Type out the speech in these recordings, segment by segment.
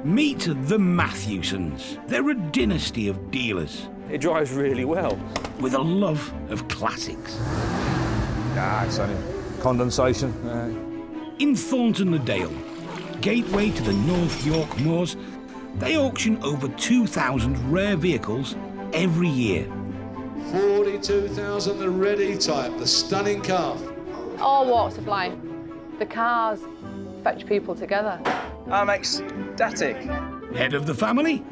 Meet the Matthewsons. They're a dynasty of dealers. It drives really well. With a love of classics. It's only condensation. In Thornton-le-Dale, gateway to the North York Moors, they auction over 2,000 rare vehicles every year. 42,000, the ready type, the stunning car. All walks of life. The cars fetch people together. I'm ecstatic. Head of the family,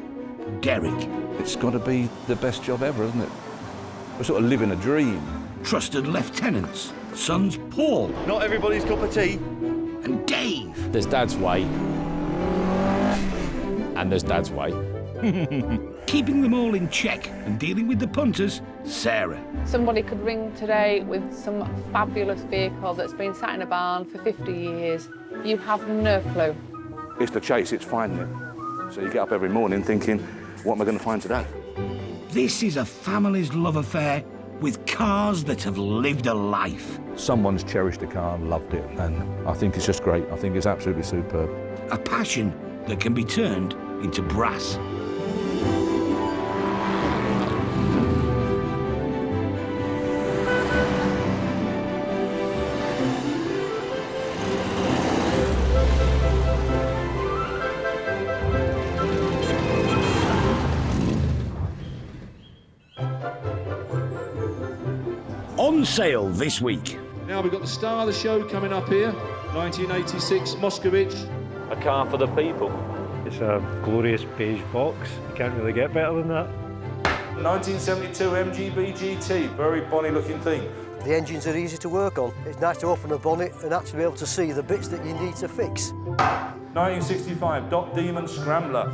Derek. It's got to be the best job ever, isn't it? We're sort of living a dream. Trusted lieutenants, sons Paul. Not everybody's cup of tea. And Dave. There's Dad's way. And there's Dad's way. Keeping them all in check and dealing with the punters, Sarah. Somebody could ring today with some fabulous vehicle that's been sat in a barn for 50 years. You have no clue. It's the chase, it's finding it. So you get up every morning thinking, what am I going to find today? This is a family's love affair with cars that have lived a life. Someone's cherished a car and loved it, and I think it's just great. I think it's absolutely superb. A passion that can be turned into brass. On sale this week. Now we've got the star of the show coming up here, 1986 Moskovich. A car for the people. It's a glorious beige box. You can't really get better than that. 1972 MGB GT, very bonny looking thing. The engines are easy to work on. It's nice to open a bonnet and actually be able to see the bits that you need to fix. 1965 Dot Demon Scrambler.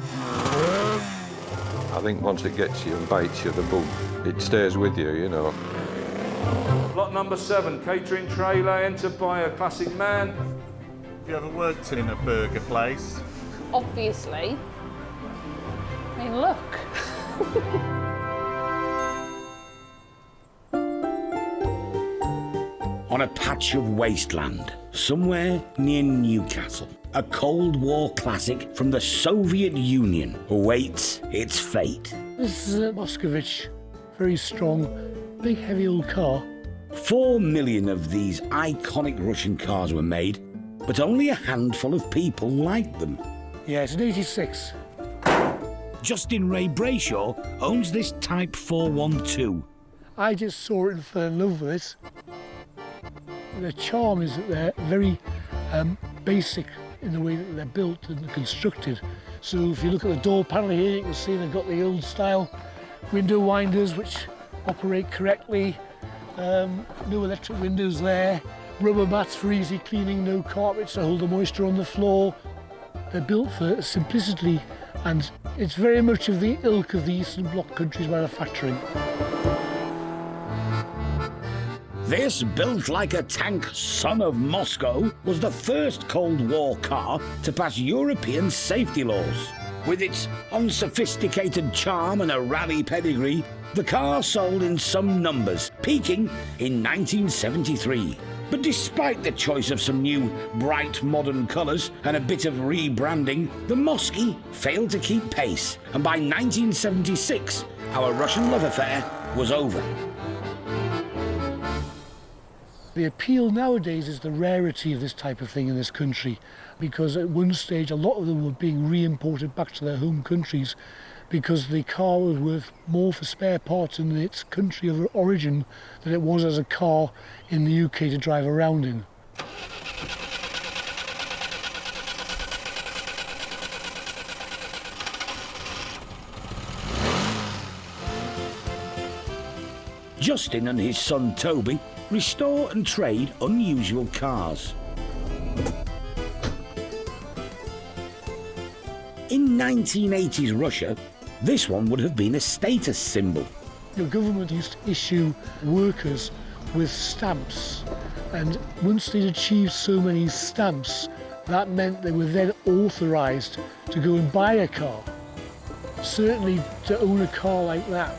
I think once it gets you and bites you, the bug, it stays with you, you know. Lot number 7, catering trailer, entered by a classic man. Have you ever worked in a burger place? Obviously. I mean, look. On a patch of wasteland, somewhere near Newcastle, a Cold War classic from the Soviet Union awaits its fate. This is a Moskovich, very strong, big heavy old car. 4 million of these iconic Russian cars were made, but only a handful of people liked them. Yeah, it's an 86. Justin Ray Brayshaw owns this Type 412. I just saw it and fell in love with it. The charm is that they're very basic in the way that they're built and constructed. So if you look at the door panel here, you can see they've got the old style window winders which operate correctly. No electric windows there. Rubber mats for easy cleaning, no carpets to hold the moisture on the floor. They're built for simplicity, and it's very much of the ilk of the Eastern Bloc countries manufacturing. This built like a tank son of Moscow was the first Cold War car to pass European safety laws. With its unsophisticated charm and a rally pedigree, the car sold in some numbers, peaking in 1973. But despite the choice of some new, bright modern colours and a bit of rebranding, the Mosky failed to keep pace, and by 1976, our Russian love affair was over. The appeal nowadays is the rarity of this type of thing in this country, because at one stage a lot of them were being re-imported back to their home countries because the car was worth more for spare parts in its country of origin than it was as a car in the UK to drive around in. Justin and his son Toby restore and trade unusual cars. In 1980s Russia, this one would have been a status symbol. The government used to issue workers with stamps, and once they'd achieved so many stamps, that meant they were then authorised to go and buy a car. Certainly to own a car like that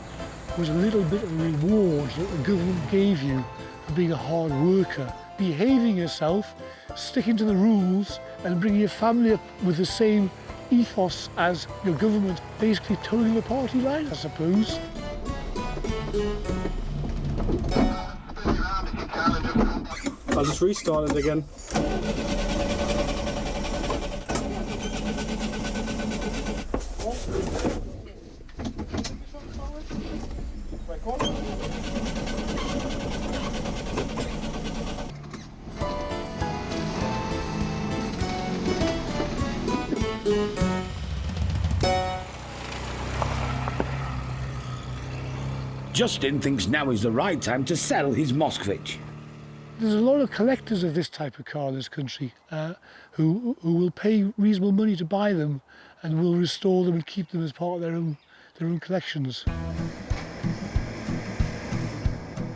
was a little bit of a reward that the government gave you for being a hard worker, behaving yourself, sticking to the rules and bringing your family up with the same ethos as your government basically towing the party line, I suppose. I'll just restart it again. Justin thinks now is the right time to sell his Moskovich. There's a lot of collectors of this type of car in this country who will pay reasonable money to buy them and will restore them and keep them as part of their own collections.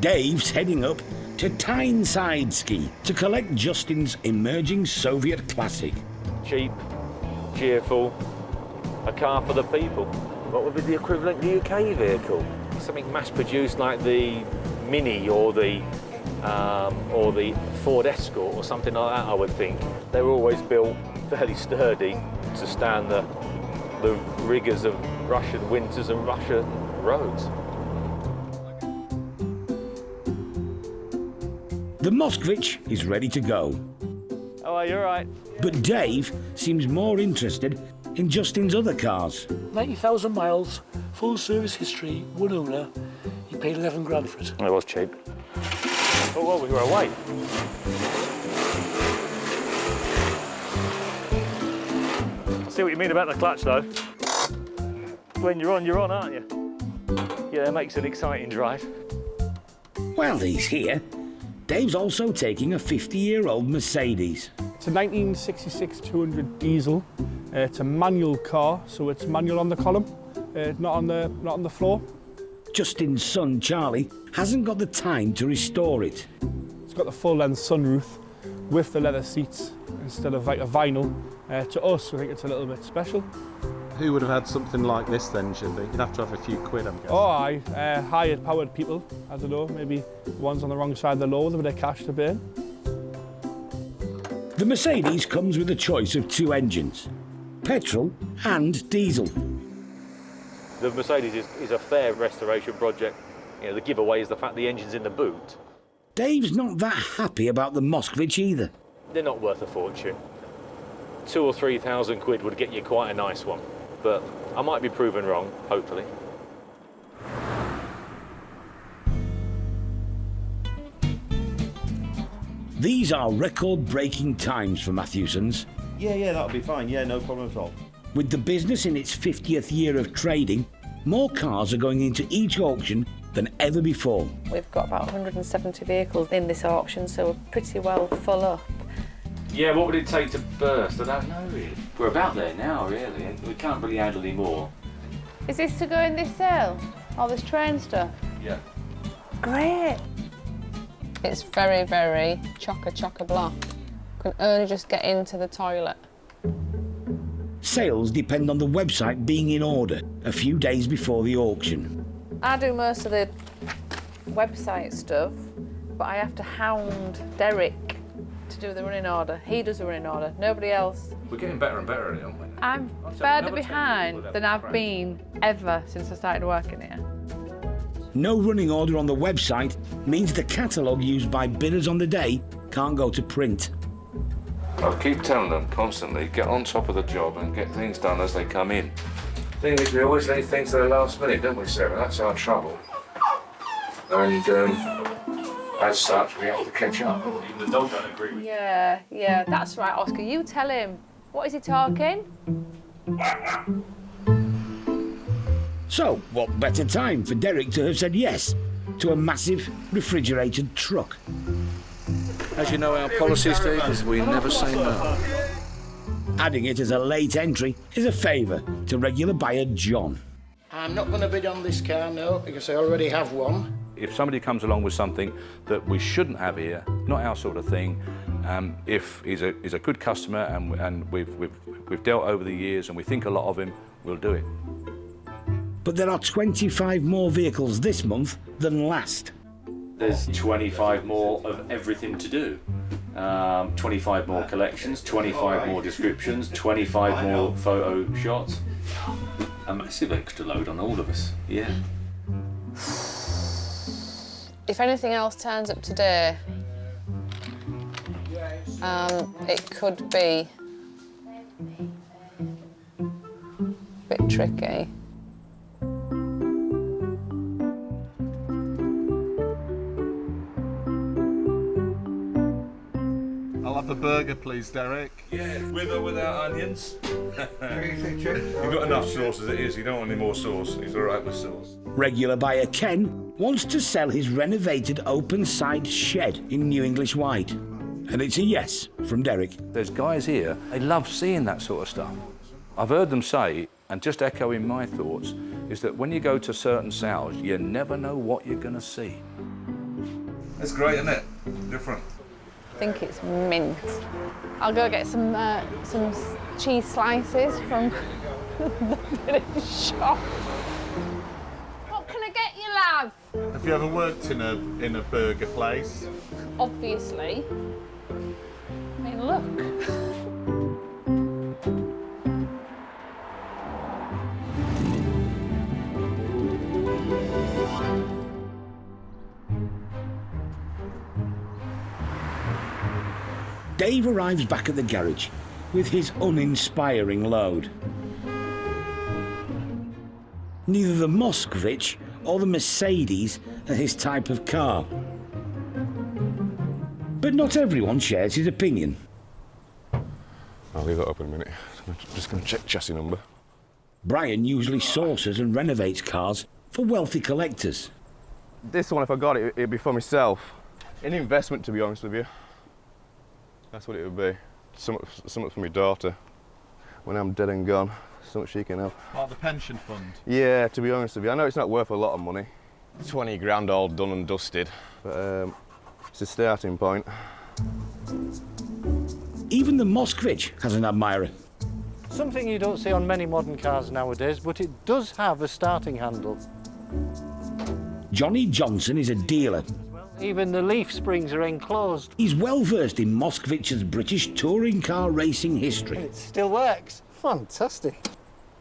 Dave's heading up to Tyneside to collect Justin's emerging Soviet classic. Cheap, cheerful, a car for the people. What would be the equivalent UK vehicle? Something mass-produced like the Mini or the Ford Escort or something like that, I would think. They were always built fairly sturdy to stand the rigours of Russian winters and Russian roads. The Moskovich is ready to go. Oh, you're right. But Dave seems more interested in Justin's other cars. 90,000 miles, full service history, one owner. He paid 11 grand for it. It was cheap. Oh, well, we were away. I see what you mean about the clutch, though. When you're on, aren't you? Yeah, it makes an exciting drive. While he's here, Dave's also taking a 50-year-old Mercedes. It's a 1966 200 diesel. It's a manual car, so it's manual on the column, not on the floor. Justin's son, Charlie, hasn't got the time to restore it. It's got the full-length sunroof with the leather seats instead of like a vinyl. To us, I think it's a little bit special. Who would have had something like this then, Jimmy? You'd have to have a few quid, I'm guessing. Oh, hired powered people. I don't know, maybe ones on the wrong side of the law with a bit of cash to burn. The Mercedes comes with a choice of two engines, petrol and diesel. The Mercedes is a fair restoration project. You know, the giveaway is the fact the engine's in the boot. Dave's not that happy about the Moskovich either. They're not worth a fortune. 2,000 or 3,000 quid would get you quite a nice one. But I might be proven wrong, hopefully. These are record-breaking times for Matthewson's. Yeah, that'll be fine. Yeah, no problem at all. With the business in its 50th year of trading, more cars are going into each auction than ever before. We've got about 170 vehicles in this auction, so we're pretty well full up. Yeah, what would it take to burst? I don't know really. We're about there now, really, and we can't really handle any more. Is this to go in this sale? All this train stuff? Yeah. Great. It's very, very chocker block. Can only just get into the toilet. Sales depend on the website being in order a few days before the auction. I do most of the website stuff, but I have to hound Derek to do the running order. He does the running order, nobody else. We're getting better and better at it, aren't we? I'm further behind than I've been ever since I started working here. No running order on the website means the catalogue used by bidders on the day can't go to print. I keep telling them constantly, get on top of the job and get things done as they come in. The thing is, we always leave things to the last minute, don't we, Sarah? That's our trouble. And as such, we have to catch up. Even the dog don't agree with you. Yeah, that's right, Oscar. You tell him. What is he talking? So, what better time for Derek to have said yes to a massive refrigerated truck? As you know, our policy, Steve, is we never say no. Adding it as a late entry is a favour to regular buyer John. I'm not going to bid on this car, no, because I already have one. If somebody comes along with something that we shouldn't have here, not our sort of thing, if he's a good customer and we've dealt over the years and we think a lot of him, we'll do it. But there are 25 more vehicles this month than last. There's 25 more of everything to do. 25 more collections, 25 more descriptions, 25 more photo shots. A massive extra load on all of us, yeah. If anything else turns up today, it could be a bit tricky. I'll have a burger, please, Derek. Yeah, with or without onions. You've got enough sauce as it is. You don't want any more sauce. He's all right with sauce. Regular buyer Ken wants to sell his renovated open-side shed in New English White. And it's a yes from Derek. There's guys here, they love seeing that sort of stuff. I've heard them say, and just echoing my thoughts, is that when you go to certain sales, you never know what you're going to see. That's great, isn't it? Different. I think it's mint. I'll go get some cheese slices from the British shop. What can I get you, love? Have you ever worked in a burger place? Obviously. I mean, look. Dave arrives back at the garage with his uninspiring load. Neither the Moskovich or the Mercedes are his type of car. But not everyone shares his opinion. I'll leave that up in a minute. I'm just going to check chassis number. Brian usually sources and renovates cars for wealthy collectors. This one, if I got it, it'd be for myself. An investment, to be honest with you. That's what it would be. Something for my daughter. When I'm dead and gone, something she can have. Like the pension fund? Yeah, to be honest with you. I know it's not worth a lot of money. 20 grand all done and dusted. But it's a starting point. Even the Moskovich has an admirer. Something you don't see on many modern cars nowadays, but it does have a starting handle. Johnny Johnson is a dealer. Even the leaf springs are enclosed. He's well versed in Moskovich's British touring car racing history. It still works. Fantastic.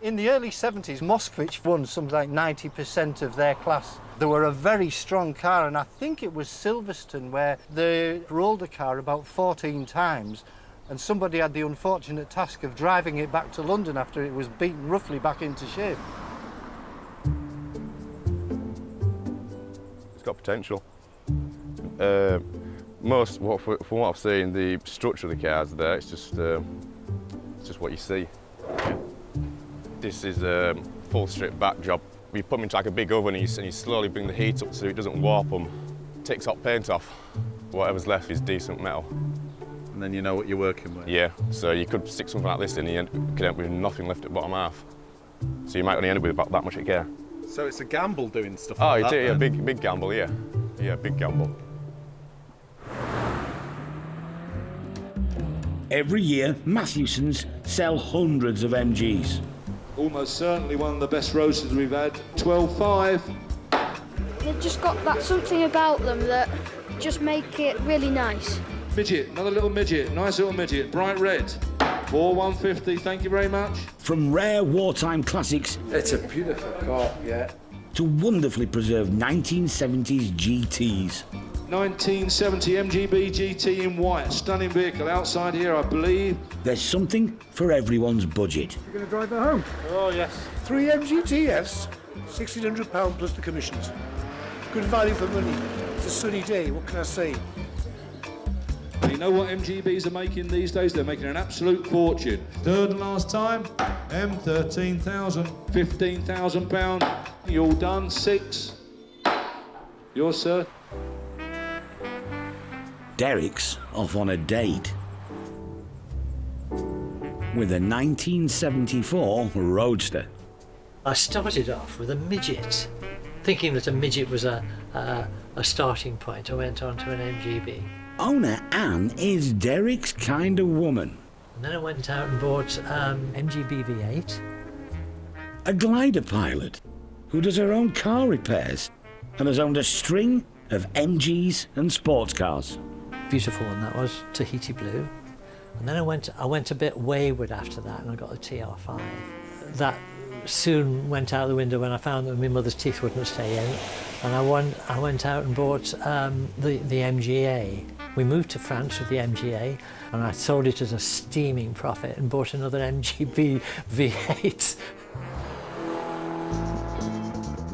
In the early 70s, Moskovich won something like 90% of their class. They were a very strong car, and I think it was Silverstone where they rolled the car about 14 times, and somebody had the unfortunate task of driving it back to London after it was beaten roughly back into shape. It's got potential. From what I've seen, the structure of the cars there, it's just what you see. This is a full strip back job. You put them into like a big oven and you slowly bring the heat up so it doesn't warp them. Takes hot paint off. Whatever's left is decent metal. And then you know what you're working with. Yeah, so you could stick something like this in and you could end up with nothing left at bottom half. So you might only end up with about that much at care. So it's a gamble doing stuff like that? Oh, yeah, big gamble, yeah. Yeah, big gamble. Every year, Matthewsons sell hundreds of MGs. Almost certainly one of the best roasters we've had. 12.5. They've just got that something about them that just make it really nice. Midget, another little midget, nice little midget, bright red. 4,150, thank you very much. From rare wartime classics... It's a beautiful car, yeah. ...to wonderfully preserved 1970s GTs. 1970 MGB GT in white, stunning vehicle outside here, I believe. There's something for everyone's budget. You're going to drive that home? Oh, yes. 3 MGTFs, £1,600 plus the commissions. Good value for money. It's a sunny day, what can I say? You know what MGBs are making these days? They're making an absolute fortune. Third and last time, M13,000, £15,000. You all done? 6. Yours, sir? Derek's off on a date with a 1974 Roadster. I started off with a midget, thinking that a midget was a starting point. I went on to an MGB. Owner Anne is Derek's kind of woman. And then I went out and bought MGB V8. A glider pilot who does her own car repairs and has owned a string of MGs and sports cars. Beautiful one that was, Tahiti blue. And then I went a bit wayward after that, and I got the TR5. That soon went out the window when I found that my mother's teeth wouldn't stay in, and I went out and bought the MGA. We moved to France with the MGA, and I sold it as a steaming profit and bought another MGB V8.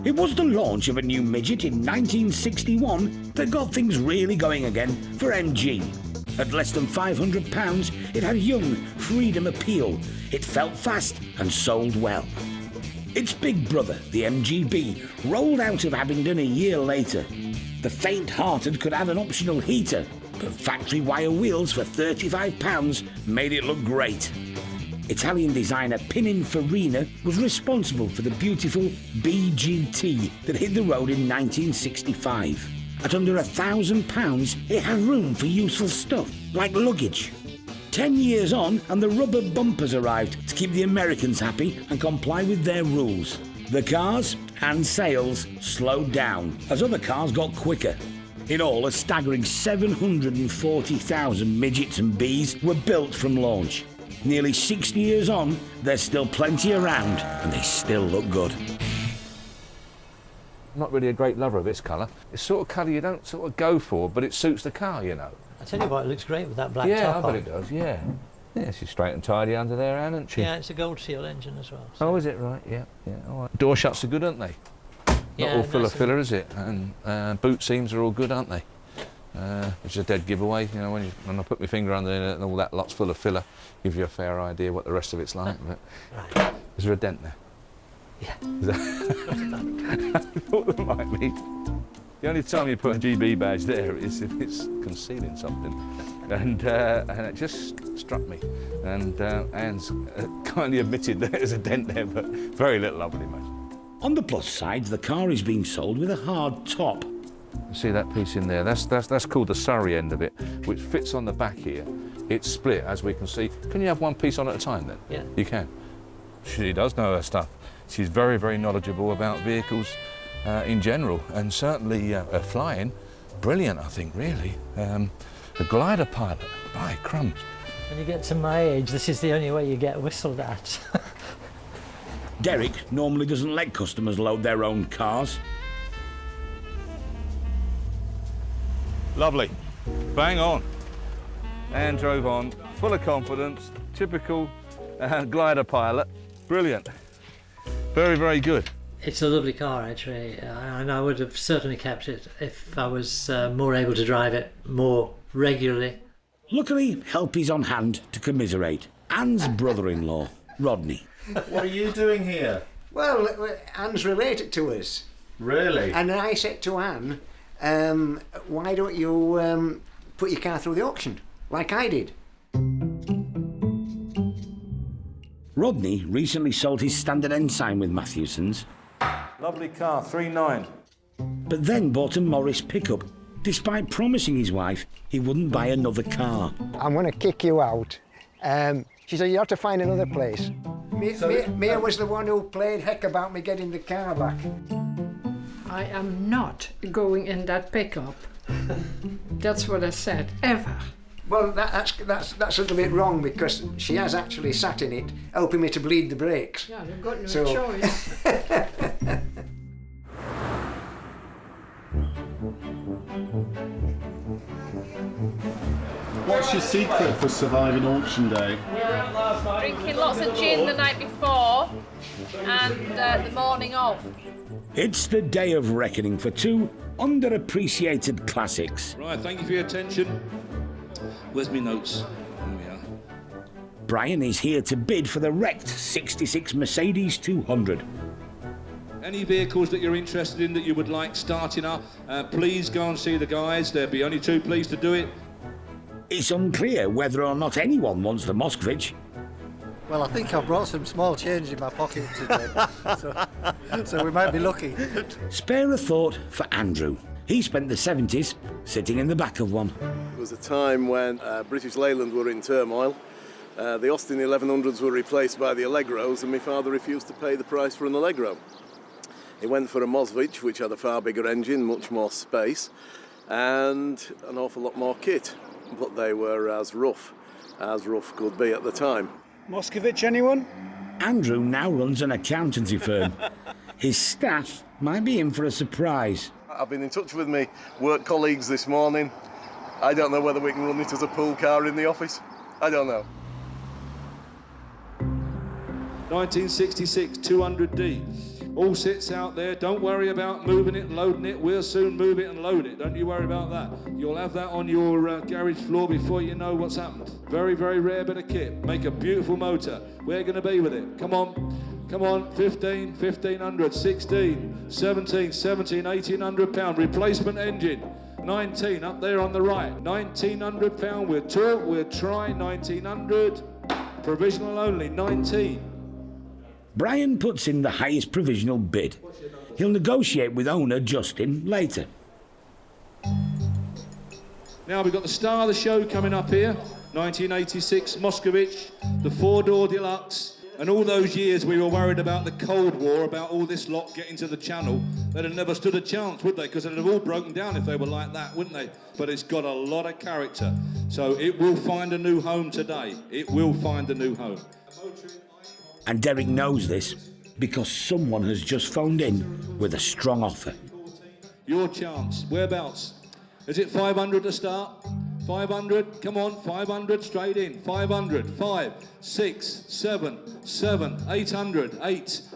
It was the launch of a new midget in 1961 that got things really going again for MG. At less than £500, it had young freedom appeal. It felt fast and sold well. Its big brother, the MGB, rolled out of Abingdon a year later. The faint-hearted could add an optional heater, but factory wire wheels for £35 made it look great. Italian designer Pininfarina was responsible for the beautiful BGT that hit the road in 1965. At under £1,000, it had room for useful stuff, like luggage. 10 years on, and the rubber bumpers arrived to keep the Americans happy and comply with their rules. The cars and sales slowed down as other cars got quicker. In all, a staggering 740,000 midgets and Bs were built from launch. Nearly 60 years on, there's still plenty around, and they still look good. I'm not really a great lover of this colour. It's sort of colour you don't sort of go for, but it suits the car, you know. I tell you what, it looks great with that black yeah, top I on. bet it does, yeah. Yeah, she's straight and tidy under there, isn't she? Yeah, it's a gold seal engine as well. So. Oh, is it? Right, yeah, yeah, all right. Door shuts are good, aren't they? Yeah, not all full nice of filler, is it? And boot seams are all good, aren't they? Which is a dead giveaway, you know, when I put my finger under it and all that lot's full of filler, gives you a fair idea what the rest of it's like. But right. Is there a dent there? Yeah. I thought there might be. The only time you put a GB badge there is if it's concealing something. And it just struck me. And Anne's kindly admitted that there's a dent there, but very little, I would imagine. On the plus side, the car is being sold with a hard top. See that piece in there? That's called the Surrey end of it, which fits on the back here. It's split, as we can see. Can you have one piece on at a time, then? Yeah. You can. She does know her stuff. She's very, very knowledgeable about vehicles in general, and certainly flying, brilliant, I think, really. A glider pilot, by crumbs. When you get to my age, this is the only way you get whistled at. Derek normally doesn't let customers load their own cars. Lovely. Bang on. Anne drove on, full of confidence, typical glider pilot. Brilliant. Very, very good. It's a lovely car, actually, and I would have certainly kept it if I was more able to drive it more regularly. Luckily, help is on hand to commiserate. Anne's brother-in-law, Rodney. What are you doing here? Well, Anne's related to us. Really? And I said to Anne, why don't you put your car through the auction, like I did? Rodney recently sold his standard Ensign with Matthewson's. Lovely car, 3.9. But then bought a Morris pickup, despite promising his wife he wouldn't buy another car. I'm going to kick you out. She said, you have to find another place. Mia was the one who played heck about me getting the car back. I am not going in that pickup. That's what I said, ever. Well, that's a little bit wrong, because she has actually sat in it, helping me to bleed the brakes. Yeah, you've got no choice. What's your secret for surviving auction day? Drinking lots of gin the night before and the morning of. It's the day of reckoning for two underappreciated classics. Right, thank you for your attention. Where's my notes? Here we are. Brian is here to bid for the wrecked 66 Mercedes 200. Any vehicles that you're interested in that you would like starting up, please go and see the guys. There'll be only two pleased to do it. It's unclear whether or not anyone wants the Moskovich. Well, I think I've brought some small change in my pocket today, so we might be lucky. Spare a thought for Andrew. He spent the 70s sitting in the back of one. It was a time when British Leyland were in turmoil. The Austin 1100s were replaced by the Allegros, and my father refused to pay the price for an Allegro. He went for a Moskovich, which had a far bigger engine, much more space, and an awful lot more kit. but they were as rough could be at the time. Moskovich, anyone? Andrew now runs an accountancy firm. His staff might be in for a surprise. I've been in touch with my work colleagues this morning. I don't know whether we can run it as a pool car in the office. I don't know. 1966 200D. All sits out there. Don't worry about moving it, loading it. We'll soon move it and load it. Don't you worry about that. You'll have that on your garage floor before you know what's happened. Very, very rare bit of kit. Make a beautiful motor. We're going to be with it. Come on. Come on. 15, 1500, 16, 17, 17, 1800 pound. Replacement engine. 19 up there on the right. 1900 pound. We'll talk. We'll try. 1900. Provisional only. 19. Brian puts in the highest provisional bid. He'll negotiate with owner Justin later. Now we've got the star of the show coming up here. 1986 Moskovich, the 4-door deluxe. And all those years we were worried about the Cold War, about all this lot getting to the channel. They'd have never stood a chance, would they? Because they'd have all broken down if they were like that, wouldn't they? But it's got a lot of character. So it will find a new home today. It will find a new home. And Derek knows this because someone has just phoned in with a strong offer. Your chance. Whereabouts? Is it 500 to start? 500, come on, 500 straight in. 500, 5, 6, 7, 800,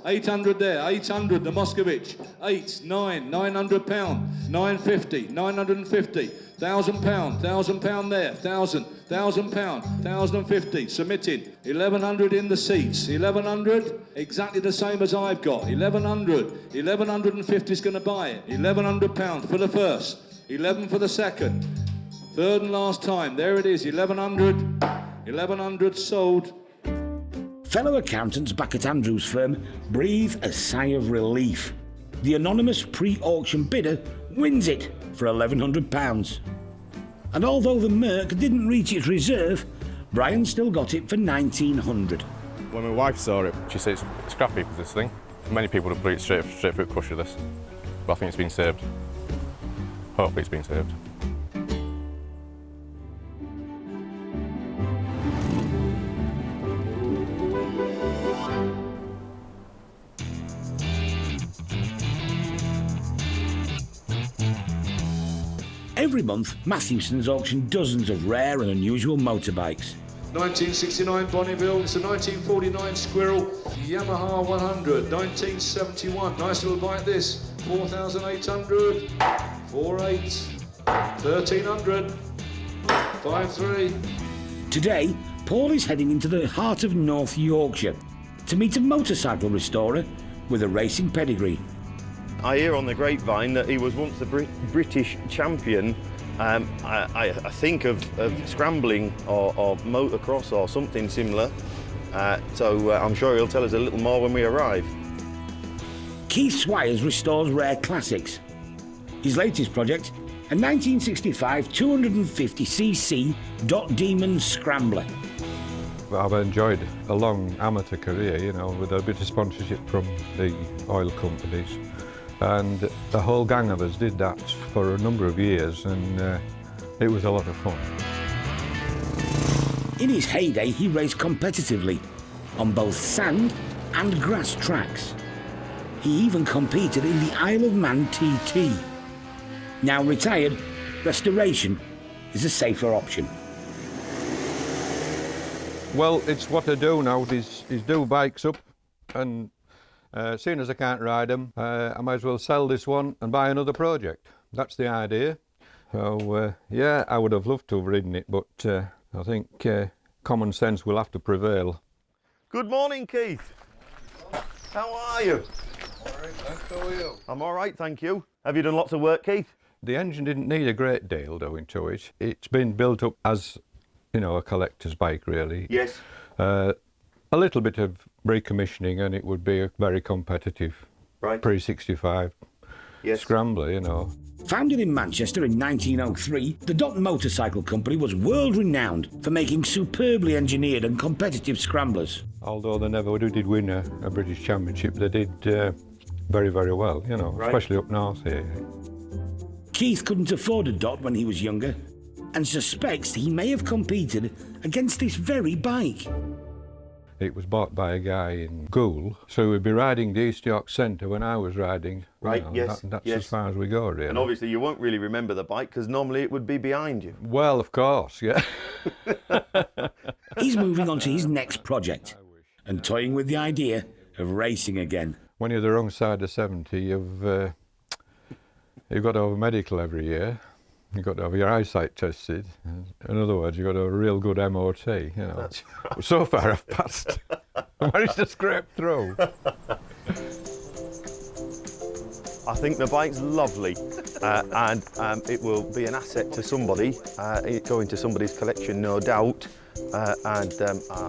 800 there, 800 the Moskovich, 8, 9, 900 pound, 950, 950, £1,000 there, 1,000 pound, 1,050, submitted, 1,100 in the seats, 1,100, exactly the same as I've got, 1,100, 1,150 is going to buy it, 1,100 pound for the first, 11 for the second, third and last time, there it is, 1,100 sold. Fellow accountants back at Andrew's firm breathe a sigh of relief. The anonymous pre-auction bidder wins it for £1,100. And although the Merc didn't reach its reserve, Brian still got it for £1,900. When my wife saw it, she said it's Scrapheap with this thing. Many people would put it straight through a crusher, this. But I think it's been saved. Hopefully it's been saved. Every month, Matthewson's auction dozens of rare and unusual motorbikes. 1969 Bonneville, it's a 1949 Squirrel, Yamaha 100, 1971, nice little bike this, 4,800, 4.8, 1,300, 5.3. Today, Paul is heading into the heart of North Yorkshire to meet a motorcycle restorer with a racing pedigree. I hear on the grapevine that he was once the British champion, I think of scrambling or motocross or something similar. So I'm sure he'll tell us a little more when we arrive. Keith Swires restores rare classics. His latest project, a 1965 250cc Dot Demon Scrambler. I've enjoyed a long amateur career, you know, with a bit of sponsorship from the oil companies. And the whole gang of us did that for a number of years, and it was a lot of fun. In his heyday, he raced competitively on both sand and grass tracks. He even competed in the Isle of Man TT. Now retired, restoration is a safer option. Well, it's what I do now, is do bikes up, and seeing as I can't ride them, I might as well sell this one and buy another project. That's the idea. So, yeah, I would have loved to have ridden it, but I think common sense will have to prevail. Good morning, Keith. How are you? All right, thanks. How are you? I'm all right, thank you. Have you done lots of work, Keith? The engine didn't need a great deal doing to it. It's been built up as, you know, a collector's bike, really. Yes. A little bit of recommissioning and it would be a very competitive pre-65 scrambler, you know. Founded in Manchester in 1903, the Dot Motorcycle Company was world-renowned for making superbly engineered and competitive scramblers. Although they never did win a British Championship, they did very, very well, you know, especially up north here. Keith couldn't afford a Dot when he was younger. and suspects he may have competed against this very bike. It was bought by a guy in Goole, so we'd be riding the East York Centre when I was riding. Right, yes, That's yes. as far as we go, really. And obviously you won't really remember the bike because normally it would be behind you. Well, of course, yeah. He's moving on to his next project and toying with the idea of racing again. When you're the wrong side of 70, you've got to have a medical every year. You've got to have your eyesight tested. In other words, you've got to have a real good MOT, you know. That's right. So far I've passed. I managed to scrape through. I think the bike's lovely and it will be an asset to somebody. It go into somebody's collection, no doubt. I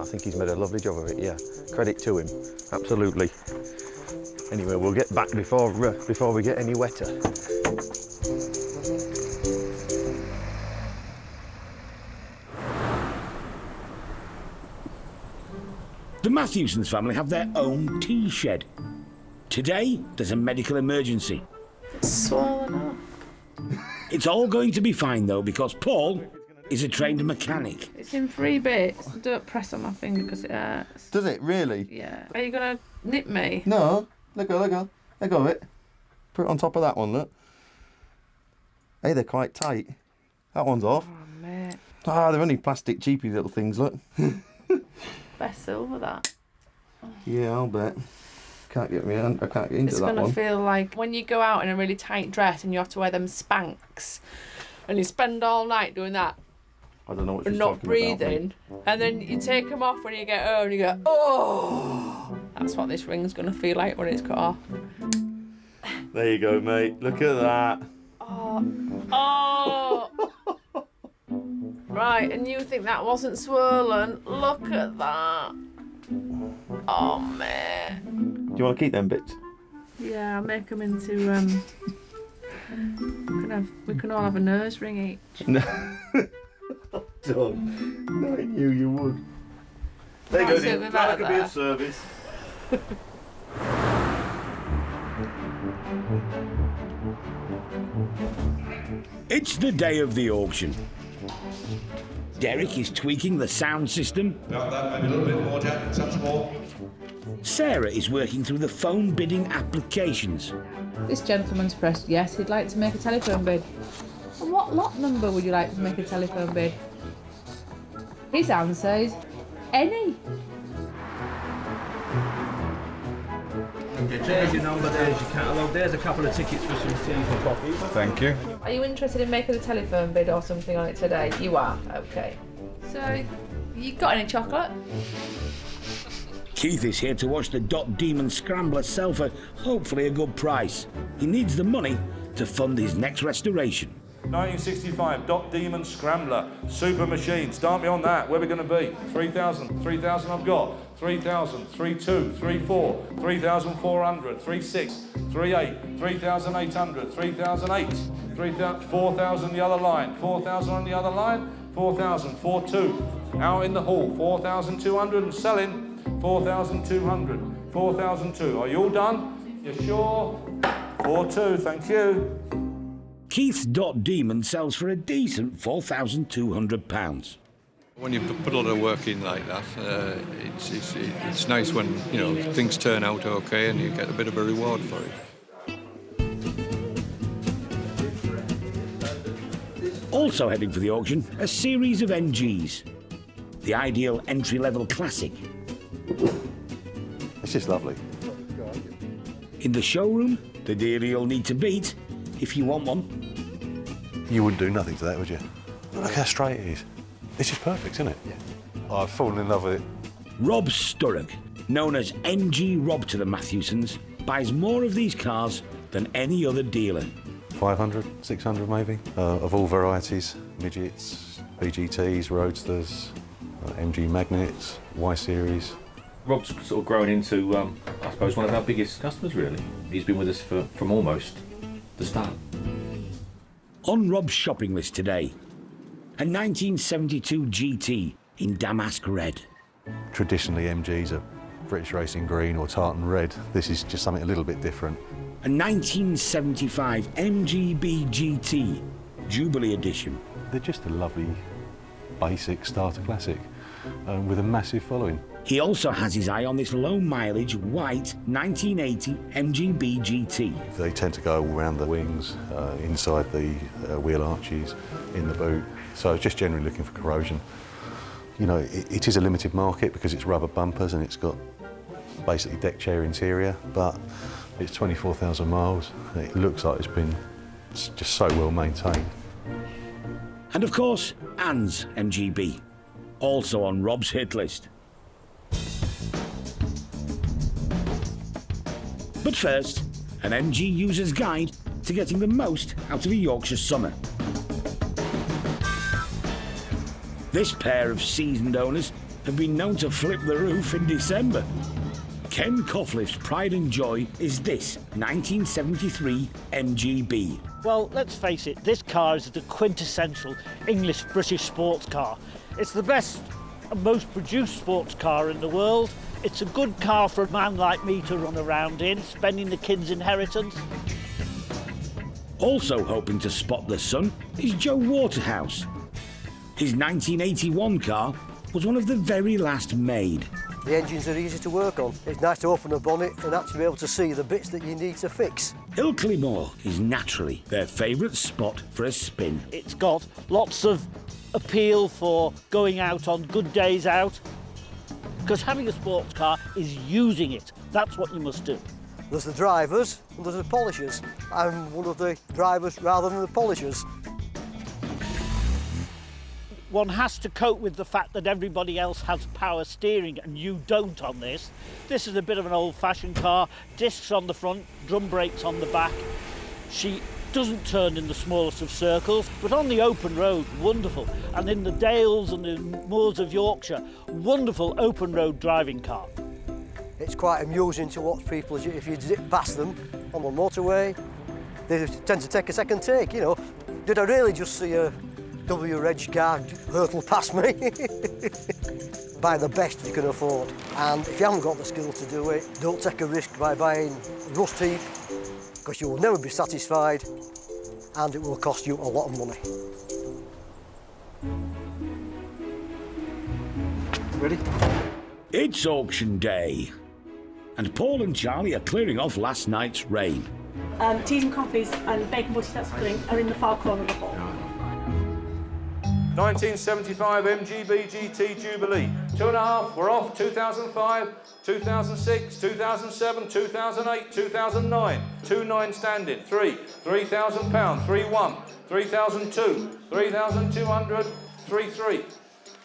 think he's made a lovely job of it, yeah. Credit to him, absolutely. Anyway, we'll get back before we get any wetter. The Matthewsons family have their own tea shed. Today, there's a medical emergency. It's swollen up. It's all going to be fine, though, because Paul is a trained mechanic. It's in 3 bits. Don't press on my finger because it hurts. Does it really? Yeah. Are you going to nip me? No, let go of it. Put it on top of that one, look. Hey, they're quite tight. That one's off. Oh, mate. Ah, they're only plastic cheapy little things, look. Best silver, that. Yeah, I'll bet. I can't get into It's that going to one. feel like when you go out in a really tight dress and you have to wear them Spanx and you spend all night doing that I don't know what and she's not talking breathing, and then you take them off when you get home and you go, oh! That's what this ring's going to feel like when it's cut off. There you go, mate. Look at that. Oh! Right, and you think that wasn't swollen? Look at that. Oh, man. Do you want to keep them bits? Yeah, I'll make them into, we can all have a nose ring each. No. Done. No, I knew you would. There you go, Absolutely dear. that That could be there. of service. It's the day of the auction. Derek is tweaking the sound system. Got that, maybe a little bit more, Jack. Touch more. Sarah is working through the phone bidding applications. This gentleman's pressed yes, he'd like to make a telephone bid. And what lot number would you like to make a telephone bid? His answer is any. There's your number, there's your catalogue, there's a couple of tickets for some teas and coffee. Thank you. Are you interested in making a telephone bid or something on it today? You are? Okay. So, you got any chocolate? Keith is here to watch the Dot Demon Scrambler sell for hopefully a good price. He needs the money to fund his next restoration. 1965, Dot Demon Scrambler, super machine. Start me on that. Where are we going to be? 3,000. 3,000 I've got. 3,000, 3,2, 3,4, 3,400, 3,6, 3,8, 3,800, 3,008, 4,000 the other line, 4,000 on the other line, 4,000, 4,2. Out in the hall, 4,200 and selling, 4,200, 4,002. Are you all done? You sure? 4,2, thank you. Keith's Dot Demon sells for a decent £4,200. When you put a lot of work in like that, it's nice when, you know, things turn out okay and you get a bit of a reward for it. Also heading for the auction, a series of MGs. The ideal entry-level classic. It's just lovely. In the showroom, the deal you'll need to beat if you want one. You wouldn't do nothing to that, would you? Look how straight it is. It's just perfect, isn't it? Yeah. I've fallen in love with it. Rob Sturrock, known as NG Rob to the Matthewsons, buys more of these cars than any other dealer. 500, 600 maybe, of all varieties. Midgets, BGTs, Roadsters, MG Magnets, Y-Series. Rob's sort of grown into, I suppose, one of our biggest customers, really. He's been with us from almost the start. On Rob's shopping list today, a 1972 GT in damask red. Traditionally, MGs are British Racing Green or tartan red. This is just something a little bit different. A 1975 MGB GT Jubilee Edition. They're just a lovely, basic starter classic with a massive following. He also has his eye on this low-mileage, white 1980 MGB GT. They tend to go all around the wings, inside the wheel arches, in the boot, so just generally looking for corrosion. You know, it is a limited market because it's rubber bumpers and it's got basically deck chair interior, but it's 24,000 miles. It looks like it's been just so well maintained. And of course, Anne's MGB, also on Rob's hit list. But first, an MG user's guide to getting the most out of a Yorkshire summer. This pair of seasoned owners have been known to flip the roof in December. Ken Coughlif's pride and joy is this 1973 MGB. Well, let's face it, this car is the quintessential English-British sports car. It's the best and most produced sports car in the world. It's a good car for a man like me to run around in, spending the kids' inheritance. Also hoping to spot the sun is Joe Waterhouse. His 1981 car was one of the very last made. The engines are easy to work on. It's nice to open the bonnet and actually be able to see the bits that you need to fix. Ilkley Moor is naturally their favourite spot for a spin. It's got lots of appeal for going out on good days out, because having a sports car is using it. That's what you must do. There's the drivers and there's the polishers. I'm one of the drivers rather than the polishers. One has to cope with the fact that everybody else has power steering and you don't on this. This is a bit of an old-fashioned car, discs on the front, drum brakes on the back. She doesn't turn in the smallest of circles, but on the open road, wonderful. And in the dales and the moors of Yorkshire, wonderful open road driving car. It's quite amusing to watch people, if you zip past them on the motorway, they tend to take a second take, you know. Did I really just see a W-reg car hurtle past me? Buy the best you can afford. And if you haven't got the skill to do it, don't take a risk by buying rust heap, because you will never be satisfied and it will cost you a lot of money. Ready? It's auction day, and Paul and Charlie are clearing off last night's rain. Teas and coffees and bacon butty that's pudding are in the far corner of the hall. 1975 MGB GT Jubilee. 2.5, we're off. 2005, 2006, 2007, 2008, 2009. 2.9 standing. 3, £3,000. 3.1, 3,002, 3,200, 3.3,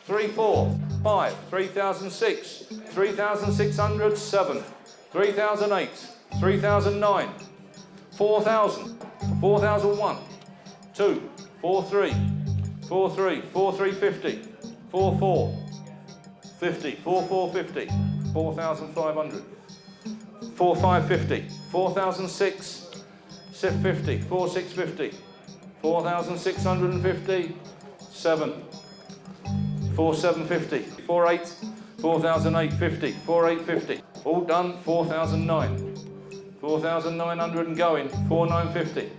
3.4, 5, 3,006, 3,600, 7, 3,008, 3,009, 4,000, 4,001, 2, 4.3, 4.3, 4.350, 4.4, 50, 4.450, 4,500, 4.550, 4,006, 50, 4,650, 4,650, 7, 4,750, 4.8, 4,850, 4,850, all done, 4,009, 4,900 and going, 4,950,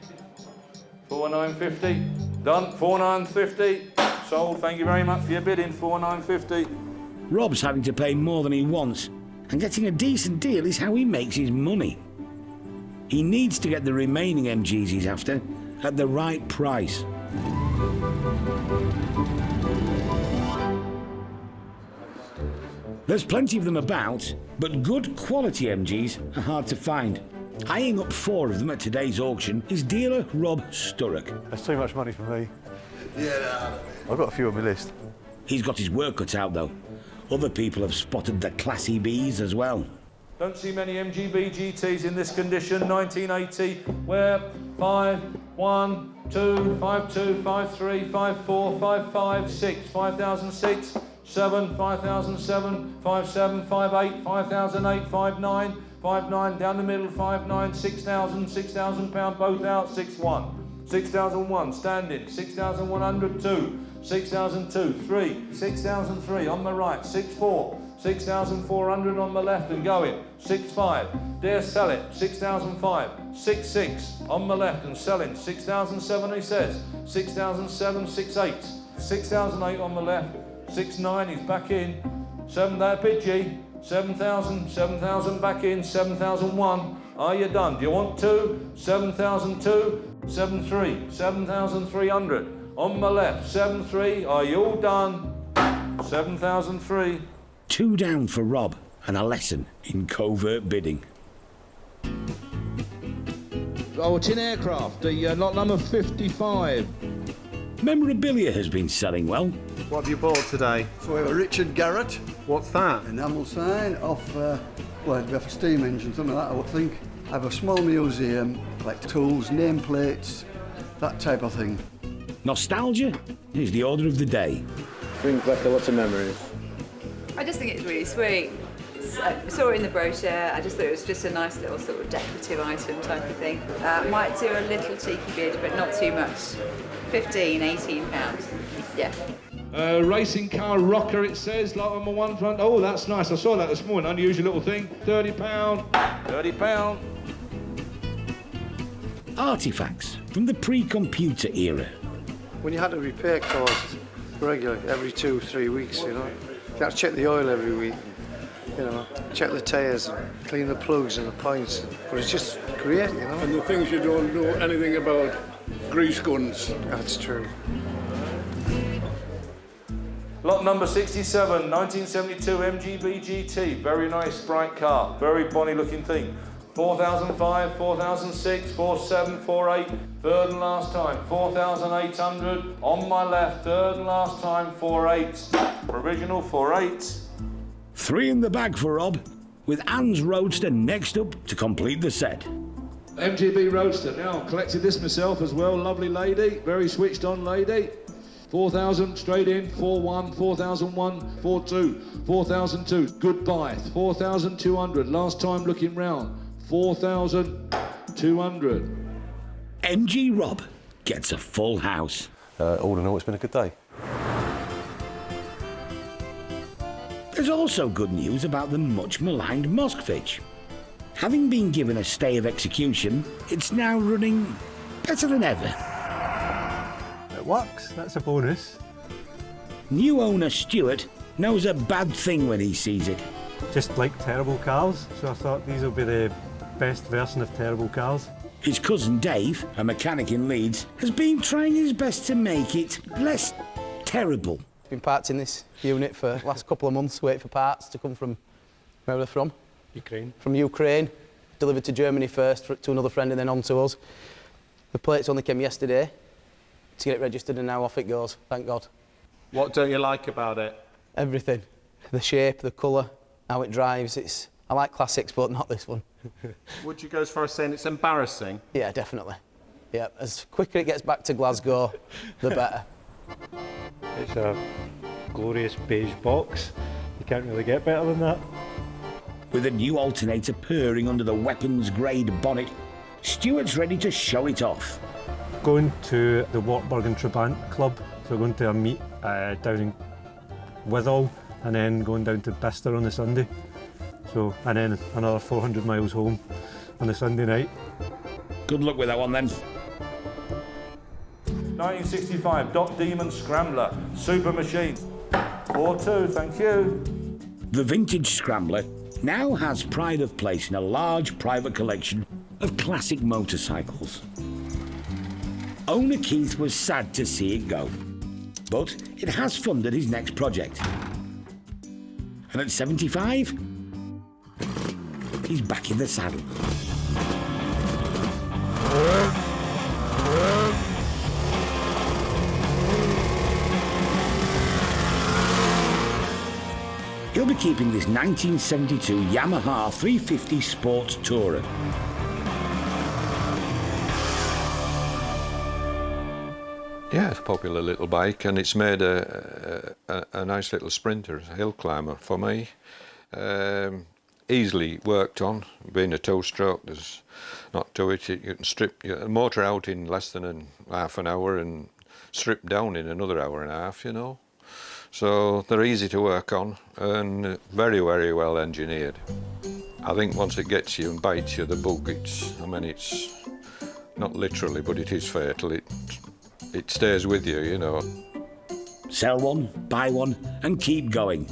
4,950, done, 4,950, sold, thank you very much for your bidding, 4,950. Rob's having to pay more than he wants, and getting a decent deal is how he makes his money. He needs to get the remaining MGs he's after at the right price. There's plenty of them about, but good quality MGs are hard to find. Eyeing up 4 of them at today's auction is dealer Rob Sturrock. That's too much money for me. Yeah, I've got a few on my list. He's got his work cut out though. Other people have spotted the classy Bs as well. Don't see many MGB GTs in this condition, 1980, where 5, 1, 2, 5, 2, 5, 3, 5, 4, 5, 5, 6, 5,006, 7, 5,007, 5, 7, 5, 8, 5,008, 5, 9, 5, 9, down the middle, 5, 9, 6,000, £6,000, both out, 6, 1, 6,001, standing, 6,100, 2, 6,002, 3, 6,003, on the right, 6, 4, 6,400 on my left and going. 6,500. Dare sell it. 6,500. 6,600 on my left and selling. 6,700 he says. 6,700, 6,800. 6,008 on my left. 6,900 he's back in. 7 there, Pidgey. 7,000, 7,000 back in. 7,001. Are you done? Do you want 2? 7,002. 7,300. 7,300 on my left. 7,300. Are you all done? 7,003. 2 down for Rob and a lesson in covert bidding. Oh, tin aircraft, the lot number 55. Memorabilia has been selling well. What have you bought today? So we have a Richard Garrett. What's that? Enamel sign off, well, it'd be off a steam engine, something like that, I would think. I have a small museum, collect tools, nameplates, that type of thing. Nostalgia is the order of the day. Brings back lots of memories. I just think it's really sweet. I saw it in the brochure, I just thought it was just a nice little sort of decorative item type of thing. Might do a little cheeky bid, but not too much. 15, 18 pounds. Yeah. Racing car rocker, it says, like on my one front. Oh, that's nice. I saw that this morning. Unusual little thing. £30. £30. Artifacts from the pre-computer era. When you had to repair cars regularly, every 2-3 weeks, you know, you had to check the oil every week, you know, check the tyres, clean the plugs and the points. But it's just great, you know. And the things you don't know anything about, grease guns. That's true. Lot number 67, 1972 MGB GT. Very nice, bright car. Very bonny looking thing. 4,005, 4,006, 4,700, 4,800. Third and last time. 4,800. On my left, third and last time, 4,800. Provisional 4,800. 3 in the bag for Rob, with Anne's Roadster next up to complete the set. MGB Roadster. Now, collected this myself as well. Lovely lady. Very switched on lady. 4,000 straight in, 4,100, 4,001, 4,200, 4,002, goodbye, 4,200, last time looking round, 4,200. MG Rob gets a full house. All in all, it's been a good day. There's also good news about the much maligned Moskovich. Having been given a stay of execution, it's now running better than ever. It works, that's a bonus. New owner Stuart knows a bad thing when he sees it. Just like terrible cars, so I thought these will be the best version of terrible cars. His cousin Dave, a mechanic in Leeds, has been trying his best to make it less terrible. Been parked in this unit for the last couple of months, waiting for parts to come from, where are they from? Ukraine. From Ukraine, delivered to Germany first, to another friend and then on to us. The plates only came yesterday to get it registered and now off it goes, thank God. What don't you like about it? Everything. The shape, the colour, how it drives. I like classics, but not this one. Would you go as far as saying it's embarrassing? Yeah, definitely. Yeah, as quicker it gets back to Glasgow, the better. It's a glorious beige box. You can't really get better than that. With a new alternator purring under the weapons-grade bonnet, Stuart's ready to show it off. Going to the Wartburg and Trabant Club, so going to a meet down in Withall, and then going down to Bicester on the Sunday. So, and then another 400 miles home on the Sunday night. Good luck with that one then. 1965 Dot Demon Scrambler, super machine. 4-2, thank you. The vintage Scrambler now has pride of place in a large private collection of classic motorcycles. Owner Keith was sad to see it go, but it has funded his next project. And at 75, he's back in the saddle. He'll be keeping this 1972 Yamaha 350 Sports Tourer. Yeah, it's a popular little bike, and it's made a nice little sprinter, a hill climber for me. Easily worked on, being a two-stroke, there's not to it. You can strip your motor out in less than half an hour and strip down in another hour and a half, you know. So they're easy to work on and very, very well engineered. I think once it gets you and bites you, the bug, it's not literally, but it is fatal. It stays with you, you know. Sell one, buy one, and keep going.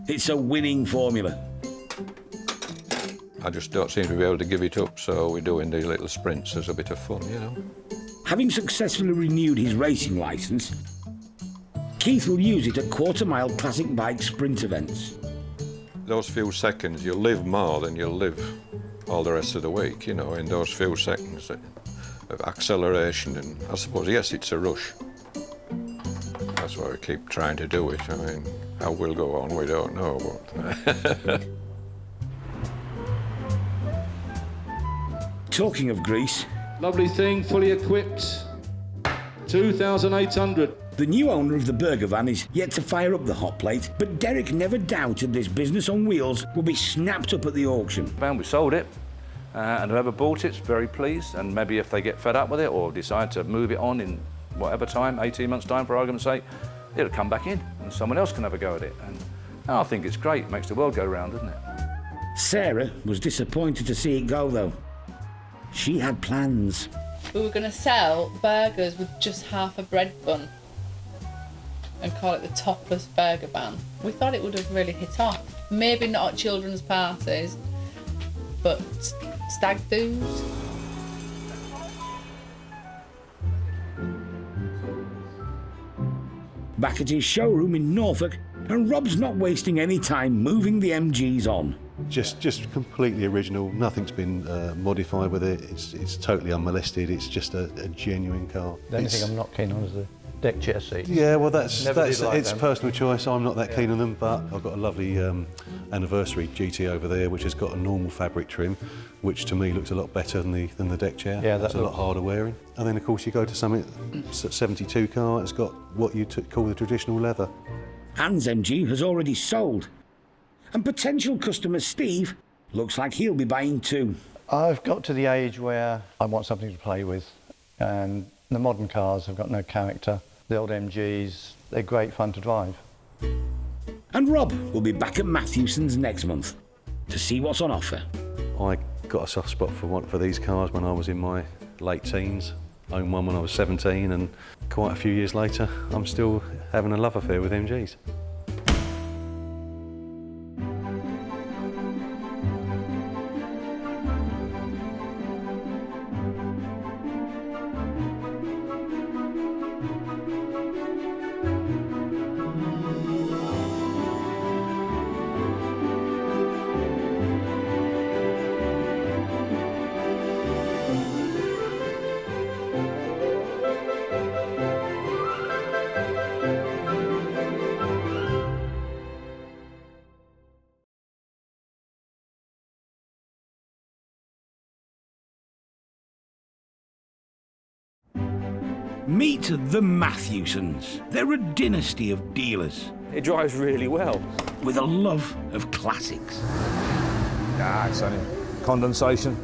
It's a winning formula. I just don't seem to be able to give it up, so we're doing these little sprints as a bit of fun, you know. Having successfully renewed his racing licence, Keith will use it at quarter-mile classic bike sprint events. Those few seconds, you'll live more than you'll live all the rest of the week, you know, in those few seconds of acceleration. And I suppose, yes, it's a rush. That's why we keep trying to do it. I mean, how we'll go on, we don't know. But Talking of grease... Lovely thing, fully equipped. 2,800. The new owner of the burger van is yet to fire up the hot plate, but Derek never doubted this business on wheels would be snapped up at the auction. Van, we sold it, and whoever bought it's very pleased, and maybe if they get fed up with it or decide to move it on in whatever time, 18 months' time for argument's sake, it'll come back in and someone else can have a go at it. And I think it's great, it makes the world go round, doesn't it? Sarah was disappointed to see it go, though. She had plans. We were going to sell burgers with just half a bread bun and call it the topless burger van. We thought it would have really hit off. Maybe not at children's parties, but stag do's. Back at his showroom in Norfolk, and Rob's not wasting any time moving the MGs on. Just completely original. Nothing's been modified with it. It's totally unmolested. It's just a genuine car. The only thing I'm not keen on is the deck chair seats. Yeah, well, that's like it's personal choice. I'm not that keen on them, but I've got a lovely anniversary GT over there, which has got a normal fabric trim, which to me looks a lot better than the deck chair. Yeah, that's a lot harder wearing. And then of course you go to something 72 car. It's got what you call the traditional leather. Anne's MG has already sold. And potential customer Steve looks like he'll be buying too. I've got to the age where I want something to play with, and the modern cars have got no character. The old MGs, they're great fun to drive. And Rob will be back at Matthewson's next month to see what's on offer. I got a soft spot for these cars when I was in my late teens. Owned one when I was 17, and quite a few years later, I'm still having a love affair with MGs. Meet the Matthewsons. They're a dynasty of dealers. It drives really well. With a love of classics. It's only condensation.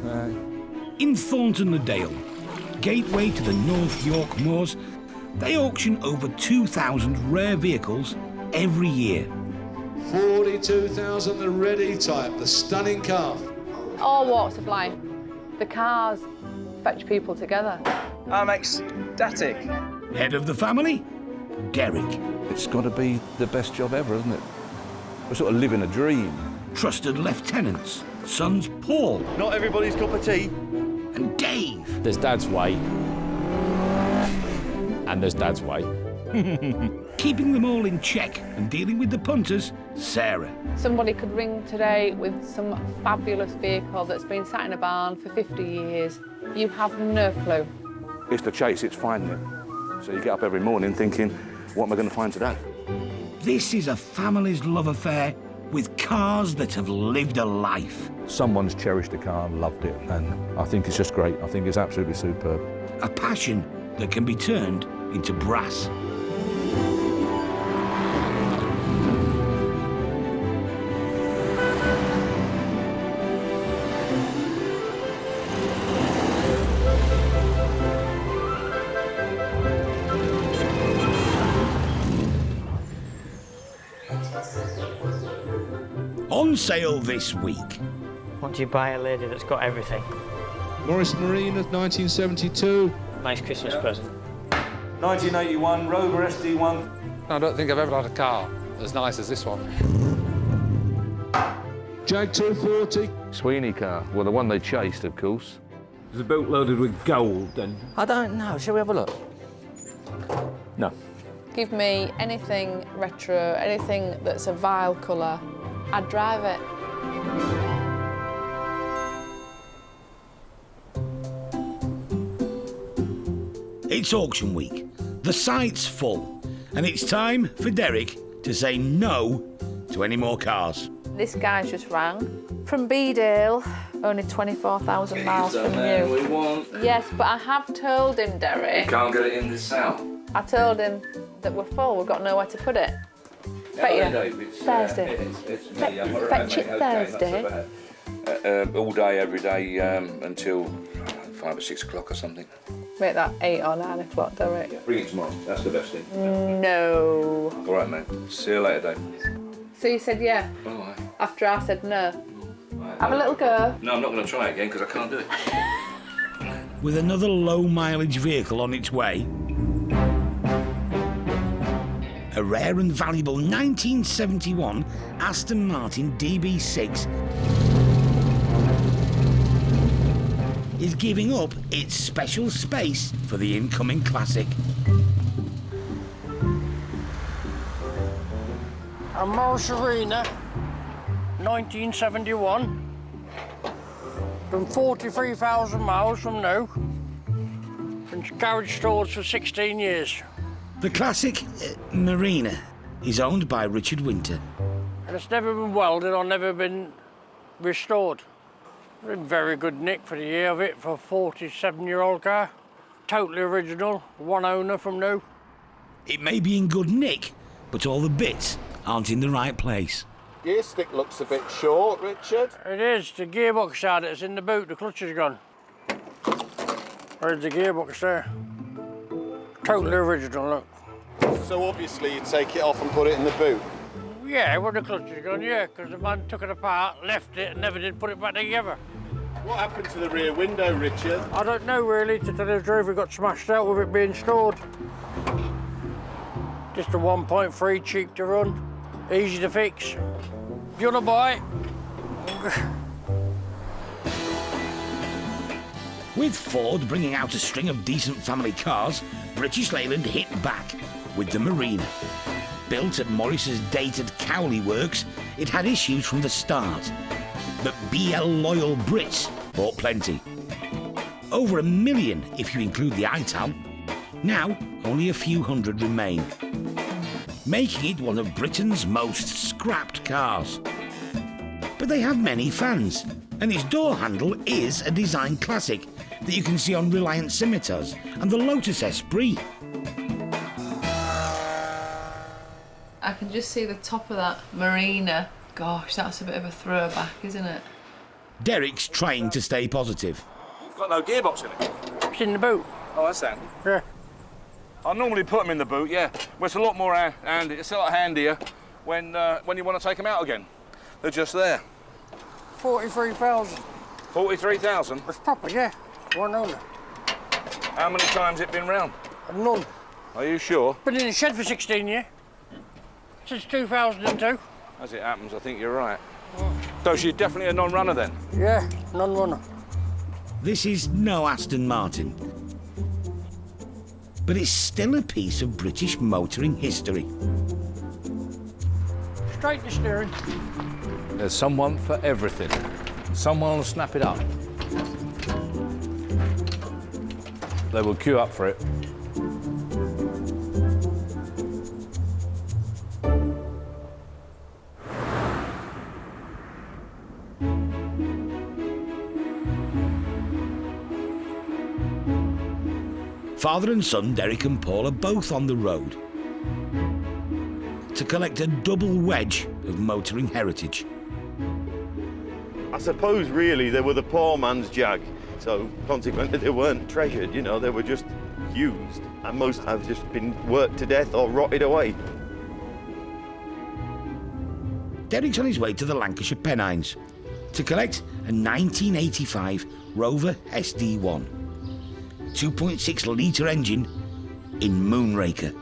In Thornton-le-Dale, gateway to the North York Moors, they auction over 2,000 rare vehicles every year. 42,000, the ready type, the stunning car. All walks of life. The cars fetch people together. I'm ecstatic. Head of the family, Derek. It's got to be the best job ever, isn't it? We're sort of living a dream. Trusted lieutenants, sons Paul. Not everybody's cup of tea. And Dave. There's Dad's way. And there's Dad's way. Keeping them all in check and dealing with the punters, Sarah. Somebody could ring today with some fabulous vehicle that's been sat in a barn for 50 years. You have no clue. It's the chase, it's finding it. So you get up every morning thinking, what am I going to find today? This is a family's love affair with cars that have lived a life. Someone's cherished a car and loved it, and I think it's just great. I think it's absolutely superb. A passion that can be turned into brass. on sale this week. What do you buy a lady that's got everything? Morris Marina, 1972. Nice Christmas present. 1981 Rover SD1. I don't think I've ever had a car as nice as this one. Jag 240. Sweeney car. Well, the one they chased, of course. It was a boat loaded with gold, then. I don't know. Shall we have a look? No. Give me anything retro, anything that's a vile colour. I'd drive it. It's auction week. The site's full, and it's time for Derek to say no to any more cars. This guy's just rang from Beedale, only 24,000 miles from you. We want. Yes, but I have told him, Derek. You can't get it in this cell. I told him that we're full, we've got nowhere to put it. Yeah, Dave, it's, Thursday. It's me. I'm not Fetch it around, mate. Thursday. Okay, not so bad. All day, every day, until 5 or 6 o'clock or something. Make that 8 or 9 o'clock, Derek. Bring it tomorrow. That's the best thing. No. All right, mate. See you later, Dave. So you said yeah? Bye. After I said no. Have a little go. No, I'm not going to try again because I can't do it. With another low-mileage vehicle on its way, a rare and valuable 1971 Aston Martin DB6 is giving up its special space for the incoming classic. A Morris Arena, 1971. Done 43,000 miles from now. Been garage stores for 16 years. The classic Marina is owned by Richard Winter. And it's never been welded or never been restored. In very good nick for the year of it for a 47-year-old car. Totally original, one owner from new. It may be in good nick, but all the bits aren't in the right place. Gear stick looks a bit short, Richard. It is. The gearbox side that's in the boot, the clutch is gone. Where's the gearbox there? Totally original, look. So obviously you take it off and put it in the boot? Yeah, when the clutch is gone, yeah, because the man took it apart, left it, and never did put it back together. What happened to the rear window, Richard? I don't know really, to tell you the truth, it got smashed out with it being stored. Just a 1.3, cheap to run, easy to fix. Do you want to buy it? With Ford bringing out a string of decent family cars, British Leyland hit back with the Marina. Built at Morris's dated Cowley works, it had issues from the start. But BL loyal Brits bought plenty. Over 1 million if you include the ITAL. Now, only a few hundred remain, making it one of Britain's most scrapped cars. But they have many fans, and its door handle is a design classic that you can see on Reliant Scimitars and the Lotus Esprit. I can just see the top of that Marina. Gosh, that's a bit of a throwback, isn't it? Derek's trying to stay positive. It's got no gearbox in it. It's in the boot. Oh, that's handy. Yeah. I normally put them in the boot, yeah. Well, it's a lot more handy. It's a lot handier when you want to take them out again. They're just there. 43,000. 43,000? It's proper, yeah. One owner. How many times it been round? None. Are you sure? Been in the shed for 16 years. Since 2002. As it happens, I think you're right. So she's definitely a non-runner then? Yeah, non-runner. This is no Aston Martin, but it's still a piece of British motoring history. Straight to steering. There's someone for everything. Someone will snap it up. They will queue up for it. Father and son, Derek and Paul, are both on the road to collect a double wedge of motoring heritage. I suppose really they were the poor man's Jag, so consequently they weren't treasured, you know, they were just used, and most have just been worked to death or rotted away. Derek's on his way to the Lancashire Pennines to collect a 1985 Rover SD1. 2.6 litre engine in Moonraker.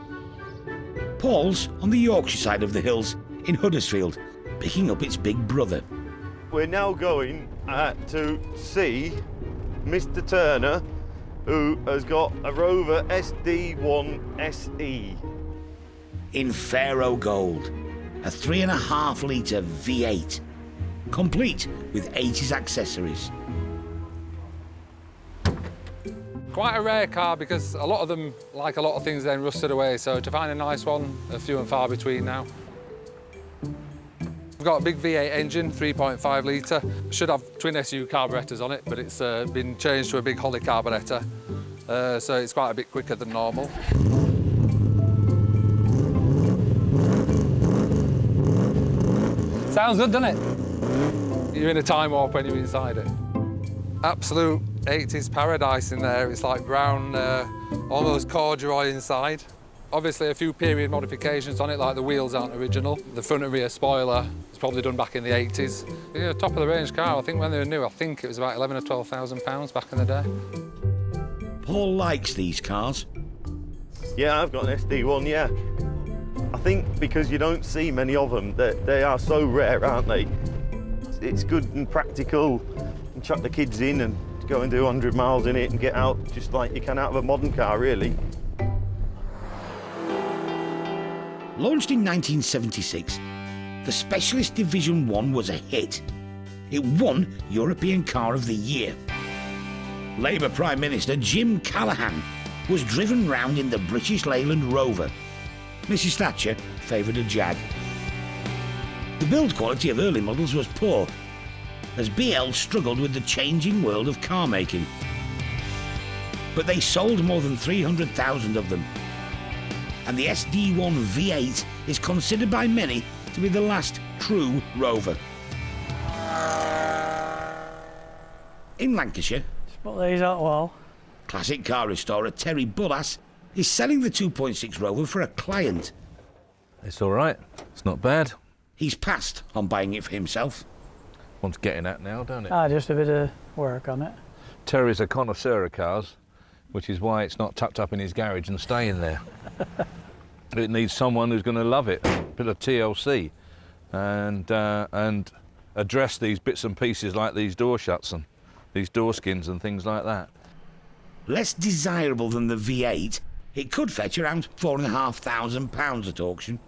Paul's on the Yorkshire side of the hills in Huddersfield, picking up its big brother. We're now going to see Mr. Turner, who has got a Rover SD1 SE. In Pharaoh Gold, a 3.5 litre V8, complete with 80s accessories. Quite a rare car because a lot of them, like a lot of things, then rusted away. So to find a nice one, a few and far between now. We've got a big V8 engine, 3.5 litre. Should have twin SU carburettors on it, but it's been changed to a big Holly carburettor. So it's quite a bit quicker than normal. Sounds good, doesn't it? You're in a time warp when you're inside it. Absolute 80s paradise in there. It's like brown, almost corduroy inside. Obviously a few period modifications on it, like the wheels aren't original. The front and rear spoiler is probably done back in the 80s. Yeah, top of the range car, I think when they were new, I think it was about 11 or 12,000 pounds back in the day. Paul likes these cars. Yeah, I've got an SD1, yeah. I think because you don't see many of them, they are so rare, aren't they? It's good and practical. And chuck the kids in and go and do 100 miles in it and get out just like you can out of a modern car, really. Launched in 1976, the Specialist Division 1 was a hit. It won European Car of the Year. Labour Prime Minister Jim Callaghan was driven round in the British Leyland Rover. Mrs Thatcher favoured a Jag. The build quality of early models was poor, as BL struggled with the changing world of car making. But they sold more than 300,000 of them. And the SD1 V8 is considered by many to be the last true Rover. In Lancashire, Spot these out well. classic car restorer Terry Bullas is selling the 2.6 Rover for a client. It's all right. It's not bad. He's passed on buying it for himself. One's getting at now, don't it? Just a bit of work on it. Terry's a connoisseur of cars, which is why it's not tucked up in his garage and staying there. It needs someone who's going to love it, a bit of TLC, and address these bits and pieces like these door shuts and these door skins and things like that. Less desirable than the V8, it could fetch around £4,500 at auction.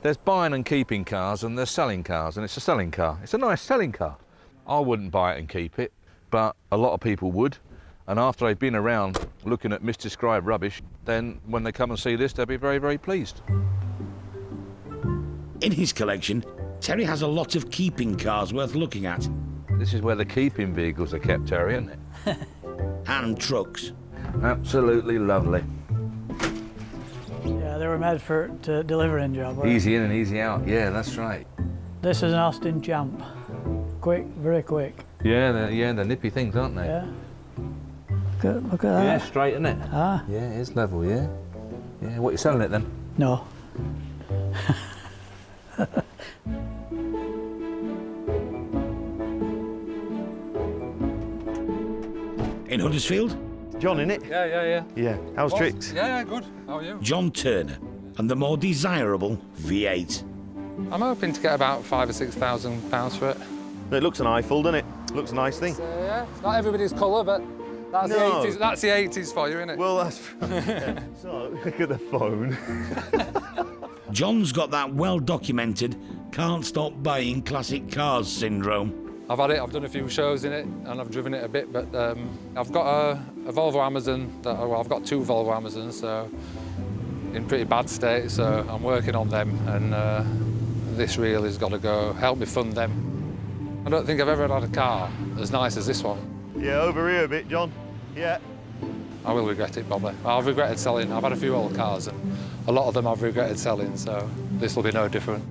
There's buying and keeping cars and there's selling cars, and it's a selling car. It's a nice selling car. I wouldn't buy it and keep it, but a lot of people would. And after they've been around looking at misdescribed rubbish, then when they come and see this, they'll be very, very pleased. In his collection, Terry has a lot of keeping cars worth looking at. This is where the keeping vehicles are kept, Terry, isn't it? And trucks. Absolutely lovely. Yeah, they were made for to delivering job. Easy in and easy out. Yeah, that's right. This is an Austin Champ. Quick, very quick. Yeah, they're nippy things, aren't they? Yeah. Look at that. Yeah, straight, isn't it? Ah. Yeah, it is level, yeah. Yeah, what, you selling it then? No. In Huddersfield? John, innit? Yeah. Yeah. How's tricks? Yeah, good. How are you? John Turner and the more desirable V8. I'm hoping to get about £5,000 or £6,000 for it. It looks an eyeful, doesn't it? Looks a nice thing. Yeah, it's not everybody's colour, but that's No. the 80s. That's the 80s for you, isn't it? Well, that's... So, look at the phone. John's got that well-documented can't stop buying classic cars syndrome. I've had it, I've done a few shows in it, and I've driven it a bit, but I've got a Volvo Amazon, I've got two Volvo Amazons, so in pretty bad state, so I'm working on them, and this reel has got to go, help me fund them. I don't think I've ever had a car as nice as this one. Yeah, over here a bit, John. Yeah. I will regret it, probably. I've regretted selling. I've had a few old cars, and a lot of them I've regretted selling, so this will be no different.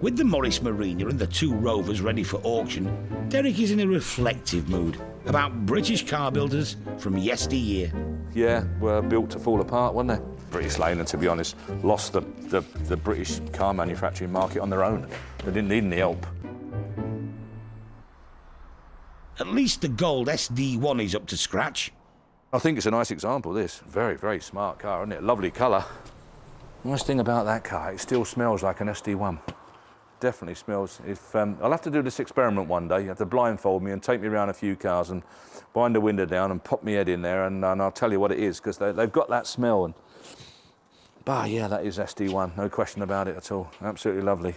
With the Morris Marina and the 2 Rovers ready for auction, Derek is in a reflective mood about British car builders from yesteryear. Yeah, were built to fall apart, weren't they? British Leyland, to be honest, lost the British car manufacturing market on their own. They didn't need any help. At least the gold SD1 is up to scratch. I think it's a nice example, this. Very, very smart car, isn't it? Lovely colour. Nice thing about that car, it still smells like an SD1. Definitely smells. I'll have to do this experiment one day. You have to blindfold me and take me around a few cars and wind the window down and pop my head in there and I'll tell you what it is, because they've got that smell. Bah, yeah, that is SD1, no question about it at all. Absolutely lovely.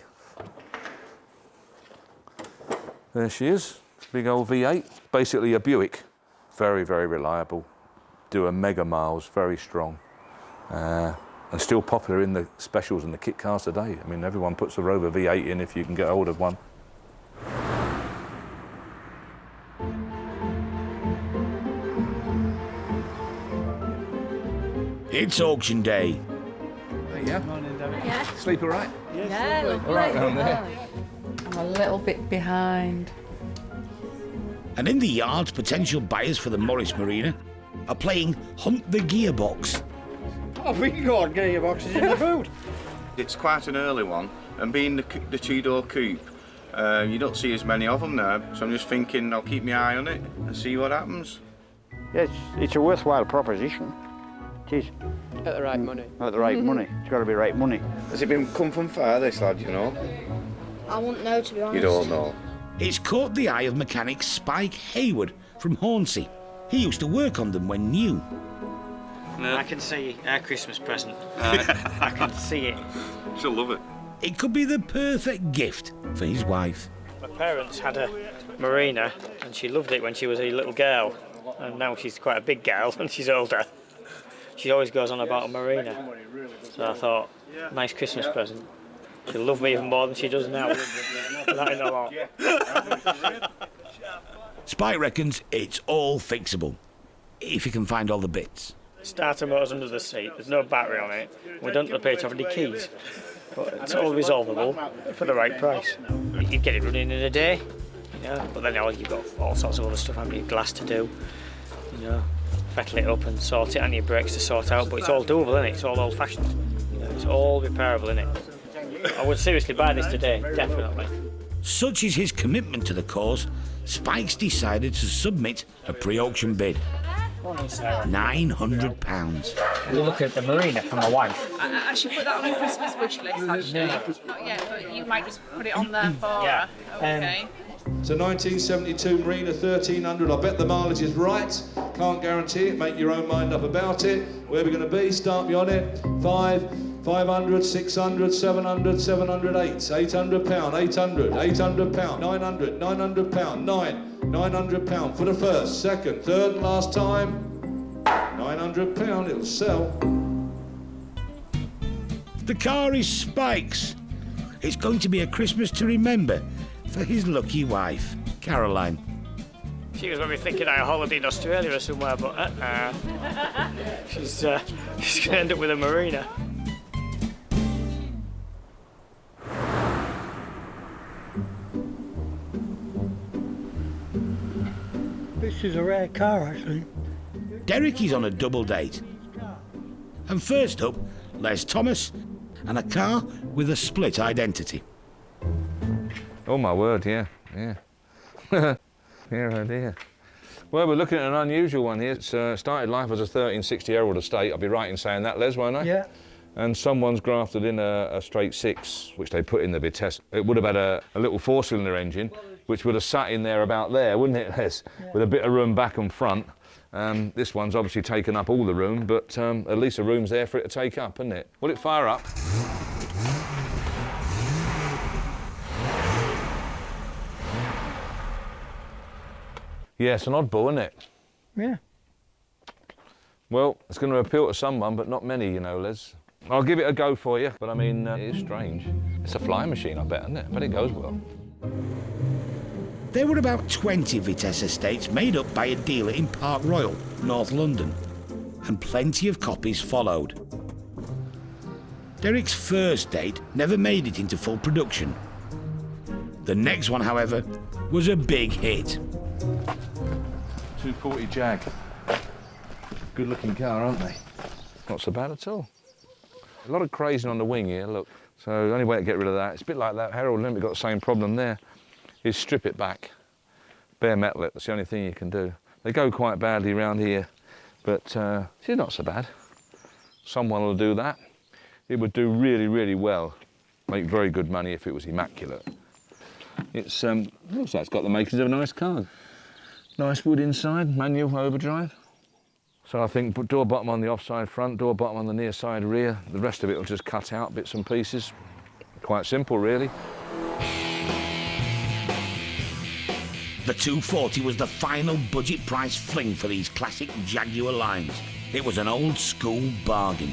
There she is, big old V8, basically a Buick. Very, very reliable. Do a mega miles, very strong. And still popular in the specials and the kit cars today. I mean, everyone puts a Rover V8 in if you can get hold of one. It's auction day. Yeah. Morning, Derek. Yeah. Sleep all right? Yeah, lovely. All right down there. I'm a little bit behind. And in the yard, potential buyers for the Morris Marina are playing Hunt the Gearbox. Oh, we got gearboxes in the boot. It's quite an early one, and being the 2-door coupe, you don't see as many of them now, so I'm just thinking I'll keep my eye on it and see what happens. Yes, it's a worthwhile proposition. It is. At the right money. At the right money. It's got to be right money. Has it come from far, this lad, you know? I wouldn't know, to be honest. You don't know. It's caught the eye of mechanic Spike Hayward from Hornsey. He used to work on them when new. I can see our Christmas present. I can see it. She'll love it. It could be the perfect gift for his wife. My parents had a Marina and she loved it when she was a little girl. And now she's quite a big girl and she's older. She always goes on about a Marina. So I thought, nice Christmas present. She'll love me even more than she does now. That ain't a lot. Spike reckons it's all fixable, if you can find all the bits. Starter motor's under the seat, there's no battery on it. We don't appear to have any keys. But it's all resolvable for the right price. You'd get it running in a day, you know, but then you've got all sorts of other stuff, haven't you? Glass to do, you know, fettle it up and sort it, and your brakes to sort out, but it's all doable, isn't it? It's all old-fashioned. You know, it's all repairable, isn't it? I would seriously buy this today, definitely. Such is his commitment to the cause, Spike's decided to submit a pre-auction bid. £900. We're looking at the Marina for my wife. I should put that on a Christmas wish list, actually. Not yet, but you might just put it on there for her. Okay. It's a 1972 Marina 1300. I bet the mileage is right. Can't guarantee it. Make your own mind up about it. Where we're going to be, start me on it. 500, 600, 700, 708, £800, 800, £800, 900, £900, £900 for the first, second, third and last time. £900, it'll sell. The car is Spike's. It's going to be a Christmas to remember for his lucky wife, Caroline. She was maybe thinking I had a holiday in Australia or somewhere, but she's going to end up with a Marina. This is a rare car, actually. Derek is on a double date. And first up, Les Thomas and a car with a split identity. Oh my word, yeah. Yeah, oh dear. Well, we're looking at an unusual one here. It's started life as a 1360-year-old estate. I'll be right in saying that, Les, won't I? Yeah. And someone's grafted in a straight six, which they put in the Vitesse. It would have had a little four-cylinder engine, which would have sat in there about there, wouldn't it, Les? Yeah. With a bit of room back and front. This one's obviously taken up all the room, but at least the room's there for it to take up, isn't it? Will it fire up? Yeah, it's an oddball, isn't it? Yeah. Well, it's going to appeal to someone, but not many, you know, Les. I'll give it a go for you, but I mean, it is strange. It's a flying machine, I bet, isn't it? But it goes well. There were about 20 Vitesse estates made up by a dealer in Park Royal, North London, and plenty of copies followed. Derek's first date never made it into full production, The next one, however, was a big hit. 240 Jag. Good looking car, aren't they? Not so bad at all. A lot of crazing on the wing here, look. So the only way to get rid of that, it's a bit like that Herald Olympic got the same problem there, is strip it back. Bare metal it, that's the only thing you can do. They go quite badly around here, but it's not so bad. Someone will do that. It would do really, really well. Make very good money if it was immaculate. It's looks like it's got the makings of a nice car. Nice wood inside, manual overdrive. So I think put door bottom on the offside front, door bottom on the near side rear. The rest of it will just cut out bits and pieces. Quite simple, really. The 240 was the final budget price fling for these classic Jaguar lines. It was an old school bargain.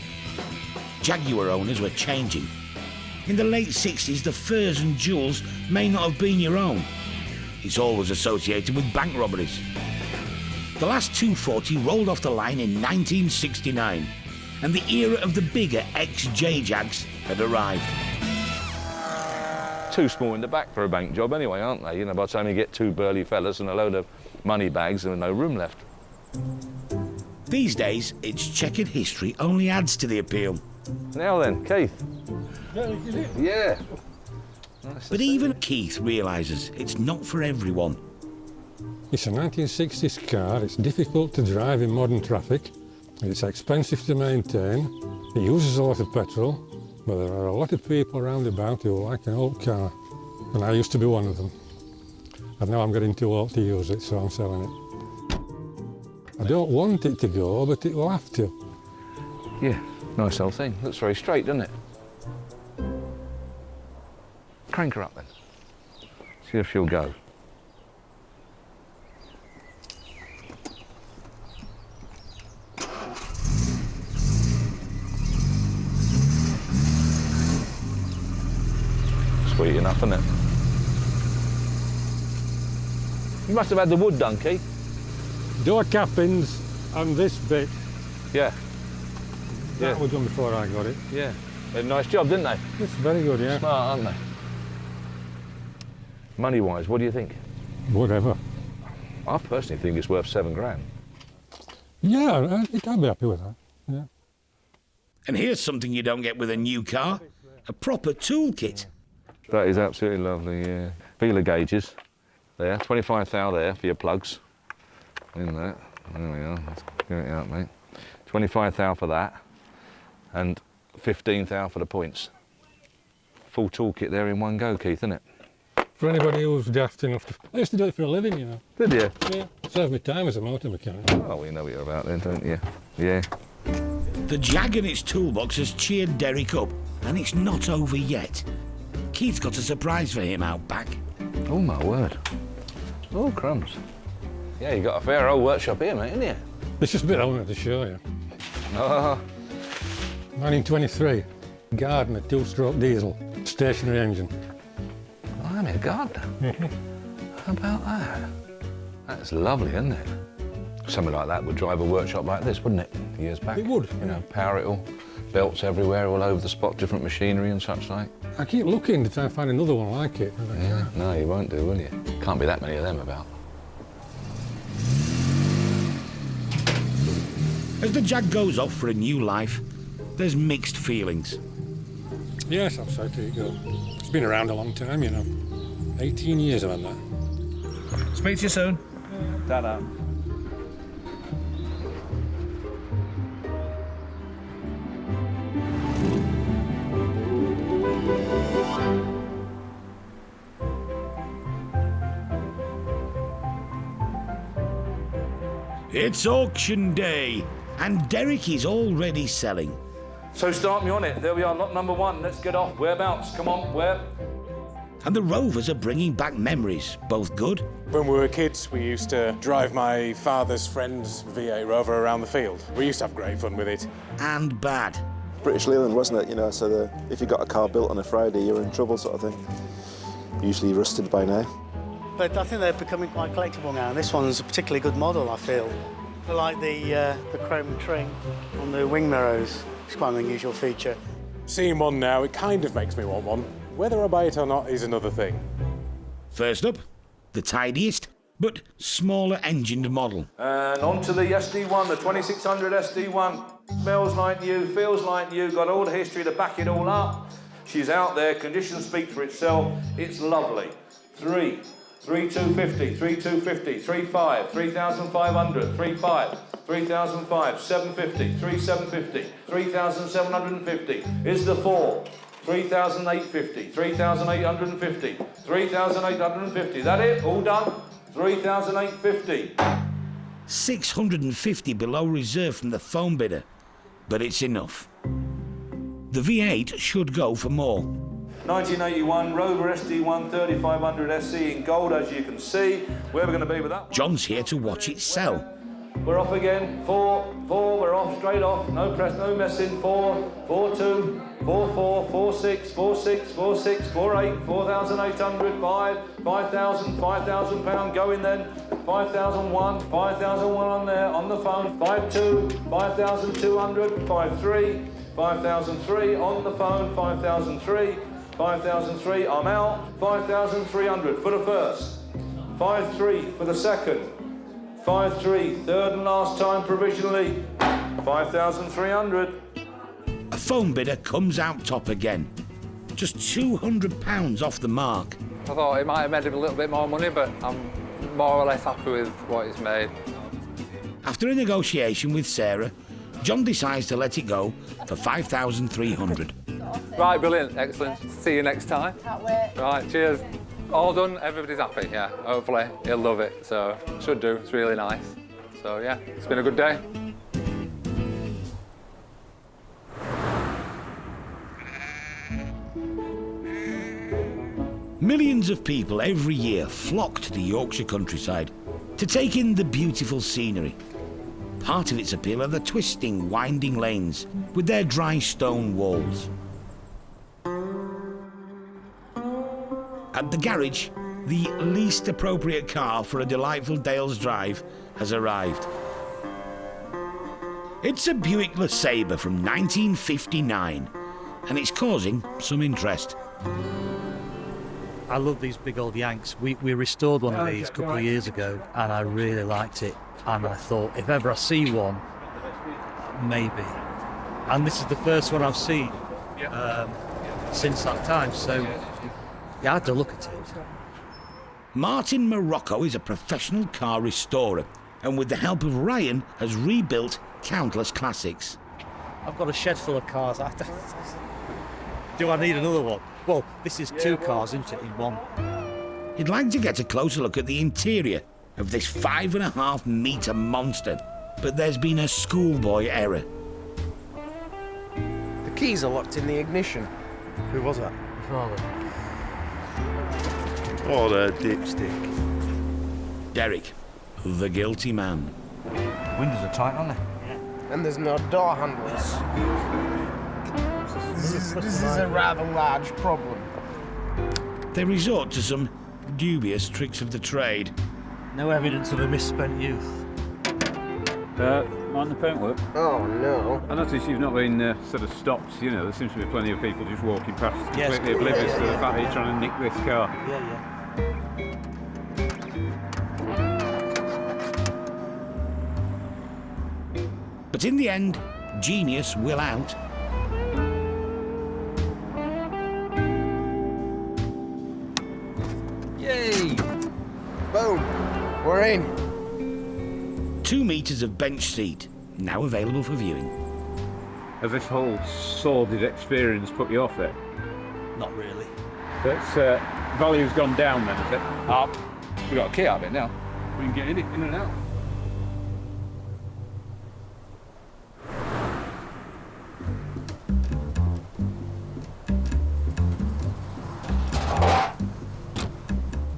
Jaguar owners were changing. In the late 60s, the furs and jewels may not have been your own. It's always associated with bank robberies. The last 240 rolled off the line in 1969, and the era of the bigger XJ Jags had arrived. Too small in the back for a bank job anyway, aren't they? You know, by the time you get two burly fellas and a load of money bags and no room left. These days, its checkered history only adds to the appeal. Now then, Keith. Yeah. But even Keith realises it's not for everyone. It's a 1960s car, it's difficult to drive in modern traffic, it's expensive to maintain, it uses a lot of petrol, but there are a lot of people around about who like an old car, and I used to be one of them. And now I'm getting too old to use it, so I'm selling it. I don't want it to go, but it will have to. Yeah, nice old thing. Looks very straight, doesn't it? Crank her up then. See if she'll go. Sweet enough, isn't it? You must have had the wood done, Keith. Door cappings and this bit. Yeah. That was done before I got it. Yeah. They did a nice job, didn't they? It's very good, yeah. Smart, aren't they? Money-wise, what do you think? Whatever. I personally think it's worth £7 grand. Yeah, I'd be happy with that, yeah. And here's something you don't get with a new car, a proper toolkit. That is absolutely lovely, yeah. Feeler gauges, there, 25 thou there for your plugs. In that, there we are, let's get it out, mate. 25 thou for that, and 15 thou for the points. Full toolkit there in one go, Keith, isn't it? For anybody who's daft enough to... I used to do it for a living, you know. Did you? Yeah, served me time as a motor mechanic. Oh, we know what you're about then, don't you? Yeah. The Jag in its toolbox has cheered Derek up, and it's not over yet. Keith's got a surprise for him out back. Oh, my word. Oh, crumbs. Yeah, you got a fair old workshop here, mate, haven't you? It's just a bit I wanted to show you. Oh. 1923, Gardner, two-stroke diesel, stationary engine. I'm a gardener. How about that? That's lovely, isn't it? Something like that would drive a workshop like this, wouldn't it? Years back. It would. You know, power it all, belts everywhere, all over the spot, different machinery and such like. I keep looking to try and find another one like it. Yeah, no, you won't do, will you? Can't be that many of them about. As the Jag goes off for a new life, there's mixed feelings. Yes, I'm sorry to go. It's been around a long time, you know. 18 years I've had that. Speak to you soon. Ta-da. It's auction day, and Derek is already selling. So start me on it. There we are, lot number one. Let's get off. Whereabouts? Come on, where? And the Rovers are bringing back memories, both good. When we were kids, we used to drive my father's friend's V8 Rover around the field. We used to have great fun with it. And bad. British Leyland, wasn't it? You know, so if you got a car built on a Friday, you're in trouble, sort of thing. Usually rusted by now. But I think they're becoming quite collectible now. This one's a particularly good model, I feel. I like the chrome trim on the wing mirrors. It's quite an unusual feature. Seeing one now, it kind of makes me want one. Whether I buy it or not is another thing. First up, the tidiest but smaller engined model. And on to the SD1, the 2600 SD1. Smells like new, feels like new, got all the history to back it all up. She's out there, conditions speak for itself. It's lovely. 3,250, 3,250, 3,500, 3,500, 3,500, 3,500, 750, 3,750, 3,750 is the 4. 3,850, 3,850, 3,850. That it? All done? 3,850. 650 below reserve from the phone bidder, but it's enough. The V8 should go for more. 1981 Rover SD1 3500 SE in gold, as you can see. Where we're going to be with that? John's here to watch it sell. We're off again. 4, we're off, straight off. No press, no messing. 4, 4, 2, 4, 4, 4, 6, 4, 6, 4, 6, 4, 8, 4,800, 5, 5,000, 5,000 pound going then. 5,001, 5,001 on there, on the phone. 5,2, 5,200, 5,3, 5,003 on the phone. 5,003, 5,003, I'm out. 5,300 for the first. 5,3 for the second. 5,3, third and last time provisionally. 5,300. A phone bidder comes out top again. Just £200 off the mark. I thought it might have made him a little bit more money, but I'm more or less happy with what he's made. After a negotiation with Sarah, John decides to let it go for 5,300. Right, brilliant, excellent. See you next time. Can't wait. Right, cheers. All done, everybody's happy, yeah. Hopefully, he'll love it, so should do, it's really nice. So yeah, it's been a good day. Millions of people every year flock to the Yorkshire countryside to take in the beautiful scenery. Part of its appeal are the twisting, winding lanes with their dry stone walls. At the garage, the least appropriate car for a delightful Dales drive has arrived. It's a Buick LeSabre from 1959, and it's causing some interest. I love these big old Yanks. We restored one of these a couple of years ago, and I really liked it. And I thought, if ever I see one, maybe. And this is the first one I've seen since that time, so yeah, I had to look at it. Martin Morocco is a professional car restorer, and with the help of Ryan, has rebuilt countless classics. I've got a shed full of cars. Do I need another one? Well, this is two cars, isn't it, in one? He'd like to get a closer look at the interior of this 5.5 metre monster, but there's been a schoolboy error. The keys are locked in the ignition. Who was that? Your father. What a dipstick. Derek, the guilty man. Windows are tight, aren't they? Yeah. And there's no door handles. This is a rather large problem. They resort to some dubious tricks of the trade. No evidence of a misspent youth. Mind the paintwork? Oh, no. I notice you've not been sort of stopped, you know, there seems to be plenty of people just walking past, Yes, completely oblivious to the fact that you're trying to nick this car. Yeah. But in the end, genius will out. Yay! Boom! We're in. 2 metres of bench seat, now available for viewing. Has this whole sordid experience put you off it? Not really. That's value's gone down then, is it? Up. We've got a key out of it now. We can get in and out.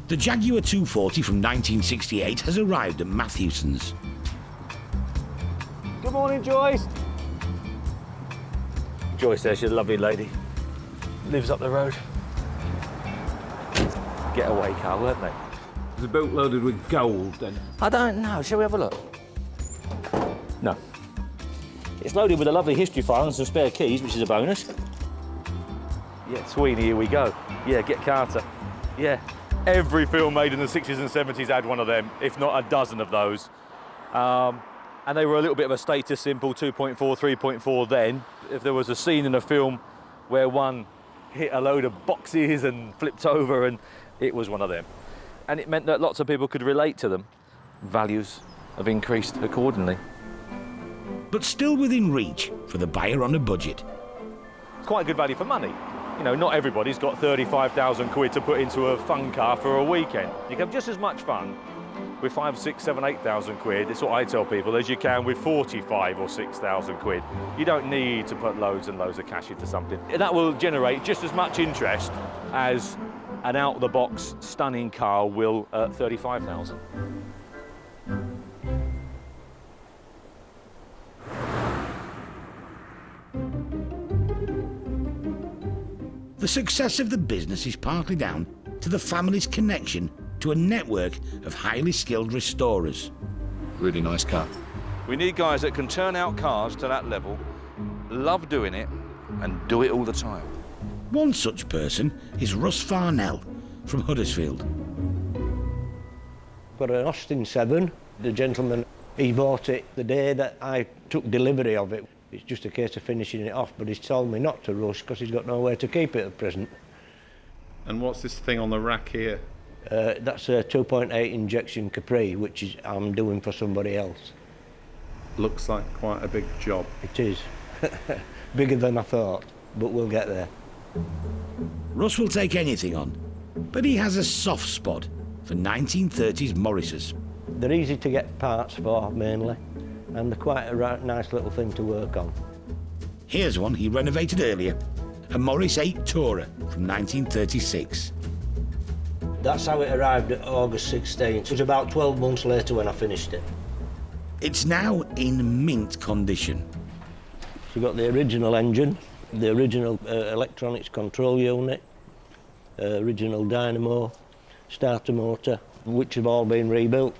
The Jaguar 240 from 1968 has arrived at Matthewson's. Good morning, Joyce. Joyce there, she's a lovely lady. Lives up the road. Getaway car, weren't they? There's a boat loaded with gold then. I don't know, shall we have a look? No. It's loaded with a lovely history file and some spare keys, which is a bonus. Yeah, Sweeney, here we go. Yeah, get Carter. Yeah. Every film made in the 60s and 70s had one of them, if not a dozen of those. And they were a little bit of a status symbol, 2.4, 3.4 then. If there was a scene in a film where one hit a load of boxes and flipped over, and it was one of them. And it meant that lots of people could relate to them. Values have increased accordingly. But still within reach for the buyer on a budget. It's quite good value for money. You know, not everybody's got 35,000 quid to put into a fun car for a weekend. You can have just as much fun with 5, 6, 7, 8,000 quid. It's what I tell people, as you can with 45 or 6,000 quid. You don't need to put loads and loads of cash into something. That will generate just as much interest as an out-the-box stunning car will at 35,000. The success of the business is partly down to the family's connection to a network of highly skilled restorers. Really nice car. We need guys that can turn out cars to that level, love doing it, and do it all the time. One such person is Russ Farnell from Huddersfield. Got an Austin 7. The gentleman, he bought it the day that I took delivery of it. It's just a case of finishing it off, but he's told me not to rush because he's got nowhere to keep it at present. And what's this thing on the rack here? That's a 2.8 injection Capri, which is I'm doing for somebody else. Looks like quite a big job. It is. Bigger than I thought, but we'll get there. Russ will take anything on, but he has a soft spot for 1930s Morrises. They're easy to get parts for, mainly, and they're quite a nice little thing to work on. Here's one he renovated earlier, a Morris 8 Tourer from 1936. That's how it arrived at August 16th. It was about 12 months later when I finished it. It's now in mint condition. So you've got the original engine, the original electronics control unit, original dynamo, starter motor, which have all been rebuilt.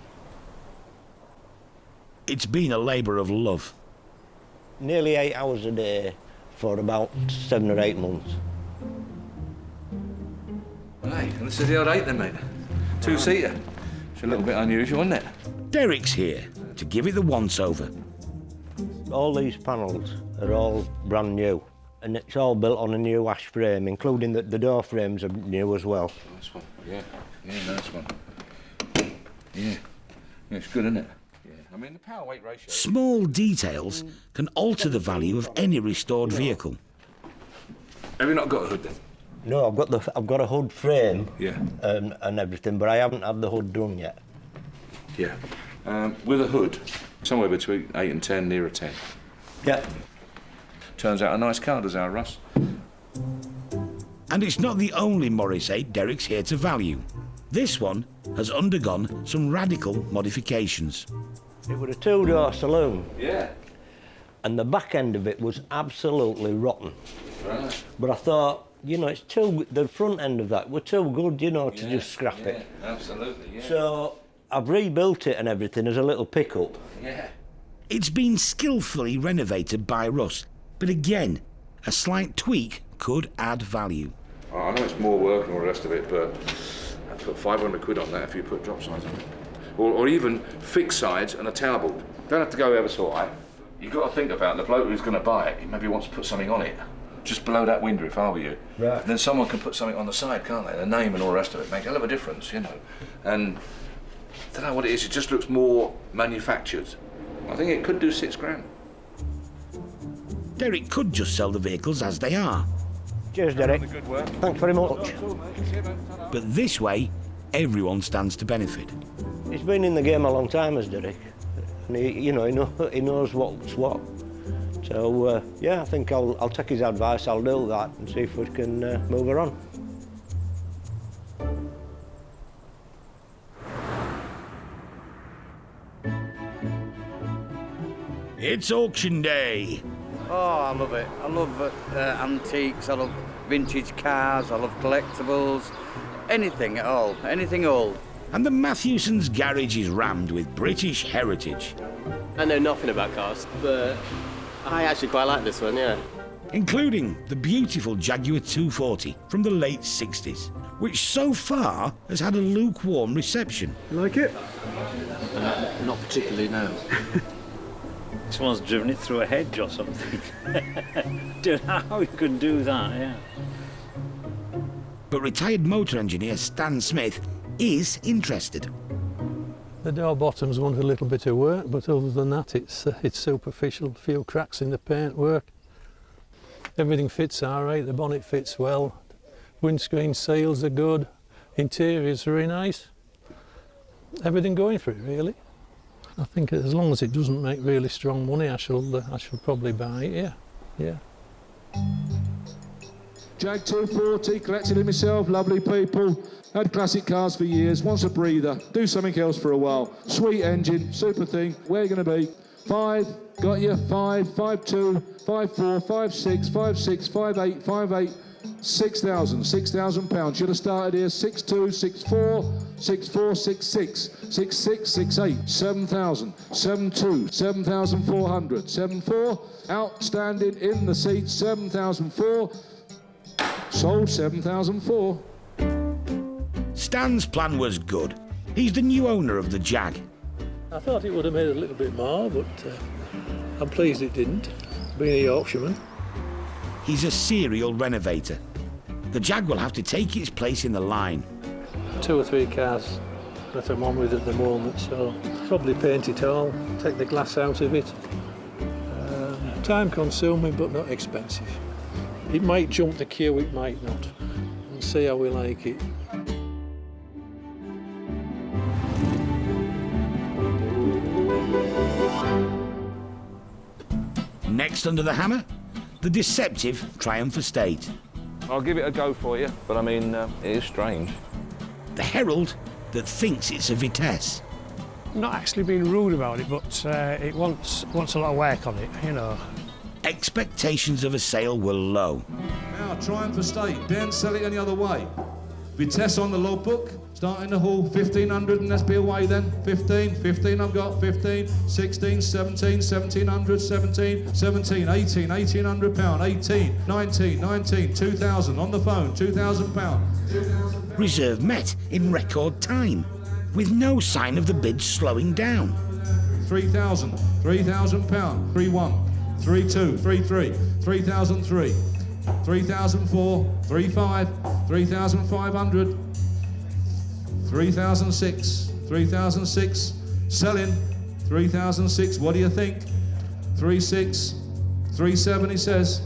It's been a labour of love. Nearly 8 hours a day for about 7 or 8 months. Hey, and this is the old 8 then, mate. 2-seater. It's a little bit unusual, isn't it? Derek's here to give it the once-over. All these panels are all brand new, and it's all built on a new ash frame, including the door frames are new as well. Nice one. Yeah, nice one. Yeah, it's good, isn't it? Yeah, I mean, the power-weight ratio... Small details can alter the value of any restored vehicle. Have you not got a hood then? No, I've got a hood frame, yeah, and everything, but I haven't had the hood done yet. Yeah, with a hood, somewhere between 8 and 10, nearer 10. Yeah. Turns out a nice car, does our Russ. And it's not the only Morris 8 Derek's here to value. This one has undergone some radical modifications. It was a 2-door saloon. Yeah. And the back end of it was absolutely rotten. Right. But I thought, you know, the front end of that were too good, you know, to just scrap it. Absolutely, yeah. So I've rebuilt it and everything as a little pickup. Yeah. It's been skillfully renovated by Russ, but again, a slight tweak could add value. I know it's more work and all the rest of it, but I'd put 500 quid on that if you put drop sides on it. Or even fixed sides and a tailboard. Don't have to go ever so high. You've got to think about the bloke who's going to buy it. He maybe wants to put something on it. Just below that window, if I were you. Right. And then someone can put something on the side, can't they? The name and all the rest of it make a hell of a difference, you know. And I don't know what it is, it just looks more manufactured. I think it could do 6 grand. Derek could just sell the vehicles as they are. Cheers, Derek. Good work. Thanks very much. But this way, everyone stands to benefit. He's been in the game a long time, as Derek. And he knows what's what. So, yeah, I think I'll take his advice, I'll do that and see if we can move her on. It's auction day. Oh, I love it. I love antiques, I love vintage cars, I love collectibles, anything at all, anything old. And the Matthewson's garage is rammed with British heritage. I know nothing about cars, but I actually quite like this one, yeah. Including the beautiful Jaguar 240 from the late 60s, which so far has had a lukewarm reception. You like it? Not particularly, no. Someone's driven it through a hedge or something. Don't know how you can do that, yeah. But retired motor engineer Stan Smith is interested. The door bottoms want a little bit of work, but other than that, it's superficial. A few cracks in the paintwork. Everything fits all right. The bonnet fits well. Windscreen seals are good. Interior's very nice. Everything going for it, really. I think as long as it doesn't make really strong money, I shall probably buy it. Yeah. Jag 240, collected it myself, lovely people. Had classic cars for years, wants a breather, do something else for a while. Sweet engine, super thing, where are you going to be? 5, got you, 5, 5.2, 5.4, 5.6, 5.6, 5.8, 5.8, 6,000 pounds. Should have started here 6.2, 6.4, 6.4, 6.6, 6.6, 6.8, 7,000, 7.2, 7,400, 7.4, outstanding in the seat, 7,004, sold 7,004. Stan's plan was good. He's the new owner of the Jag. I thought it would have made a little bit more, but I'm pleased it didn't, being a Yorkshireman. He's a serial renovator. The Jag will have to take its place in the line. 2 or 3 cars that I'm on with at the moment, so probably paint it all, take the glass out of it. Time consuming but not expensive. It might jump the queue, it might not. We'll see how we like it. Next under the hammer, the deceptive Triumph Estate. I'll give it a go for you, but I mean, it is strange. The Herald that thinks it's a Vitesse. Not actually being rude about it, but it wants a lot of work on it, you know. Expectations of a sale were low. Now, Triumph Estate, don't sell it any other way. Vitesse on the logbook, starting the hall, 1,500, and let's be away then. 15 I've got, 15, 16, 17, 1,700, 17, 17, 18, 1,800 pound, 18, 19, 2,000, on the phone, 2,000 pound. Reserve met in record time, with no sign of the bid slowing down. 3,000 pound, 3,1, 3,2, 3,3, 3,003, 3,004, 3,5, 3,500, 3,006, 3,006, selling, 3,006, what do you think? 3,6, 3,7 he says,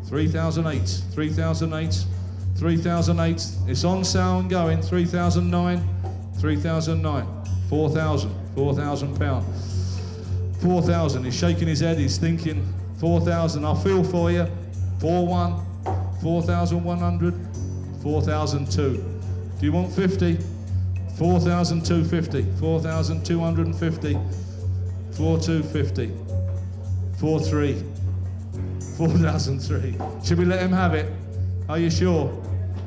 3,008, 3,008, 3,008, it's on sale and going, 3,009, 3,009, 4,000 pound, 4,000, he's shaking his head, he's thinking, 4,000, I'll feel for you, 4,1, 4,100, 4,002. Do you want 50? 4,250, 4,250, 4,250, 4,3, 4,003. Should we let him have it? Are you sure?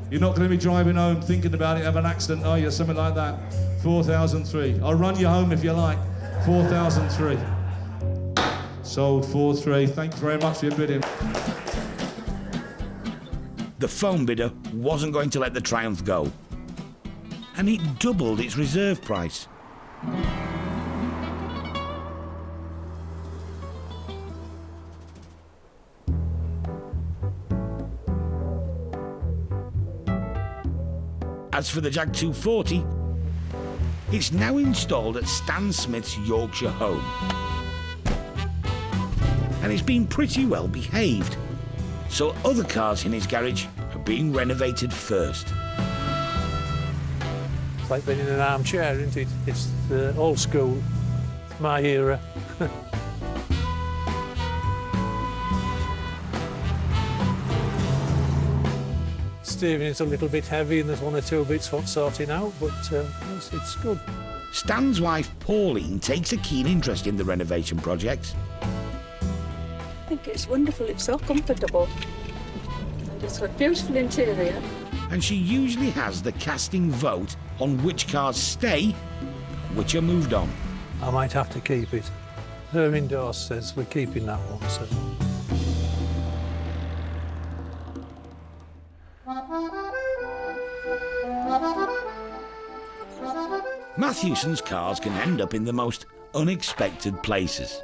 You're not going to be driving home thinking about it, have an accident, are you? Something like that. 4,003. I'll run you home if you like. 4,003. Sold 4,3. Thank you very much for your bidding. The phone bidder wasn't going to let the Triumph go, and it doubled its reserve price. As for the Jag 240, it's now installed at Stan Smith's Yorkshire home. And it's been pretty well behaved, so other cars in his garage are being renovated first. It's like being in an armchair, isn't it? It's the old school, my era. Steering is a little bit heavy and there's 1 or 2 bits for sorting out, but it's good. Stan's wife Pauline takes a keen interest in the renovation project. I think it's wonderful, it's so comfortable. And it's got a beautiful interior. And she usually has the casting vote on which cars stay, which are moved on. I might have to keep it. Her indoors says we're keeping that one, so. Matthewson's cars can end up in the most unexpected places.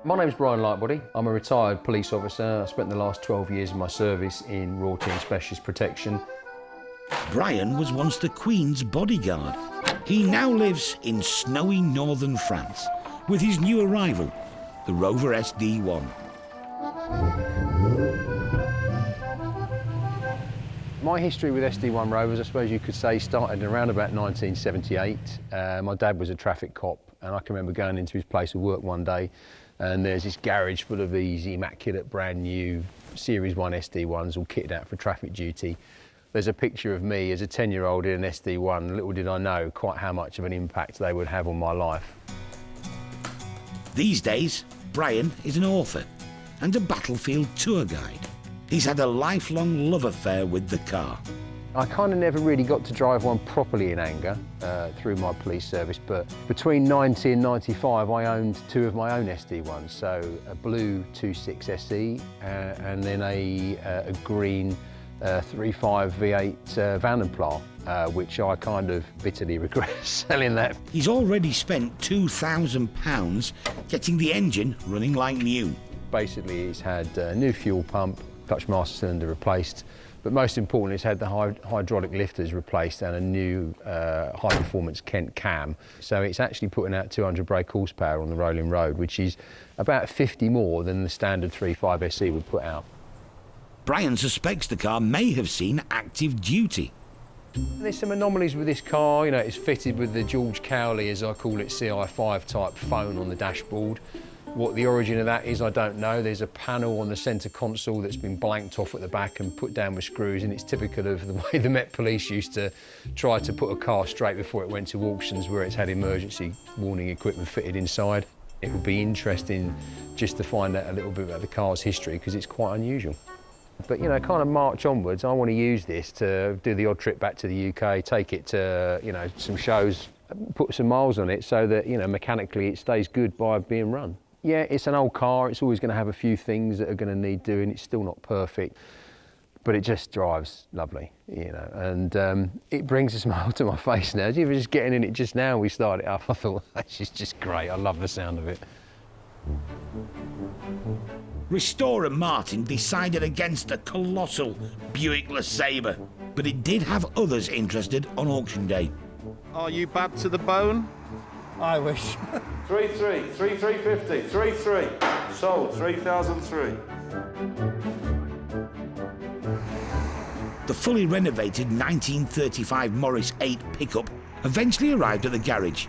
My name's Brian Lightbody. I'm a retired police officer. I spent the last 12 years of my service in Royal Team Specialist Protection. Brian was once the Queen's bodyguard. He now lives in snowy northern France with his new arrival, the Rover SD1. My history with SD1 Rovers, I suppose you could say, started around about 1978. My dad was a traffic cop, and I can remember going into his place of work one day, and there's this garage full of these immaculate, brand new Series 1 SD1s all kitted out for traffic duty. There's a picture of me as a 10-year-old in an SD1. Little did I know quite how much of an impact they would have on my life. These days, Brian is an author and a battlefield tour guide. He's had a lifelong love affair with the car. I kind of never really got to drive one properly in anger through my police service, but between 90 and 95 I owned two of my own SD1s, so a blue 26 SE and then a green 3.5 V8 Van & Pla, which I kind of bitterly regret selling that. He's already spent £2,000 getting the engine running like new. Basically, he's had a new fuel pump, clutch master cylinder replaced, but most importantly, it's had the hydraulic lifters replaced and a new high-performance Kent cam. So it's actually putting out 200 brake horsepower on the rolling road, which is about 50 more than the standard 3.5 SE would put out. Brian suspects the car may have seen active duty. There's some anomalies with this car. You know, it's fitted with the George Cowley, as I call it, CI5 type phone on the dashboard. What the origin of that is, I don't know. There's a panel on the centre console that's been blanked off at the back and put down with screws, and it's typical of the way the Met Police used to try to put a car straight before it went to auctions, where it's had emergency warning equipment fitted inside. It would be interesting just to find out a little bit about the car's history, because it's quite unusual. But, you know, kind of March onwards, I want to use this to do the odd trip back to the UK, take it to, you know, some shows, put some miles on it so that, you know, mechanically it stays good by being run. Yeah, it's an old car. It's always going to have a few things that are going to need doing. It's still not perfect, but it just drives lovely, you know, and it brings a smile to my face now. As you were just getting in it just now, we started it up, I thought, this is just great. I love the sound of it. Restorer Martin decided against the colossal Buick LeSabre, but it did have others interested on auction day. Are you bad to the bone? I wish. 3.3, 3.350, 3.3, sold, 3,003. The fully renovated 1935 Morris 8 pickup eventually arrived at the garage.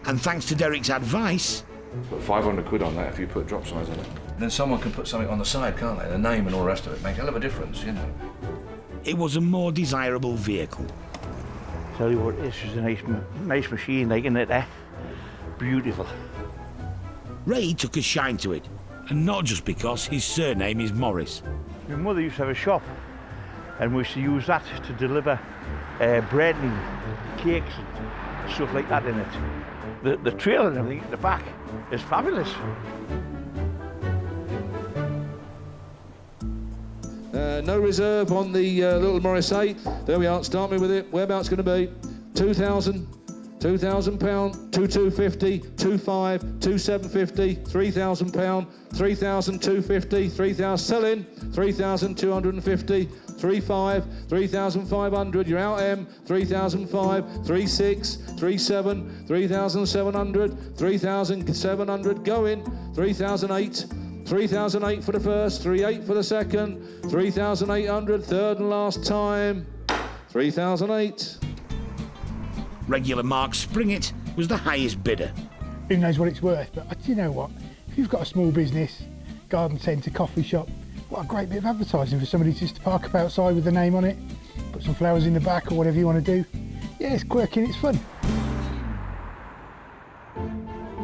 And thanks to Derek's advice... Put 500 quid on that if you put drop size on it. Then someone can put something on the side, can't they? The name and all the rest of it. Make a hell of a difference, you know. It was a more desirable vehicle. Tell you what, this is a nice machine, like, isn't it, eh? Beautiful. Ray took a shine to it, and not just because his surname is Morris. My mother used to have a shop, and we used to use that to deliver bread and cakes and stuff like that in it. The trailer and everything at the back is fabulous. No reserve on the little Morris 8. There we are, start me with it. Whereabouts going to be? 2,000, £2,000, 2,250, 2,500, 2,750, £3,000, 3,250, 3,000, selling, 3,250, 3,500, 3,500, you're out M, 3,500, 3,600, 3,700, 3,700, 3,700, going, 3,008, 3,008 for the first, 3,800 for the second, 3,800, third and last time, 3,008. Regular Mark Springett was the highest bidder. Who knows what it's worth, but you know what? If you've got a small business, garden centre, coffee shop, what a great bit of advertising for somebody just to park up outside with the name on it, put some flowers in the back or whatever you want to do. Yeah, it's quirky and it's fun.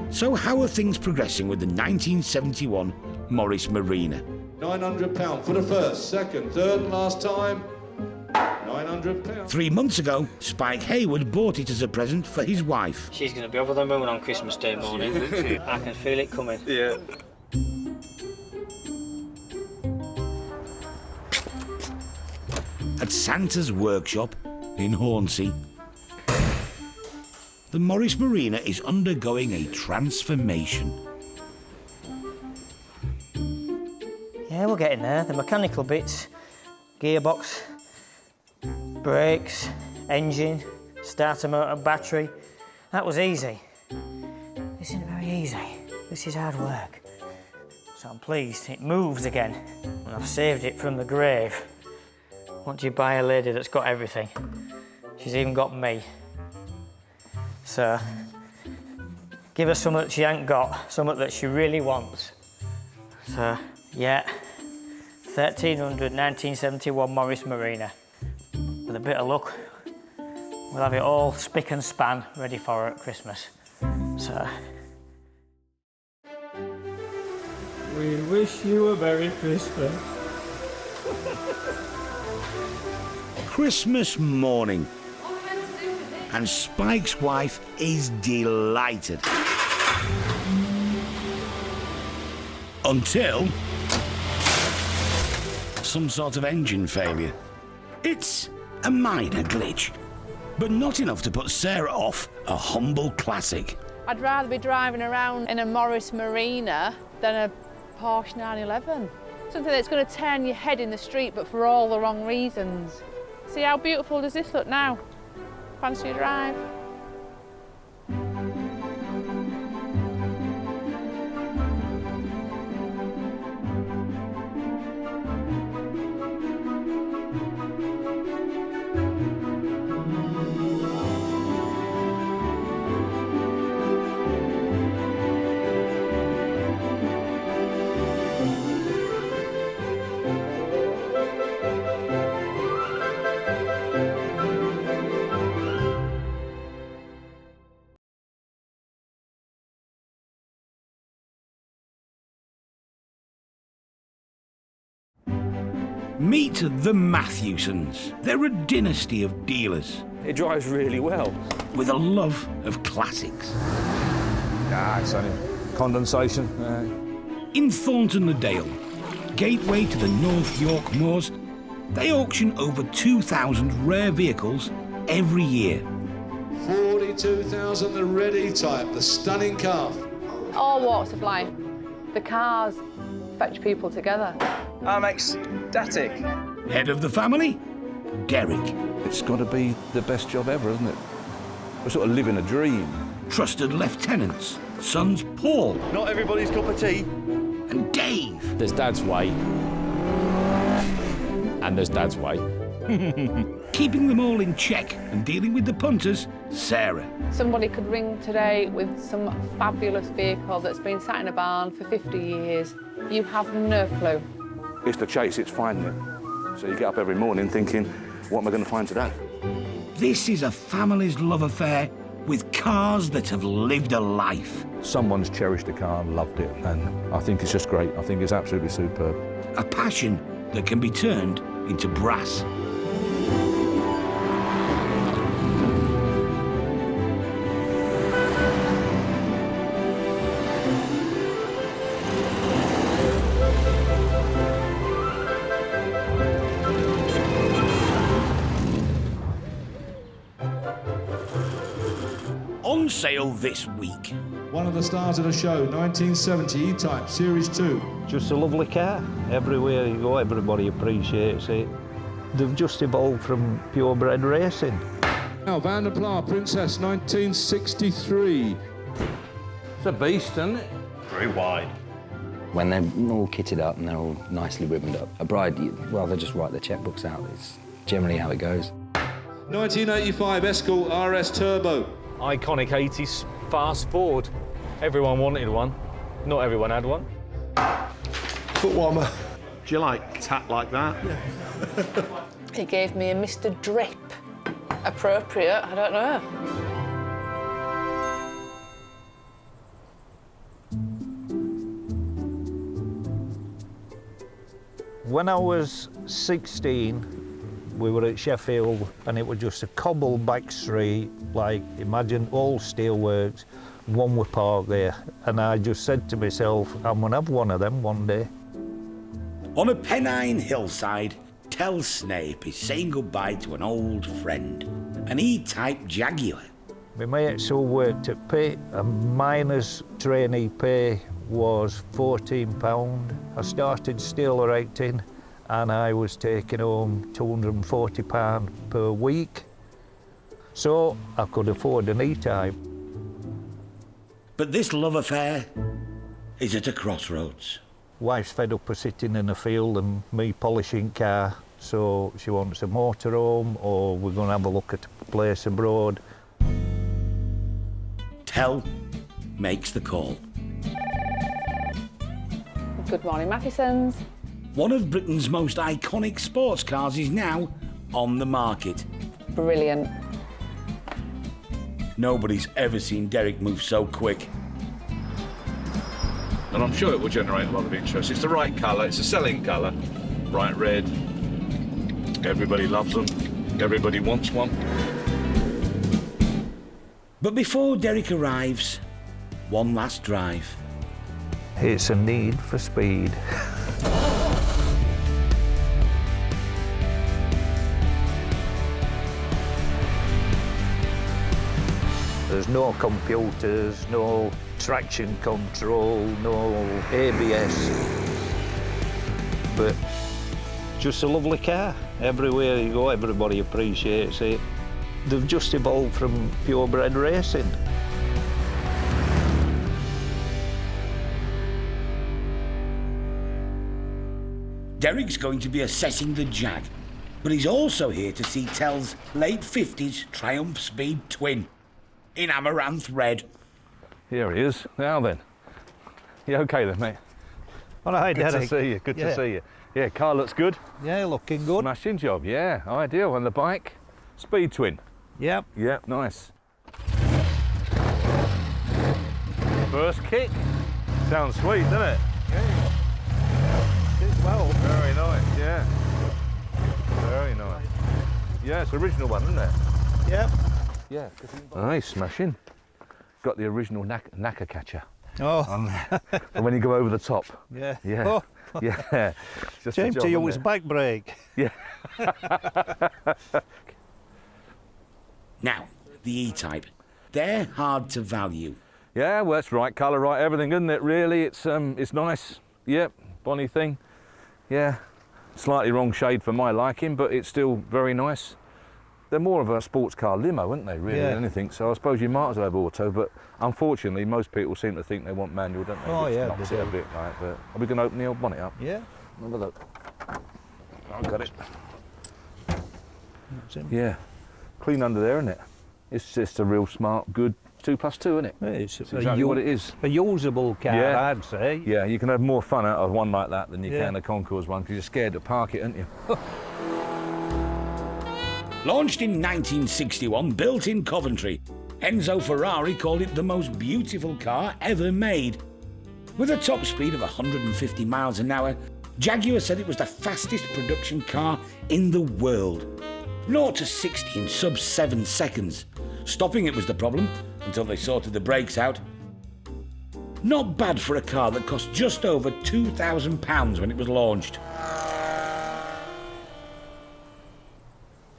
So how are things progressing with the 1971 Morris Marina? £900 for the first, second, third and last time. £900. 3 months ago, Spike Hayward bought it as a present for his wife. She's going to be over the moon on Christmas Day morning. I can feel it coming. Yeah. At Santa's workshop in Hornsey, the Morris Marina is undergoing a transformation. Yeah, we're getting there. The mechanical bits, gearbox, brakes, engine, starter motor, battery, that was easy. This isn't very easy. This is hard work. So I'm pleased it moves again, and I've saved it from the grave. Once you buy a lady that's got everything, she's even got me. So, give her something that she ain't got, something that she really wants. So, yeah, 1300 1971 Morris Marina. With a bit of luck, we'll have it all spick and span ready for her at Christmas. So. We wish you a Merry Christmas. Christmas morning, and Spike's wife is delighted. Until some sort of engine failure. It's a minor glitch, but not enough to put Sarah off a humble classic. I'd rather be driving around in a Morris Marina than a Porsche 911. Something that's going to turn your head in the street, but for all the wrong reasons. See how beautiful does this look now? Fancy a drive? Meet the Matthewsons. They're a dynasty of dealers. It drives really well. With a love of classics. It's only condensation. In Thornton-le-Dale, gateway to the North York Moors, they auction over 2,000 rare vehicles every year. 42,000, the ready type, the stunning car. All walks of life. The cars fetch people together. I'm ecstatic. Head of the family, Derek. It's got to be the best job ever, isn't it? We're sort of living a dream. Trusted lieutenants, sons Paul. Not everybody's cup of tea. And Dave. There's Dad's way. And there's Dad's way. Keeping them all in check and dealing with the punters, Sarah. Somebody could ring today with some fabulous vehicle that's been sat in a barn for 50 years. You have no clue. It's the chase, it's finding it. So you get up every morning thinking, what am I going to find today? This is a family's love affair with cars that have lived a life. Someone's cherished a car and loved it, and I think it's just great. I think it's absolutely superb. A passion that can be turned into brass. On sale this week. One of the stars of the show, 1970 E-Type, Series 2. Just a lovely car. Everywhere you go, everybody appreciates it. They've just evolved from purebred racing. Now, Van der Pla, Princess, 1963. It's a beast, isn't it? Very wide. When they're all kitted up and they're all nicely ribboned up, a bride, well, they just write their checkbooks out. It's generally how it goes. 1985 Escort RS Turbo. Iconic 80s fast Ford. Everyone wanted one. Not everyone had one. Foot warmer. Do you like tat like that? Yeah. He gave me a Mr. Drip. Appropriate, I don't know. When I was 16, we were at Sheffield and it was just a cobble back street, like, imagine all steelworks, one were parked there. And I just said to myself, I'm gonna have one of them one day. On a Pennine hillside, Tel Snape is saying goodbye to an old friend, an E-Type Jaguar. My mates who worked at pit, a miner's trainee pay was £14. I started exhilarating and I was taking home £240 per week. So I could afford an E-type. But this love affair is at a crossroads. Wife's fed up of sitting in a field and me polishing car, so she wants a motorhome or we're going to have a look at a place abroad. Tell makes the call. Good morning, Matthewsons. One of Britain's most iconic sports cars is now on the market. Brilliant. Nobody's ever seen Derek move so quick. And I'm sure it will generate a lot of interest. It's the right colour, it's a selling colour. Bright red. Everybody loves them. Everybody wants one. But before Derek arrives, one last drive. It's a need for speed. There's no computers, no traction control, no ABS. But just a lovely car. Everywhere you go, everybody appreciates it. They've just evolved from purebred racing. Derek's going to be assessing the Jag, but he's also here to see Tell's late 50s Triumph Speed twin in amaranth red. Here he is. Now then. You okay then, mate? All right, Good Derek. to see you. Good to see you. Yeah, car looks good. Yeah, looking good. Smashing job, yeah. Ideal. And the bike? Speed twin. Yep. Yep, nice. First kick. Sounds sweet, doesn't it? Yeah. It's well. Very nice, yeah. Very nice. Yeah, it's the original one, isn't it? Yep. Yeah. Nice, smashing. Got the original knacker catcher. Oh. And when you go over the top. Yeah. Yeah. Oh. Yeah. Just Shame a job, to isn't use it? bike brake. Yeah. Now, the E-Type. They're hard to value. Yeah, well, it's right colour, right everything, isn't it, really? It's nice. Yep, bonny thing. Yeah, slightly wrong shade for my liking, but it's still very nice. They're more of a sports car limo, aren't they, really, Yeah. than anything? So I suppose you might as well have auto, but unfortunately, most people seem to think they want manual, don't they? Oh, Which yeah, knocks they it a do. bit, like, but are we going to open the old bonnet up? Yeah. Have a look. I've got it. That's it. Yeah, clean under there, isn't it? It's just a real smart, good 2+2, isn't it? It's It's exactly what it is. A usable car, Yeah. I'd say. Yeah, you can have more fun out of one like that than you Yeah. can a Concours one, because you're scared to park it, aren't you? Launched in 1961, built in Coventry, Enzo Ferrari called it the most beautiful car ever made. With a top speed of 150 miles an hour, Jaguar said it was the fastest production car in the world. 0 to 60 in sub 7 seconds. Stopping it was the problem, until they sorted the brakes out. Not bad for a car that cost just over £2,000 when it was launched.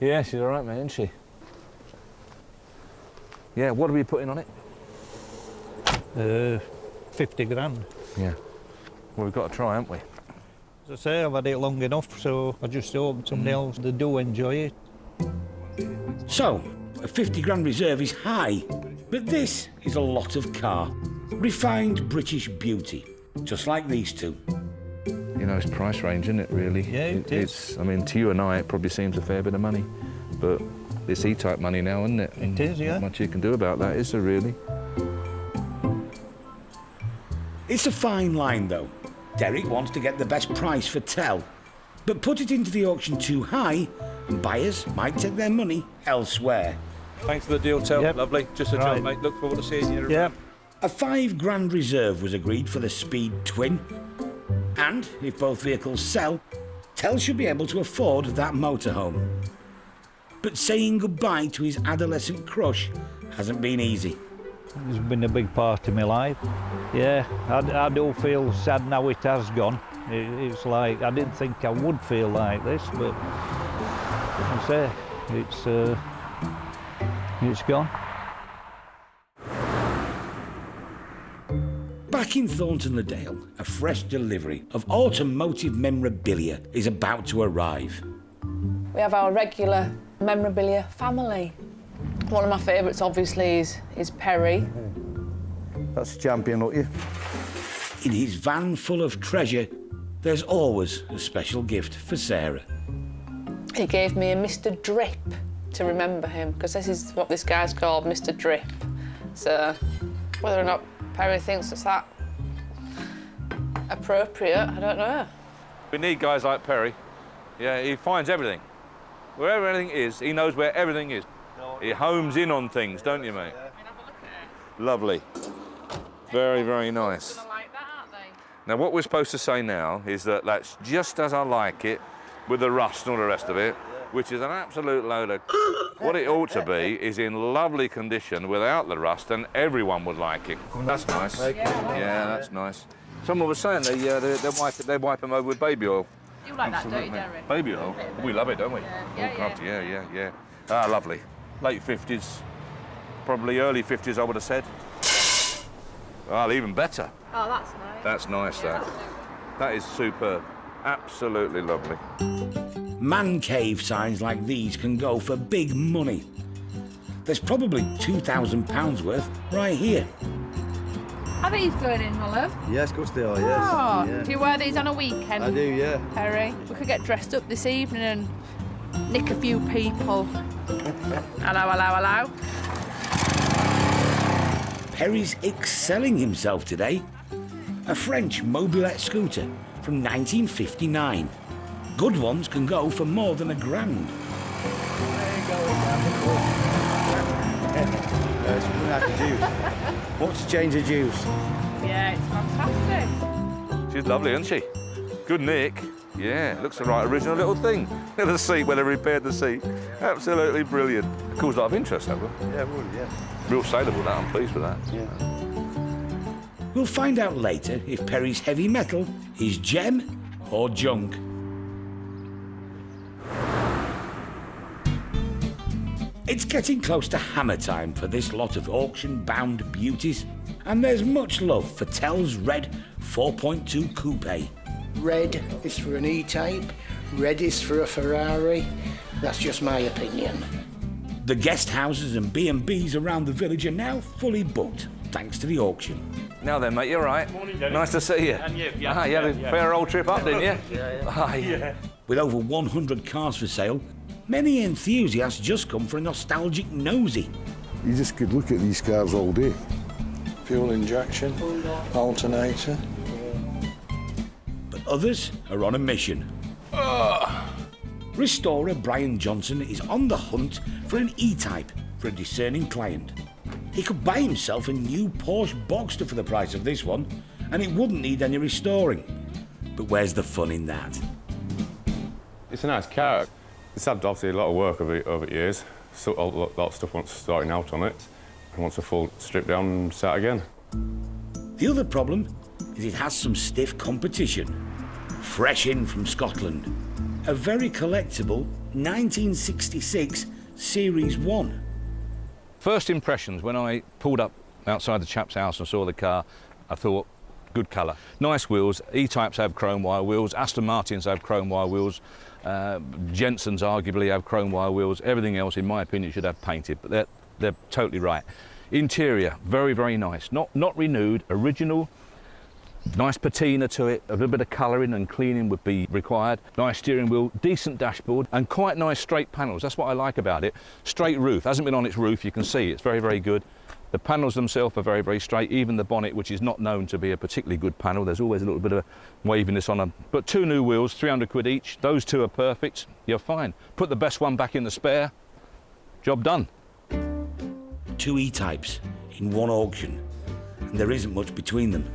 Yeah, she's all right, mate, isn't she? Yeah, what are we putting on it? 50 grand. Yeah. Well, we've got to try, haven't we? As I say, I've had it long enough, so I just hope somebody else they do enjoy it. So, a 50 grand reserve is high, but this is a lot of car. Refined British beauty, just like these two. You know, it's price range, isn't it, really? Yeah, it is. It's, I mean, to you and I, it probably seems a fair bit of money, but it's E-Type money now, isn't it? It is, yeah. Not much you can do about that, is there, really? It's a fine line, though. Derek wants to get the best price for Tell, but put it into the auction too high, and buyers might take their money elsewhere. Thanks for the deal, Tell. Yep. Lovely. Just a Right. job, mate. Look forward to seeing you. Yeah. A 5 grand reserve was agreed for the Speed Twin, and if both vehicles sell, Tell should be able to afford that motorhome. But saying goodbye to his adolescent crush hasn't been easy. It's been a big part of my life. Yeah, I do feel sad now it has gone. It's like, I didn't think I would feel like this, but I say, it's gone. Back in Thornton-le-Dale, a fresh delivery of automotive memorabilia is about to arrive. We have our regular memorabilia family. One of my favourites, obviously, is Perry. That's a champion, look you. In his van full of treasure, there's always a special gift for Sarah. He gave me a Mr. Drip to remember him, because this is what this guy's called, Mr. Drip. So, whether or not Perry thinks it's that appropriate, I don't know. We need guys like Perry. Yeah, he finds everything. Wherever everything is, he knows where everything is. He homes in on things, don't you, mate? Lovely. Very, very nice. Now, what we're supposed to say now is that that's just as I like it, with the rust and all the rest of it, which is an absolute load of... What it ought to be is in lovely condition without the rust, and everyone would like it. That's nice. Yeah, that's nice. Someone was saying they wipe them over with baby oil. You like that, don't you, Derek? Baby oil? We love it, don't we? Yeah. Ah, lovely. Late 50s, probably early 50s, I would have said. Well, even better. Oh, that's nice. That's nice, that is superb. Absolutely lovely. Man cave signs like these can go for big money. There's probably £2,000 worth right here. Are these going in, my love? Yes, of course they are, yes. Oh, Yeah. do you wear these on a weekend? I do, yeah. Perry, we could get dressed up this evening and nick a few people. Hello. Perry's excelling himself today. A French mobilette scooter from 1959. Good ones can go for more than £1,000. What's a change of juice? Yeah, it's fantastic. She's lovely, isn't she? Good nick. Yeah, looks the right original little thing. The seat, where they repaired the seat. Absolutely brilliant. Caused a lot of interest, that one. Yeah, it would, yeah. Real saleable, that. I'm pleased with that. Yeah. We'll find out later if Perry's heavy metal is gem or junk. It's getting close to hammer time for this lot of auction-bound beauties, and there's much love for Tell's red 4.2 coupe. Red is for an E-Type, red is for a Ferrari. That's just my opinion. The guest houses and B&Bs around the village are now fully booked, thanks to the auction. Now then, mate, you're right. Morning, Dennis. Nice to see you. And you, You had a fair old trip up, didn't you? Yeah. With over 100 cars for sale, many enthusiasts just come for a nostalgic nosy. You just could look at these cars all day. Fuel injection, alternator. But others are on a mission. Restorer Brian Johnson is on the hunt for an E-Type for a discerning client. He could buy himself a new Porsche Boxster for the price of this one, and it wouldn't need any restoring. But where's the fun in that? It's a nice car. It's had obviously a lot of work over the years. So a lot of stuff wants starting out on it. It wants a full strip down and start again. The other problem is it has some stiff competition. Fresh in from Scotland, a very collectible 1966 Series 1. First impressions, when I pulled up outside the chap's house and saw the car, I thought, good colour. Nice wheels. E-Types have chrome wire wheels. Aston Martins have chrome wire wheels. Jensens arguably have chrome wire wheels. Everything else, in my opinion, should have painted, but they're totally right. Interior, very, very nice. Not renewed, original. Nice patina to it, a little bit of colouring and cleaning would be required. Nice steering wheel, decent dashboard, and quite nice straight panels. That's what I like about it. Straight roof, hasn't been on its roof, you can see it's very, very good. The panels themselves are very, very straight, even the bonnet, which is not known to be a particularly good panel. There's always a little bit of waviness on them. But 2 new wheels, 300 quid each. Those 2 are perfect, you're fine. Put the best one back in the spare, job done. 2 E-Types in one auction, and there isn't much between them.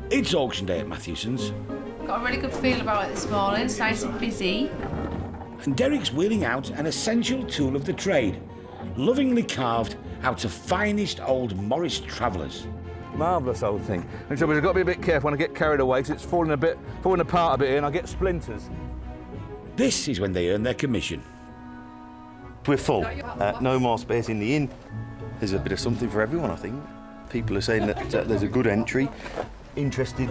It's auction day at Matthewson's. Got a really good feel about it this morning. It's nice and busy. And Derek's wheeling out an essential tool of the trade, lovingly carved out of finest old Morris Travellers. Marvellous old thing. And so we've got to be a bit careful when I get carried away, because it's falling apart a bit here and I get splinters. This is when they earn their commission. We're full. No more space in the inn. There's a bit of something for everyone, I think. People are saying that there's a good entry, interested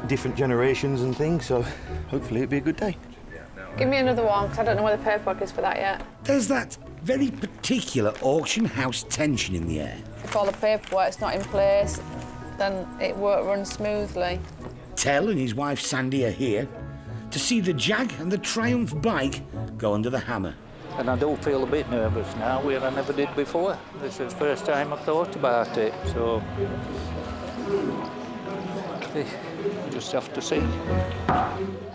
different generations and things, so hopefully it'll be a good day. Give me another one, because I don't know where the paperwork is for that yet. There's that very particular auction house tension in the air. If all the paperwork's not in place, then it won't run smoothly. Tell and his wife Sandy are here to see the Jag and the Triumph bike go under the hammer. And I do feel a bit nervous now, where I never did before. This is the first time I've thought about it, so just have to see.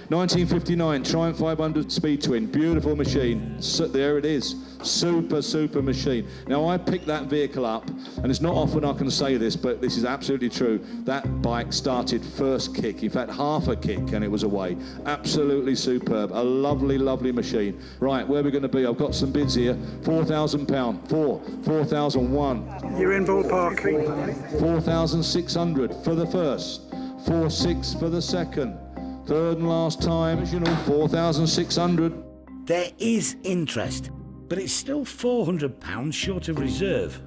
1959 Triumph 500 Speed Twin, beautiful machine. So, there it is, super machine. Now I picked that vehicle up, and it's not often I can say this, but this is absolutely true. That bike started first kick, in fact half a kick, and it was away. Absolutely superb, a lovely machine. Right, where are we going to be? I've got some bids here. £4,000, 4,001. You're in ballpark. 4,600 for the first, 4,600 for the second. Third and last time, you know, 4,600. There is interest, but it's still £400 short of reserve.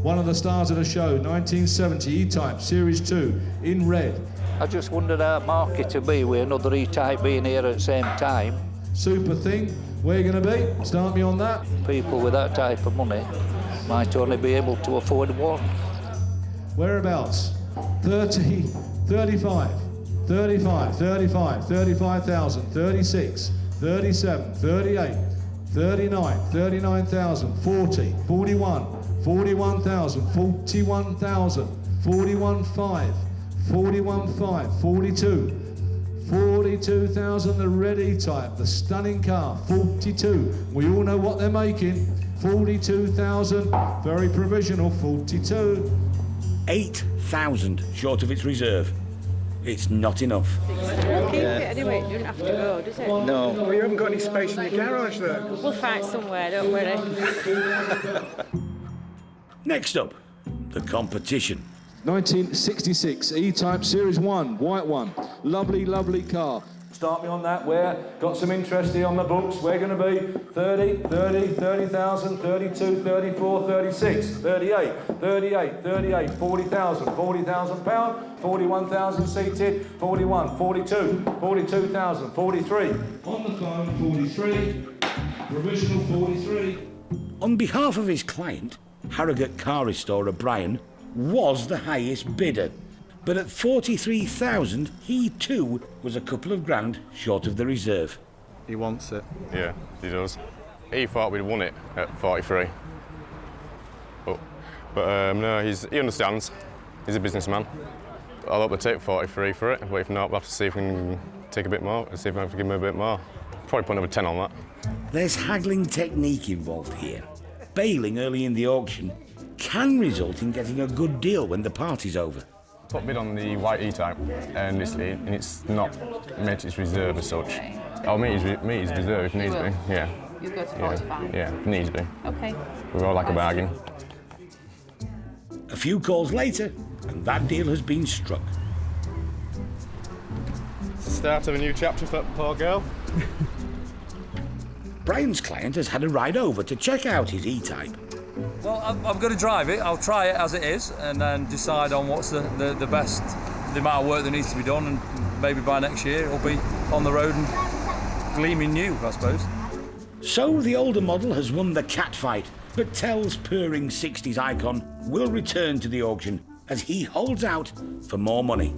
One of the stars of the show, 1970 E-Type Series 2 in red. I just wondered how market to be with another E-Type being here at the same time. Super thing. Where are you going to be? Start me on that. People with that type of money might only be able to afford one. Whereabouts? 30, 35, 35, 35, 35,000, 36, 37, 38, 39, 39,000, 40, 41, 41,000, 41,000, 41,500, 41,500, 42, 42,000, the red E-Type, the stunning car, 42. We all know what they're making. 42,000, very provisional, 42. 8,000 short of its reserve. It's not enough. Keep it anyway, it doesn't have to go, does it? No. Well, you haven't got any space in your garage there. We'll find somewhere, don't worry. Next up, the competition. 1966 E-Type Series 1, white one. Lovely car. Start me on that. Where? Got some interest here on the books. We're going to be 30, 30, 30,000, 32, 34, 36, 38, 38, 38, 40,000, £40,000, 41,000 seated, 41, 42, 42,000, 43. On the phone, 43, provisional 43. On behalf of his client, Harrogate car restorer Brian was the highest bidder. But at 43,000, he too was a couple of grand short of the reserve. He wants it. Yeah, he does. He thought we'd won it at 43. But no, he understands. He's a businessman. I'll hope to take 43 for it, but if not, we'll have to see if we can take a bit more, and see if we have to give him a bit more. Probably put another 10 on that. There's haggling technique involved here. Bailing early in the auction can result in getting a good deal when the party's over. Put a bid on the white E-Type, and it's not met its reserve as such. I'll meet his reserve if needs be. Yeah. You'll go to 45? Yeah, if needs be. OK. We're all like a bargain. A few calls later, and that deal has been struck. It's the start of a new chapter for that poor girl. Brian's client has had a ride over to check out his E-Type. Well, I'm going to drive it. I'll try it as it is and then decide on what's the best, the amount of work that needs to be done, and maybe by next year it'll be on the road and gleaming new, I suppose. So the older model has won the cat fight, but Tell's purring 60s icon will return to the auction as he holds out for more money.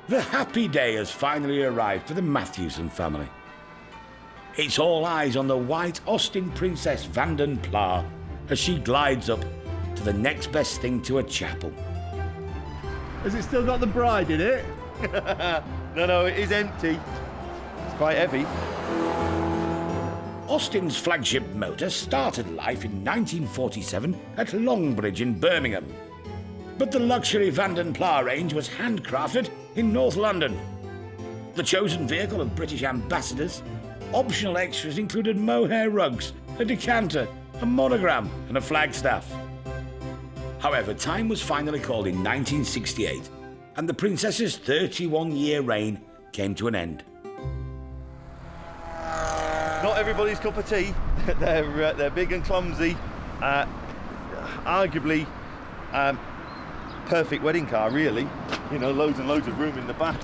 The happy day has finally arrived for the Matthews family. It's all eyes on the white Austin Princess Vanden Pla as she glides up to the next best thing to a chapel. Has it still got the bride in it? No, it is empty. It's quite heavy. Austin's flagship motor started life in 1947 at Longbridge in Birmingham. But the luxury Vanden Pla range was handcrafted in North London. The chosen vehicle of British ambassadors. Optional extras included mohair rugs, a decanter, a monogram and a flagstaff. However, time was finally called in 1968 and the Princess's 31-year reign came to an end. Not everybody's cup of tea. They're big and clumsy. Arguably, perfect wedding car, really. You know, loads and loads of room in the back.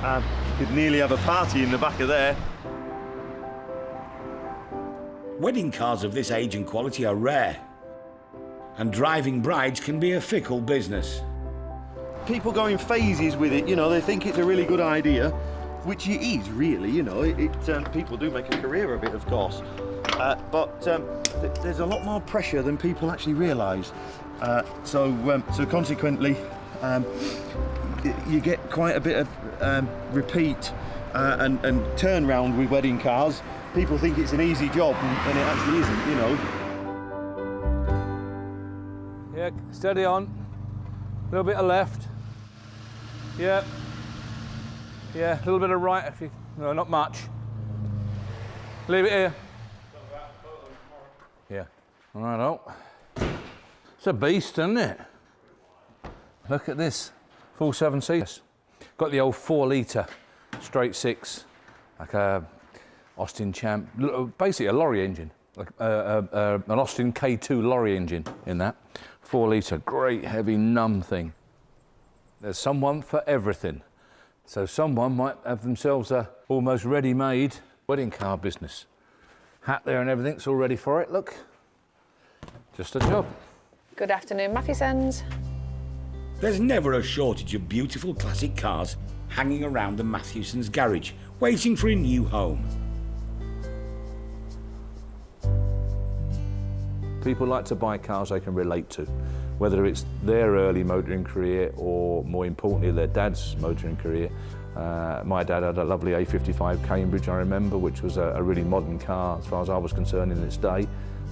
You could nearly have a party in the back of there. Wedding cars of this age and quality are rare, and driving brides can be a fickle business. People go in phases with it, you know, they think it's a really good idea, which it is, really, you know. People do make a career of it, of course. But there's a lot more pressure than people actually realise. So consequently, you get quite a bit of repeat and turnaround with wedding cars. People think it's an easy job, and it actually isn't, you know. Yeah, steady on. A little bit of left. Yeah. Yeah, a little bit of right, if you... No, not much. Leave it here. Yeah. All right, oh. It's a beast, isn't it? Look at this. Full 7 seats. Got the old 4-litre straight 6, like a Austin Champ, basically a lorry engine, like an Austin K2 lorry engine in that. 4-litre, great heavy numb thing. There's someone for everything. So someone might have themselves a almost ready-made wedding car business. Hat there and everything's all ready for it, look. Just a job. Good afternoon, Matthews. There's never a shortage of beautiful classic cars hanging around the Matthewsons' garage, waiting for a new home. People like to buy cars they can relate to, whether it's their early motoring career or, more importantly, their dad's motoring career. My dad had a lovely A55 Cambridge, I remember, which was a really modern car as far as I was concerned in its day,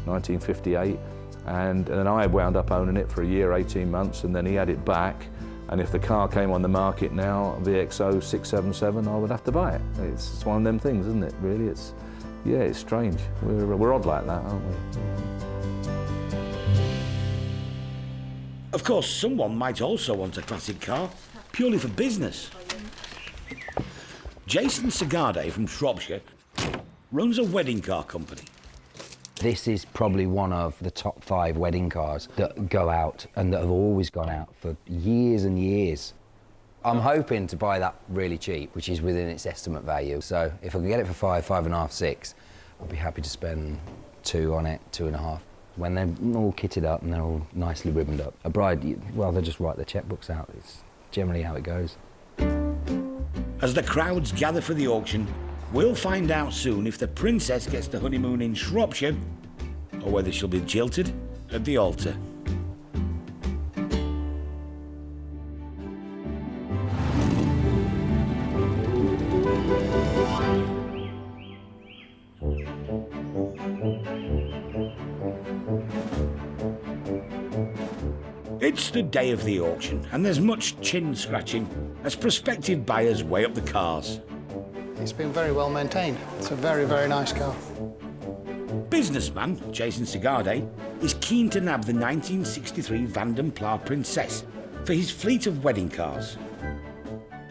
1958. And then I wound up owning it for a year, 18 months, and then he had it back. And if the car came on the market now, VXO 677, I would have to buy it. It's one of them things, isn't it, really? Yeah, it's strange. We're odd like that, aren't we? Of course, someone might also want a classic car, purely for business. Jason Sagade from Shropshire runs a wedding car company. This is probably one of the top 5 wedding cars that go out and that have always gone out for years and years. I'm hoping to buy that really cheap, which is within its estimate value. So if I can get it for 5.5, 6, I'll be happy to spend 2 on it, 2.5. When they're all kitted up and they're all nicely ribboned up. A bride, well, they just write their checkbooks out. It's generally how it goes. As the crowds gather for the auction, we'll find out soon if the princess gets the honeymoon in Shropshire or whether she'll be jilted at the altar. It's the day of the auction, and there's much chin-scratching as prospective buyers weigh up the cars. It's been very well maintained. It's a very, very nice car. Businessman Jason Sagade is keen to nab the 1963 Vanden Plas Princess for his fleet of wedding cars.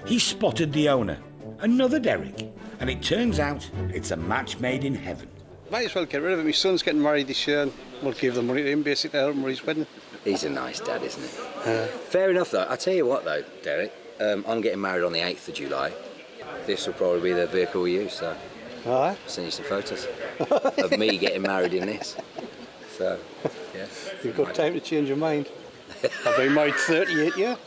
He spotted the owner, another Derek, and it turns out it's a match made in heaven. Might as well get rid of it. My son's getting married this year and we'll give the money to him basically to help him with his wedding. He's a nice dad, isn't he? Fair enough, though. I'll tell you what, though, Derek. I'm getting married on the 8th of July. This will probably be the vehicle we use, so... All right. I'll send you some photos of me getting married in this. So, yeah. You've got time to change your mind. I've been married 38 years.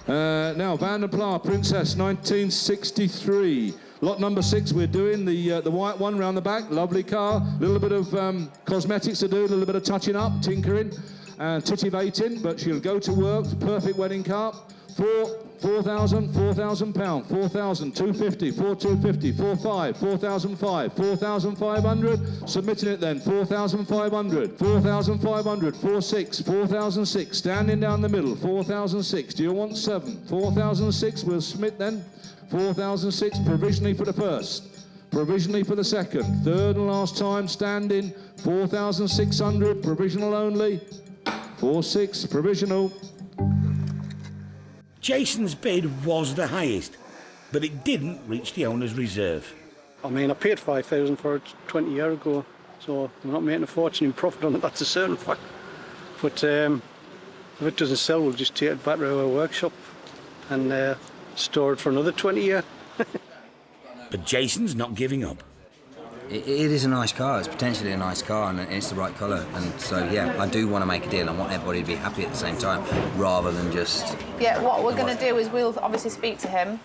Now, Vanden Plas Princess, 1963. Lot number 6, we're doing the white one round the back. Lovely car. A little bit of cosmetics to do, a little bit of touching up, tinkering, titivating, but she'll go to work. Perfect wedding car. 4,000, 4,000 pound, 4,000, 250, 4,250, 4,500, 4,500, 4,500. Submitting it then, 4,500, 4,500, 4,600, 4,006. Standing down the middle, 4,006. Do you want 7? 4,006. We'll submit then. 4,006 provisionally for the first. Provisionally for the second. Third and last time standing. 4,600 provisional only. 4,600 provisional. Jason's bid was the highest, but it didn't reach the owner's reserve. I mean, I paid 5,000 for it 20 years ago, so I'm not making a fortune in profit on it, that's a certain fact. But if it doesn't sell, we'll just take it back to our workshop and store it for another 20 years. But Jason's not giving up. It is a nice car. It's potentially a nice car, and it's the right colour. And so, yeah, I do want to make a deal. I want everybody to be happy at the same time, rather than just... Yeah, what we're going to do is we'll obviously speak to him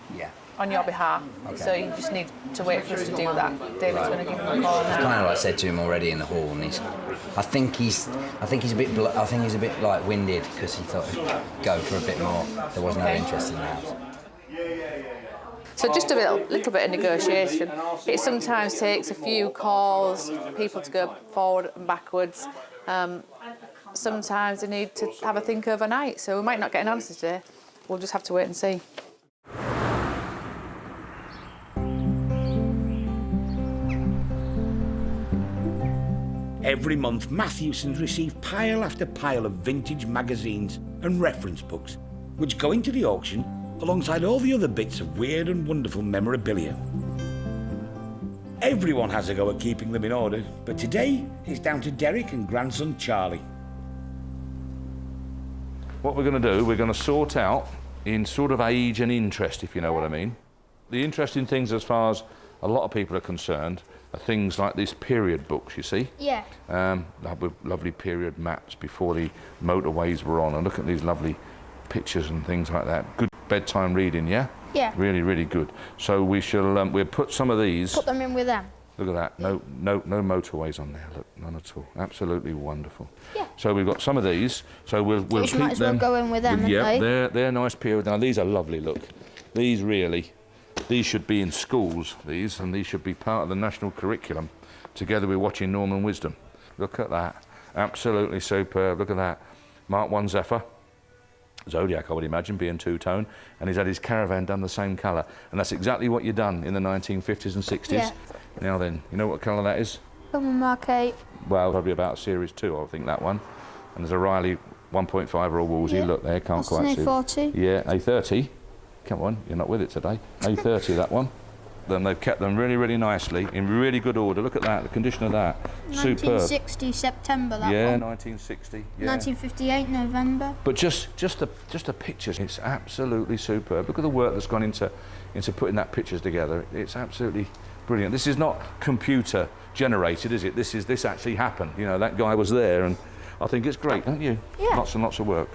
on your behalf. Okay. So you just need to wait for us to do that. David's going to give him a call now. Kind of like I said to him already in the hall, and I think he's a bit like winded because he thought he'd go for a bit more. There was no interest in that. So just a little bit of negotiation. It sometimes takes a few calls, people to go forward and backwards. Sometimes they need to have a think overnight, so we might not get an answer today. We'll just have to wait and see. Every month, Matthewsons receive pile after pile of vintage magazines and reference books, which go into the auction alongside all the other bits of weird and wonderful memorabilia. Everyone has a go at keeping them in order, but today it's down to Derek and grandson Charlie. What we're going to do, we're going to sort out in sort of age and interest, if you know what I mean. The interesting things as far as a lot of people are concerned are things like these period books, you see? Yeah. With lovely period maps before the motorways were on, and look at these lovely pictures and things like that. Good bedtime reading, yeah? Yeah. Really, really good. So we shall, we'll put some of these... Put them in with them. Look at that, no motorways on there, look, none at all. Absolutely wonderful. Yeah. So we've got some of these, so we'll keep them... Which might as well go in with them, Yeah, they're nice period. Now these are lovely, look. These should be in schools, and these should be part of the national curriculum, together with watching Norman Wisdom. Look at that, absolutely superb, look at that. Mark 1 Zephyr. Zodiac, I would imagine, being two-tone, and he's had his caravan done the same colour, and that's exactly what you've done in the 1950s and 60s. Yeah. Now then, you know what colour that is? Mark 8. Well, probably about Series 2, I think, that one. And there's a Riley 1.5 or a Wolsey, look there, can't What's quite an see. A40? Yeah, A30. Come on, you're not with it today. A30, that one. Then they've kept them really, really nicely, in really good order. Look at that, the condition of that. 1960 September, that yeah, one. 1960. Yeah. 1958 November. But just the pictures, it's absolutely superb. Look at the work that's gone into putting that pictures together. It's absolutely brilliant. This is not computer generated, is it? This actually happened. You know, that guy was there, and I think it's great, don't you? Yeah. Lots and lots of work.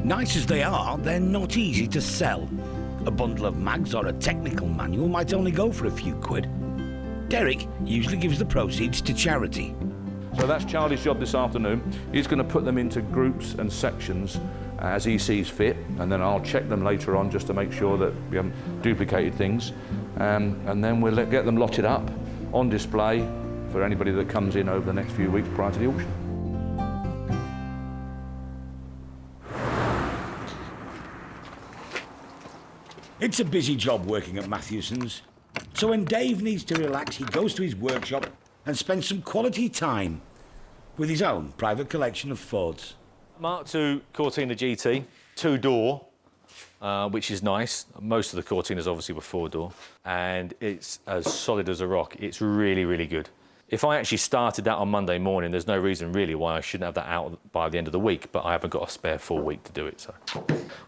Nice as they are, they're not easy to sell. A bundle of mags or a technical manual might only go for a few quid. Derek usually gives the proceeds to charity. So that's Charlie's job this afternoon. He's going to put them into groups and sections as he sees fit, and then I'll check them later on just to make sure that we haven't duplicated things. And then we'll get them lotted up on display for anybody that comes in over the next few weeks prior to the auction. It's a busy job working at Matthewson's. So when Dave needs to relax, he goes to his workshop and spends some quality time with his own private collection of Fords. Mark II Cortina GT, two-door, which is nice. Most of the Cortinas obviously were four-door, and it's as solid as a rock. It's really, really good. If I actually started that on Monday morning, there's no reason really why I shouldn't have that out by the end of the week, but I haven't got a spare full week to do it, so.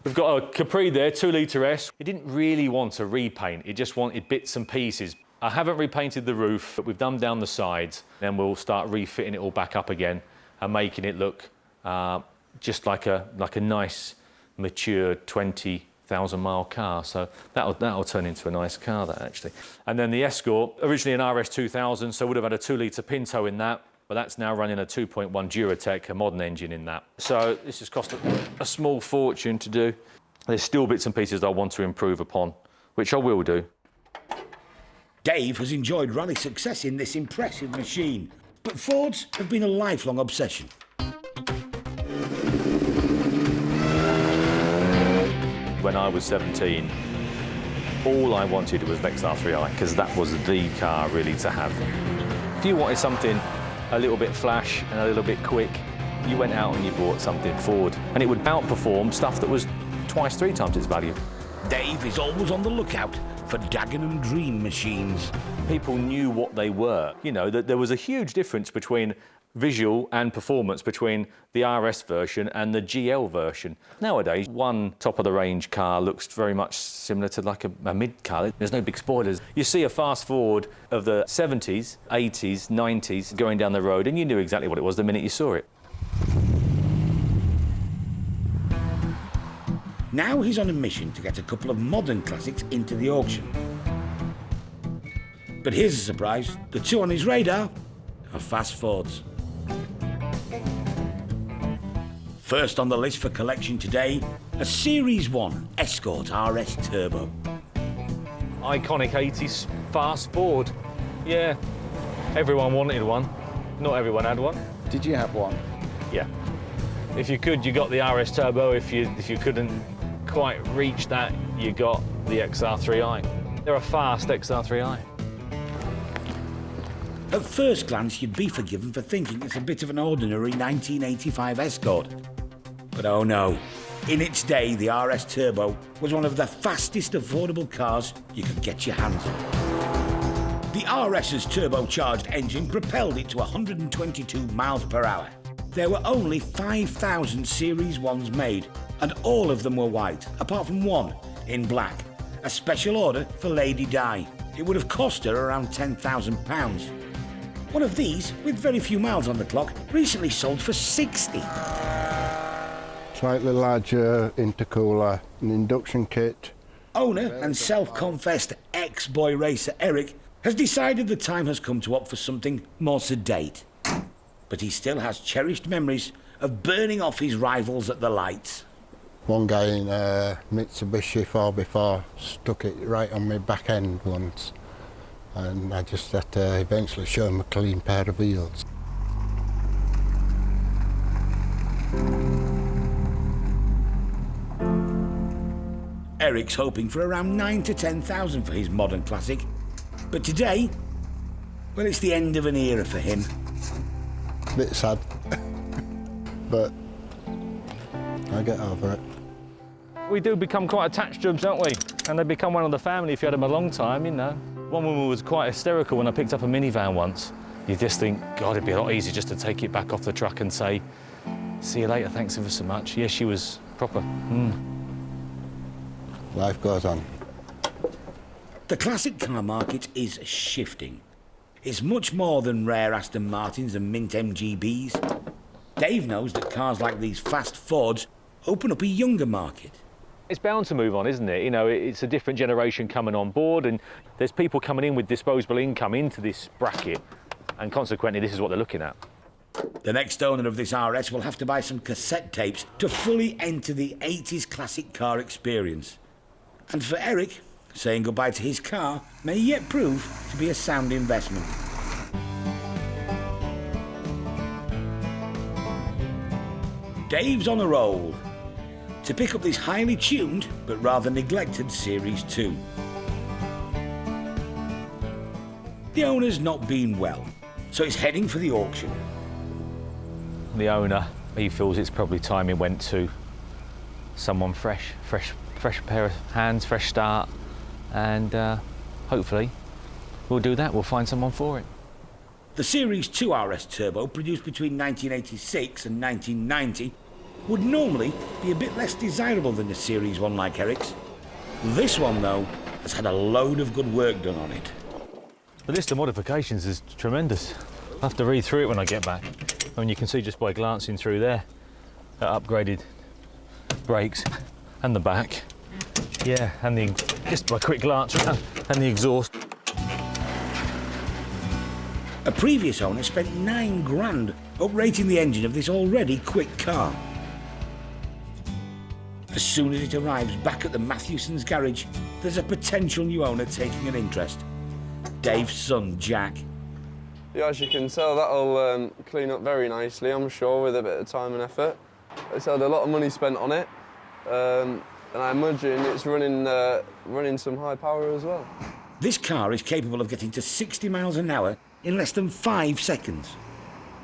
We've got a Capri there, 2-litre S. It didn't really want a repaint, it just wanted bits and pieces. I haven't repainted the roof, but we've done down the sides, then we'll start refitting it all back up again and making it look just like a nice, mature 20,000-mile car. So that'll turn into a nice car, that actually. And then the Escort, originally an RS 2000, so would have had a 2-litre Pinto in that, but that's now running a 2.1 Duratec, a modern engine in that. So this has cost a small fortune to do. There's still bits and pieces I want to improve upon, which I will do. Dave has enjoyed rally success in this impressive machine, but Fords have been a lifelong obsession. When I was 17, all I wanted was an XR3i, because that was the car really to have. If you wanted something a little bit flash and a little bit quick, you went out and you bought something Ford, and it would outperform stuff that was twice, 3 times its value. Dave is always on the lookout for Dagenham dream machines. People knew what they were. You know, that there was a huge difference between visual and performance between the RS version and the GL version. Nowadays, one top-of-the-range car looks very much similar to like a mid-car. There's no big spoilers. You see a fast forward of the 70s, 80s, 90s going down the road, and you knew exactly what it was the minute you saw it. Now he's on a mission to get a couple of modern classics into the auction. But here's a surprise. The two on his radar are fast Fords. First on the list for collection today, a Series 1 Escort RS Turbo. Iconic 80s fast Ford. Yeah, everyone wanted one. Not everyone had one. Did you have one? Yeah. If you could, you got the RS Turbo. If you couldn't quite reach that, you got the XR3i. They're a fast XR3i. At first glance, you'd be forgiven for thinking it's a bit of an ordinary 1985 Escort. But oh no, in its day, the RS Turbo was one of the fastest affordable cars you could get your hands on. The RS's turbocharged engine propelled it to 122 miles per hour. There were only 5,000 Series 1s made, and all of them were white, apart from one in black, a special order for Lady Di. It would have cost her around £10,000. One of these, with very few miles on the clock, recently sold for 60. Slightly larger intercooler, an induction kit. Owner and self-confessed ex-boy racer Eric has decided the time has come to opt for something more sedate. But he still has cherished memories of burning off his rivals at the lights. One guy in a Mitsubishi 4x4 stuck it right on my back end once, and I just had to eventually show him a clean pair of wheels. Eric's hoping for around 9,000 to 10,000 for his modern classic, but today, well, it's the end of an era for him. Bit sad, but I get over it. We do become quite attached to them, don't we? And they become one of the family if you had them a long time, you know. One woman was quite hysterical when I picked up a minivan once. You just think, God, it'd be a lot easier just to take it back off the truck and say, see you later, thanks ever so much. Yes, she was proper. Life goes on. The classic car market is shifting. It's much more than rare Aston Martins and mint MGBs. Dave knows that cars like these fast Fords open up a younger market. It's bound to move on, isn't it? You know, it's a different generation coming on board, and there's people coming in with disposable income into this bracket, and consequently, this is what they're looking at. The next owner of this RS will have to buy some cassette tapes to fully enter the 80s classic car experience. And for Eric, saying goodbye to his car may yet prove to be a sound investment. Dave's on a roll to pick up this highly tuned but rather neglected Series 2. The owner's not been well, so he's heading for the auction. The owner, he feels it's probably time he went to someone fresh pair of hands, fresh start, and hopefully we'll do that, we'll find someone for it. The Series 2 RS Turbo, produced between 1986 and 1990, would normally be a bit less desirable than the Series 1 like Eric's. This one, though, has had a load of good work done on it. The list of modifications is tremendous. I'll have to read through it when I get back. I mean, you can see just by glancing through there, upgraded brakes and the back. Yeah, and just by quick glance, and the exhaust. A previous owner spent 9 grand uprating the engine of this already quick car. As soon as it arrives back at the Matthewson's garage, there's a potential new owner taking an interest. Dave's son, Jack. Yeah, as you can tell, that'll clean up very nicely, I'm sure, with a bit of time and effort. It's had a lot of money spent on it, and I imagine it's running some high power as well. This car is capable of getting to 60 miles an hour in less than 5 seconds.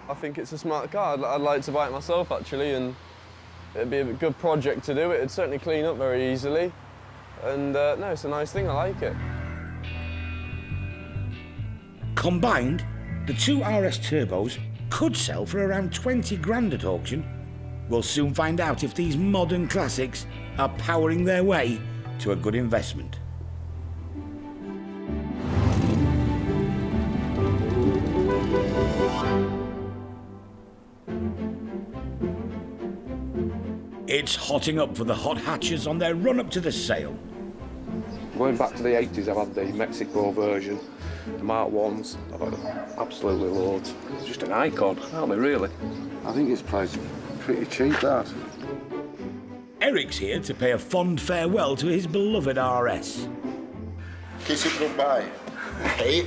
I think it's a smart car. I'd like to buy it myself, actually, and it'd be a good project to do. It'd certainly clean up very easily, and no, it's a nice thing, I like it. Combined, the 2 RS turbos could sell for around 20 grand at auction. We'll soon find out if these modern classics are powering their way to a good investment. It's hotting up for the hot hatchers on their run up to the sale. Going back to the 80s, I've had the Mexico version, the Mark 1s, I've had absolutely loads. It's just an icon, aren't they, really? I think it's priced pretty cheap, that. Eric's here to pay a fond farewell to his beloved RS. Kiss it goodbye. Hey.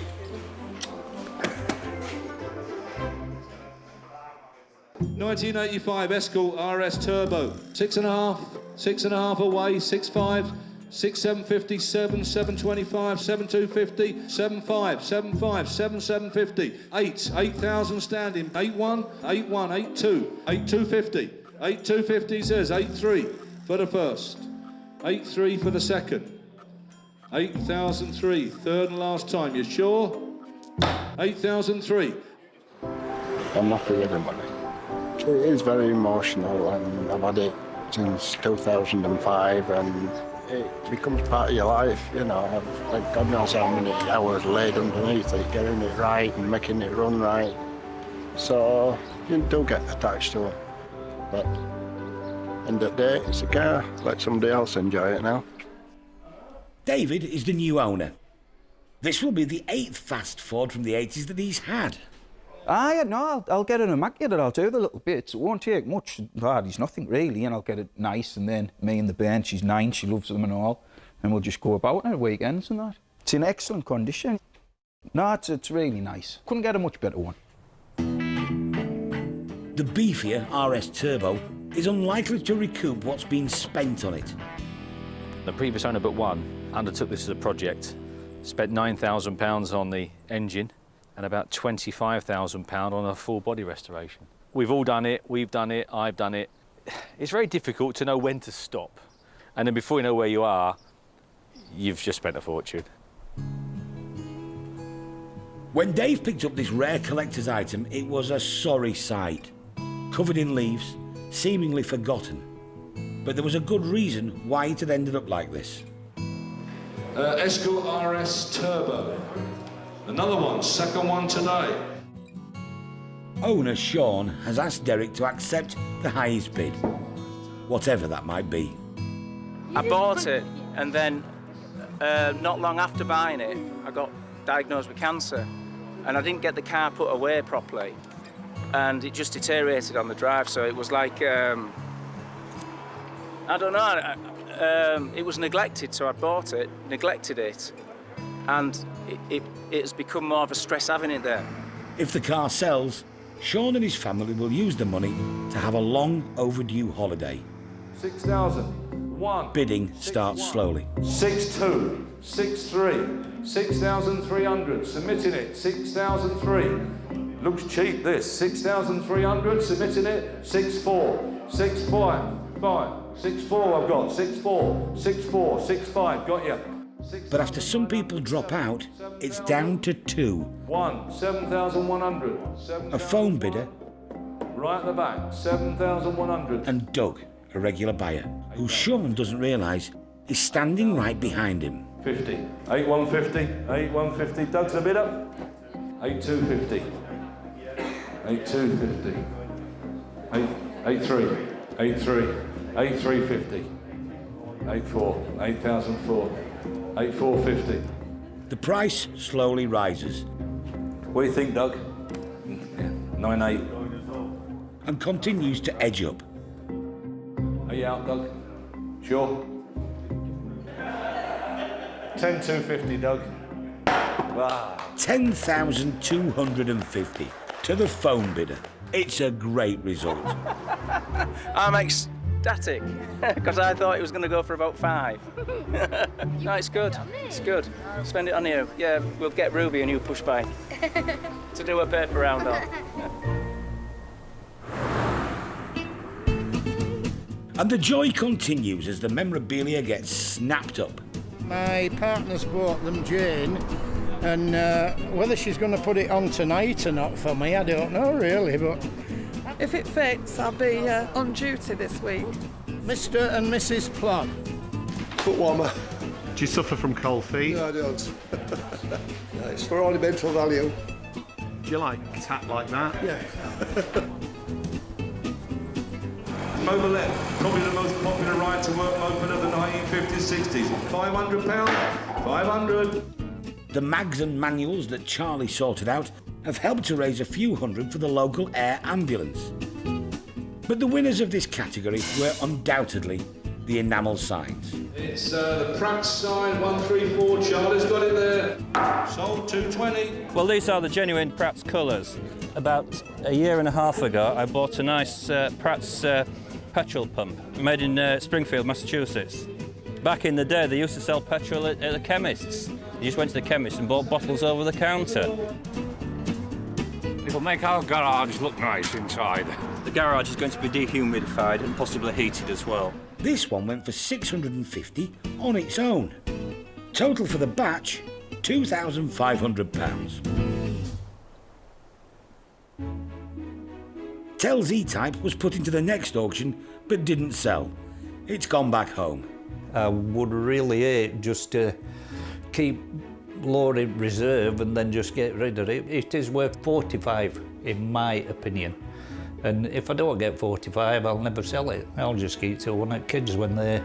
$1985 Escort RS Turbo, 6.5, 6.5 away, 6.5, 6,750, 7, 725, 7,250, 7,5, 7,5, 7,750, 8,000 standing, 8,1, 8,1, 8,2, 8,250, 8,250 says, 8,3 for the first, 8,3 for the second, 8,003, third and last time, you sure? 8,003. I'm happy with everybody. It is very emotional, and I've had it since 2005, and it becomes part of your life, you know. Like God knows how many hours laid underneath it, getting it right and making it run right. So you do get attached to it. But end of the day, it's a car. Let somebody else enjoy it now. David is the new owner. This will be the 8th fast Ford from the 80s that he's had. No, I'll get it immaculate. I'll do the little bits. It won't take much. It's nothing really, and I'll get it nice. And then me and the bairn, she's 9, she loves them and all, and we'll just go about on weekends and that. It's in excellent condition. No, it's really nice. Couldn't get a much better one. The beefier RS Turbo is unlikely to recoup what's been spent on it. The previous owner but one undertook this as a project, spent £9,000 on the engine, and about £25,000 on a full body restoration. We've all done it, we've done it, I've done it. It's very difficult to know when to stop. And then before you know where you are, you've just spent a fortune. When Dave picked up this rare collector's item, it was a sorry sight. Covered in leaves, seemingly forgotten. But there was a good reason why it had ended up like this. Escort RS Turbo. Another one, second one today. Owner Sean has asked Derek to accept the highest bid, whatever that might be. I bought it, and then not long after buying it, I got diagnosed with cancer, and I didn't get the car put away properly, and it just deteriorated on the drive, so it was like, I don't know, it was neglected, so I bought it, neglected it, and it's become more of a stress having it there. If the car sells, Sean and his family will use the money to have a long overdue holiday. 6,000, 1. Bidding starts slowly. 6,2, 6,3, 6,300, submitting it, 6,003. Looks cheap, this, 6,300, submitting it, 6,4, 6,5, 5, 6,4 I've got, 6,4, 6,4, 6,5, got you. But after some people drop out, it's down to 2. 1, 7,100. A phone bidder. Right at the back, 7,100. And Doug, a regular buyer, who Sean doesn't realise is standing right behind him. 50, 8,150, 8,150. Doug's a bidder. 8,250, 8,250, 8,3, 8,3, 8,350, 8,4, 8,004. 8,450. The price slowly rises. What do you think, Doug? Yeah, 9.8. And continues to edge up. Are you out, Doug? Sure? 10,250, Doug. Wow. 10,250 to the phone bidder. It's a great result. I'm ecstatic because I thought it was going to go for about 5. No, it's good. It's good. Spend it on you. Yeah, we'll get Ruby a new push bike to do a paper round on. And the joy continues as the memorabilia gets snapped up. My partner's bought them, Jane, and whether she's going to put it on tonight or not for me, I don't know really, but... If it fits, I'll be on duty this week. Mr. and Mrs. Plod. Foot warmer. Do you suffer from cold feet? No, I don't. No, it's for ornamental value. Do you like tap like that? Yeah. Mobilette, probably the most popular ride-to-work moped of the 1950s, 60s. £500, 500. The mags and manuals that Charlie sorted out have helped to raise a few hundred for the local air ambulance. But the winners of this category were undoubtedly the enamel signs. It's the Pratt sign 134. Charlie's got it there. Sold 220. Well, these are the genuine Pratt's colours. About a year and a half ago, I bought a nice Pratt's petrol pump made in Springfield, Massachusetts. Back in the day, they used to sell petrol at the chemists. You just went to the chemist and bought bottles over the counter. It'll make our garage look nice inside. The garage is going to be dehumidified and possibly heated as well. This one went for $650 on its own. Total for the batch, £2,500. Tell's E-Type was put into the next auction, but didn't sell. It's gone back home. I would really hate just to keep lower in reserve and then just get rid of it. It is worth 45, in my opinion. And if I don't get 45, I'll never sell it. I'll just keep it to one of the kids when they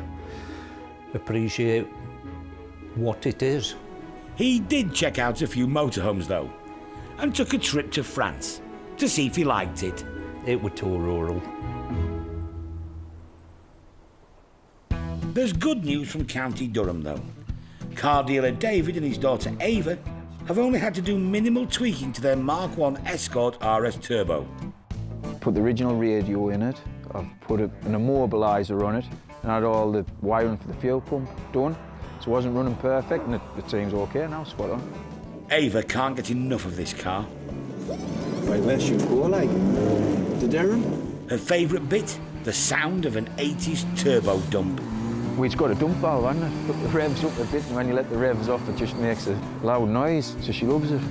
appreciate what it is. He did check out a few motorhomes, though, and took a trip to France to see if he liked it. It was too rural. There's good news from County Durham, though. Car dealer David and his daughter Ava have only had to do minimal tweaking to their Mark 1 Escort RS Turbo. Put the original radio in it, I've put an immobiliser on it, and had all the wiring for the fuel pump done. So it wasn't running perfect, and it seems okay now, spot on. Ava can't get enough of this car. Right, where should we go, like? To Durham? Her favourite bit? The sound of an 80s turbo dump. Well, it's got a dump valve, hasn't it? Put the revs up a bit, and when you let the revs off, it just makes a loud noise, so she loves it.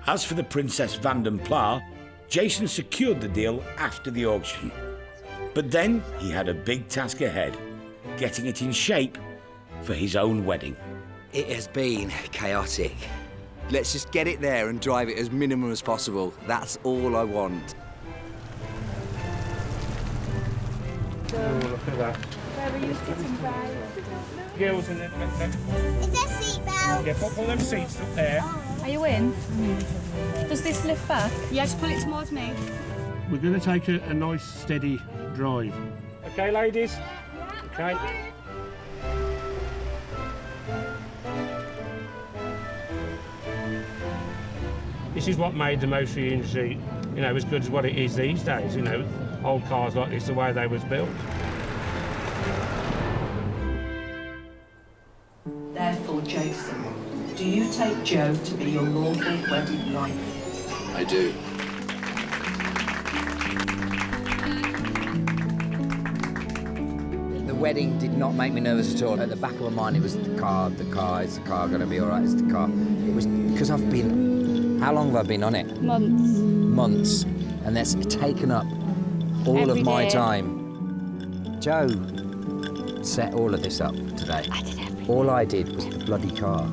As for the Princess Vanden Pla, Jason secured the deal after the auction. But then he had a big task ahead, getting it in shape for his own wedding. It has been chaotic. Let's just get it there and drive it as minimum as possible. That's all I want. Oh, look at that. Where were you sitting by? Girls in the next one. Is there seatbelts? Yeah, put all them seats up there. Are you in? Does this lift back? Yeah, just pull it towards me. We're going to take a nice, steady drive. OK, ladies? OK. This is what made the motoring industry, you know, as good as what it is these days, you know. Old cars like this, the way they was built. Therefore, Jason, do you take Jo to be your lawful wedded wife? I do. The wedding did not make me nervous at all. At the back of my mind, it was the car, is the car going to be all right, is the car. It was because I've been, how long have I been on it? Months. Months. And that's taken up all of my time. Jo set all of this up today. I did everything. All I did was the bloody car.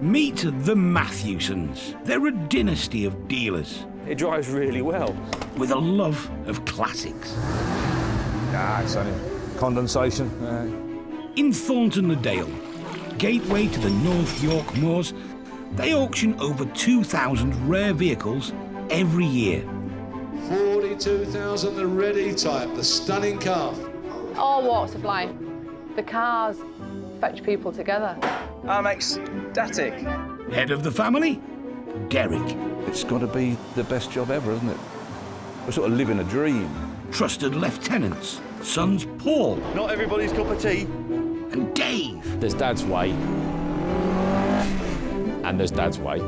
Meet the Matthewsons. They're a dynasty of dealers. It drives really well. With a love of classics. It's only condensation. In Thornton-le-Dale, gateway to the North York Moors, they auction over 2,000 rare vehicles every year. 42,000, the ready type, the stunning car. All walks of life. The cars fetch people together. I'm ecstatic. Head of the family, Derek. It's got to be the best job ever, isn't it? We're sort of living a dream. Trusted lieutenants, sons Paul. Not everybody's cup of tea. And Dave. There's Dad's way. And there's Dad's way.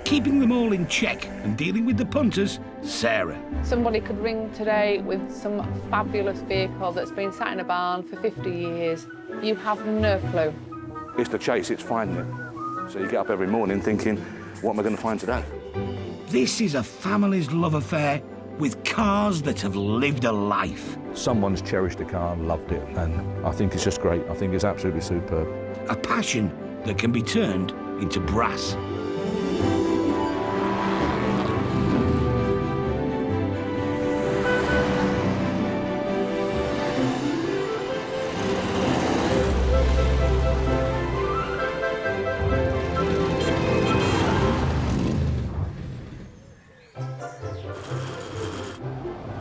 Keeping them all in check and dealing with the punters, Sarah. Somebody could ring today with some fabulous vehicle that's been sat in a barn for 50 years. You have no clue. It's the chase, it's finding it. So you get up every morning thinking, what am I going to find today? This is a family's love affair with cars that have lived a life. Someone's cherished a car and loved it, and I think it's just great. I think it's absolutely superb. A passion that can be turned into brass.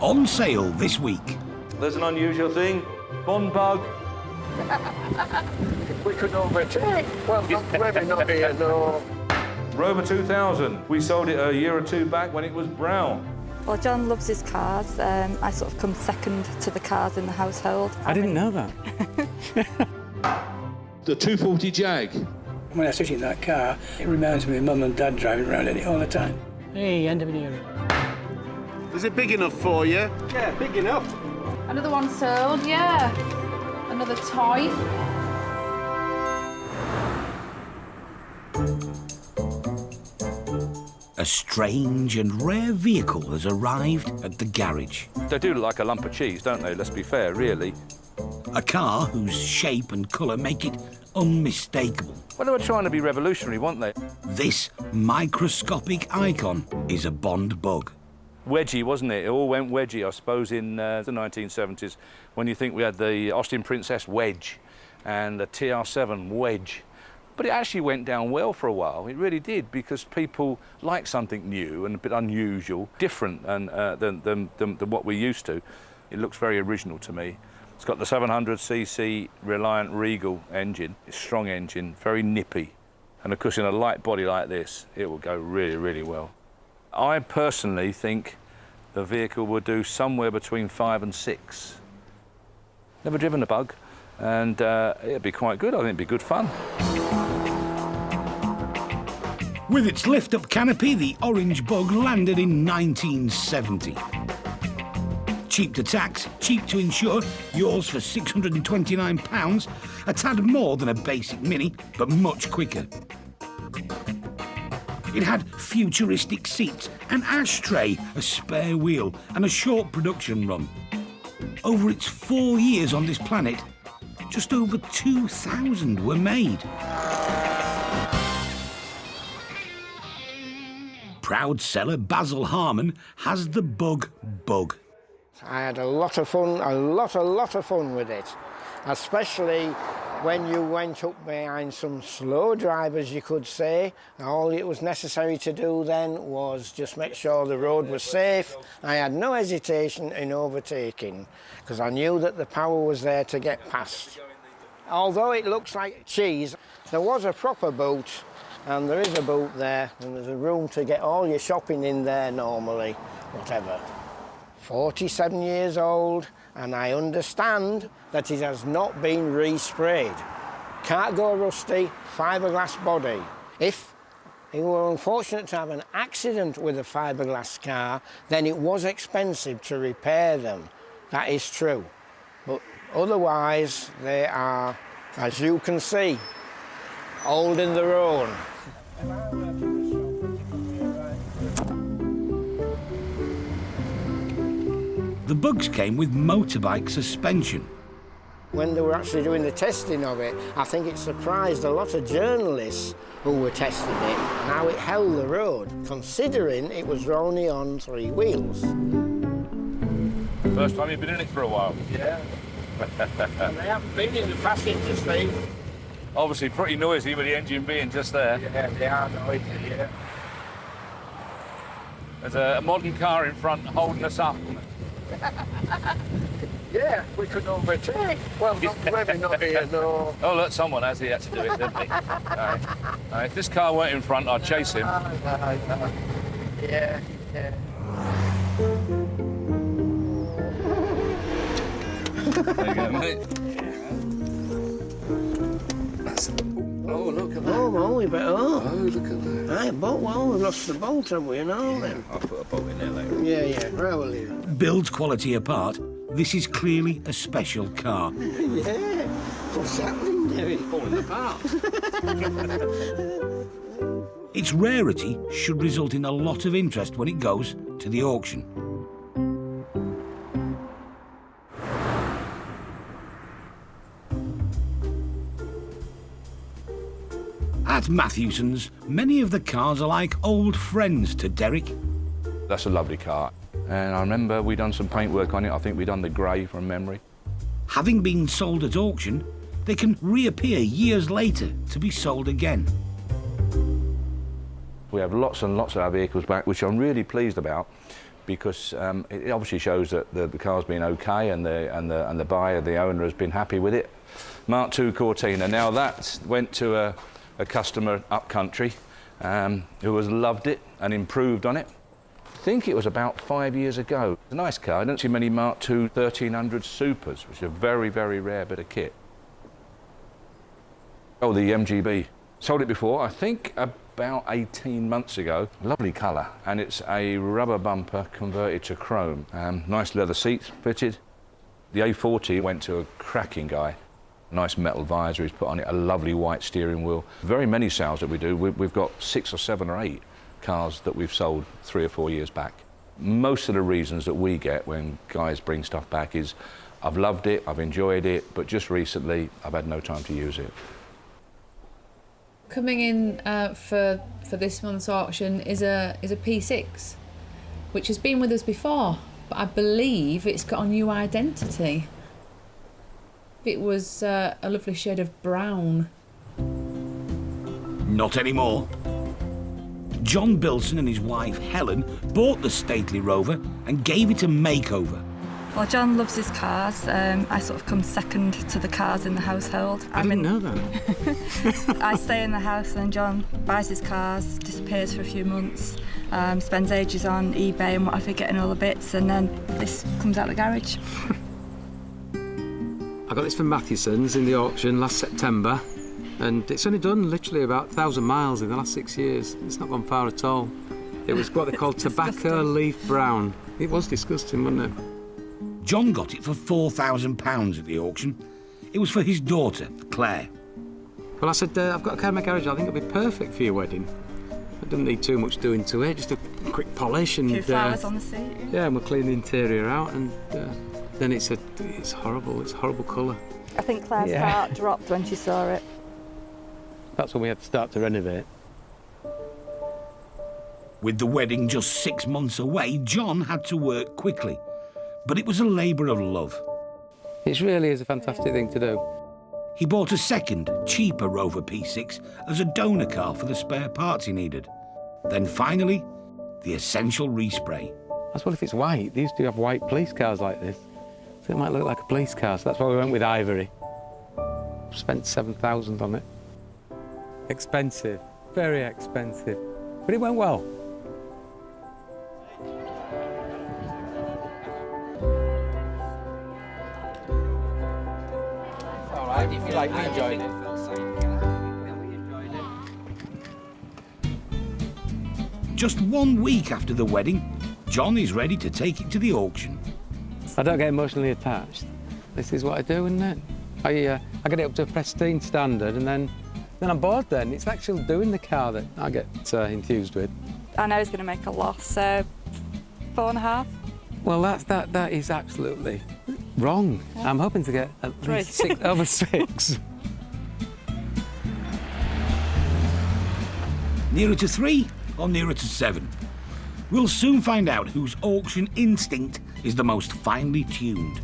On sale this week. There's an unusual thing. Bond bug. We could overtake. Well, maybe not here, no. Rover 2000. We sold it a year or two back when it was brown. Well, John loves his cars. I sort of come second to the cars in the household. I didn't know that. The 240 Jag. When I sit in that car, it reminds me of Mum and Dad driving around in it all the time. Hey, end of an era. Is it big enough for you? Yeah, big enough. Another one sold, yeah. Another toy. A strange and rare vehicle has arrived at the garage. They do look like a lump of cheese, don't they? Let's be fair, really. A car whose shape and colour make it unmistakable. Well, they were trying to be revolutionary, weren't they? This microscopic icon is a Bond bug. Wedgie, wasn't it? It all went wedgie, I suppose, in the 1970s, when you think we had the Austin Princess wedge and the TR7 wedge. But it actually went down well for a while. It really did, because people like something new and a bit unusual, different than what we're used to. It looks very original to me. It's got the 700cc Reliant Regal engine. It's a strong engine, very nippy. And of course, in a light body like this, it will go really, really well. I personally think the vehicle will do somewhere between 5 and 6. Never driven a bug, and it'd be quite good. I think it'd be good fun. With its lift-up canopy, the orange bug landed in 1970. Cheap to tax, cheap to insure, yours for £629, a tad more than a basic Mini, but much quicker. It had futuristic seats, an ashtray, a spare wheel, and a short production run. Over its 4 years on this planet, just over 2,000 were made. Proud seller Basil Harmon has the bug. I had a lot of fun, a lot of fun with it, especially when you went up behind some slow drivers, you could say. All it was necessary to do then was just make sure the road was safe. I had no hesitation in overtaking, because I knew that the power was there to get past. Although it looks like cheese, there was a proper boot, and there is a boot there, and there's a room to get all your shopping in there normally, whatever. 47 years old, and I understand that it has not been resprayed. Can't go rusty, fiberglass body. If you were unfortunate to have an accident with a fiberglass car, then it was expensive to repair them. That is true. But otherwise, they are, as you can see, holding their own. The bugs came with motorbike suspension. When they were actually doing the testing of it, I think it surprised a lot of journalists who were testing it and how it held the road, considering it was only on 3 wheels. First time you've been in it for a while? Yeah. And they haven't been in the passenger seat. Obviously pretty noisy with the engine being just there. Yeah, they are noisy, yeah. There's a modern car in front holding us up. Yeah, we could overtake. Well, maybe not here, no. Oh, look, someone has. He had to do it, didn't he? Right. If this car weren't in front, I'd chase him. Yeah, yeah. There you go, mate. Oh, look at that. Oh, well, we better. Oh, look at that. Right, but well, we've lost the bolt, have we, and all then? I'll put a bolt in there later. Yeah, yeah, right, will you? Build quality apart, this is clearly a special car. Yeah, what's happening there? It's falling apart. Its rarity should result in a lot of interest when it goes to the auction. At Matthewson's, many of the cars are like old friends to Derek. That's a lovely car. And I remember we done some paintwork on it. I think we done the grey from memory. Having been sold at auction, they can reappear years later to be sold again. We have lots and lots of our vehicles back, which I'm really pleased about, because it obviously shows that the car's been okay and the buyer, the owner, has been happy with it. Mark II Cortina. Now that went to a customer up country who has loved it and improved on it. I think it was about 5 years ago. It's a nice car. I don't see many Mark II 1300 Supers, which is a very, very rare bit of kit. Oh, the MGB. Sold it before, I think about 18 months ago. Lovely colour, and it's a rubber bumper converted to chrome. Nice leather seats fitted. The A40 went to a cracking guy. Nice metal visor he's put on it, a lovely white steering wheel. Very many sales that we do. We've got 6 or 7 or 8 cars that we've sold 3 or 4 years back. Most of the reasons that we get when guys bring stuff back is, I've loved it, I've enjoyed it, but just recently I've had no time to use it. Coming in for this month's auction is a P6, which has been with us before, but I believe it's got a new identity. It was a lovely shade of brown. Not anymore. John Bilson and his wife Helen bought the stately Rover and gave it a makeover. Well, John loves his cars. I sort of come second to the cars in the household. I didn't know that. I stay in the house and John buys his cars, disappears for a few months, spends ages on eBay and whatever, getting all the bits, and then this comes out the garage. I got this from Matthewson's in the auction last September, and it's only done literally about 1,000 miles in the last 6 years. It's not gone far at all. It was what they call tobacco leaf brown. It was disgusting, wasn't it? John got it for £4,000 at the auction. It was for his daughter, Claire. Well, I said, I've got a car in my garage, I think it'll be perfect for your wedding. It doesn't need too much doing to it, just a quick polish and... A few flowers on the seat. Yeah, and we'll clean the interior out, and then it's horrible, it's a horrible colour. I think Claire's heart dropped when she saw it. That's when we had to start to renovate. With the wedding just 6 months away, John had to work quickly. But it was a labour of love. It really is a fantastic thing to do. He bought a second, cheaper Rover P6 as a donor car for the spare parts he needed. Then finally, the essential respray. That's well, if it's white. They used to have white police cars like this. So it might look like a police car, so that's why we went with ivory. Spent 7,000 on it. Expensive, very expensive. But it went well. If you like, we enjoyed it. Just 1 week after the wedding, John is ready to take it to the auction. I don't get emotionally attached. This is what I do, isn't it? I get it up to a pristine standard, and then I'm bored then. It's actually doing the car that I get enthused with. I know he's going to make a loss, so 4.5. Well, that is absolutely Wrong. I'm hoping to get at least 6 over 6. Nearer to 3 or nearer to 7? We'll soon find out whose auction instinct is the most finely tuned.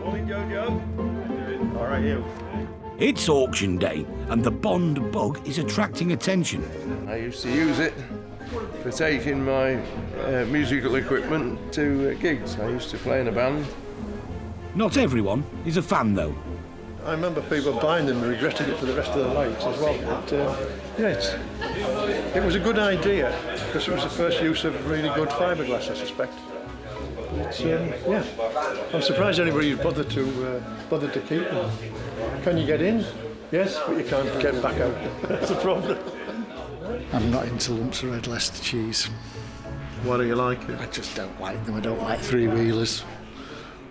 Morning, Jojo. All right, you. It's auction day and the Bond bug is attracting attention. I used to use it for taking my musical equipment to gigs. I used to play in a band. Not everyone is a fan though. I remember people buying them and regretting it for the rest of their lives as well. But, yeah, it was a good idea because it was the first use of really good fiberglass, I suspect. But, yeah, I'm surprised anybody bothered to keep them. Can you get in? Yes, but you can't get back out. That's the problem. I'm not into lumps of red Leicester cheese. Why do you like it? I just don't like them. I don't like three-wheelers.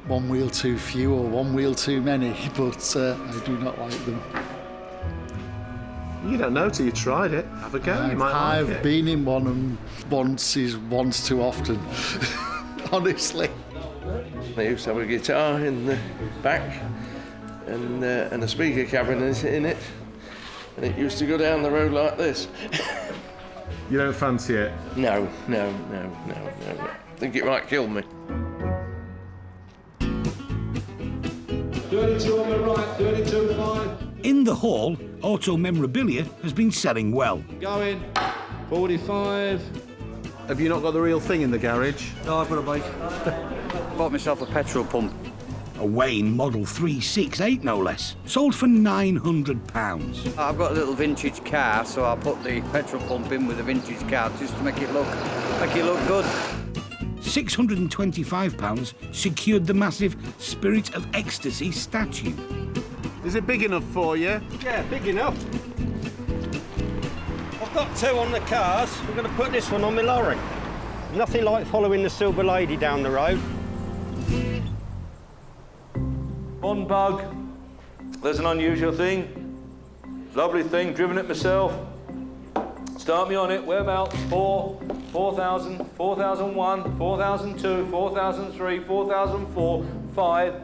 One wheel too few or one wheel too many, but I do not like them. You don't know till you tried it. Have a go. You might like it. I've been in one and once is once too often, honestly. I used to have a guitar in the back and a speaker cabinet in it, and it used to go down the road like this. You don't fancy it? No. I think it might kill me. 32 on the right, 32.5. In the hall, auto memorabilia has been selling well. Going, 45. Have you not got the real thing in the garage? No, I've got a bike. Bought myself a petrol pump. A Wayne Model 368 no less, sold for £900. I've got a little vintage car, so I put the petrol pump in with a vintage car just to make it look good. £625 secured the massive Spirit of Ecstasy statue. Is it big enough for you? Yeah, big enough. I've got 2 on the cars. I'm going to put this one on my lorry. Nothing like following the Silver Lady down the road. Bond bug. There's an unusual thing. Lovely thing, driven it myself. Start me on it. Whereabouts? 4, 4,000, 4,001, 4,002, 4,003, 4,004, 5,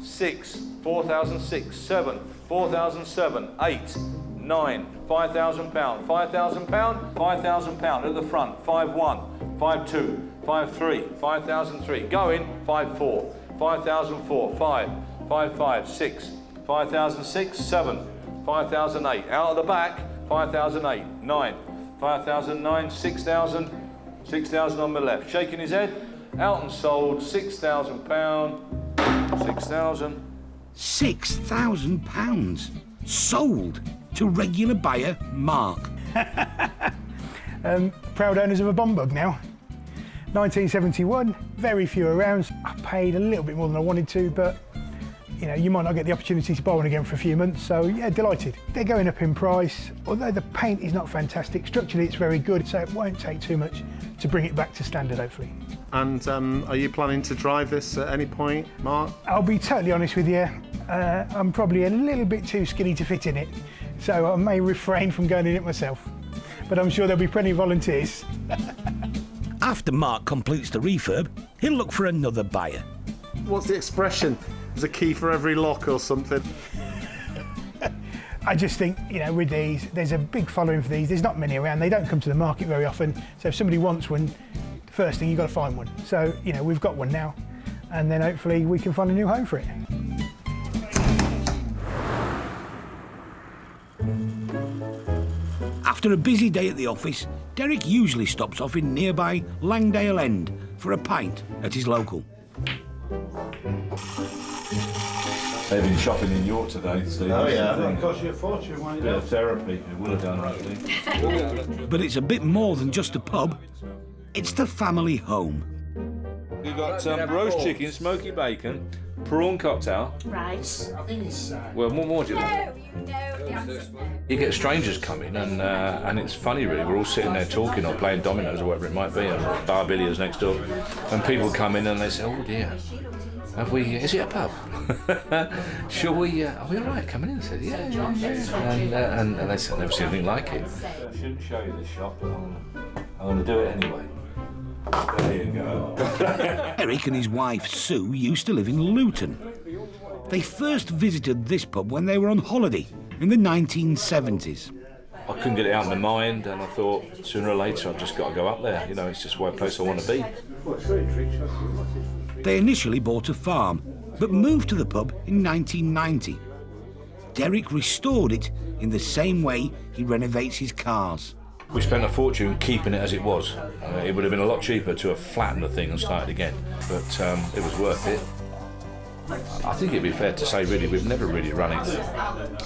6, 4,006, 7, 4,007, 8, 9, £5,000, £5,000, £5,000 at the front, 5,1, 5,2, 5,3, 5,003, going, 5,4, 5,004, 5, 5,5, 6, 5,006, 7, 5,008, out of the back, 5,008, 9, 5,009, 6,000, 6,000 on my left. Shaking his head, out and sold, £6,000, 6,000. £6,000 sold to regular buyer Mark. Proud owners of a Bond bug now. 1971, very few around. I paid a little bit more than I wanted to, but you know, you might not get the opportunity to buy one again for a few months, so yeah, delighted. They're going up in price, although the paint is not fantastic. Structurally, it's very good, so it won't take too much to bring it back to standard, hopefully. And are you planning to drive this at any point, Mark? I'll be totally honest with you, I'm probably a little bit too skinny to fit in it, so I may refrain from going in it myself, but I'm sure there'll be plenty of volunteers. After Mark completes the refurb, he'll look for another buyer. What's the expression? There's a key for every lock or something. I just think, you know, with these, there's a big following for these. There's not many around. They don't come to the market very often. So if somebody wants one, first thing, you've got to find one. So, you know, we've got one now, and then hopefully we can find a new home for it. After a busy day at the office, Derek usually stops off in nearby Langdale End for a pint at his local. They've been shopping in York today, Steve. Oh yeah, it cost you a fortune, won't it? Bit of therapy, it would have done actually. But it's a bit more than just a pub. It's the family home. We've got roast chicken, smoky bacon, prawn cocktail. Right. I think it's... Well, what more do you want? No. You get strangers coming, and it's funny really. We're all sitting there talking or playing dominoes or whatever it might be, and bar billiards next door, and people come in and they say, "Oh dear, have we? Is it a pub? Shall we? Are we all right coming in?" I said, "Yeah." And they said, "I've never seen anything like it." I shouldn't show you the shop, but I'm going to do it anyway. There you go. Eric and his wife Sue used to live in Luton. They first visited this pub when they were on holiday in the 1970s. I couldn't get it out of my mind, and I thought sooner or later I've just got to go up there. You know, it's just one place I want to be. They initially bought a farm, but moved to the pub in 1990. Derek restored it in the same way he renovates his cars. We spent a fortune keeping it as it was. It would have been a lot cheaper to have flattened the thing and started again, but it was worth it. I think it'd be fair to say, really, we've never really run it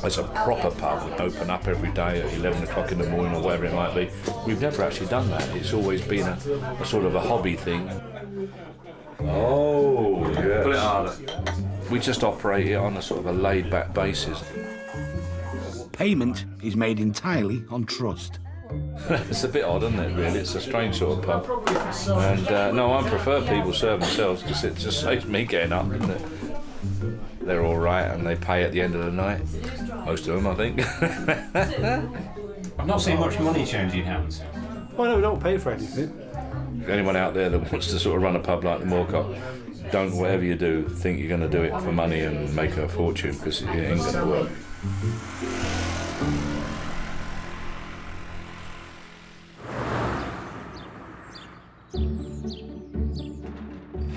as a proper pub. We open up every day at 11 o'clock in the morning or whatever it might be. We've never actually done that. It's always been a sort of a hobby thing. Oh, yes. Put it harder. We just operate it on a sort of a laid-back basis. Payment is made entirely on trust. It's a bit odd, isn't it, really? It's a strange sort of pub. And no, I prefer people serve themselves because it just saves me getting up, doesn't it? They're all right and they pay at the end of the night. Most of them, I think. I've not seen much money changing hands. Well, no, we don't pay for anything. Anyone out there that wants to sort of run a pub like the Moorcock, don't, whatever you do, think you're going to do it for money and make a fortune, because it ain't going to work.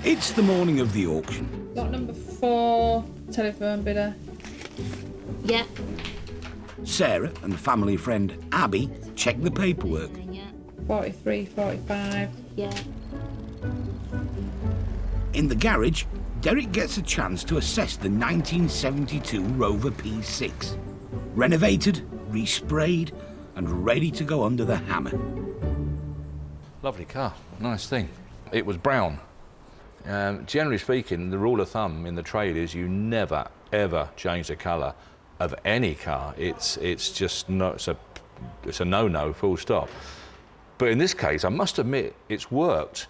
It's the morning of the auction. Lot number 4, telephone bidder. Yeah. Sarah and the family friend Abby check the paperwork. 43, 45. Yeah. In the garage, Derek gets a chance to assess the 1972 Rover P6. Renovated, resprayed, and ready to go under the hammer. Lovely car, nice thing. It was brown. Generally speaking, the rule of thumb in the trade is you never, ever change the colour of any car. It's just no, it's a no-no, full stop. But in this case, I must admit, it's worked.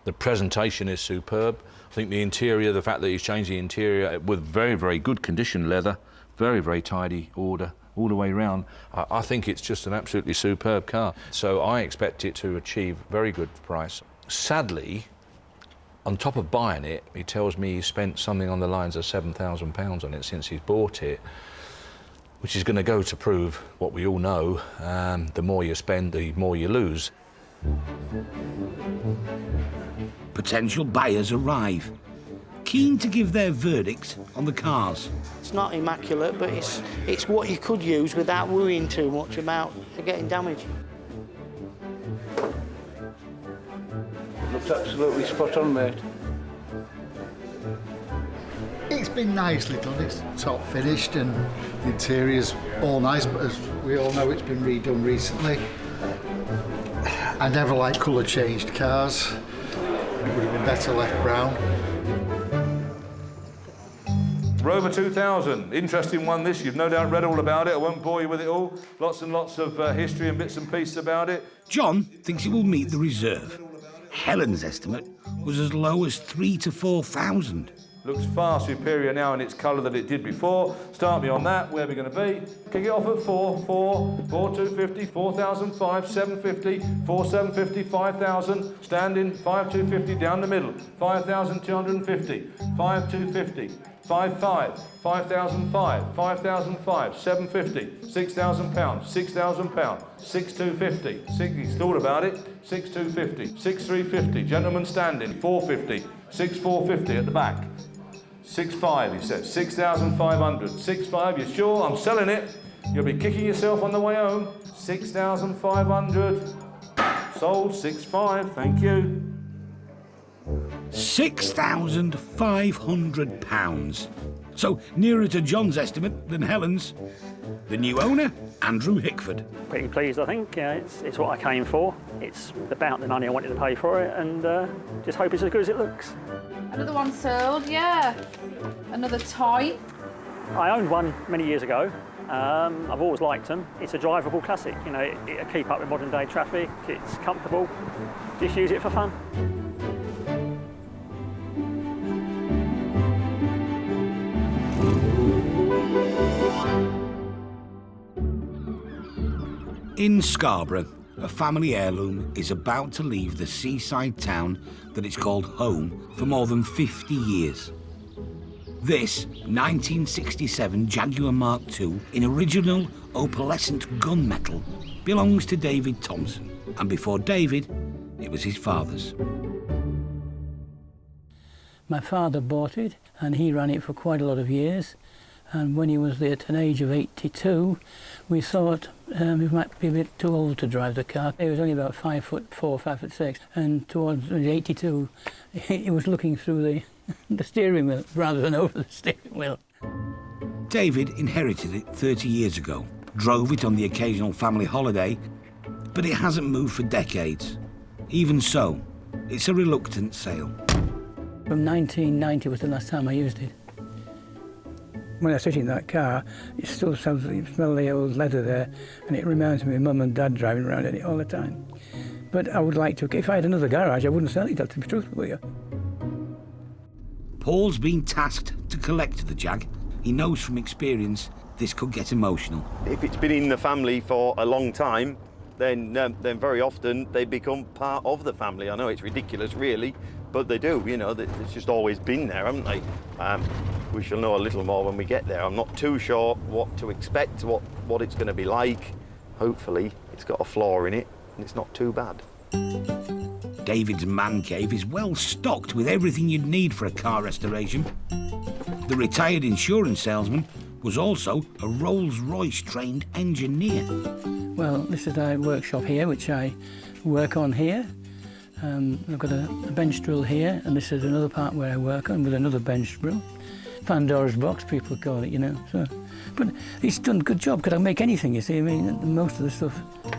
The presentation is superb. I think the interior, the fact that he's changed the interior with very, very good condition leather, very, very tidy order all the way round. I think it's just an absolutely superb car. So I expect it to achieve very good price. Sadly, on top of buying it, he tells me he spent something on the lines of £7,000 on it since he's bought it, which is going to go to prove what we all know, the more you spend, the more you lose. Potential buyers arrive, keen to give their verdict on the cars. It's not immaculate, but it's what you could use without worrying too much about getting damaged. Looks absolutely spot on, mate. It's been nicely done. It's top finished and the interior's all nice, but as we all know, it's been redone recently. I never like colour changed cars. It would have been better left brown. Rover 2000, interesting one this. You've no doubt read all about it. I won't bore you with it all. Lots and lots of history and bits and pieces about it. John thinks it will meet the reserve. Helen's estimate was as low as 3,000 to 4,000. Looks far superior now in its colour than it did before. Start me on that. Where are we going to be? Kick it off at 4,250, 4,005, 750, 4,750, 5,000. Standing, 5,250 down the middle. 5,250, 5,250, 5,500, 5,005, 5,005, 750, £6,000, £6,000, 6,250. He's thought about it. 6,250, 6,350. Gentleman standing, 450, 6,450 at the back. 6,500, he says. 6,500. 6,500, you sure? I'm selling it. You'll be kicking yourself on the way home. 6,500. Sold. 6,500. Thank you. £6,500. so nearer to John's estimate than Helen's. The new owner, Andrew Hickford. Pretty pleased, I think. It's what I came for. It's about the money I wanted to pay for it, and just hope it's as good as it looks. Another one sold, yeah. Another toy. I owned one many years ago. I've always liked them. It's a drivable classic, you know, it'll keep up with modern day traffic, it's comfortable, just use it for fun. In Scarborough, a family heirloom is about to leave the seaside town that it's called home for more than 50 years. This 1967 Jaguar Mark II in original opalescent gunmetal belongs to David Thompson, and before David, it was his father's. My father bought it, and he ran it for quite a lot of years. And when he was at an age of 82, we thought he might be a bit too old to drive the car. He was only about 5'4", 5'6", and towards 82, he was looking through the steering wheel rather than over the steering wheel. David inherited it 30 years ago, drove it on the occasional family holiday, but it hasn't moved for decades. Even so, it's a reluctant sale. From 1990 was the last time I used it. When I sit in that car, it still smells the old leather there, and it reminds me of Mum and Dad driving around in it all the time. But I would like to, if I had another garage, I wouldn't sell it, to be truthful with you. Paul's been tasked to collect the Jag. He knows from experience this could get emotional. If it's been in the family for a long time, then very often they become part of the family. I know it's ridiculous, really, but they do, you know, it's just always been there, haven't they? We shall know a little more when we get there. I'm not too sure what to expect, what it's going to be like. Hopefully, it's got a flaw in it, and it's not too bad. David's man cave is well stocked with everything you'd need for a car restoration. The retired insurance salesman was also a Rolls-Royce trained engineer. Well, this is our workshop here, which I work on here. I've got a bench drill here, and this is another part where I work on with another bench drill. Pandora's box, people call it, you know. So, but it's done a good job, because I can make anything, you see. I mean, most of the stuff,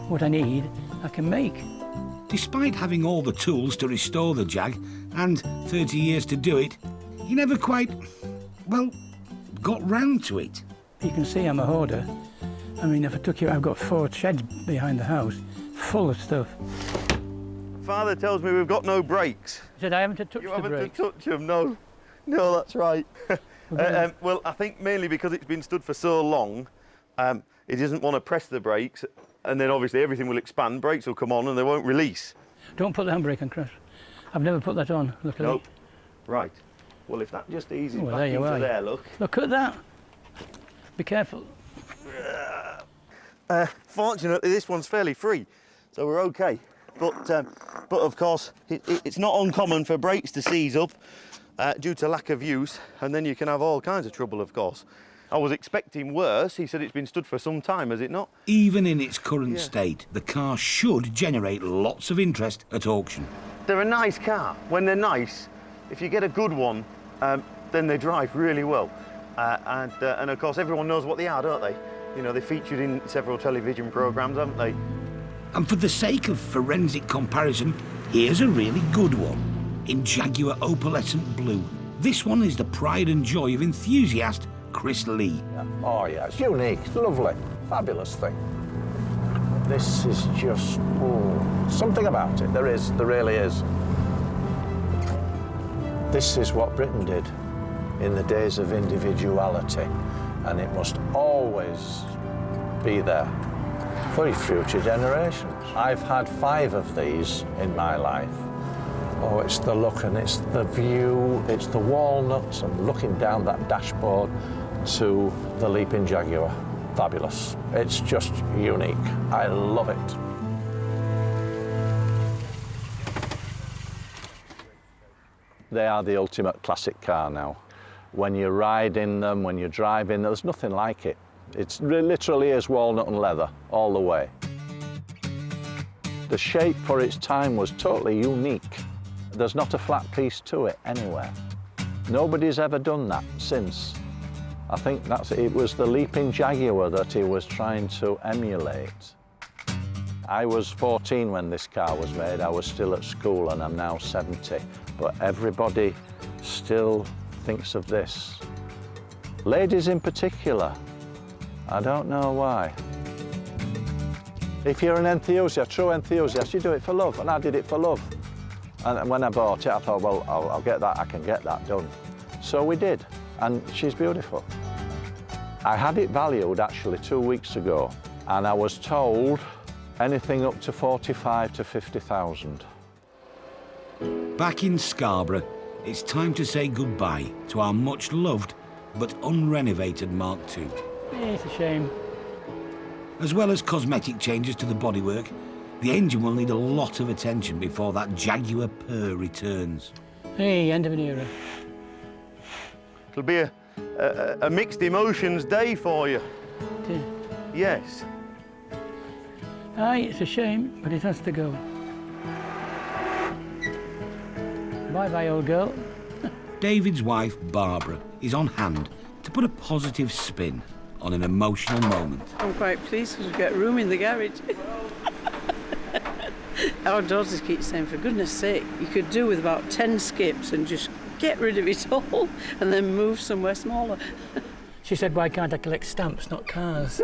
what I need, I can make. Despite having all the tools to restore the Jag and 30 years to do it, he never quite, well, got round to it. You can see I'm a hoarder. I mean, if I took you, I've got 4 sheds behind the house, full of stuff. Father tells me we've got no brakes. He said I haven't to touch you the haven't brakes. to touch them, no. No, that's right. Well, I think mainly because it's been stood for so long, it doesn't want to press the brakes, and then obviously everything will expand, brakes will come on and they won't release. Don't put the handbrake on, Chris. I've never put that on, luckily. Nope. Right. Well, if that just eases Oh, back there you into are. there, look. Look at that. Be careful. Fortunately, this one's fairly free, so we're okay. But of course, it's not uncommon for brakes to seize up due to lack of use, and then you can have all kinds of trouble, of course. I was expecting worse. He said it's been stood for some time, has it not? Even in its current state, the car should generate lots of interest at auction. They're a nice car. When they're nice, if you get a good one, then they drive really well. And of course, everyone knows what they are, don't they? You know, they're featured in several television programmes, haven't they? And for the sake of forensic comparison, here's a really good one in Jaguar opalescent blue. This one is the pride and joy of enthusiast Chris Lee. Oh yeah, it's unique, it's lovely, fabulous thing. This is just something about it. There really is. This is what Britain did in the days of individuality, and it must always be there for future generations. I've had 5 of these in my life. Oh, it's the look and it's the view, it's the walnuts and looking down that dashboard to the Leaping Jaguar. Fabulous. It's just unique. I love it. They are the ultimate classic car now. When you ride in them, when you drive in them, there's nothing like it. It literally is walnut and leather all the way. The shape for its time was totally unique. There's not a flat piece to it anywhere. Nobody's ever done that since. I think it was the Leaping Jaguar that he was trying to emulate. I was 14 when this car was made. I was still at school and I'm now 70. But everybody still thinks of this. Ladies in particular. I don't know why. If you're an enthusiast, true enthusiast, you do it for love, and I did it for love. And when I bought it, I thought, well, I'll get that, I can get that done. So we did, and she's beautiful. I had it valued actually 2 weeks ago, and I was told anything up to 45 to 50,000. Back in Scarborough, it's time to say goodbye to our much loved but unrenovated Mark II. Yeah, it's a shame. As well as cosmetic changes to the bodywork, the engine will need a lot of attention before that Jaguar purr returns. Hey, end of an era. It'll be a mixed emotions day for you. It is. Yes. Aye, it's a shame, but it has to go. Bye-bye, old girl. David's wife, Barbara, is on hand to put a positive spin on an emotional moment. I'm quite pleased because we've got room in the garage. Our daughters keep saying, for goodness sake, you could do with about 10 skips and just get rid of it all and then move somewhere smaller. She said, why can't I collect stamps, not cars?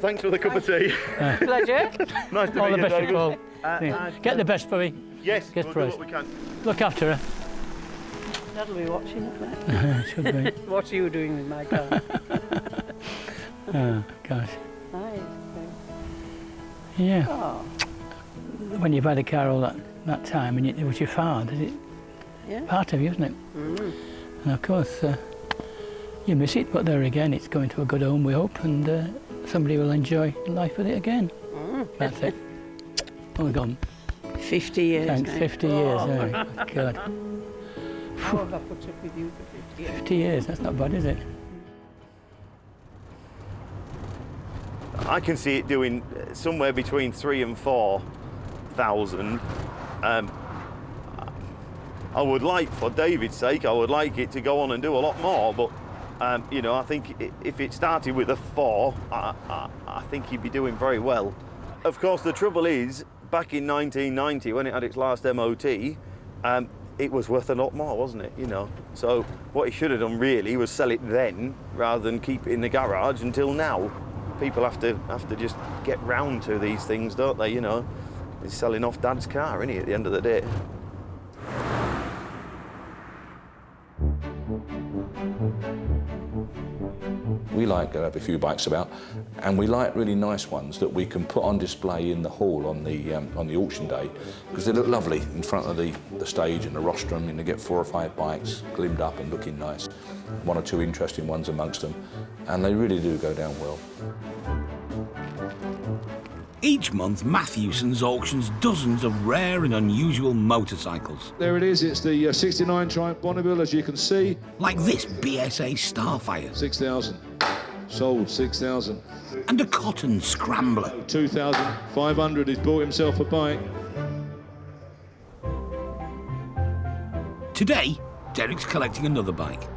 Thanks for the cup of tea. Pleasure. Nice to All meet the you, best, David. Paul. Get the best for me. Yes, Get we'll prize. do what we can. Look after her. Dad'll be watching it. Should be. What are you doing with my car? Oh, gosh. Nice. Yeah. Oh. When you've had a car all that time and it was your father, it's part of you, isn't it? Mm. And of course, you miss it, but there again, it's going to a good home, we hope, and somebody will enjoy life with it again. Mm. That's it. Oh, gone. 50 years. Thanks, now. 50 years, oh, God. How have I put up with you for 50 years? 50 years, that's not bad, is it? I can see it doing somewhere between 3,000 and 4,000. I would like, for David's sake, I would like it to go on and do a lot more, but you know, I think if it started with a 4, I think he'd be doing very well. Of course, the trouble is, back in 1990, when it had its last MOT, it was worth a lot more, wasn't it? You know, so what he should have done really was sell it then, rather than keep it in the garage until now. People have to just get round to these things, don't they? You know, he's selling off Dad's car, isn't he? At the end of the day. We like to have a few bikes about, and we like really nice ones that we can put on display in the hall on the auction day, because they look lovely in front of the stage and the rostrum, and they get 4 or 5 bikes glimmed up and looking nice. 1 or 2 interesting ones amongst them, and they really do go down well. Each month, Matthewson's auctions dozens of rare and unusual motorcycles. There it is, it's the 69 Triumph Bonneville, as you can see. Like this BSA Starfire. 6,000. Sold 6,000. And a Cotton Scrambler. 2,500, he's bought himself a bike. Today, Derek's collecting another bike.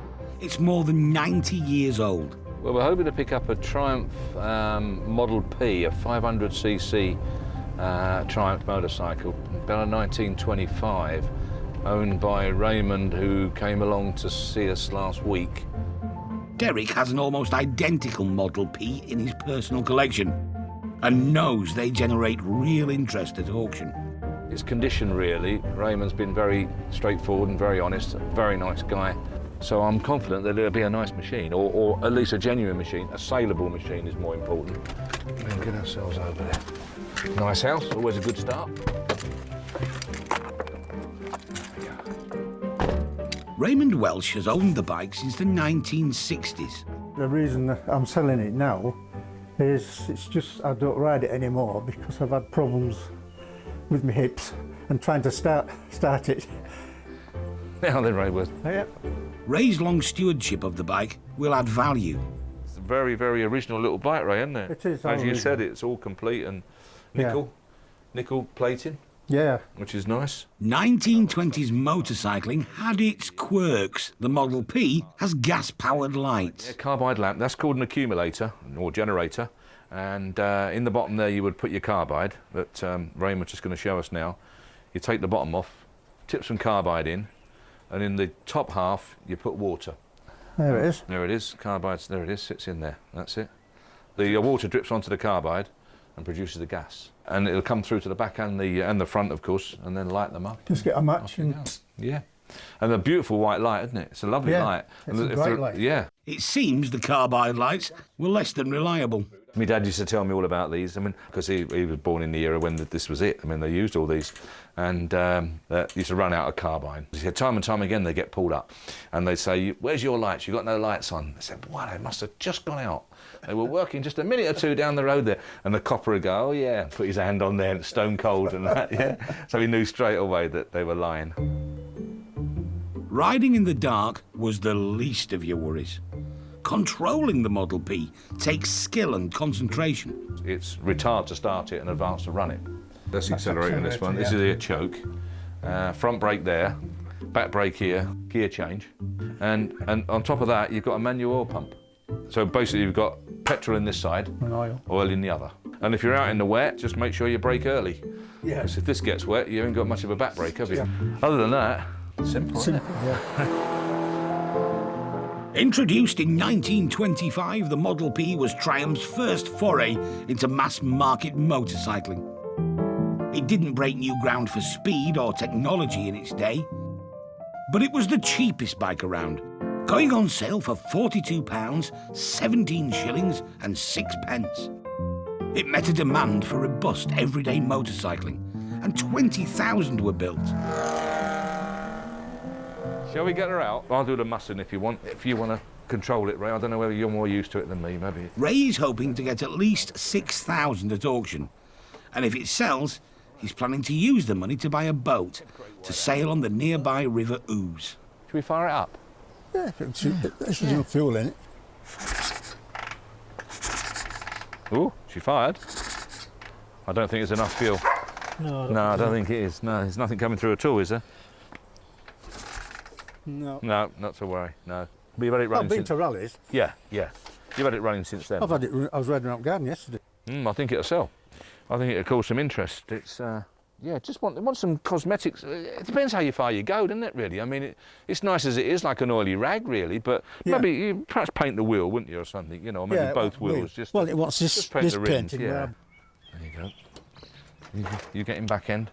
It's more than 90 years old. Well, we're hoping to pick up a Triumph Model P, a 500cc Triumph motorcycle, built in 1925, owned by Raymond, who came along to see us last week. Derek has an almost identical Model P in his personal collection and knows they generate real interest at auction. It's condition, really. Raymond's been very straightforward and very honest, a very nice guy. So I'm confident that it'll be a nice machine, or at least a genuine machine. A saleable machine is more important. We'll get ourselves over there. Nice house, always a good start. Raymond Welsh has owned the bike since the 1960s. The reason that I'm selling it now is it's just I don't ride it anymore because I've had problems with my hips and trying to start it. Now then, Rayworth. Yeah. Ray's long stewardship of the bike will add value. It's a very, very original little bike, Ray, isn't it? It is. As you said, it's all complete and nickel plating. Yeah. Which is nice. 1920s motorcycling had its quirks. The Model P has gas-powered lights. A carbide lamp, that's called an accumulator or generator. And in the bottom there you would put your carbide that Raymond's just going to show us now. You take the bottom off, tip some carbide in, and in the top half you put water. There it is. There it is, carbide's, there it is, sits in there, that's it. The water drips onto the carbide and produces the gas. And it'll come through to the back and the front, of course, and then light them up. Just get a match and... Yeah. And a beautiful white light, isn't it? It's a lovely light. It's a great light. Yeah. It seems the carbide lights were less than reliable. My dad used to tell me all about these, I mean, because he was born in the era when this was it. I mean, they used all these, and they used to run out of carbide. He said time and time again they get pulled up, and they'd say, "Where's your lights? You've got no lights on." I said, "Why, they must have just gone out. They were working just a minute or two down the road there." And the copper would go, "Oh yeah," put his hand on there, and it's stone cold and that, yeah. So he knew straight away that they were lying. Riding in the dark was the least of your worries. Controlling the Model P takes skill and concentration. It's retard to start it and advance to run it. That's accelerating this one. This is a choke. Front brake there, back brake here, gear change. And on top of that, you've got a manual oil pump. So basically you've got petrol in this side, and oil in the other. And if you're out in the wet, just make sure you brake early. Yeah. Because if this gets wet, you haven't got much of a back brake, have you? Yeah. Other than that, simple, isn't it? Yeah. Introduced in 1925, the Model P was Triumph's first foray into mass-market motorcycling. It didn't break new ground for speed or technology in its day, but it was the cheapest bike around, going on sale for £42, 17 shillings and 6 pence. It met a demand for robust everyday motorcycling, and 20,000 were built. Shall we get her out? I'll do the mussing if you want to control it, Ray. I don't know whether you're more used to it than me, maybe. Ray's hoping to get at least 6,000 at auction, and if it sells, he's planning to use the money to buy a boat to sail on the nearby River Ouse. Should we fire it up? Yeah, there's no fuel in it. Ooh, she fired. I don't think there's enough fuel. No, I don't think it is. No, there's nothing coming through at all, is there? No. No, not to worry, no. But you've had it running I've been to rallies. Yeah. You've had it running since then. I've had it. I was riding around garden yesterday. I think it'll sell. I think it'll cause some interest. It's, just want some cosmetics. It depends how far you go, doesn't it, really? I mean, it's nice as it is, like an oily rag, really, but maybe you perhaps paint the wheel, wouldn't you, or something, you know, maybe both wheels. It wants this painted. Yeah. There you go. You getting back end?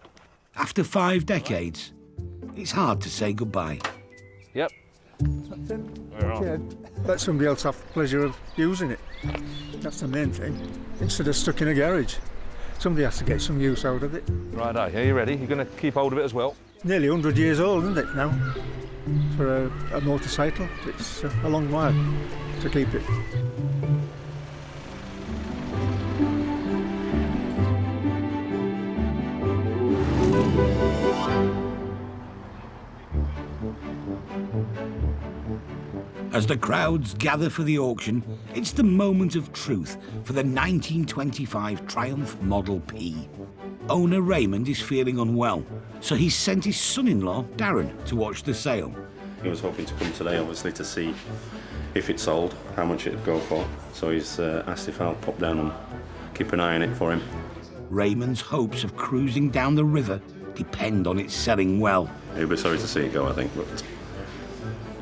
After 5 decades, it's hard to say goodbye. Yep. Yeah, let somebody else have the pleasure of using it. That's the main thing. Instead of stuck in a garage. Somebody has to get some use out of it. Righto, are you ready? You're going to keep hold of it as well? Nearly 100 years old, isn't it, now? For a motorcycle. It's a long while to keep it. As the crowds gather for the auction, it's the moment of truth for the 1925 Triumph Model P. Owner Raymond is feeling unwell, so he's sent his son-in-law, Darren, to watch the sale. He was hoping to come today, obviously, to see if it sold, how much it'd go for. So he's asked if I'll pop down and keep an eye on it for him. Raymond's hopes of cruising down the river depend on it selling well. He'll be sorry to see it go, I think, but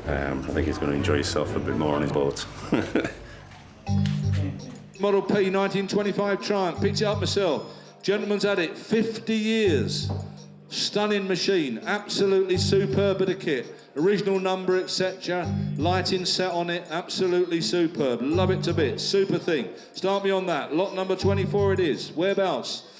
I think he's going to enjoy himself a bit more on his boat. Model P 1925 Triumph, picked it up myself. Gentleman's had it 50 years. Stunning machine, absolutely superb bit of kit. Original number, etc. Lighting set on it, absolutely superb. Love it to bits, super thing. Start me on that. Lot number 24 it is. Whereabouts?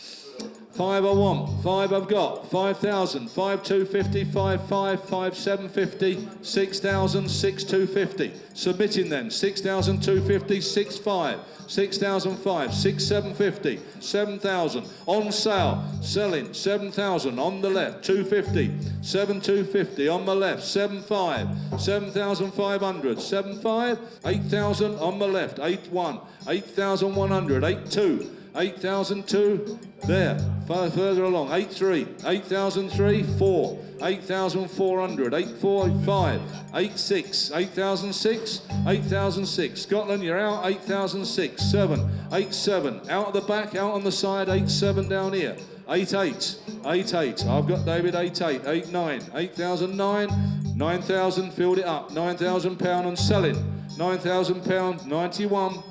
5 I want, 5 I've got, 5,000, 5,250, 5,500, 5,750, 6,000, 6,250. Submitting then, 6,250, 6,500, 6,500, 6,750, 7,000. On sale, selling, 7,000 on the left, 250, 7,250 on the left, 7,500, 7,500, 7,500, 8,000 on the left, 8,100, 8,100, 8,200. 8,002, there, further along, 8,3, 8,003, 4, 8,400, 8,485, 8,6, 8,006, 8,006, Scotland, you're out, 8,006, 7, 8,7, out of the back, out on the side, 8,7 down here, 8,8, 8,8, I've got David, 8,8, 8,9, 8,009, 9,000, filled it up, £9,000 and selling, £9,000, 91,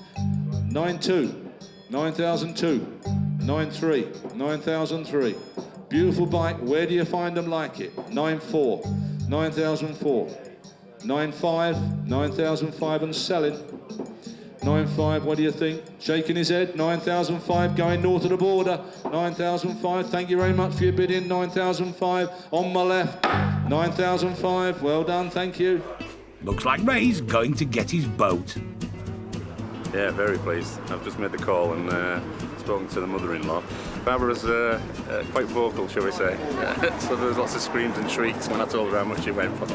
9,2, 9,002, 9,3, 9,003. Beautiful bike, where do you find them like it? 9,4, 9,004, 9,5, 9,005 and selling. 9,5, what do you think? Shaking his head, 9,005 going north of the border. 9,005, thank you very much for your bidding. 9,005 on my left. 9,005, well done, thank you. Looks like Ray's going to get his boat. Yeah, very pleased. I've just made the call and spoken to the mother-in-law. Barbara's quite vocal, shall we say. So there was lots of screams and shrieks when I told her how much it went for.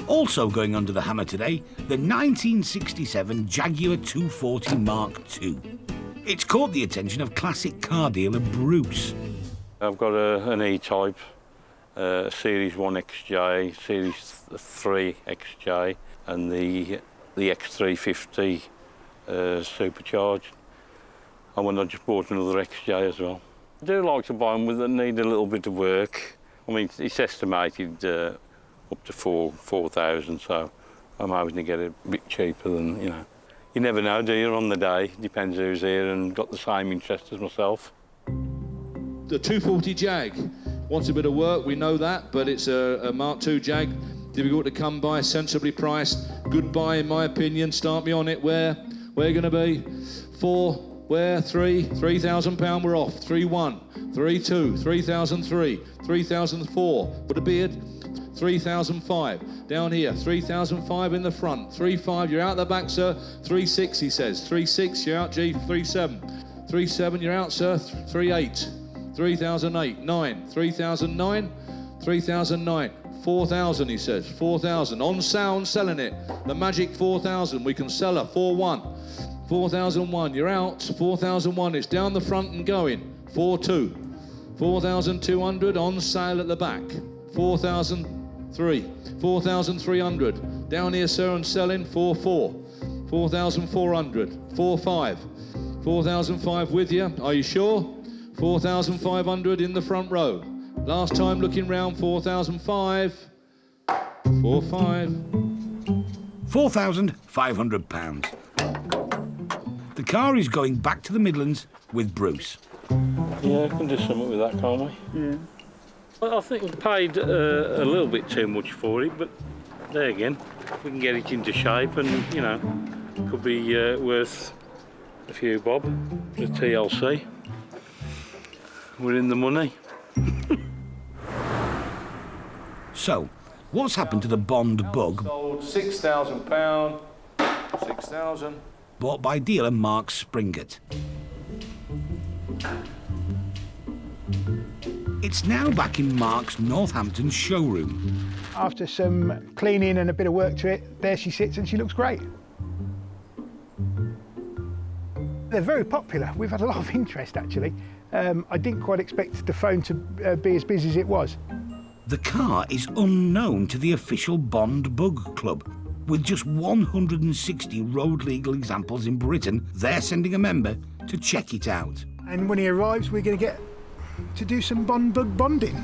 Also going under the hammer today, the 1967 Jaguar 240 Mark II. It's caught the attention of classic car dealer Bruce. I've got an E-Type, Series 1 XJ, Series 3 XJ, and the X350 supercharged. And when I just bought another XJ as well. I do like to buy them that need a little bit of work. I mean, it's estimated up to 4,000, so I'm hoping to get it a bit cheaper than, you know. You never know, do you, on the day? Depends who's here and got the same interest as myself. The 240 Jag wants a bit of work, we know that, but it's a Mark II Jag. Difficult to come by, sensibly priced. Good buy, in my opinion. Start me on it. Where you going to be? 4, where? 3, £3,000 we're off. 3,1, 3,2, 3,003, 3,004. Put a beard. 3,005 down here. 3,005 in the front. 3,5, you're out the back, sir. 3,6, he says. 3,6, you're out, G. 3,7. 3,7, you're out, sir. 3,8. 3,008. 9. 3,009. 3,009. 4,000, he says. 4,000. On sound, selling it. The magic 4,000. We can sell her. 4,1. 4,001. You're out. 4,001. It's down the front and going. 4,2. 4,200 on sale at the back. 4,003. 4,300. Down here, sir, and selling. 4,4. 4,400. 4,5. 4,005 with you. Are you sure? 4,500 in the front row. Last time looking round, 4,005. 4,5. £4,500. The car is going back to the Midlands with Bruce. Yeah, I can do something with that, can't we? Yeah. I think we paid a little bit too much for it, but there again, we can get it into shape and, you know, could be worth a few bob, the TLC. We're in the money. So, what's happened to the Bond Bug? Sold £6,000. 6,000. Bought by dealer Mark Springett. It's now back in Mark's Northampton showroom. After some cleaning and a bit of work to it, there she sits and she looks great. They're very popular. We've had a lot of interest, actually. I didn't quite expect the phone to be as busy as it was. The car is unknown to the official Bond Bug Club. With just 160 road legal examples in Britain, they're sending a member to check it out. And when he arrives, we're going to get to do some Bond Bug bonding.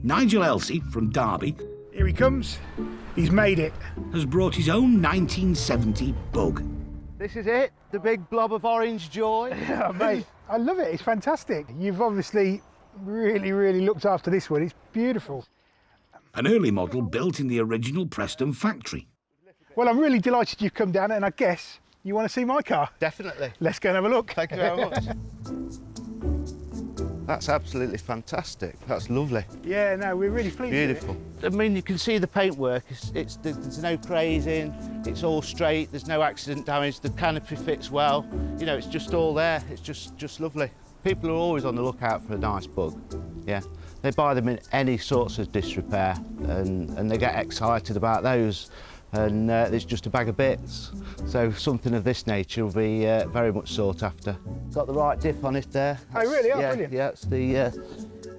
Nigel Elsey from Derby, here he comes. He's made it. Has brought his own 1970 Bug. This is it, the big blob of orange joy. Yeah, mate, I love it. It's fantastic. You've obviously really looked after this one. It's beautiful. An early model built in the original Preston factory. Well, I'm really delighted you've come down, and I guess you want to see my car? Definitely. Let's go and have a look. Thank you very much. That's absolutely fantastic. That's lovely. Yeah, no, we're really pleased. Beautiful. With it. I mean, you can see the paintwork. There's no crazing. It's all straight. There's no accident damage. The canopy fits well. You know, it's just all there. It's just lovely. People are always on the lookout for a nice Bug. Yeah, they buy them in any sorts of disrepair, and they get excited about those. and there's just a bag of bits. So something of this nature will be very much sought after. Got the right diff on it there. Oh, really? Oh, yeah, brilliant. Yeah, it's the...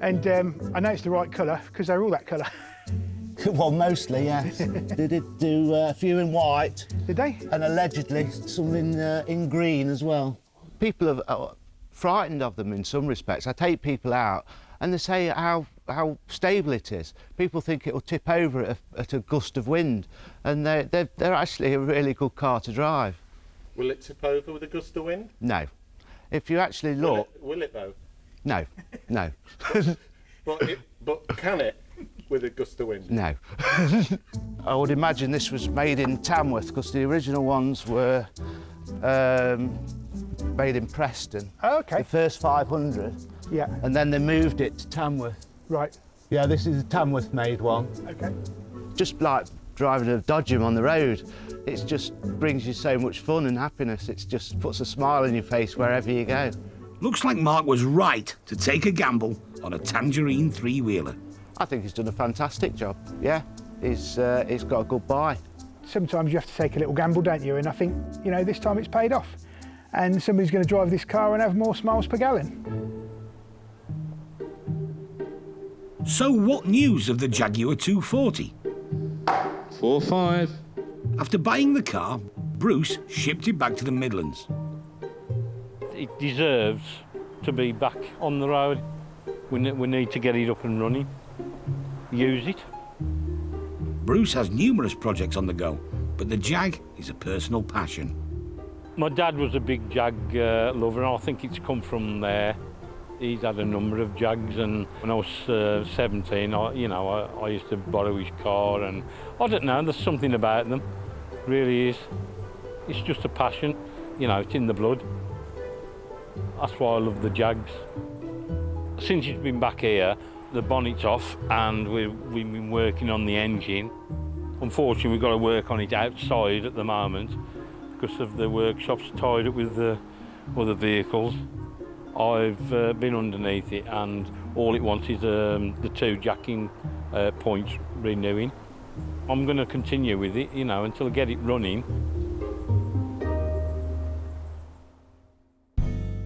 And I know it's the right colour, because they're all that colour. Well, mostly, yes. They did do a few in white. Did they? And allegedly some in green as well. People are frightened of them in some respects. I take people out and they say how stable it is. People think it'll tip over at a gust of wind, and they're actually a really good car to drive. Will it tip over with a gust of wind? No. If you actually look... Will it though? No, no. But can it with a gust of wind? No. I would imagine this was made in Tamworth, because the original ones were made in Preston. Oh, OK. The first 500. Yeah. And then they moved it to Tamworth. Right. Yeah, this is a Tamworth-made one. OK. Just like driving a Dodgem on the road. It just brings you so much fun and happiness. It just puts a smile on your face wherever you go. Looks like Mark was right to take a gamble on a Tangerine three-wheeler. I think he's done a fantastic job, yeah. He's got a good buy. Sometimes you have to take a little gamble, don't you? And I think, you know, this time it's paid off. And somebody's going to drive this car and have more miles per gallon. So what news of the Jaguar 240? 4-5. After buying the car, Bruce shipped it back to the Midlands. It deserves to be back on the road. We need to get it up and running. Use it. Bruce has numerous projects on the go, but the Jag is a personal passion. My dad was a big Jag lover, and I think it's come from there. He's had a number of Jags, and when I was 17, I used to borrow his car, and I don't know, there's something about them, really is. It's just a passion, you know, it's in the blood. That's why I love the Jags. Since he's been back here, the bonnet's off, and we've been working on the engine. Unfortunately, we've got to work on it outside at the moment because of the workshops tied up with the other vehicles. I've been underneath it, and all it wants is the two jacking points renewing. I'm going to continue with it, you know, until I get it running.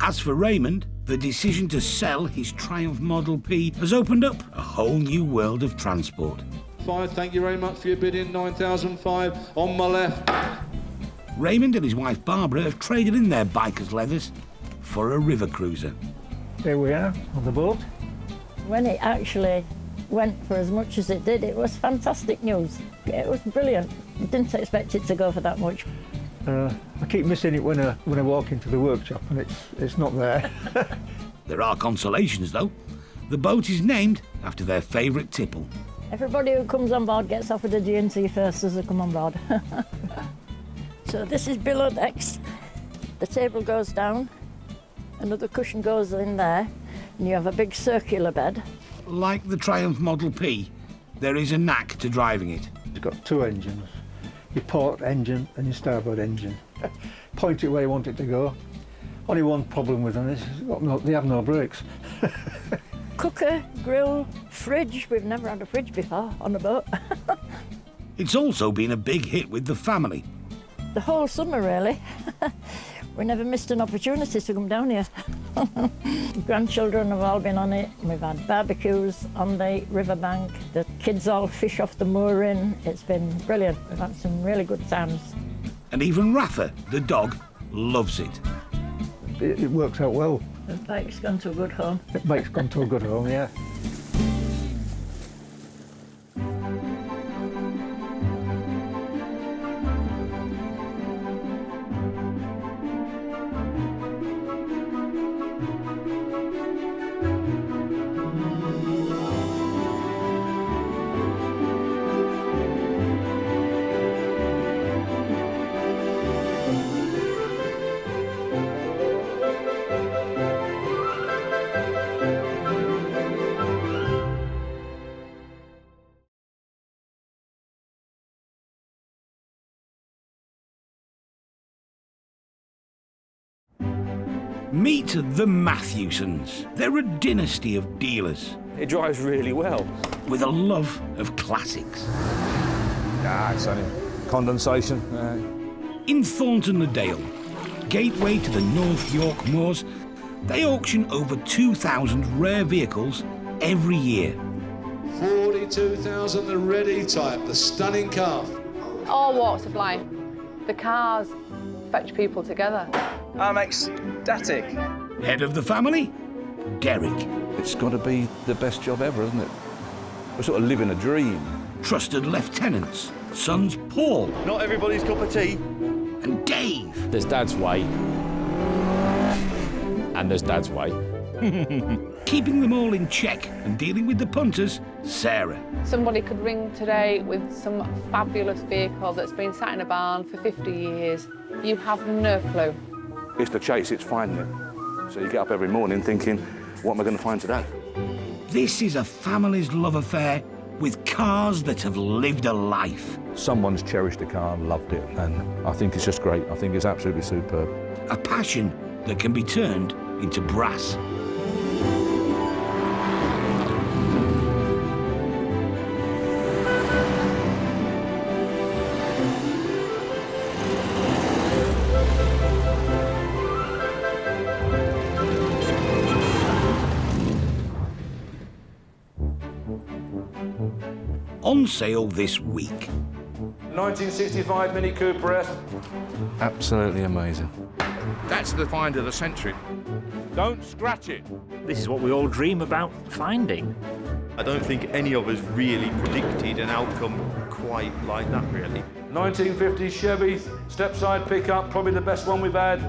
As for Raymond, the decision to sell his Triumph Model P has opened up a whole new world of transport. 5, thank you very much for your bidding. 9,005 on my left. Raymond and his wife Barbara have traded in their biker's leathers for a river cruiser. Here we are on the boat. When it actually went for as much as it did, it was fantastic news. It was brilliant. I didn't expect it to go for that much. I keep missing it when I walk into the workshop, and it's not there. There are consolations though. The boat is named after their favourite tipple. Everybody who comes on board gets offered a G&T first as they come on board. So this is below decks. The table goes down, another cushion goes in there, and you have a big circular bed. Like the Triumph Model P, there is a knack to driving it. It's got two engines. Your port engine and your starboard engine. Point it where you want it to go. Only one problem with them is they have no brakes. Cooker, grill, fridge. We've never had a fridge before on a boat. It's also been a big hit with the family. The whole summer, really. We never missed an opportunity to come down here. Grandchildren have all been on it. We've had barbecues on the riverbank. The kids all fish off the mooring. It's been brilliant. We've had some really good times. And even Rafa, the dog, loves it. It works out well. The bike's gone to a good home. The bike's gone to a good home, yeah. Meet the Matthewsons. They're a dynasty of dealers. It drives really well. With a love of classics. Ah, it's only condensation. In Thornton-le-Dale, gateway to the North York moors, they auction over 2,000 rare vehicles every year. 42,000, the ready type, the stunning car. All walks of life. The cars fetch people together. I'm ecstatic. Head of the family, Derek. It's got to be the best job ever, isn't it? We're sort of living a dream. Trusted lieutenants, sons Paul. Not everybody's cup of tea. And Dave. There's Dad's way. And there's Dad's way. Keeping them all in check and dealing with the punters, Sarah. Somebody could ring today with some fabulous vehicle that's been sat in a barn for 50 years. You have no clue. It's the chase, it's finding it. So you get up every morning thinking, what am I going to find today? This is a family's love affair with cars that have lived a life. Someone's cherished a car and loved it, and I think it's just great. I think it's absolutely superb. A passion that can be turned into brass. On sale this week. 1965 Mini Cooper S. Absolutely amazing. That's the find of the century. Don't scratch it. This is what we all dream about finding. I don't think any of us really predicted an outcome quite like that, really. 1950 Chevy step-side pickup, probably the best one we've had.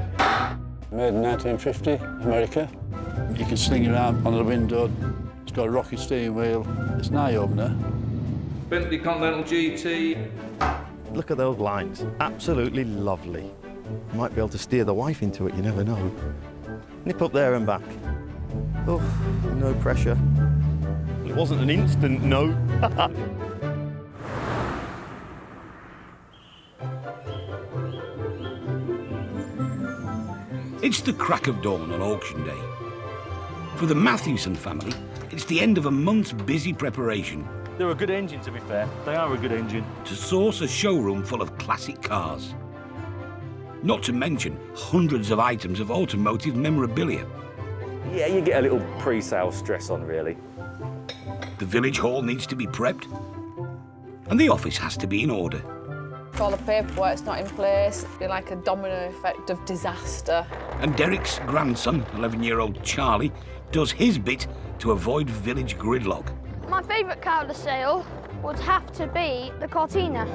Made in 1950, America. You can sling it around on the window. It's got a rocket steering wheel. It's an eye-opener. Bentley Continental GT. Look at those lines. Absolutely lovely. Might be able to steer the wife into it, you never know. Nip up there and back. Oh, no pressure. It wasn't an instant no. It's the crack of dawn on auction day. For the Matthewson family, it's the end of a month's busy preparation. They're a good engine, to be fair. They are a good engine. To source a showroom full of classic cars. Not to mention hundreds of items of automotive memorabilia. Yeah, you get a little pre-sale stress on, really. The village hall needs to be prepped, and the office has to be in order. If all the paperwork's not in place, it'd be like a domino effect of disaster. And Derek's grandson, 11-year-old Charlie, does his bit to avoid village gridlock. My favourite car of the sale would have to be the Cortina.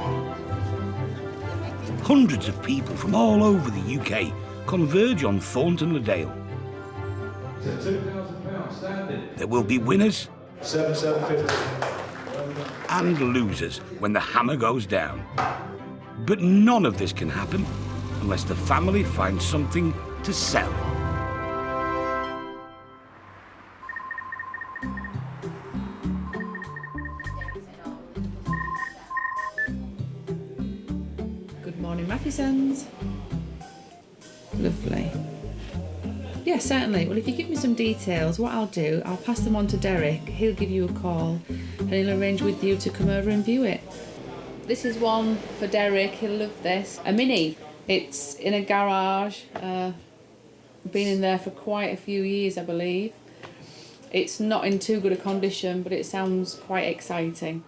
Hundreds of people from all over the UK converge on Thornton-le-Dale. It's a £2,000 standing. There will be winners 750. and losers when the hammer goes down. But none of this can happen unless the family finds something to sell. Good morning, Matthewsons. Lovely. Yeah, certainly. Well, if you give me some details, what I'll do, I'll pass them on to Derek. He'll give you a call and he'll arrange with you to come over and view it. This is one for Derek. He'll love this. A Mini. It's in a garage. Been in there for quite a few years, I believe. It's not in too good a condition, but it sounds quite exciting.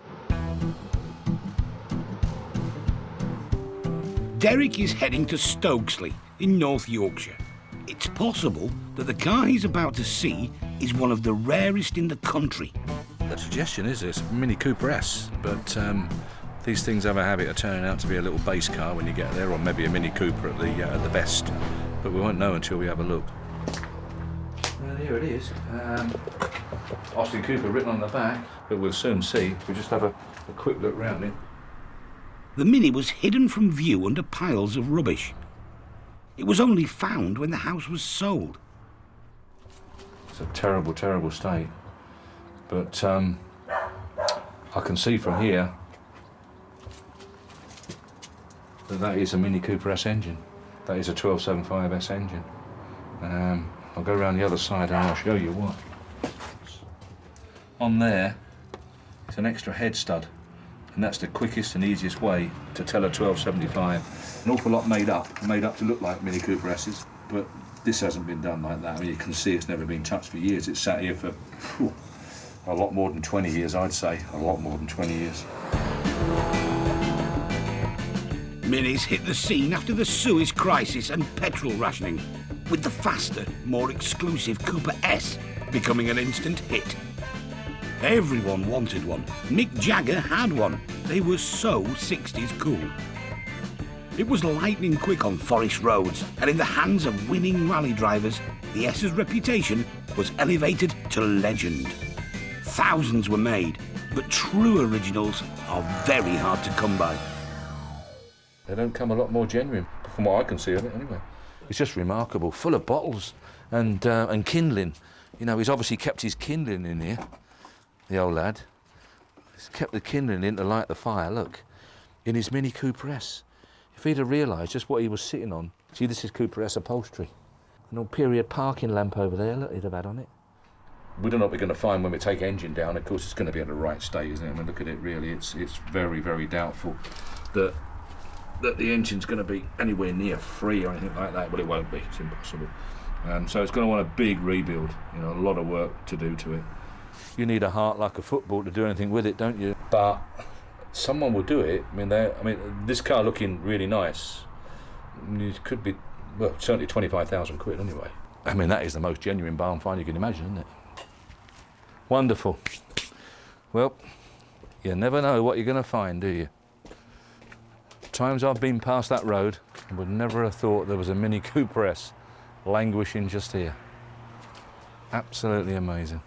Derek is heading to Stokesley in North Yorkshire. It's possible that the car he's about to see is one of the rarest in the country. The suggestion is it's Mini Cooper S, but these things have a habit of turning out to be a little base car when you get there, or maybe a Mini Cooper at the best. But we won't know until we have a look. Well, here it is. Austin Cooper written on the back, but we'll soon see. We just have a quick look round it. The Mini was hidden from view under piles of rubbish. It was only found when the house was sold. It's a terrible, terrible state. But I can see from here that is a Mini Cooper S engine. That is a 1275 S engine. I'll go around the other side and I'll show you what. On there, it's an extra head stud. And that's the quickest and easiest way to tell a 1275. An awful lot made up to look like Mini Cooper S's, but this hasn't been done like that. I mean, you can see it's never been touched for years. It's sat here for a lot more than 20 years, I'd say. A lot more than 20 years. Minis hit the scene after the Suez crisis and petrol rationing, with the faster, more exclusive Cooper S becoming an instant hit. Everyone wanted one. Mick Jagger had one. They were so 60s cool. It was lightning quick on forest roads, and in the hands of winning rally drivers, the S's reputation was elevated to legend. Thousands were made, but true originals are very hard to come by. They don't come a lot more genuine, from what I can see of it anyway. It's just remarkable, full of bottles and kindling. You know, he's obviously kept his kindling in here, the old lad. He's kept the kindling in to light the fire, look, in his Mini Cooper S. If he'd have realised just what he was sitting on, see, this is Cooper S upholstery. An old period parking lamp over there, look, he'd have had on it. We don't know what we're going to find when we take engine down. Of course, it's going to be at the right state, isn't it? I mean, look at it, really. It's very, very doubtful that the engine's going to be anywhere near free or anything like that. Well, it won't be. It's impossible. So it's going to want a big rebuild. You know, a lot of work to do to it. You need a heart like a football to do anything with it, don't you? But someone will do it. I mean, this car looking really nice. It could be, well, certainly 25,000 quid anyway. I mean, that is the most genuine barn find you can imagine, isn't it? Wonderful. Well, you never know what you're going to find, do you? Times I've been past that road, I would never have thought there was a Mini Cooper S languishing just here. Absolutely amazing.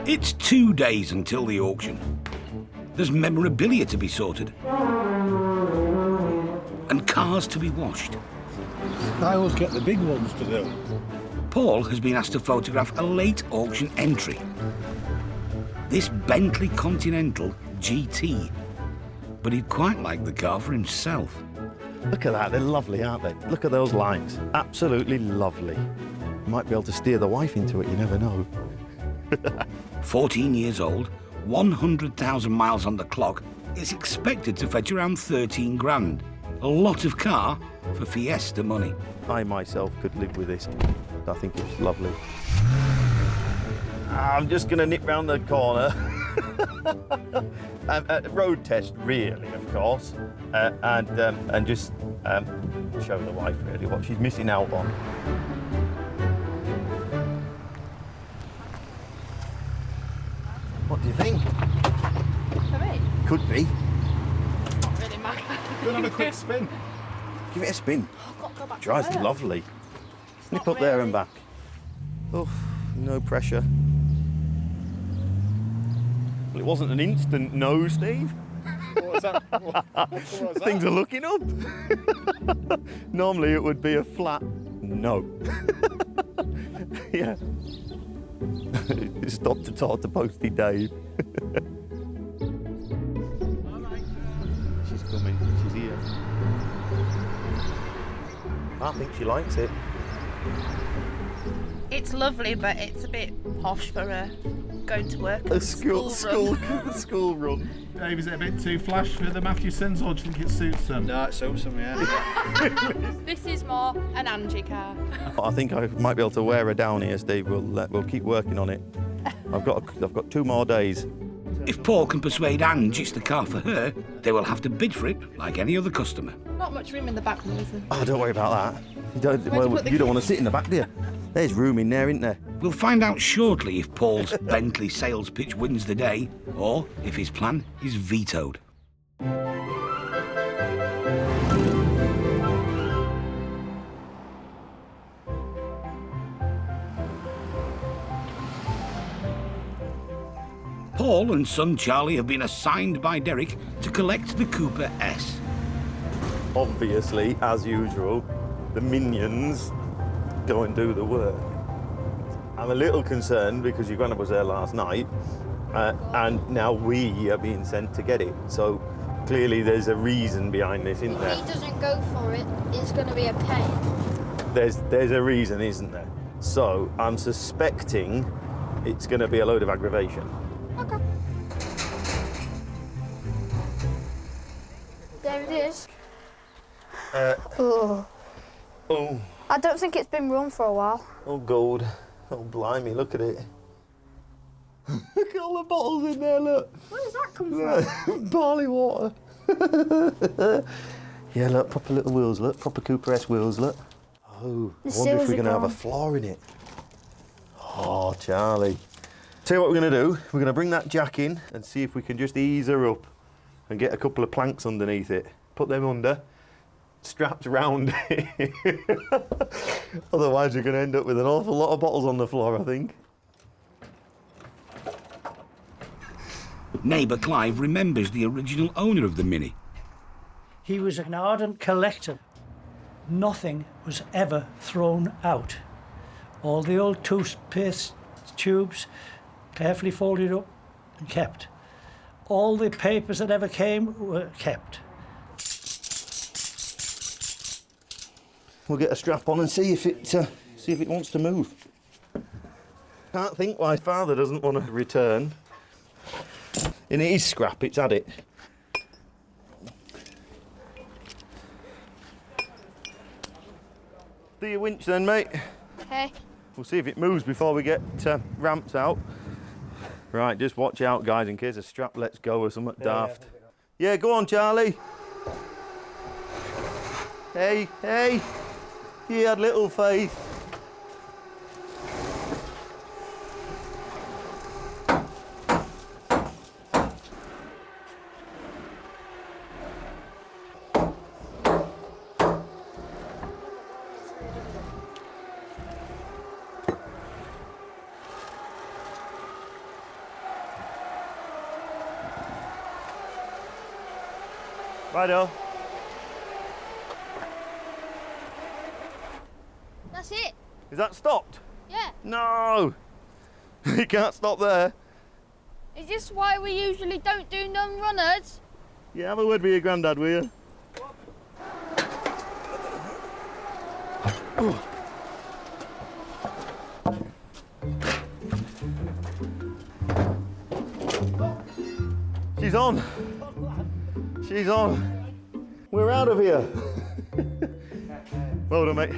It's 2 days until the auction. There's memorabilia to be sorted. And cars to be washed. I always get the big ones to do. Paul has been asked to photograph a late auction entry. This Bentley Continental GT. But he'd quite like the car for himself. Look at that, they're lovely, aren't they? Look at those lines, absolutely lovely. You might be able to steer the wife into it, you never know. 14 years old, 100,000 miles on the clock, it's expected to fetch around 13 grand. A lot of car for Fiesta money. I myself could live with this. I think it's lovely. I'm just going to nip round the corner. Road test, really, of course, and just show the wife really what she's missing out on. What do you think? For me? Could be. Not really my kind. Go and have a quick spin. Give it a spin. I've got to go back to Drives work. lovely. Snip up there and back. Oh, no pressure. Well, it wasn't an instant no, Steve. What was that? What was that? Things are looking up. Normally it would be a flat no. Yeah. Stop to talk to Posty Dave. She's coming. She's here. I think she likes it. It's lovely, but it's a bit posh for going to work. A school run. Dave, is it a bit too flash for the Matthewsons, or do you think it suits them? No, it suits them, yeah. This is more an Angie car. I think I might be able to wear her down here, Steve. We'll keep working on it. I've got 2 more days. If Paul can persuade Ange it's the car for her, they will have to bid for it like any other customer. Not much room in the back, is there? Oh, don't worry about that. You don't put the want to sit in the back, do you? There's room in there, isn't there? We'll find out shortly if Paul's Bentley sales pitch wins the day, or if his plan is vetoed. Paul and son Charlie have been assigned by Derek to collect the Cooper S. Obviously, as usual, the minions go and do the work. I'm a little concerned because your granddad was there last night, and now we are being sent to get it. So clearly there's a reason behind this, isn't there? If he doesn't go for it, it's going to be a pain. There's a reason, isn't there? So I'm suspecting it's going to be a load of aggravation. Okay. There it is. Oh. I don't think it's been run for a while. Oh, God. Oh, blimey, look at it. Look at all the bottles in there, look. Where does that come from? Barley water. Yeah, look, proper little wheels, look. Proper Cooper S wheels, look. Oh, I wonder if we're going to have a flaw in it. Oh, Charlie. Tell you what we're going to do. We're going to bring that jack in and see if we can just ease her up and get a couple of planks underneath it. Put them under, strapped round it. Otherwise, you're going to end up with an awful lot of bottles on the floor, I think. Neighbour Clive remembers the original owner of the Mini. He was an ardent collector. Nothing was ever thrown out. All the old toothpaste tubes carefully folded up and kept. All the papers that ever came were kept. We'll get a strap on and see if it wants to move. Can't think why Father doesn't want to return. And it is scrap, it's had it. Do your winch then, mate. Okay. We'll see if it moves before we get ramps out. Right, just watch out, guys, in case a strap lets go or something daft. Yeah, go on, Charlie. Hey, hey. He had little faith. Righto. That's it. Is that stopped? Yeah. No! You can't stop there. Is this why we usually don't do non-runners? Yeah, have a word with your granddad, will you? Oh. She's on. She's on. We're out of here. Well done, mate.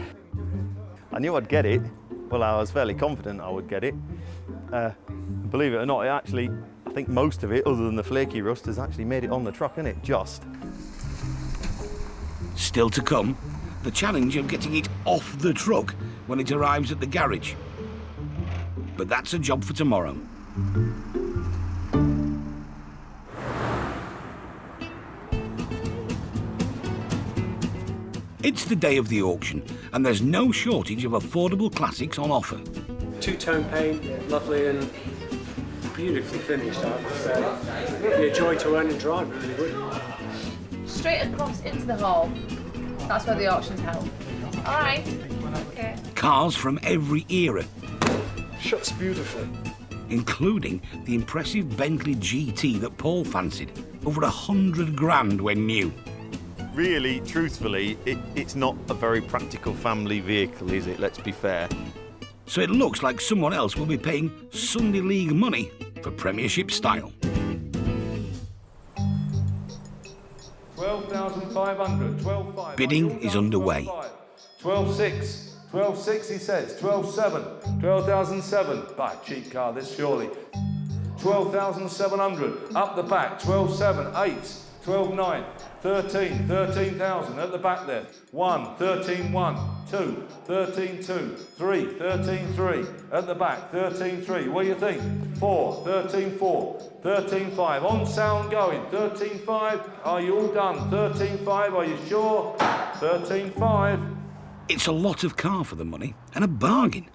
I knew I'd get it. Well, I was fairly confident I would get it. Believe it or not, I think most of it, other than the flaky rust, has actually made it on the truck, isn't it? Just. Still to come, the challenge of getting it off the truck when it arrives at the garage. But that's a job for tomorrow. It's the day of the auction, and there's no shortage of affordable classics on offer. Two-tone paint, lovely and beautifully finished, I have to say. It'd be a joy to own and drive, it really would. Straight across into the hall. That's where the auction's held. All right. Okay. Cars from every era. Shuts beautifully. Including the impressive Bentley GT that Paul fancied. Over 100 grand when new. Really, truthfully, it's not a very practical family vehicle, is it? Let's be fair. So it looks like someone else will be paying Sunday League money for Premiership style. 12,500, 12,500. Bidding is underway. 12,600, 12,600 he says, 12,700, 12,700. Buy a cheap car this surely. 12,700, up the back, 12,700, 8, 12,900. 13, 13,000 at the back there. 1, 13,100, 2, 13,200, 3, 13,300 at the back. 13,300. What do you think? 4, 13,400, 13,500. On sound going. 13,500. Are you all done? 13,500. Are you sure? 13,500. It's a lot of car for the money and a bargain,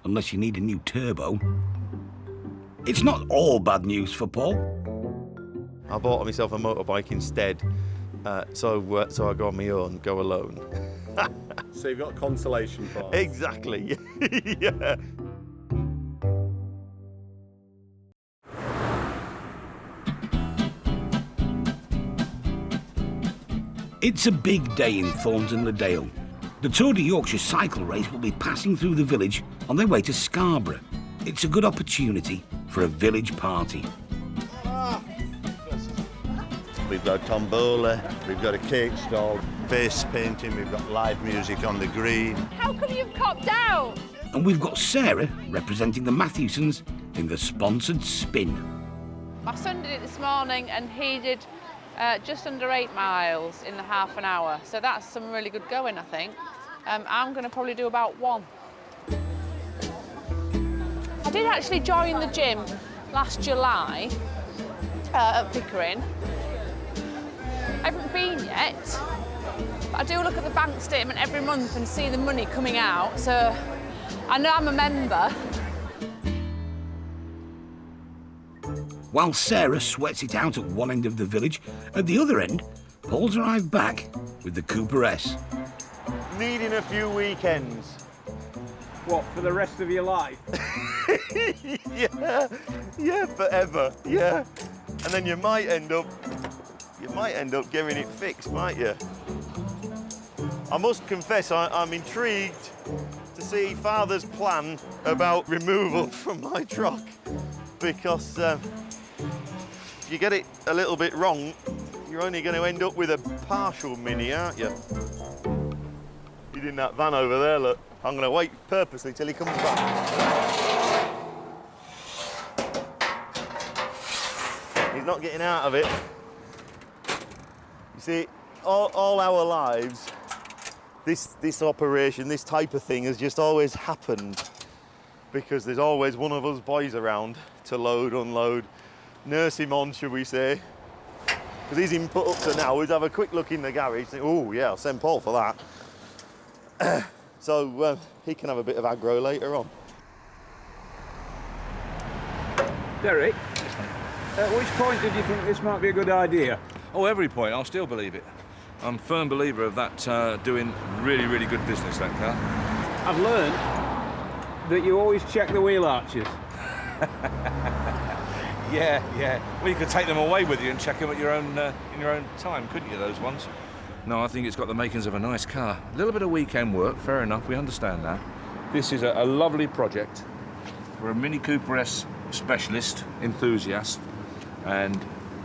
unless you need a new turbo. It's not all bad news for Paul. I bought myself a motorbike instead. So I go on my own, go alone. So you've got a consolation prize. Exactly. Yeah. It's a big day in Thornton-le-Dale. The Tour de Yorkshire cycle race will be passing through the village on their way to Scarborough. It's a good opportunity for a village party. We've got tombola, we've got a cake stall, face painting, we've got live music on the green. How come you've copped out? And we've got Sarah representing the Matthewsons in the sponsored spin. My son did it this morning and he did just under 8 miles in the half an hour. So that's some really good going, I think. I'm going to probably do about 1. I did actually join the gym last July at Pickering. I haven't been yet, but I do look at the bank statement every month and see the money coming out, so I know I'm a member. While Sarah sweats it out at one end of the village, at the other end, Paul's arrived back with the Cooper S. Needing a few weekends. What, for the rest of your life? Yeah, forever, yeah. And then you might end up getting it fixed, might you? I must confess, I'm intrigued to see Father's plan about removal from my truck, because if you get it a little bit wrong, you're only going to end up with a partial Mini, aren't you? He's in that van over there, look. I'm going to wait purposely till he comes back. He's not getting out of it. You see, all our lives, this operation, this type of thing has just always happened because there's always one of us boys around to load, unload, nurse him on, should we say. Because he's in put up to now, we'd have a quick look in the garage, think, oh yeah, I'll send Paul for that. So he can have a bit of aggro later on. Derek, at which point did you think this might be a good idea? Oh, every point. I'll still believe it. I'm a firm believer of that doing really, really good business, that car. I've learned that you always check the wheel arches. Yeah. Well, you could take them away with you and check them at your own in your own time, couldn't you, those ones? No, I think it's got the makings of a nice car. A little bit of weekend work, fair enough, we understand that. This is a lovely project for a Mini Cooper S specialist, enthusiast, and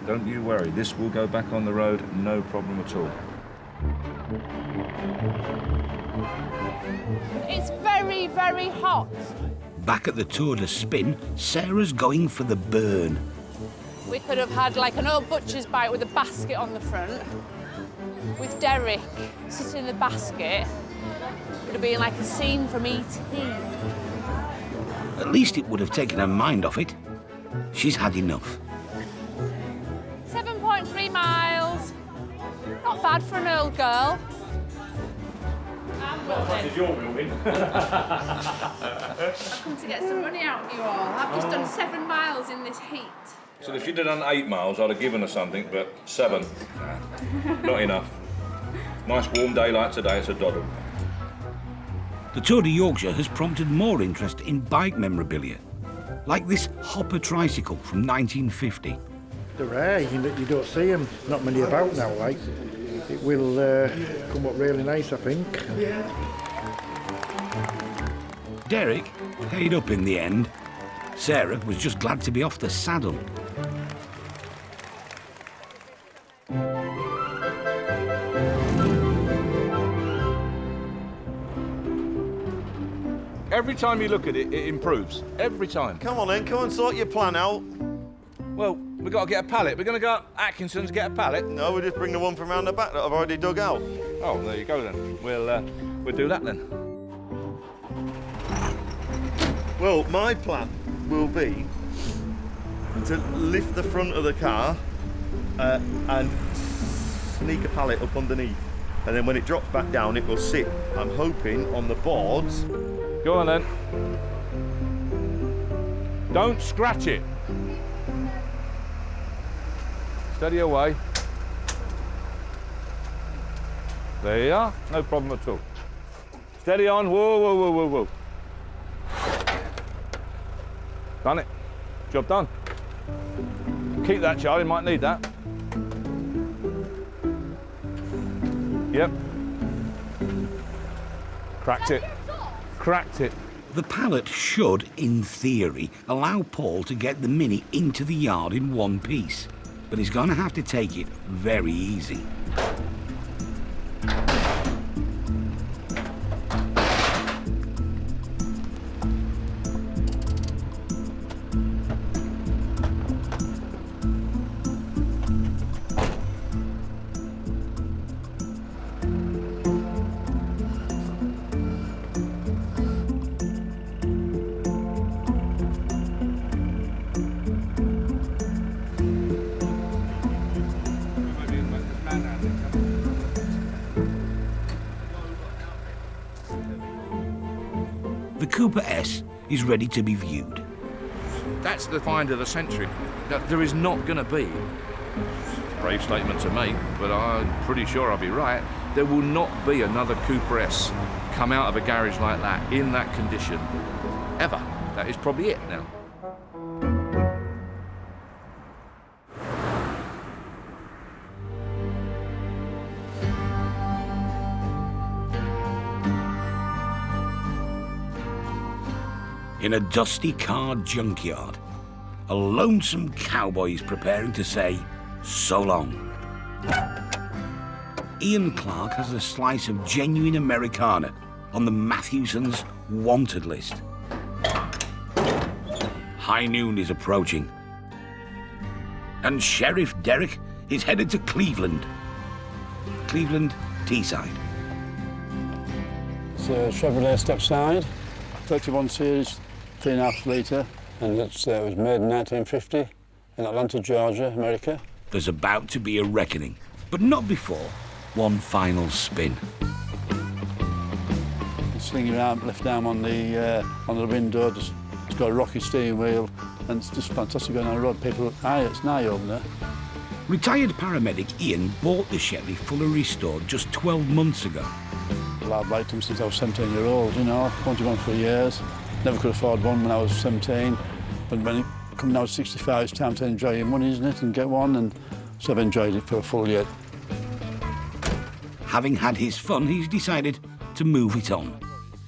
don't you worry, this will go back on the road, no problem at all. It's very, very hot. Back at the Tour de Spin, Sarah's going for the burn. We could have had like an old butcher's bike with a basket on the front, with Derek sitting in the basket. It would have been like a scene from E.T. At least it would have taken her mind off it. She's had enough. 7.3 miles. Not bad for an old girl. You're moving. I've come to get some money out of you all. I've just done 7 miles in this heat. So if she'd have done 8 miles, I'd have given her something, but 7, not enough. Nice warm day like today, it's a doddle. The Tour de Yorkshire has prompted more interest in bike memorabilia, like this Hopper tricycle from 1950. They're rare, you don't see them, not many about now, like. It will come up really nice, I think. Derek paid up in the end. Sarah was just glad to be off the saddle. Every time you look at it, it improves. Every time. Come on then, come and sort your plan out. Well, we've got to get a pallet. We're going to go up Atkinson's to get a pallet. No, we'll just bring the one from round the back that I've already dug out. Oh, there you go then. We'll do that then. Well, my plan will be to lift the front of the car and sneak a pallet up underneath. And then when it drops back down, it will sit, I'm hoping, on the boards. Go on then. Don't scratch it. Steady away. There you are, no problem at all. Steady on, whoa, whoa, whoa, whoa, whoa. Done it, job done. Keep that, Charlie, might need that. Yep. Cracked it, cracked it. The pallet should, in theory, allow Paul to get the Mini into the yard in one piece, but he's going to have to take it very easy. The Cooper S is ready to be viewed. That's the find of the century. There is not going to be, it's a brave statement to make, but I'm pretty sure I'll be right, there will not be another Cooper S come out of a garage like that, in that condition, ever. That is probably it now. In a dusty car junkyard, a lonesome cowboy is preparing to say, so long. Ian Clark has a slice of genuine Americana on the Matthewson's wanted list. High noon is approaching, and Sheriff Derek is headed to Cleveland. Cleveland, Teesside. It's a Chevrolet Stepside, 31 series, 3.5 litre, and it was made in 1950 in Atlanta, Georgia, America. There's about to be a reckoning, but not before one final spin. Slinging around, left arm on the window, it's got a rocky steering wheel, and it's just fantastic going on the road. People, it's an eye-opener. Retired paramedic Ian bought the Chevy fully restored just 12 months ago. Well, I've liked them since I was 17-year-old, you know, wanted one for years. Never could afford one when I was 17, but when coming out at 65, it's time to enjoy your money, isn't it, and get one, and so I've enjoyed it for a full year. Having had his fun, he's decided to move it on.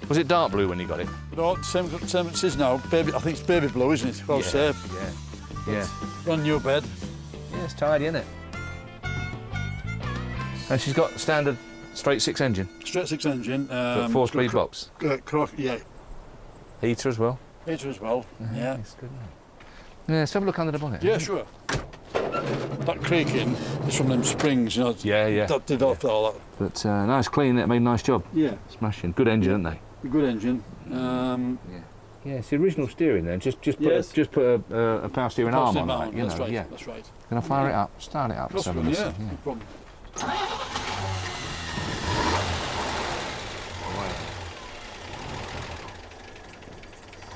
Was it dark blue when you got it? No, same it is now. Baby, I think it's baby blue, isn't it? Well said. Yeah. Brand new bed. Yeah, it's tidy, isn't it? And she's got standard straight six engine. Straight six engine. 4-speed box. Yeah. Heater as well. Heater as well. Yeah. It's good. Yeah, let's have a look under the bonnet. Yeah, sure. That creaking is from them springs, you know. Yeah. That did off all that. But nice, clean. It made a nice job. Yeah. Smashing. Good engine, aren't they? Good engine. Yeah, it's the original steering then. Just put a power steering arm on that. You know, right. Yeah. That's right. Can I fire it up? Start it up. Yeah, no problem.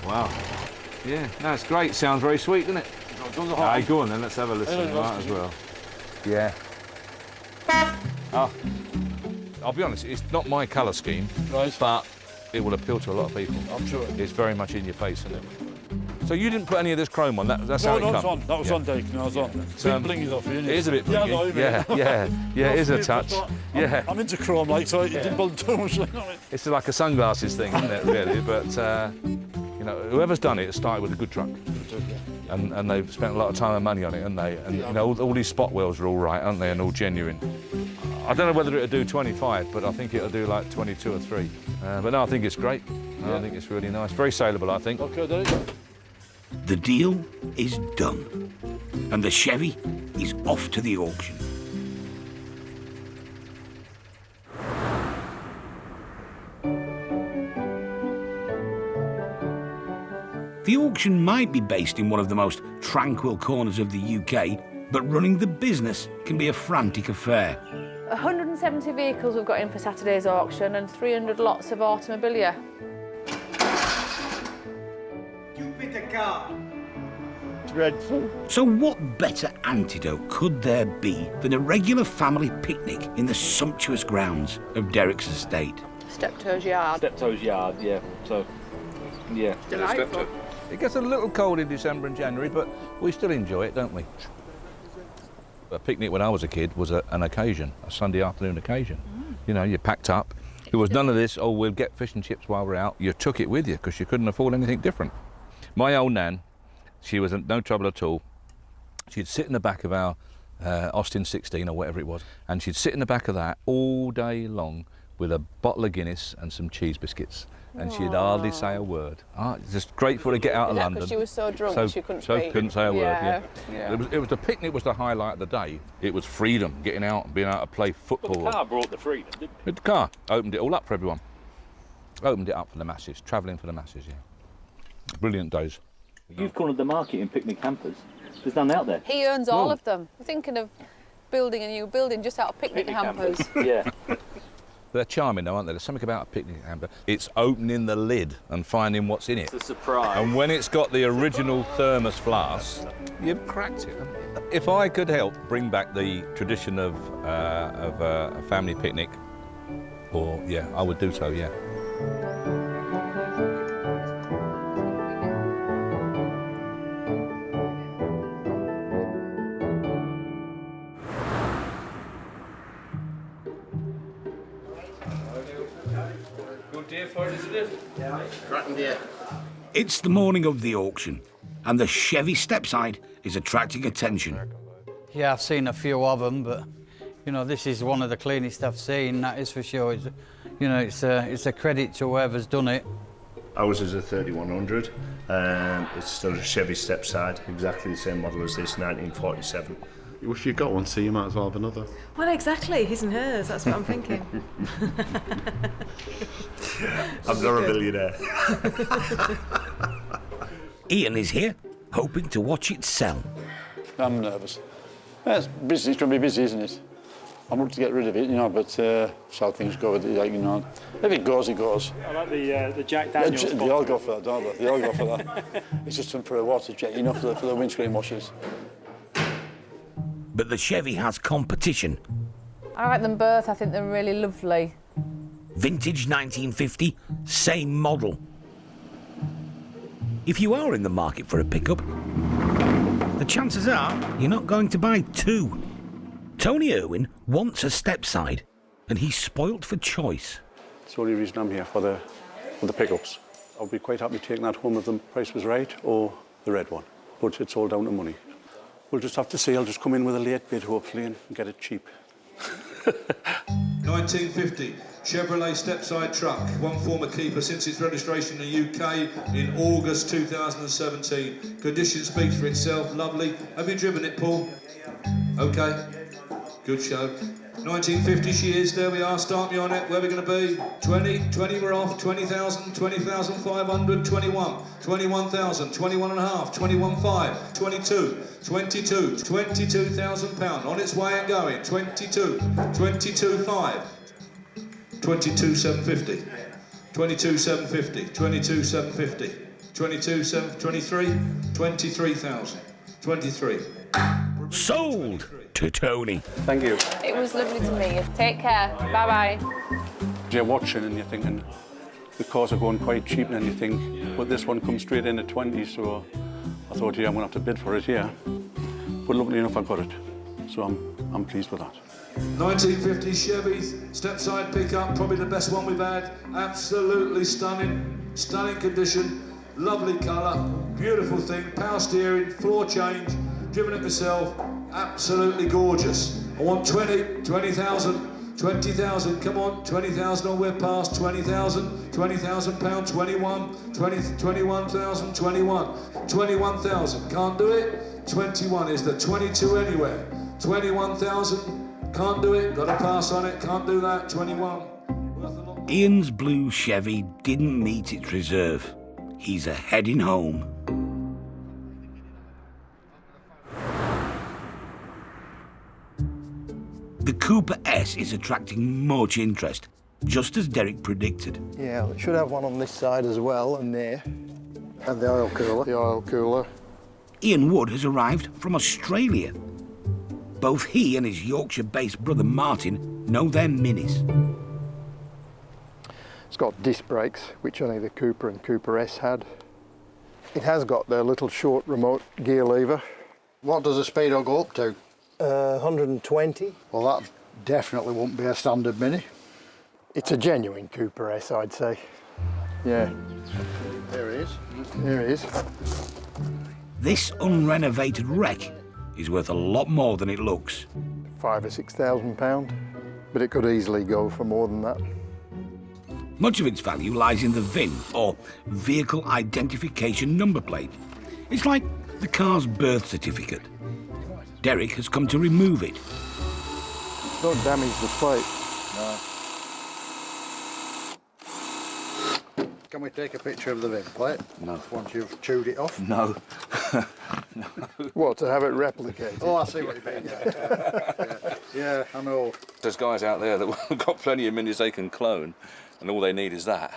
Wow. Yeah, no, it's great. Sounds very sweet, doesn't it? Aye, go on then, let's have a listen. Might as well. Yeah. Oh. I'll be honest, it's not my colour scheme, but it will appeal to a lot of people. I'm sure. It's very much in your face, isn't it? So you didn't put any of this chrome on? That's how it comes? On. That was on, Dake. No, I was on. Bling is off here, isn't it? It is a bit blingy. Yeah, it is a touch. I'm into chrome, like, so it didn't bother too much. It's like a sunglasses thing, isn't it, really? But, you know, whoever's done it started with a good truck. And they've spent a lot of time and money on it, haven't they? And, you know, all these spot wheels are all right, aren't they, and all genuine. I don't know whether it'll do 25, but I think it'll do like 22 or 3. But no, I think it's great. I think it's really nice. Very saleable, I think. OK, Dave. The deal is done, and the Chevy is off to the auction. The auction might be based in one of the most tranquil corners of the UK, but running the business can be a frantic affair. 170 vehicles we've got in for Saturday's auction and 300 lots of automobilia. Jupiter car. Dreadful. So what better antidote could there be than a regular family picnic in the sumptuous grounds of Derek's estate? Steptoe's yard. Steptoe's yard, yeah. So, yeah. Delightful. It gets a little cold in December and January, but we still enjoy it, don't we? A picnic when I was a kid was an occasion, a Sunday afternoon occasion. You know, you packed up, There was none of this, oh, we'll get fish and chips while we're out. You took it with you because you couldn't afford anything different. My old nan, she was no trouble at all. She'd sit in the back of our Austin 16 or whatever it was, and she'd sit in the back of that all day long with a bottle of Guinness and some cheese biscuits, and she'd hardly say a word. Just grateful to get out of London. Because she was so drunk she couldn't speak. Couldn't say a word, yeah. Yeah. It was the picnic was the highlight of the day. It was freedom, getting out and being able to play football. But the car brought the freedom, didn't it? The car opened it all up for everyone. Opened it up for the masses, travelling for the masses, yeah. Brilliant days. You've cornered the market in picnic hampers. There's none out there. He owns all of them. We're thinking of building a new building just out of picnic hampers. Yeah. They're charming though, aren't they? There's something about a picnic hamper. It's opening the lid and finding what's in it. It's a surprise. And when it's got the original thermos flask, you've cracked it, haven't you? If I could help bring back the tradition of a family picnic, I would do so, yeah. It's the morning of the auction, and the Chevy stepside is attracting attention. Yeah, I've seen a few of them, but you know, this is one of the cleanest I've seen. That is for sure. It's a credit to whoever's done it. Ours is a 3100. It's still a Chevy stepside, exactly the same model as this, 1947. If you've got one, so you might as well have another. Well, exactly, his and hers, that's what I'm thinking. I'm not a millionaire. Ian is here, hoping to watch it sell. I'm nervous. It's busy, it's going to be busy, isn't it? I'm looking to get rid of it, but see how things go with it, If it goes, it goes. I like the Jack Daniels. They all go for that, don't they? They all go for that. It's just for a water jet, for the windscreen washers. But the Chevy has competition. I like them both. I think they're really lovely. Vintage 1950, same model. If you are in the market for a pickup, the chances are you're not going to buy two. Tony Irwin wants a stepside, and he's spoilt for choice. It's the only reason I'm here for the pickups. I'll be quite happy taking that home if the price was right, or the red one. But it's all down to money. We'll just have to see. I'll just come in with a late bid, hopefully, and get it cheap. 1950 Chevrolet stepside truck, one former keeper since its registration in the UK in August 2017. Condition speaks for itself, lovely. Have you driven it, Paul? Okay, good show. 1950 she is, there we are, start me on it, where are we going to be? 20 we're off, 20,000, 20,500, 21, 21,000, 21 and a half, 21,500, 22,000 pounds, on its way and going, 22,500, 22,750, 22,750, 22,750, 23, 23,000, 23. Sold to Tony. Thank you. It was lovely to meet you. Take care. Bye-bye. You're watching and you're thinking, the cars are going quite cheap, and then you think, but this one comes straight in at 20, so I thought, yeah, I'm going to have to bid for it, yeah. But luckily enough, I got it, so I'm pleased with that. 1950 Chevy stepside pickup, probably the best one we've had. Absolutely stunning condition, lovely colour, beautiful thing, power steering, floor change, driven it myself, absolutely gorgeous. I want 20,000, 20,000, come on, 20,000 or we're past, 20,000, 20,000 pounds, 21,000, 21,000, can't do it, 21, is there 22 anywhere, 21,000, can't do it, got to pass on it, can't do that, 21. Ian's blue Chevy didn't meet its reserve. He's heading home. The Cooper S is attracting much interest, just as Derek predicted. Yeah, it should have one on this side as well, and there. And the oil cooler. The oil cooler. Ian Wood has arrived from Australia. Both he and his Yorkshire-based brother Martin know their minis. It's got disc brakes, which only the Cooper and Cooper S had. It has got the little short remote gear lever. What does the speedo go up to? 120. Well, that definitely won't be a standard Mini. It's a genuine Cooper S, I'd say. Yeah. There it is. There it is. This unrenovated wreck is worth a lot more than it looks. £5,000 or £6,000, but it could easily go for more than that. Much of its value lies in the VIN, or Vehicle Identification Number Plate. It's like the car's birth certificate. Derek has come to remove it. Don't damage the plate. No. Can we take a picture of the VIN plate? No. Once you've chewed it off? No. No. What, to have it replicated? Oh, I see what you mean. Yeah, I know. There's guys out there that have got plenty of minis they can clone, and all they need is that.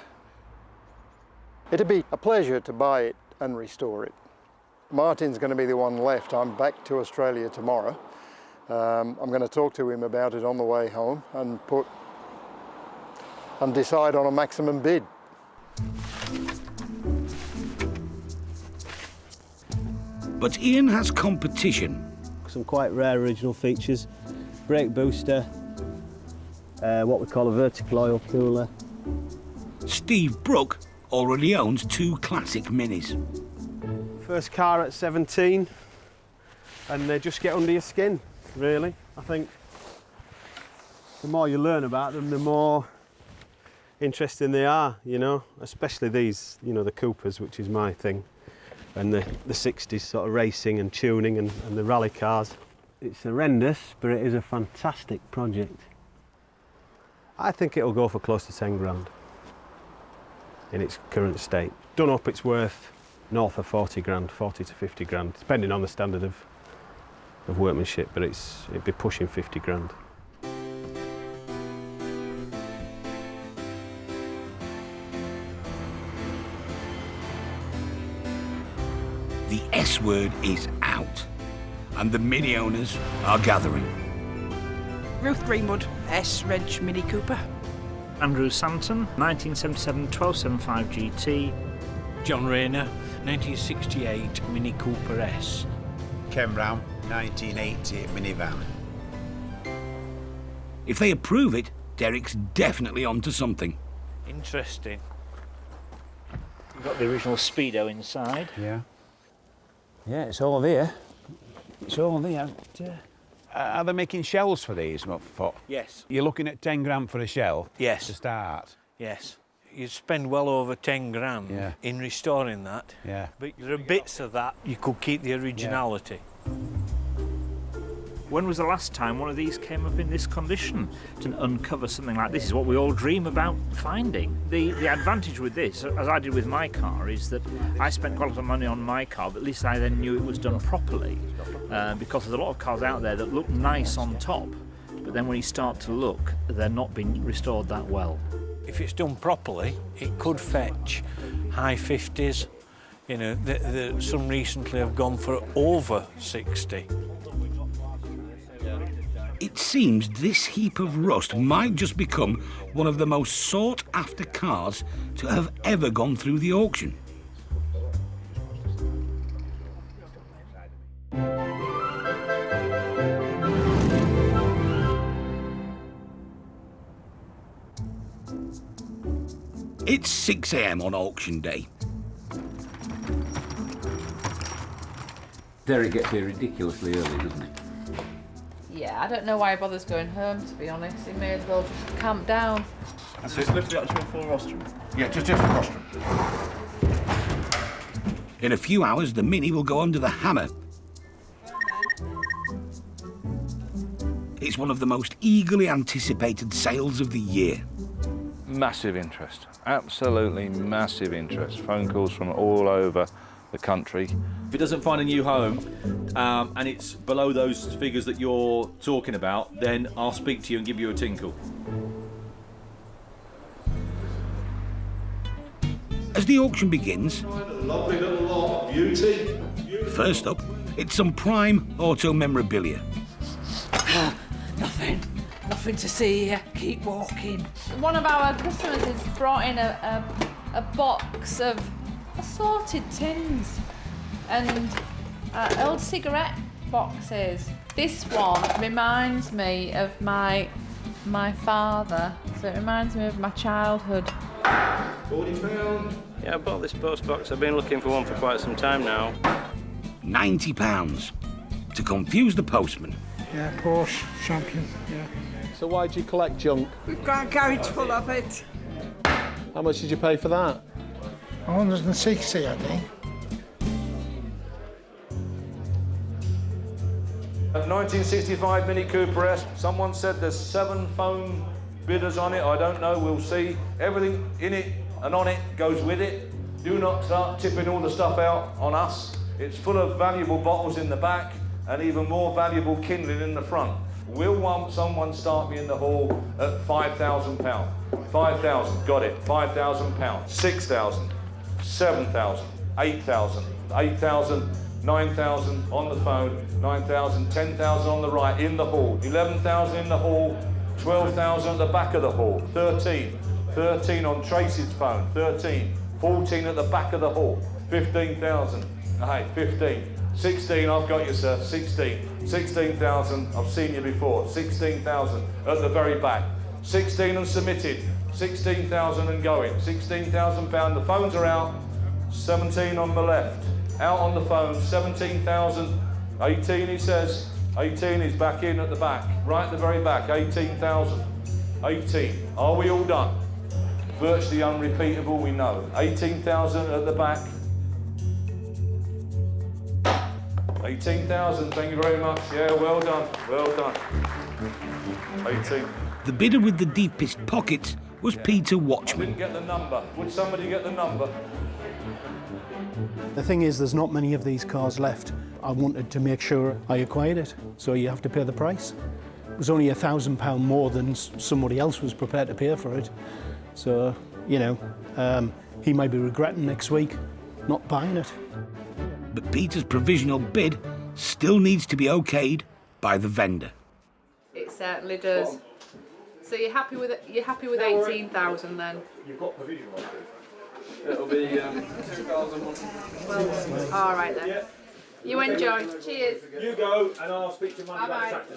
It'd be a pleasure to buy it and restore it. Martin's going to be the one left. I'm back to Australia tomorrow. I'm going to talk to him about it on the way home and decide on a maximum bid. But Ian has competition. Some quite rare original features. Brake booster, what we call a vertical oil cooler. Steve Brook already owns 2 classic minis. First car at 17, and they just get under your skin, really. I think the more you learn about them, the more interesting they are, you know, especially these, you know, the Coopers, which is my thing, and the 60s sort of racing and tuning and the rally cars. It's horrendous, but it is a fantastic project. I think it'll go for close to 10 grand in its current state. Done up, it's worth north of 40 grand, 40 to 50 grand, depending on the standard of workmanship, but it'd be pushing 50 grand. The S word is out, and the Mini owners are gathering. Ruth Greenwood, S Reg Mini Cooper. Andrew Santon, 1977 1275 GT. John Rayner, 1968 Mini Cooper S. Ken Brown, 1980 minivan. If they approve it, Derek's definitely onto something. Interesting. You've got the original Speedo inside. Yeah. Yeah, it's all there. It's all there. Are they making shells for these? Yes. You're looking at 10 grand for a shell? Yes. To start? Yes. You'd spend well over 10 grand in restoring that. Yeah. But there are bits of that you could keep the originality. When was the last time one of these came up in this condition? To uncover something like this is what we all dream about finding. The advantage with this, as I did with my car, is that I spent quite a lot of money on my car, but at least I then knew it was done properly. Because there's a lot of cars out there that look nice on top, but then when you start to look, they're not being restored that well. If it's done properly, it could fetch high 50s. You know, some recently have gone for over 60. It seems this heap of rust might just become one of the most sought-after cars to have ever gone through the auction. It's 6 AM on auction day. Derek gets here ridiculously early, doesn't he? Yeah, I don't know why he bothers going home, to be honest. He may as well just camp down. So it's lift the actual full rostrum? Yeah, just a rostrum. In a few hours, the Mini will go under the hammer. It's one of the most eagerly anticipated sales of the year. Massive interest, absolutely massive interest. Phone calls from all over the country. If it doesn't find a new home and it's below those figures that you're talking about, then I'll speak to you and give you a tinkle. As the auction begins, Lovely little lot, beauty. first up, it's some prime auto memorabilia. Nothing to see here. Keep walking. One of our customers has brought in a box of assorted tins and old cigarette boxes. This one reminds me of my my father, so it reminds me of my childhood. £40. Yeah, I bought this post box. I've been looking for one for quite some time now. £90 to confuse the postman. Yeah, Porsche champion, yeah. So why do you collect junk? We've got a garage full of it. How much did you pay for that? 160, I think. A 1965 Mini Cooper S. Someone said there's 7 phone bidders on it. I don't know, we'll see. Everything in it and on it goes with it. Do not start tipping all the stuff out on us. It's full of valuable bottles in the back and even more valuable kindling in the front. Will someone start me in the hall at £5,000? 5,000, got it. £5,000. 6,000, 7,000, 8,000, 8,000, 9,000 on the phone, 9,000, 10,000 on the right in the hall, 11,000 in the hall, 12,000 at the back of the hall, 13 on Tracy's phone, 13, 14 at the back of the hall, 15,000, hey, 15. 16, I've got you, sir. 16. 16,000, I've seen you before. 16,000 at the very back. 16 and submitted. 16,000 and going. £16,000. The phones are out. 17 on the left. Out on the phone. 17,000. 18, he says. 18 is back in at the back. Right at the very back. 18,000. 18. Are we all done? Virtually unrepeatable, we know. 18,000 at the back. 18,000, thank you very much. Yeah, well done, well done. 18. The bidder with the deepest pockets was Peter I Watchman. didn't get the number. Would somebody get the number? The thing is, there's not many of these cars left. I wanted to make sure I acquired it, so you have to pay the price. It was only £1,000 more than somebody else was prepared to pay for it. So, you know, he might be regretting next week not buying it. But Peter's provisional bid still needs to be okayed by the vendor. It certainly does. So you're happy with it? You're happy with 18,000 then? You've got provisional on it. It'll be 2,000. Well, all right then. Yeah. You enjoy. Cheers. You go, and I'll speak to Monday about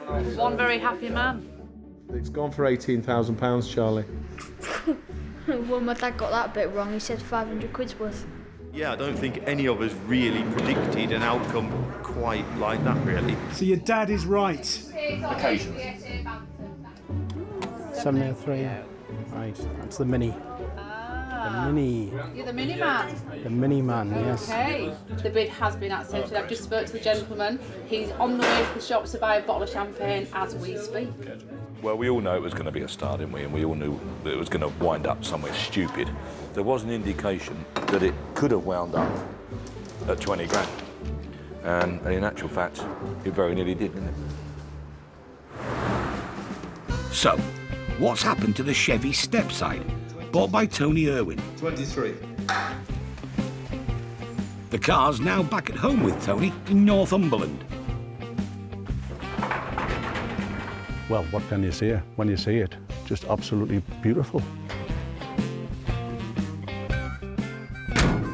Bye-bye. One very happy man. It's gone for £18,000, Charlie. Well, my dad got that bit wrong. He said 500 quid's worth. Yeah, I don't think any of us really predicted an outcome quite like that, really. So your dad is right. Occasionally. 703. Right, that's the Mini. The Mini. You're the mini man. The Mini man, yes. Okay. The bid has been accepted. I've just spoke to the gentleman. He's on the way to the shops to buy a bottle of champagne as we speak. Well, we all know it was going to be a star, didn't we? And we all knew that it was going to wind up somewhere stupid. There was an indication that it could have wound up at 20 grand. And in actual fact, it very nearly did, didn't it? So, what's happened to the Chevy Stepside, bought by Tony Irwin? 23. The car's now back at home with Tony in Northumberland. Well, what can you say when you see it? Just absolutely beautiful.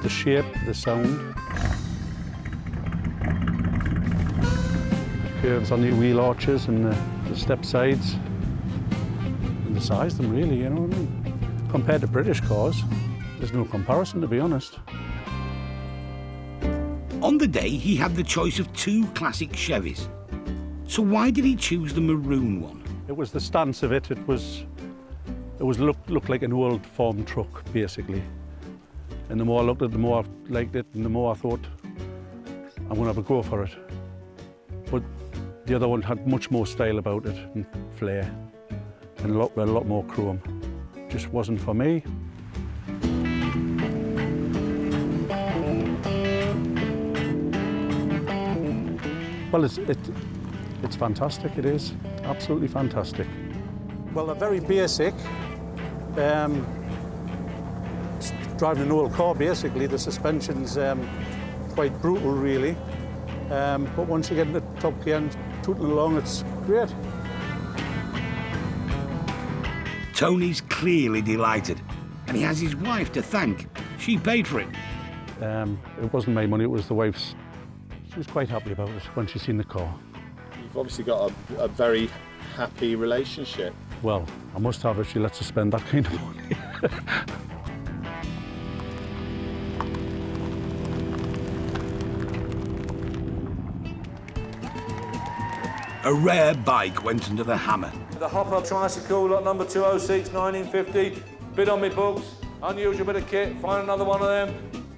The shape, the sound, the curves on the wheel arches and the step sides, and the size of them really, you know what I mean? Compared to British cars, there's no comparison, to be honest. On the day, he had the choice of 2 classic Chevys. So why did he choose the maroon one? It was the stance of it. It looked like an old farm truck, basically. And the more I looked at it, the more I liked it, and the more I thought, I'm going to have a go for it. But the other one had much more style about it, and flair, and a lot more chrome. Just wasn't for me. Well, it's fantastic, it is. Absolutely fantastic. Well, they're very basic. Driving an old car, basically, the suspension's quite brutal, really. But once you get into top gear and tooting along, it's great. Tony's clearly delighted, and he has his wife to thank. She paid for it. It wasn't my money, it was the wife's. She was quite happy about it when she seen the car. we've obviously got a very happy relationship. Well, I must have if she lets us spend that kind of money. A rare bike went under the hammer. The hopper tricycle, lot number 206, 1950. Bid on me books. Unusual bit of kit. Find another one of them.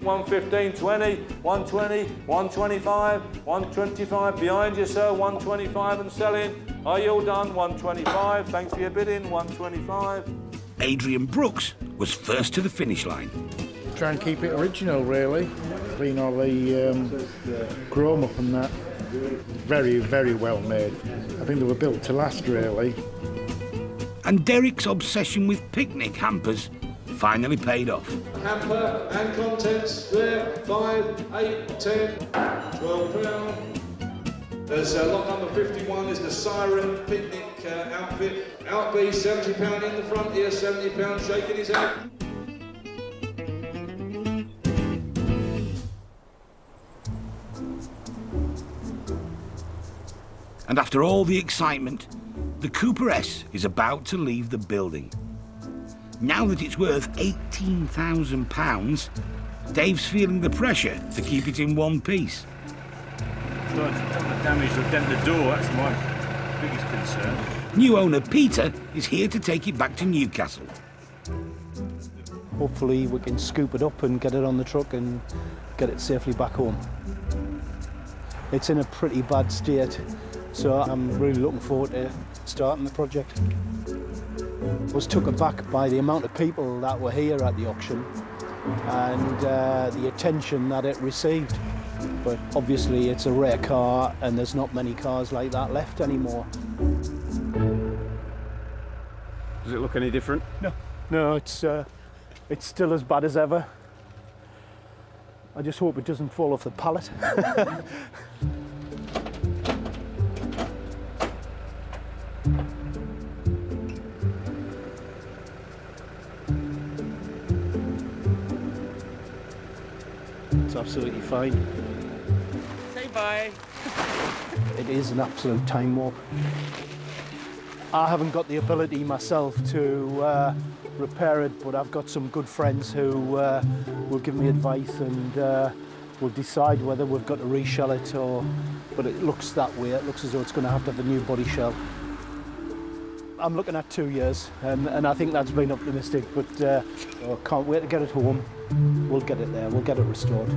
115, 20, 120, 125, 125. Behind you, sir. 125 and selling. Are you all done? 125. Thanks for your bidding. 125. Adrian Brooks was first to the finish line. Try and keep it original, really. Clean all the chrome up and that. Very, very well made. I think they were built to last, really. And Derek's obsession with picnic hampers finally paid off. Hamper and contents there, 5, 8, 10, 12 pound. There's lot number 51 is the Siren picnic outfit. Out B, £70 in the front here, £70 shaking his head. And after all the excitement, the Cooper S is about to leave the building. Now that it's worth £18,000, Dave's feeling the pressure to keep it in one piece. Don't damage or dent the door, that's my biggest concern. New owner Peter is here to take it back to Newcastle. Hopefully we can scoop it up and get it on the truck and get it safely back home. It's in a pretty bad state, so I'm really looking forward to starting the project. I was taken aback by the amount of people that were here at the auction and the attention that it received. But obviously it's a rare car and there's not many cars like that left anymore. Does it look any different? No, it's still as bad as ever. I just hope it doesn't fall off the pallet. It's absolutely fine. Say bye. It is an absolute time warp. I haven't got the ability myself to repair it, but I've got some good friends who will give me advice and will decide whether we've got to reshell it or... But it looks that way. It looks as though it's going to have a new body shell. I'm looking at 2 years, and I think that's been optimistic, but I can't wait to get it home. We'll get it there. We'll get it restored.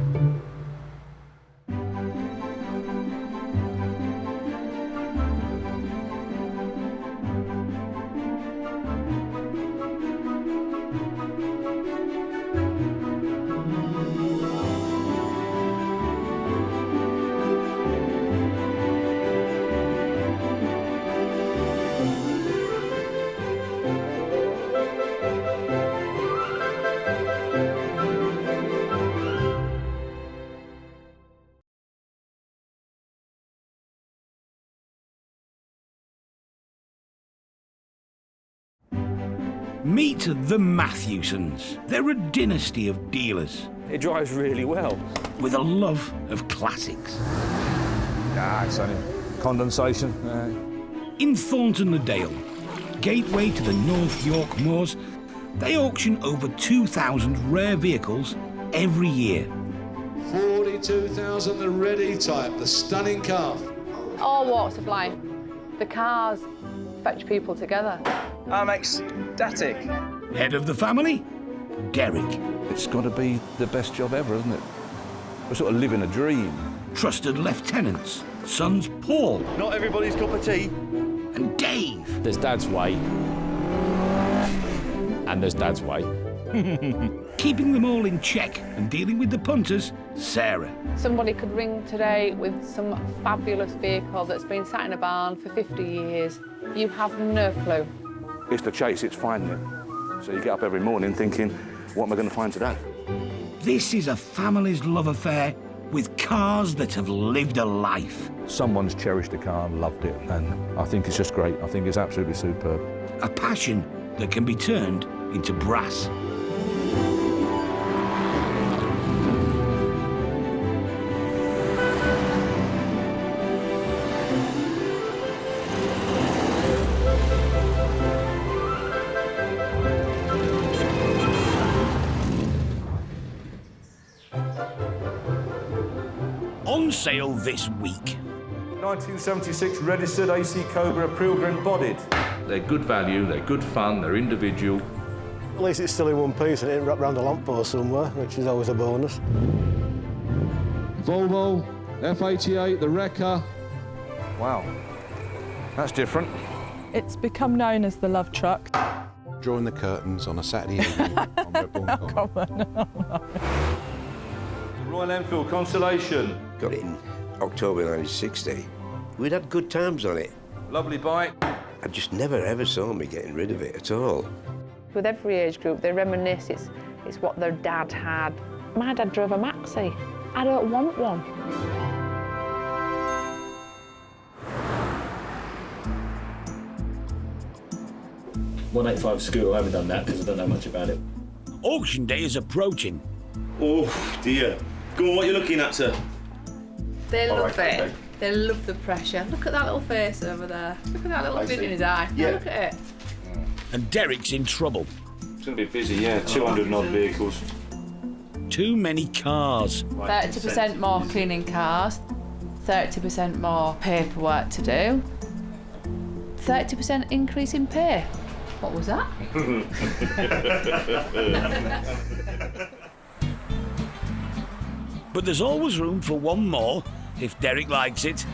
Meet the Matthewsons. They're a dynasty of dealers. It drives really well. With a love of classics. It's only condensation. In Thornton-le-Dale, gateway to the North York Moors, they auction over 2,000 rare vehicles every year. 42,000, the ready type, the stunning car. All walks of life. The cars fetch people together. I'm ecstatic. Head of the family, Derek. It's got to be the best job ever, isn't it? We're sort of living a dream. Trusted lieutenants, sons Paul. Not everybody's cup of tea. And Dave. There's Dad's way. And there's Dad's way. Keeping them all in check and dealing with the punters, Sarah. Somebody could ring today with some fabulous vehicle that's been sat in a barn for 50 years. You have no clue. It's the chase, it's finding it. So you get up every morning thinking, what am I going to find today? This is a family's love affair with cars that have lived a life. Someone's cherished a car and loved it, and I think it's just great. I think it's absolutely superb. A passion that can be turned into brass. On sale this week. 1976 registered AC Cobra Pilgrim bodied. They're good value, they're good fun, they're individual. At least it's still in one piece and it ain't wrapped around a lamppost somewhere, which is always a bonus. Volvo, F88, the Wrecker. Wow, that's different. It's become known as the love truck. Drawing the curtains on a Saturday evening on Redbourne Common. Royal Enfield Constellation. Got it in October 1960. We'd had good times on it. Lovely bike. I just never ever saw me getting rid of it at all. With every age group, they reminisce. It's what their dad had. My dad drove a Maxi. I don't want one. 185 scooter, I haven't done that because I don't know much about it. Auction day is approaching. Oh dear. Go on, what are you looking at, sir? They love right, it. okay. They love the pressure. Look at that little face over there. Look at that little glint in his eye. Yeah. Look at it. And Derek's in trouble. It's going to be busy, yeah. 200 and odd vehicles. Too many cars. 30% more cleaning cars, 30% more paperwork to do, 30% increase in pay. What was that? But there's always room for one more, if Derek likes it.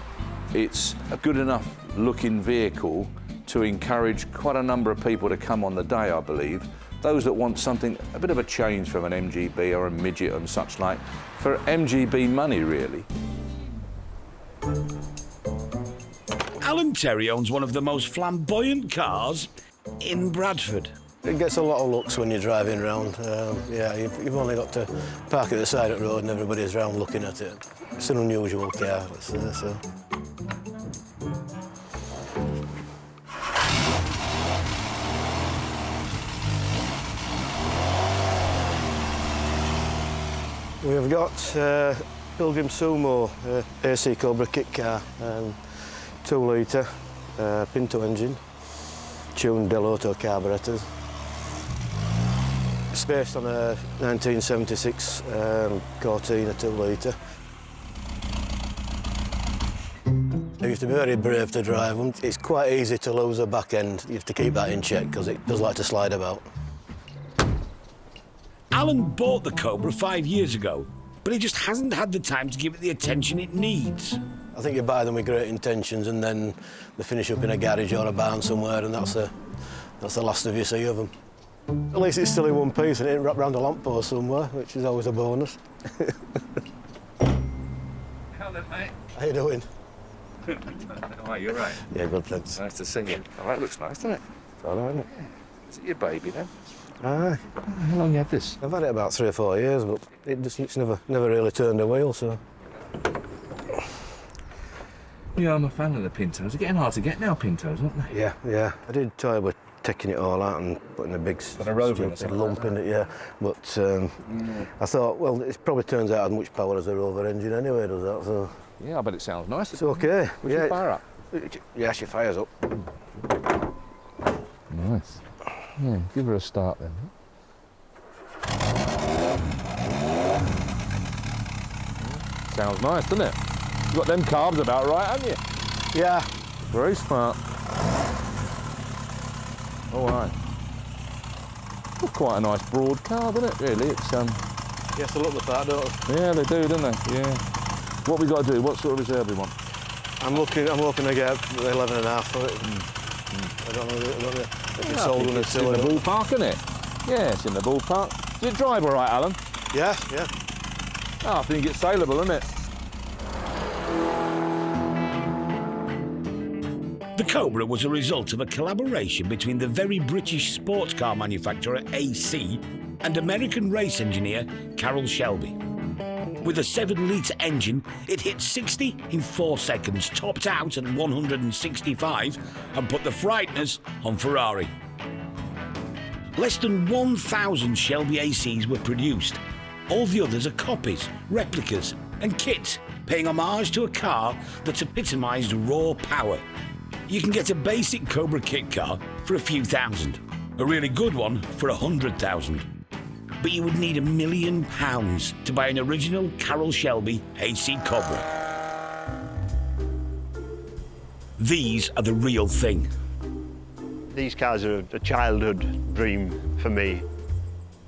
It's a good enough looking vehicle to encourage quite a number of people to come on the day, I believe. Those that want something, a bit of a change from an MGB or a midget and such like, for MGB money, really. Alan Terry owns one of the most flamboyant cars in Bradford. It gets a lot of looks when you're driving around. Yeah, you've only got to park at the side of the road and everybody's around looking at it. It's an unusual car, let's say so. We've got Pilgrim Sumo AC Cobra kit car, 2 litre Pinto engine, tuned Del Auto carburetors. It's based on a 1976 Cortina 2 litre. I used to be very brave to drive them. It's quite easy to lose a back end. You have to keep that in check because it does like to slide about. Alan bought the Cobra 5 years ago, but he just hasn't had the time to give it the attention it needs. I think you buy them with great intentions and then they finish up in a garage or a barn somewhere and that's the last of you see of them. At least it's still in one piece and it ain't wrapped around a lamppost somewhere, which is always a bonus. How then, mate? How you doing? Oh, you're right. Yeah, good, thanks. Nice to see you. Oh, that looks nice, doesn't it? It's all right, isn't it? Is it your baby then? Aye. How long you had this? I've had it about 3 or 4 years, but it's never really turned a wheel, so... Yeah, I'm a fan of the Pintos. They're getting hard to get now, Pintos, aren't they? Yeah. I did toy with taking it all out and putting a big lump in it, yeah. But I thought, well, it probably turns out as much power as a Rover engine anyway, does that, so... Yeah, I bet it sounds nice. It's okay. Would you fire up? Yeah, she fires up. Nice. Yeah, give her a start then. Sounds nice, doesn't it? You've got them carbs about right, haven't you? Yeah. Very smart. All right. Well, quite a nice broad car, doesn't it, really? It's Yes, they look the part, don't they? Yeah, they do, don't they? Yeah. What we got to do? What sort of reserve we want? I'm hoping to get 11.5 for it. I don't know if it's sold when it's in the ballpark, isn't it? Yeah, it's in the ballpark. Does it drive all right, Alan? Yeah. Oh, I think it's saleable, isn't it? The Cobra was a result of a collaboration between the very British sports car manufacturer AC and American race engineer Carroll Shelby. With a 7-litre engine, it hit 60 in 4 seconds, topped out at 165 and put the frighteners on Ferrari. Less than 1,000 Shelby ACs were produced. All the others are copies, replicas and kits, paying homage to a car that epitomised raw power. You can get a basic Cobra kit car for a few thousand, a really good one for 100,000. but you would need £1 million to buy an original Carroll Shelby AC Cobra. These are the real thing. These cars are a childhood dream for me.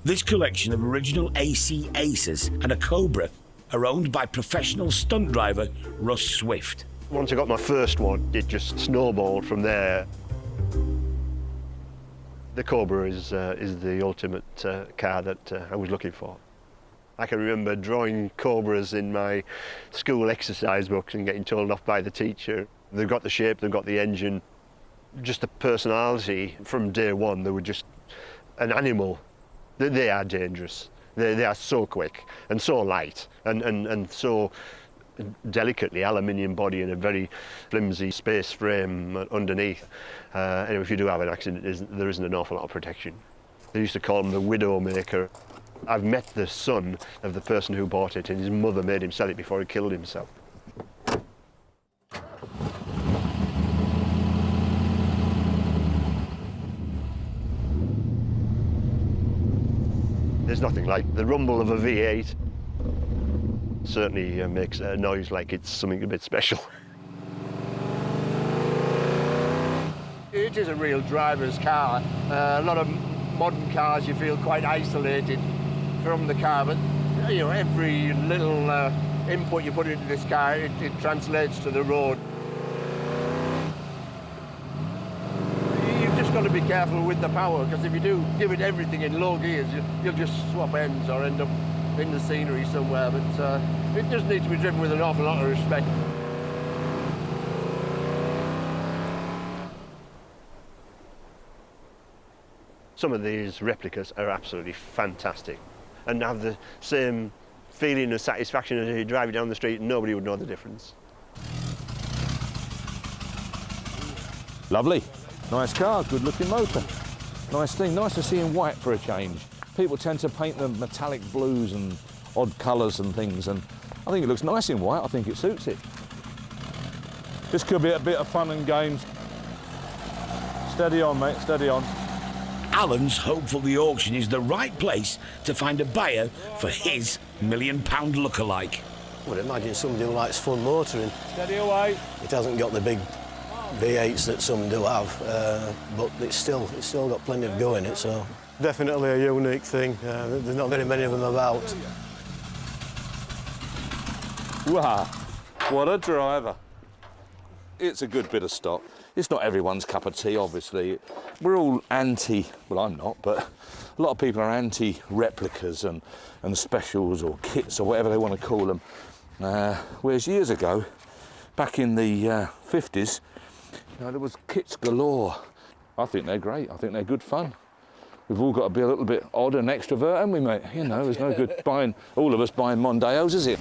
This collection of original AC Aces and a Cobra are owned by professional stunt driver Russ Swift. Once I got my first one, it just snowballed from there. The Cobra is the ultimate car that I was looking for. I can remember drawing Cobras in my school exercise books and getting told off by the teacher. They've got the shape, they've got the engine, just the personality from day one. They were just an animal. They are dangerous. They are so quick and so light and so delicately aluminium body and a very flimsy space frame underneath. And if you do have an accident, there isn't an awful lot of protection. They used to call him the widow maker. I've met the son of the person who bought it, and his mother made him sell it before he killed himself. There's nothing like the rumble of a V8. Certainly makes a noise like it's something a bit special. It is a real driver's car. A lot of modern cars you feel quite isolated from the car, but you know, every little input you put into this car, it translates to the road. You've just got to be careful with the power, because if you do give it everything in low gears, you'll just swap ends or end up in the scenery somewhere, but it does need to be driven with an awful lot of respect. Some of these replicas are absolutely fantastic and have the same feeling of satisfaction as you drive it down the street and nobody would know the difference. Lovely. Nice car, good looking motor. Nice thing, nice to see in white for a change. People tend to paint them metallic blues and odd colours and things, and I think it looks nice in white. I think it suits it. This could be a bit of fun and games. Steady on, mate, steady on. Alan's hopeful the auction is the right place to find a buyer for his £1 million lookalike. I would imagine somebody who likes fun motoring. Steady away. It hasn't got the big V8s that some do have, but it's still got plenty of go in it, so. Definitely a unique thing. There's not very many of them about. Wow, what a driver. It's a good bit of stock. It's not everyone's cup of tea, obviously. We're all anti, well, I'm not, but a lot of people are anti-replicas and specials or kits or whatever they want to call them. Whereas years ago, back in the 50s, you know, there was kits galore. I think they're great. I think they're good fun. We've all got to be a little bit odd and extrovert, haven't we, mate? You know, there's no good buying, all of us buying Mondeos, is it?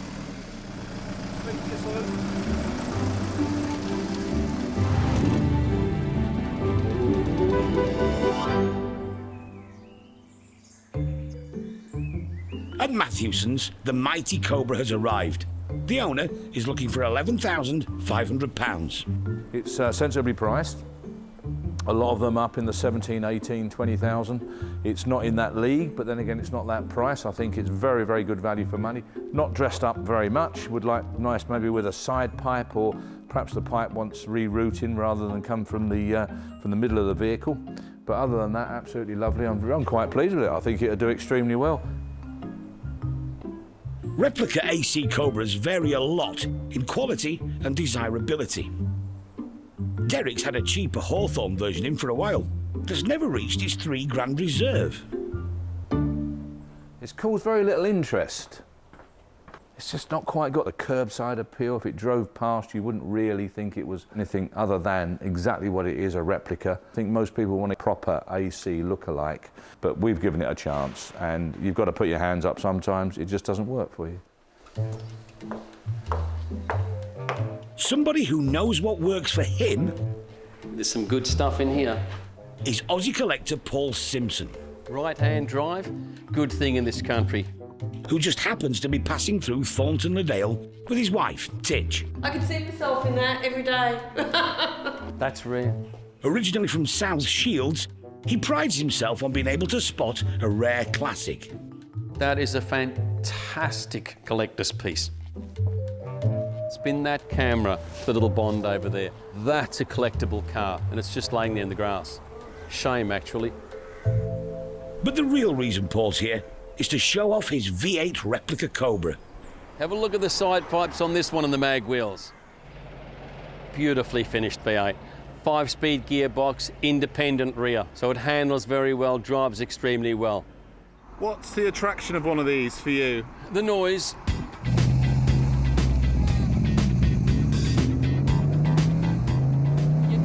At Matthewson's, the mighty Cobra has arrived. The owner is looking for £11,500. It's sensibly priced. A lot of them up in the 17, 18, 20,000. It's not in that league, but then again, it's not that price. I think it's very, very good value for money. Not dressed up very much. Would like nice maybe with a side pipe, or perhaps the pipe wants rerouting rather than come from the middle of the vehicle. But other than that, absolutely lovely. I'm quite pleased with it. I think it'll do extremely well. Replica AC Cobras vary a lot in quality and desirability. Derek's had a cheaper Hawthorne version in for a while. That's never reached its £3,000 reserve. It's caused very little interest. It's just not quite got the curbside appeal. If it drove past, you wouldn't really think it was anything other than exactly what it is, a replica. I think most people want a proper AC look-alike, but we've given it a chance, and you've got to put your hands up sometimes. It just doesn't work for you. Somebody who knows what works for him. There's some good stuff in here. Is Aussie collector Paul Simpson. Right-hand drive, good thing in this country. Who just happens to be passing through Thornton Le Dale with his wife, Titch. I can see myself in that every day. That's rare. Originally from South Shields, he prides himself on being able to spot a rare classic. That is a fantastic collector's piece. Spin that camera, the little Bond over there. That's a collectible car, and it's just laying there in the grass. Shame, actually. But the real reason Paul's here is to show off his V8 replica Cobra. Have a look at the side pipes on this one and the mag wheels. Beautifully finished V8. 5-speed gearbox, independent rear, so it handles very well, drives extremely well. What's the attraction of one of these for you? The noise.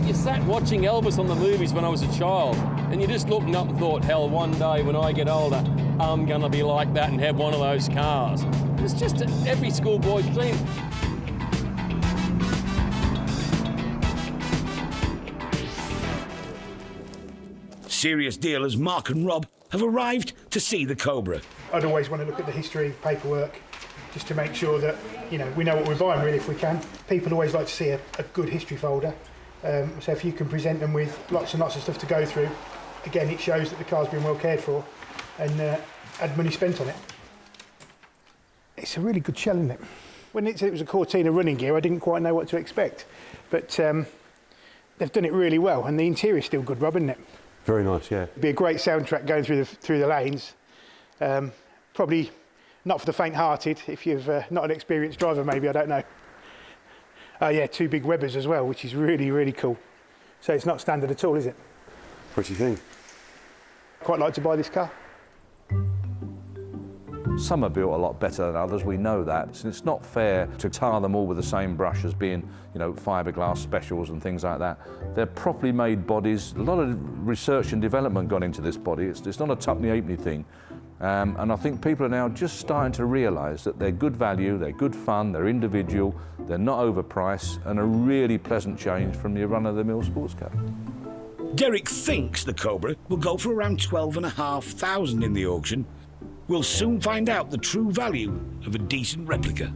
You sat watching Elvis on the movies when I was a child, and you just looked up and thought, hell, one day when I get older, I'm gonna be like that and have one of those cars. It's just every schoolboy's dream. Serious dealers Mark and Rob have arrived to see the Cobra. I'd always want to look at the history, paperwork, just to make sure that, you know, we know what we're buying really if we can. People always like to see a good history folder. So if you can present them with lots and lots of stuff to go through, again, it shows that the car's been well cared for and had money spent on it. It's a really good shell, isn't it? When it said it was a Cortina running gear, I didn't quite know what to expect. But they've done it really well, and the interior's still good, Rob, isn't it? Very nice, yeah. It'd be a great soundtrack going through the lanes. Probably not for the faint-hearted, if you've not an experienced driver, maybe, I don't know. Oh yeah, 2 big Webbers as well, which is really, really cool. So it's not standard at all, is it? Pretty thing. Quite like to buy this car. Some are built a lot better than others, we know that. So it's not fair to tar them all with the same brush as being, you know, fiberglass specials and things like that. They're properly made bodies. A lot of research and development gone into this body. It's not a tuppenny-halfpenny thing. And I think people are now just starting to realise that they're good value, they're good fun, they're individual, they're not overpriced, and a really pleasant change from your run-of-the-mill sports car. Derek thinks the Cobra will go for around 12,500 in the auction. We'll soon find out the true value of a decent replica.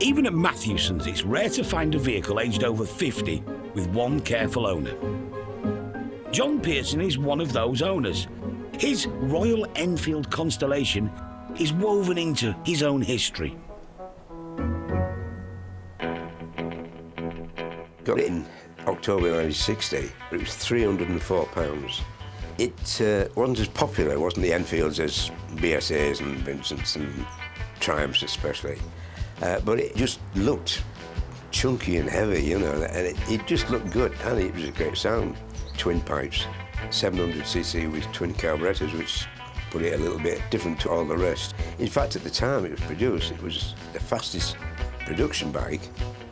Even at Matthewson's, it's rare to find a vehicle aged over 50 with one careful owner. John Pearson is one of those owners. His Royal Enfield Constellation is woven into his own history. Got it in October 1960. It was £304. It wasn't as popular, it wasn't the Enfields as BSAs and Vincents and Triumphs especially. But it just looked chunky and heavy, you know, and it just looked good, and it was a great sound. Twin pipes, 700cc with twin carburetors, which put it a little bit different to all the rest. In fact, at the time it was produced, it was the fastest production bike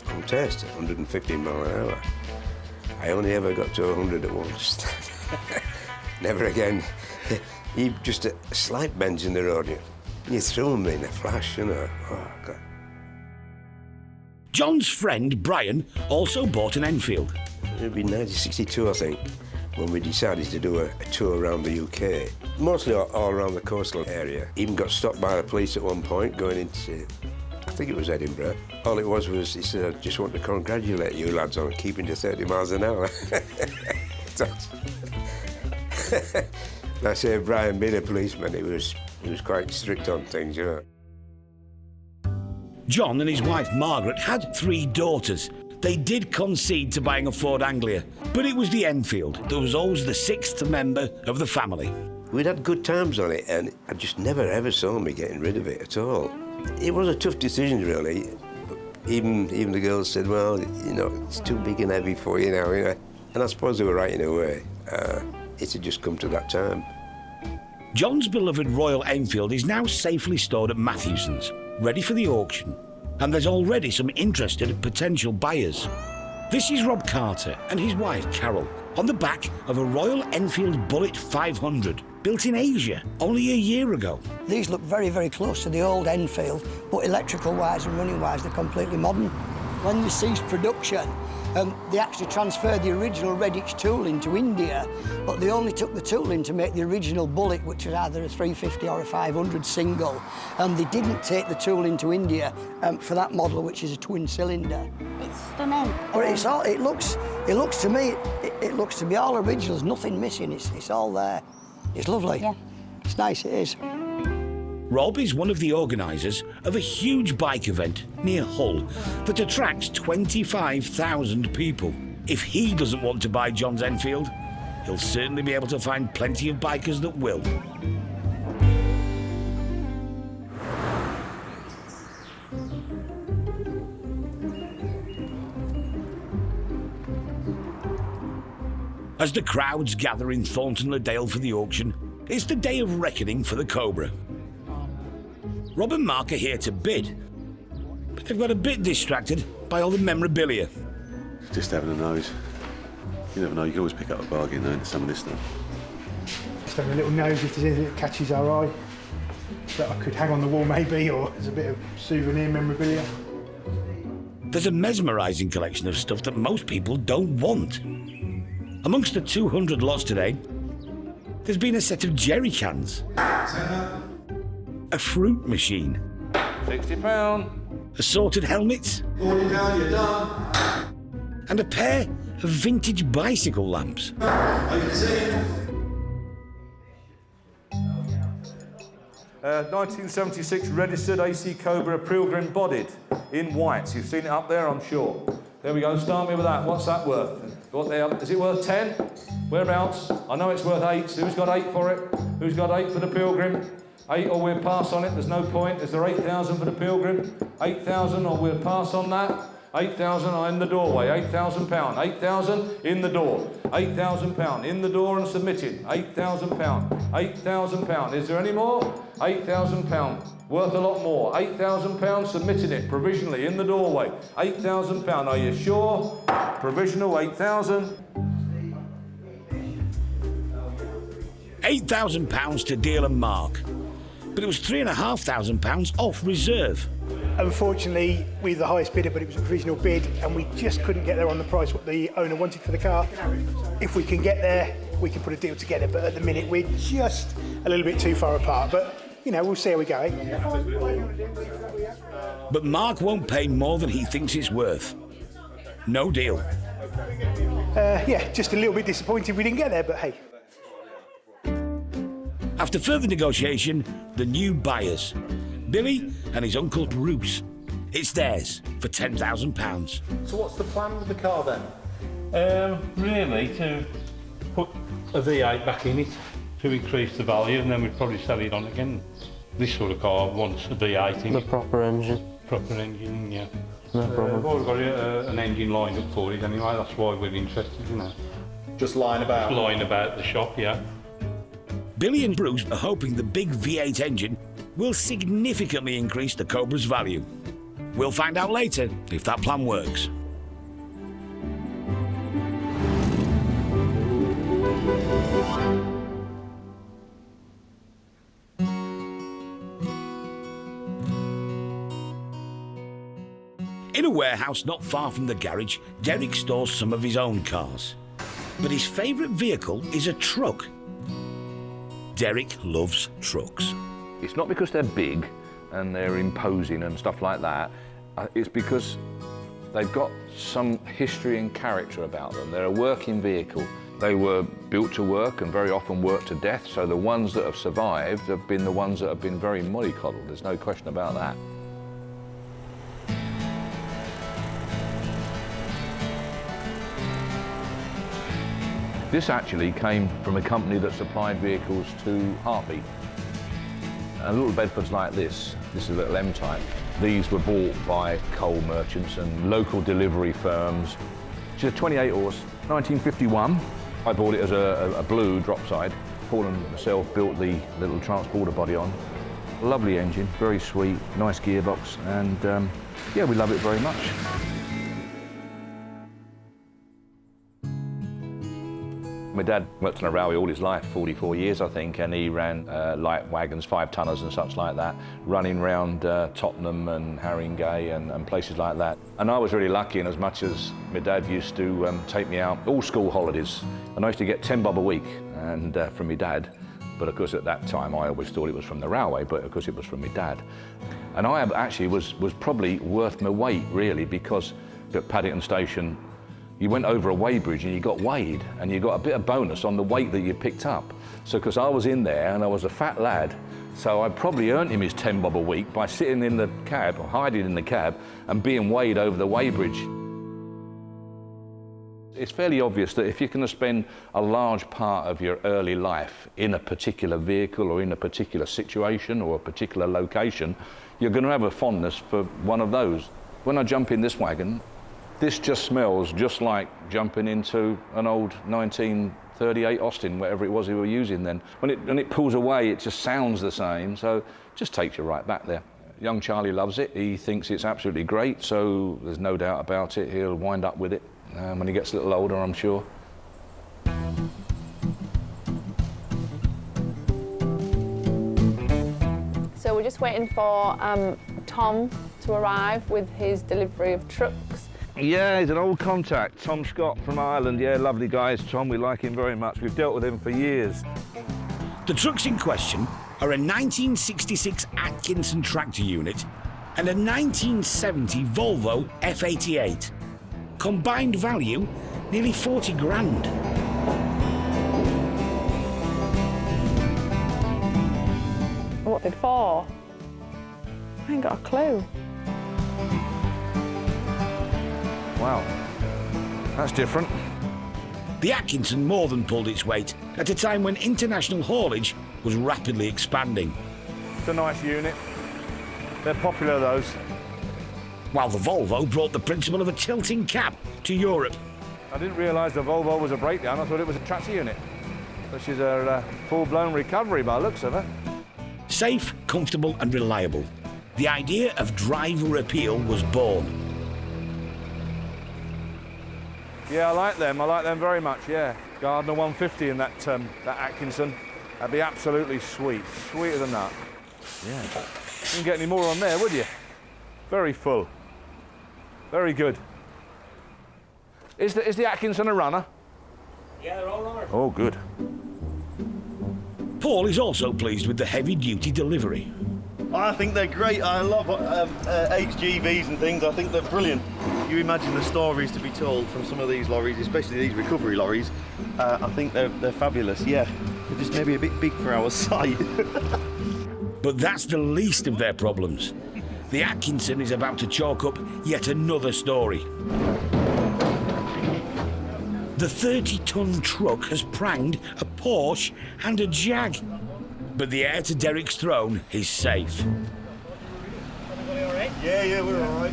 on test, 115 mile an hour. I only ever got to 100 at once. Never again. Just a slight bend in the road, you threw them in a flash, you know. Oh, God. John's friend Brian also bought an Enfield. It would be 1962, I think, when we decided to do a tour around the UK. Mostly all around the coastal area. Even got stopped by the police at one point going into, I think it was Edinburgh. All it was he said, I just want to congratulate you lads on keeping to 30 miles an hour. I say, Brian being a policeman, he was quite strict on things, you know. John and his wife Margaret had 3 daughters. They did concede to buying a Ford Anglia, but it was the Enfield that was always the 6th member of the family. We'd had good times on it, and I just never ever saw me getting rid of it at all. It was a tough decision, really. Even the girls said, well, you know, it's too big and heavy for you now, you know. And I suppose they were right in a way. It had just come to that time. John's beloved Royal Enfield is now safely stored at Matthewson's, ready for the auction. And there's already some interested potential buyers. This is Rob Carter and his wife Carol on the back of a Royal Enfield Bullet 500, built in Asia only a year ago. These look very, very close to the old Enfield, but electrical-wise and running-wise, they're completely modern. When they ceased production, They actually transferred the original Redditch tooling to India, but they only took the tooling to make the original bullet, which was either a 350 or a 500 single, and they didn't take the tooling to India for that model, which is a twin cylinder. It's stunning. But it's all, it looks to me, it looks to be all originals, nothing missing, it's all there. It's lovely. Yeah. It's nice, it is. Rob is one of the organisers of a huge bike event near Hull that attracts 25,000 people. If he doesn't want to buy John's Enfield, he'll certainly be able to find plenty of bikers that will. As the crowds gather in Thornton-le-Dale for the auction, it's the day of reckoning for the Cobra. Rob and Mark are here to bid, but they've got a bit distracted by all the memorabilia. Just having a nose. You never know, you can always pick up a bargain though, some of this stuff. Just having a little nose if there's anything that catches our eye that I could hang on the wall maybe, or there's a bit of souvenir memorabilia. There's a mesmerising collection of stuff that most people don't want. Amongst the 200 lots today, there's been a set of jerry cans, a fruit machine, £60, assorted helmets, £40, you're done. and a pair of vintage bicycle lamps. I can see. 1976 registered AC Cobra Pilgrim bodied in whites. You've seen it up there, I'm sure. There we go, start me with that. What's that worth? What there? Is it worth 10? Whereabouts? I know it's worth 8. Who's got 8 for it? Who's got 8 for the Pilgrim? 8 or we'll pass on it, there's no point. Is there 8,000 for the Pilgrim? 8,000 or we'll pass on that? 8,000 in the doorway, £8,000. 8,000 in the door. £8,000 in the door and submitted. £8,000. £8,000. Is there any more? £8,000. Worth a lot more. £8,000 submitting it provisionally in the doorway. £8,000. Are you sure? Provisional 8,000. £8,000 to Deal and Mark, but it was £3,500 off reserve. Unfortunately, we were the highest bidder, but it was a provisional bid, and we just couldn't get there on the price what the owner wanted for the car. If we can get there, we can put a deal together, but at the minute we're just a little bit too far apart. But, you know, we'll see how we go. But Mark won't pay more than he thinks it's worth. No deal. Yeah, just a little bit disappointed we didn't get there, but hey. After further negotiation, the new buyers, Billy and his uncle Bruce. It's theirs for £10,000. So what's the plan with the car then? Really to put a V8 back in it to increase the value, and then we'd probably sell it on again. This sort of car wants a V8 in it. The proper engine. Proper engine, yeah. No problem. We've already got an engine lined up for it anyway, that's why we're interested, you know. Just lying about? Just lying about the shop, yeah. Billy and Bruce are hoping the big V8 engine will significantly increase the Cobra's value. We'll find out later if that plan works. In a warehouse not far from the garage, Derek stores some of his own cars. But his favourite vehicle is a truck. Derek loves trucks. It's not because they're big and they're imposing and stuff like that. It's because they've got some history and character about them. They're a working vehicle. They were built to work and very often worked to death, so the ones that have survived have been the ones that have been very mollycoddled. There's no question about that. This actually came from a company that supplied vehicles to Heartbeat. And little Bedfords like this is a little M-Type. These were bought by coal merchants and local delivery firms. It's a 28 horse, 1951. I bought it as a blue drop side. Paul and myself built the little transporter body on. Lovely engine, very sweet, nice gearbox, and yeah, we love it very much. My dad worked on a railway all his life, 44 years I think, and he ran light wagons, 5-tonners and such like that, running round Tottenham and Haringey and places like that. And I was really lucky in as much as my dad used to take me out all school holidays, and I used to get 10 bob a week and from my dad. But of course at that time I always thought it was from the railway, but of course it was from my dad. And I actually was probably worth my weight really, because at Paddington Station you went over a weighbridge and you got weighed and you got a bit of bonus on the weight that you picked up. So because I was in there and I was a fat lad, so I probably earned him his 10 bob a week by sitting in the cab or hiding in the cab and being weighed over the weighbridge. It's fairly obvious that if you're going to spend a large part of your early life in a particular vehicle or in a particular situation or a particular location, you're going to have a fondness for one of those. When I jump in this wagon, this just smells just like jumping into an old 1938 Austin, whatever it was we were using then. When it pulls away, it just sounds the same, so it just takes you right back there. Young Charlie loves it. He thinks it's absolutely great, so there's no doubt about it. He'll wind up with it when he gets a little older, I'm sure. So we're just waiting for Tom to arrive with his delivery of trucks. Yeah, he's an old contact, Tom Scott from Ireland. Yeah, lovely guy is Tom, we like him very much. We've dealt with him for years. The trucks in question are a 1966 Atkinson tractor unit and a 1970 Volvo F88. Combined value, nearly 40 grand. What did for? I ain't got a clue. Wow, that's different. The Atkinson more than pulled its weight at a time when international haulage was rapidly expanding. It's a nice unit. They're popular, those. While the Volvo brought the principle of a tilting cab to Europe. I didn't realise the Volvo was a breakdown. I thought it was a tractor unit. Which is a full-blown recovery by the looks of it. Safe, comfortable and reliable. The idea of driver appeal was born. Yeah, I like them very much, yeah. Gardner 150 in that Atkinson. That'd be absolutely sweet, sweeter than that. Yeah. You wouldn't get any more on there, would you? Very full. Very good. Is the Atkinson a runner? Yeah, they're all right. Oh, good. Paul is also pleased with the heavy-duty delivery. I think they're great. I love HGVs and things. I think they're brilliant. You imagine the stories to be told from some of these lorries, especially these recovery lorries. I think they're fabulous, yeah. They're just maybe a bit big for our sight. But that's the least of their problems. The Atkinson is about to chalk up yet another story. The 30-ton truck has pranged a Porsche and a Jag. But the heir to Derek's throne is safe. Everybody all right? Yeah, we're all right.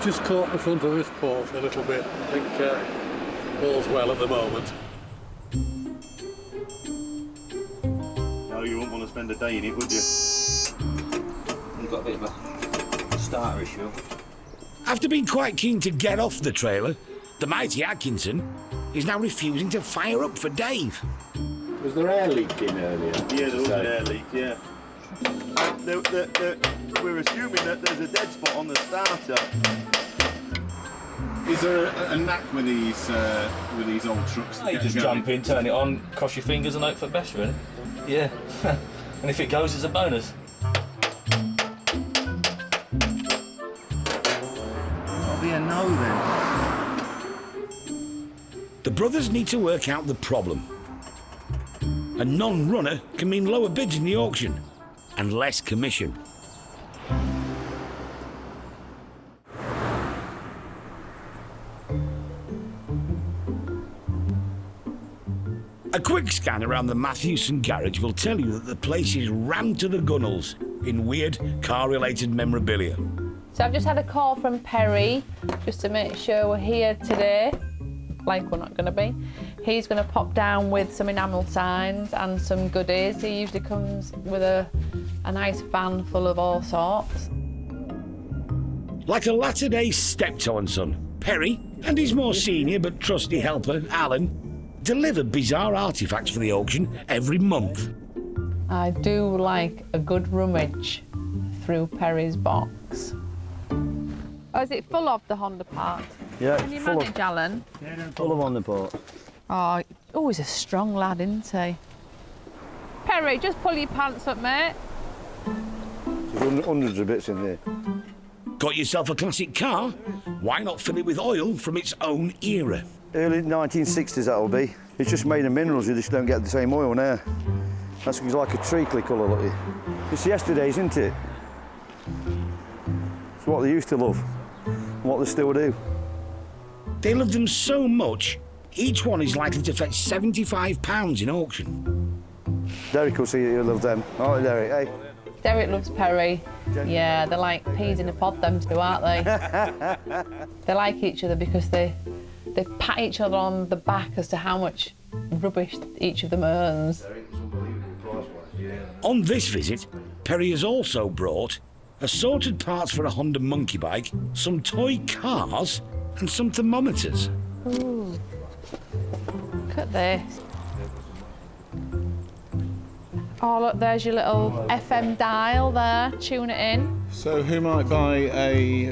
Just caught the front of this Porsche a little bit. I think all's well at the moment. No, you wouldn't want to spend a day in it, would you? You've got a bit of a starter issue. After being quite keen to get off the trailer, the mighty Atkinson is now refusing to fire up for Dave. Was there air leaking earlier? Yeah, there was an air leak, yeah. We're assuming that there's a dead spot on the starter. Is there a knack with these old trucks? No, you just jump in, turn it on, cross your fingers and hope for the best, really. Yeah. And if it goes, it's a bonus. That'll be a no then. The brothers need to work out the problem. A non-runner can mean lower bids in the auction and less commission. A quick scan around the Matthews garage will tell you that the place is rammed to the gunnels in weird car-related memorabilia. So I've just had a call from Perry just to make sure we're here today, like we're not going to be. He's going to pop down with some enamel signs and some goodies. He usually comes with a nice van full of all sorts. Like a latter-day steptoe and son, Perry and his more senior but trusty helper, Alan, deliver bizarre artefacts for the auction every month. I do like a good rummage through Perry's box. Oh, is it full of the Honda parts? Yeah, Can you full manage, Alan? Full of Honda parts. Oh, he's a strong lad, isn't he? Perry, just pull your pants up, mate. There's hundreds of bits in there. Got yourself a classic car? Why not fill it with oil from its own era? Early 1960s that'll be. It's just made of minerals, you just don't get the same oil now. That's like a treacly colour, look. It's yesterday's, isn't it? It's what they used to love, and what they still do. They love them so much, each one is likely to fetch £75 in auction. Derek will see you love them. Oh, Derek, hey. Derek loves Perry. Yeah, they're like peas in a pod, them two, aren't they? They like each other because they pat each other on the back as to how much rubbish each of them earns. On this visit, Perry has also brought assorted parts for a Honda monkey bike, some toy cars and some thermometers. Ooh. Look at this. Oh, look, there's your little FM dial there. Tune it in. So who might buy a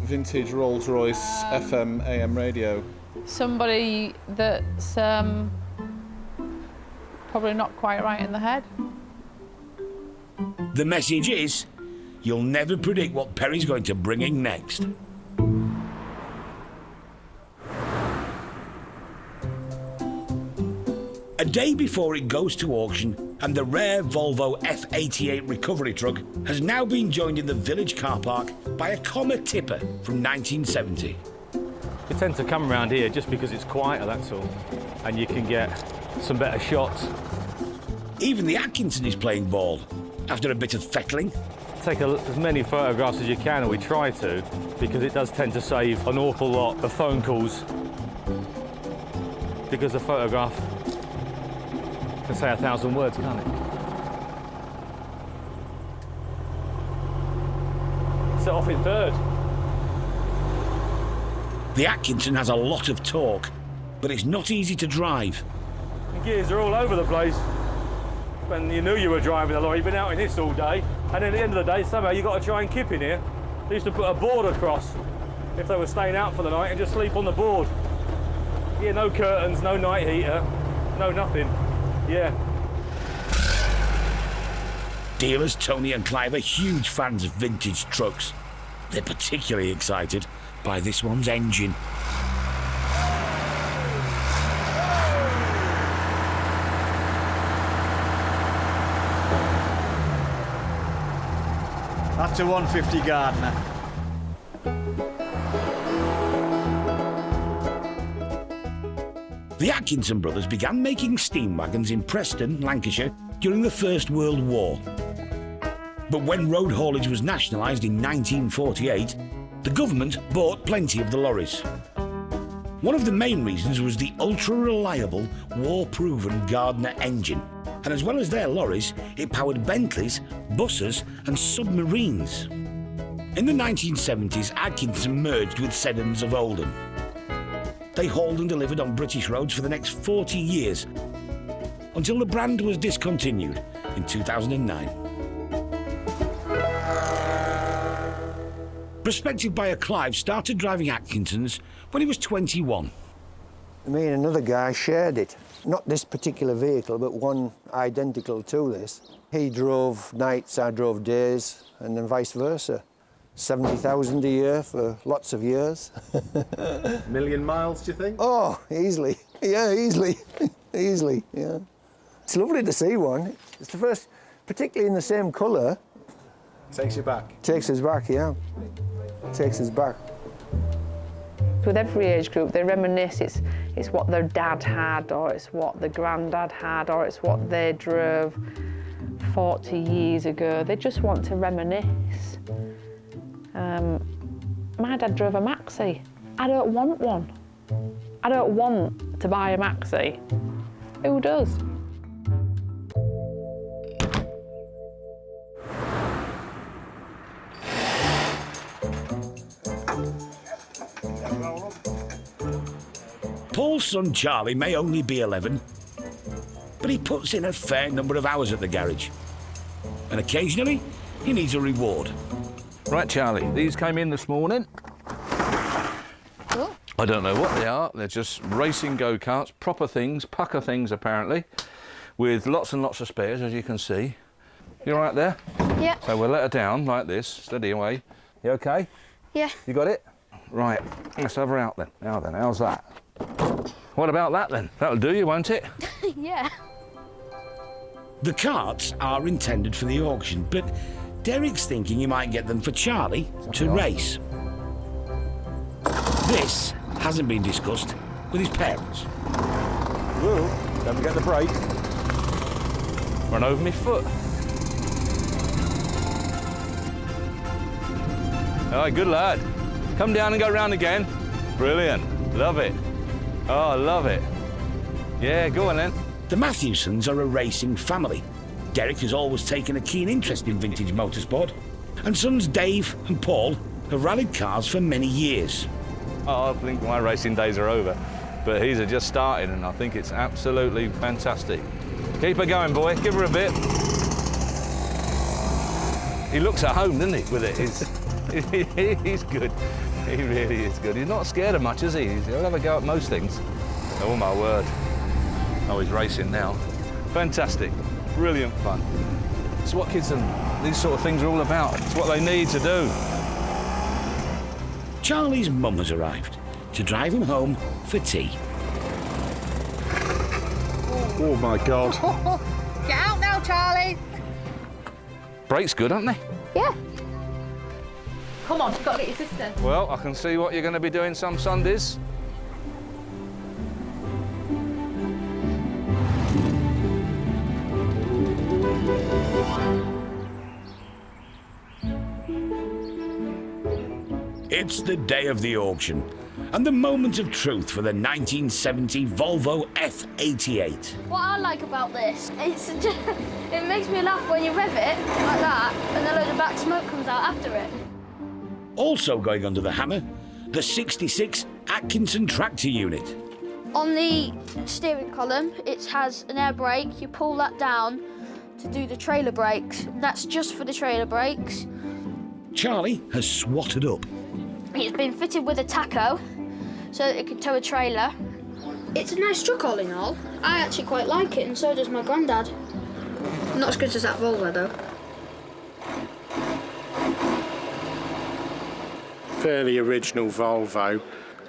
vintage Rolls-Royce FM AM radio? Somebody that's probably not quite right in the head. The message is, you'll never predict what Perry's going to bring in next. A day before it goes to auction, and the rare Volvo F88 recovery truck has now been joined in the village car park by a comma tipper from 1970. We tend to come around here just because it's quieter, that's all, and you can get some better shots. Even the Atkinson is playing ball, after a bit of fettling. Take as many photographs as you can, or we try to, because it does tend to save an awful lot of phone calls, because a photograph can say 1,000 words, can't it? Set off in third. The Atkinson has a lot of torque, but it's not easy to drive. The gears are all over the place. When you knew you were driving a lorry, you've been out in this all day, and at the end of the day, somehow you've got to try and kip in here. They used to put a board across if they were staying out for the night and just sleep on the board. Yeah, no curtains, no night heater, no nothing. Yeah. Dealers Tony and Clive are huge fans of vintage trucks. They're particularly excited by this one's engine. That's a 150 Gardner. The Atkinson brothers began making steam wagons in Preston, Lancashire, during the First World War. But when road haulage was nationalised in 1948, the government bought plenty of the lorries. One of the main reasons was the ultra-reliable, war-proven Gardner engine. And as well as their lorries, it powered Bentleys, buses and submarines. In the 1970s, Atkinson merged with Seddons of Oldham. They hauled and delivered on British roads for the next 40 years, until the brand was discontinued in 2009. Prospective buyer Clive started driving Atkinsons when he was 21. Me and another guy shared it. Not this particular vehicle, but one identical to this. He drove nights, I drove days, and then vice versa. 70,000 a year for lots of years. Million miles, do you think? Oh, easily. Yeah, easily. Easily, yeah. It's lovely to see one. It's the first, particularly in the same colour. Takes you back. Takes us back, yeah. Takes us back. With every age group, they reminisce. It's what their dad had, or it's what the granddad had, or it's what they drove 40 years ago. They just want to reminisce. My dad drove a Maxi. I don't want one. I don't want to buy a Maxi. Who does? son Charlie may only be 11, but he puts in a fair number of hours at the garage. And occasionally, he needs a reward. Right, Charlie, these came in this morning. Cool. I don't know what they are. They're just racing go-karts, proper things, pucker things apparently, with lots and lots of spares, as you can see. You all right there? Yeah. So we'll let her down like this, steady away. You okay? Yeah. You got it? Right, let's have her out then. Now then, how's that? What about that then? That'll do you, won't it? Yeah. The carts are intended for the auction, but Derek's thinking he might get them for Charlie to race. This hasn't been discussed with his parents. Whoa, don't forget the brake. Run over my foot. All right, good lad. Come down and go round again. Brilliant. Love it. Oh, I love it. Yeah, go on then. The Matthewsons are a racing family. Derek has always taken a keen interest in vintage motorsport, and sons Dave and Paul have rallied cars for many years. Oh, I think my racing days are over, but he's just starting, and I think it's absolutely fantastic. Keep her going, boy. Give her a bit. He looks at home, doesn't he, with it? He's good. He really is good. He's not scared of much, is he? He'll have a go at most things. Oh, my word. Oh, he's racing now. Fantastic. Brilliant fun. It's what kids and these sort of things are all about. It's what they need to do. Charlie's mum has arrived to drive him home for tea. Oh, my God. Get out now, Charlie. Brakes good, aren't they? Yeah. Come on, you've got to get your sister. Well, I can see what you're going to be doing some Sundays. It's the day of the auction, and the moment of truth for the 1970 Volvo F88. What I like about this, it makes me laugh when you rev it like that, and then a load of black smoke comes out after it. Also going under the hammer, the 66 Atkinson tractor unit. On the steering column, it has an air brake. You pull that down to do the trailer brakes. That's just for the trailer brakes. Charlie has swatted up. It's been fitted with a tacho, so that it can tow a trailer. It's a nice truck all in all. I actually quite like it, and so does my granddad. Not as good as that Volvo, though. Fairly original Volvo,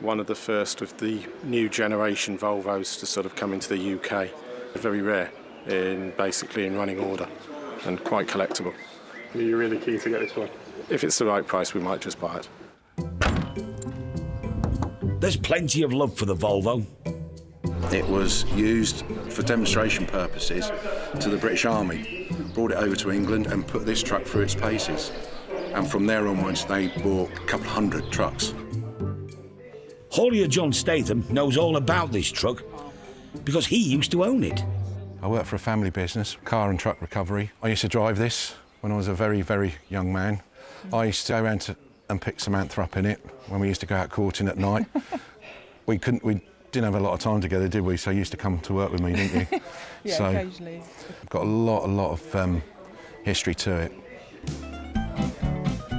one of the first of the new generation Volvos to sort of come into the UK. Very rare, basically in running order, and quite collectible. Are you really keen to get this one? If it's the right price, we might just buy it. There's plenty of love for the Volvo. It was used for demonstration purposes to the British Army, brought it over to England and put this truck through its paces. And from there onwards, they bought a couple hundred trucks. Haulier John Statham knows all about this truck because he used to own it. I work for a family business, car and truck recovery. I used to drive this when I was a very, very young man. I used to go around and pick Samantha up in it when we used to go out courting at night. We didn't have a lot of time together, did we? So you used to come to work with me, didn't you? Yeah, so occasionally. I've got a lot of history to it.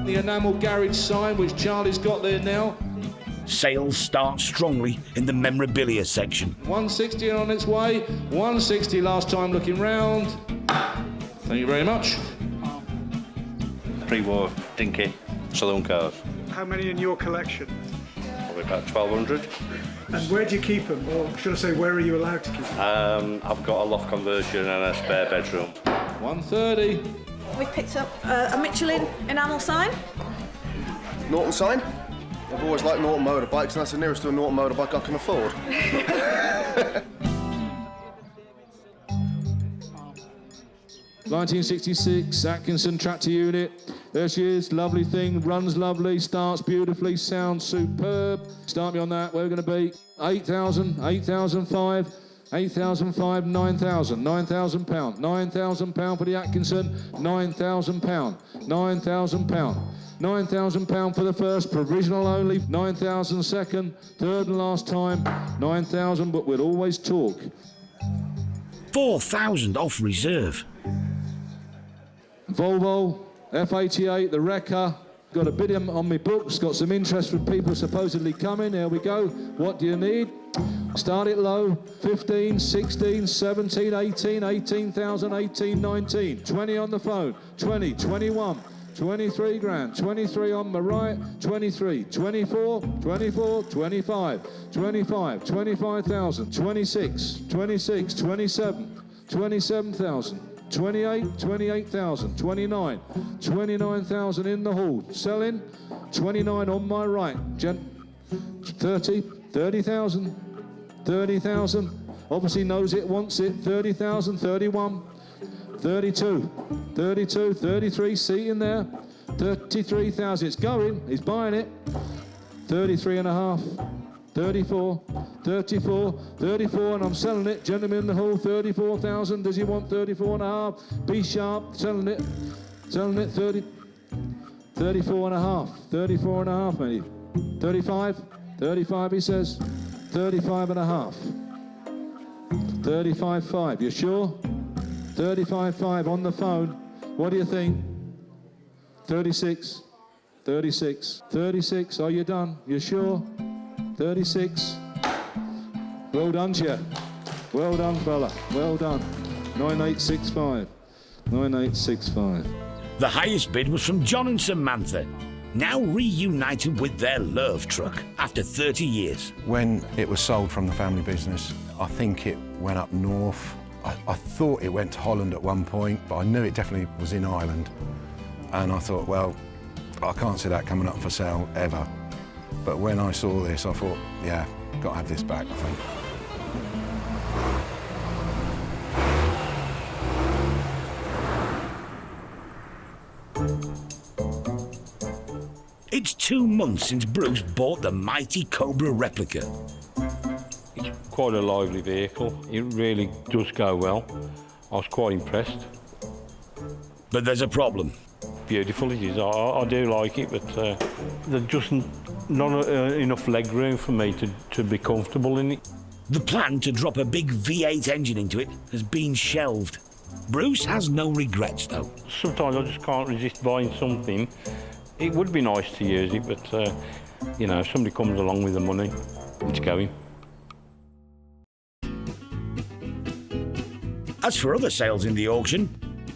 The enamel garage sign, which Charlie's got there now. Sales start strongly in the memorabilia section. 160 on its way. 160 last time looking round. Thank you very much. Pre-war dinky saloon cars. How many in your collection? Probably about 1,200. And where do you keep them? Or should I say, where are you allowed to keep them? I've got a loft conversion and a spare bedroom. 130. We've picked up a Michelin enamel sign. Norton sign? I've always liked Norton motorbikes, and that's the nearest to a Norton motorbike I can afford. 1966 Atkinson tractor unit. There she is, lovely thing, runs lovely, starts beautifully, sounds superb. Start me on that, where are we going to be? 8,000, 8,005, 8,005, 9,000, £9,000, £9,000 for the Atkinson, £9,000, £9,000, £9,000 for the first, provisional only, 9,000 second, third and last time, 9,000, but we'll always talk. 4,000 off reserve. Volvo, F88, the Wrecker. Got a bid on my books, got some interest from people supposedly coming. Here we go. What do you need? Start it low. 15, 16, 17, 18, 18,000, 18, 19. 20 on the phone. 20, 21. 23 grand, 23 on the right, 23, 24, 24, 25, 25, 25,000, 26, 26, 27, 27,000, 28, 28,000, 29, 29,000 in the hall, selling, 29 on my right, 30, 30,000, 30,000, obviously knows it, wants it, 30,000, 31, 32, 32, 33, seat in there, 33,000, it's going, he's buying it, 33 and a half, 34, 34, 34, and I'm selling it, gentlemen in the hall, 34,000, does he want 34 and a half, be sharp, selling it, 30, 34 and a half, 34 and a half maybe, 35, 35 he says, 35 and a half, 35.5, you sure? 35.5 on the phone. What do you think? 36, 36, 36. Are you done? You sure? 36. Well done to you. Well done, fella. Well done. 9865. 9865. The highest bid was from John and Samantha, now reunited with their love truck after 30 years. When it was sold from the family business, I think it went up north. I thought it went to Holland at one point, but I knew it definitely was in Ireland. And I thought, well, I can't see that coming up for sale ever. But when I saw this, I thought, yeah, got to have this back, I think. It's 2 months since Bruce bought the mighty Cobra replica. It's quite a lively vehicle. It really does go well. I was quite impressed. But there's a problem. Beautiful it is. I do like it, but there's just not enough leg room for me to be comfortable in it. The plan to drop a big V8 engine into it has been shelved. Bruce has no regrets, though. Sometimes I just can't resist buying something. It would be nice to use it, but, you know, if somebody comes along with the money, it's going. As for other sales in the auction,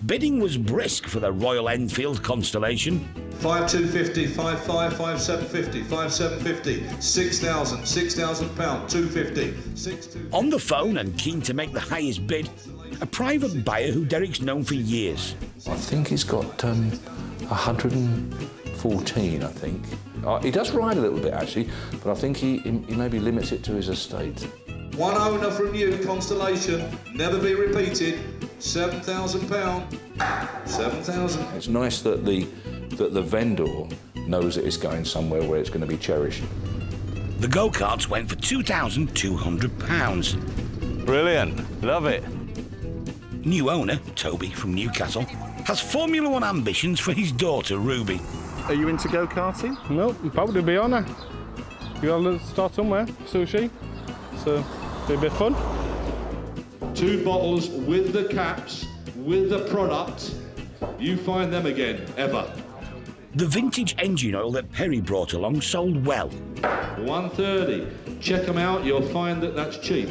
bidding was brisk for the Royal Enfield Constellation. 5,250, 5,500, 5,750, 5,750, 6,000, £6,000, 250, 6,250. On the phone and keen to make the highest bid, a private buyer who Derek's known for years. I think he's got 114, I think. He does ride a little bit, actually, but I think he maybe limits it to his estate. One owner from you, Constellation, never be repeated, £7,000. 7,000. It's nice that the vendor knows that it's going somewhere where it's going to be cherished. The go-karts went for £2,200. Brilliant, love it. New owner, Toby from Newcastle, has Formula One ambitions for his daughter, Ruby. Are you into go-karting? No, probably be on her. You gotta start somewhere, sushi. So, be a bit fun. 2 bottles with the caps, with the product. You find them again, ever. The vintage engine oil that Perry brought along sold well. 130. Check them out, you'll find that that's cheap.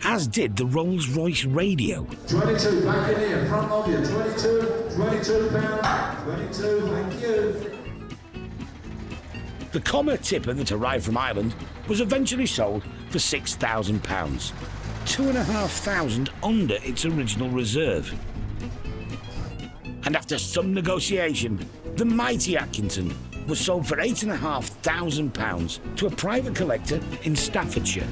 As did the Rolls-Royce radio. 22, back in here, front of you. 22, £22, 22, thank you. The Commer tipper that arrived from Ireland was eventually sold for £6,000, £2,500 under its original reserve. And after some negotiation, the mighty Atkinson was sold for £8,500 to a private collector in Staffordshire.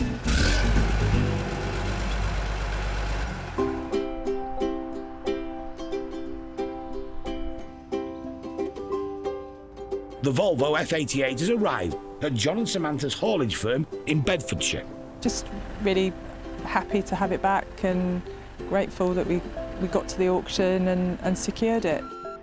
The Volvo F88 has arrived at John and Samantha's haulage firm in Bedfordshire. Just really happy to have it back and grateful that we got to the auction and secured it.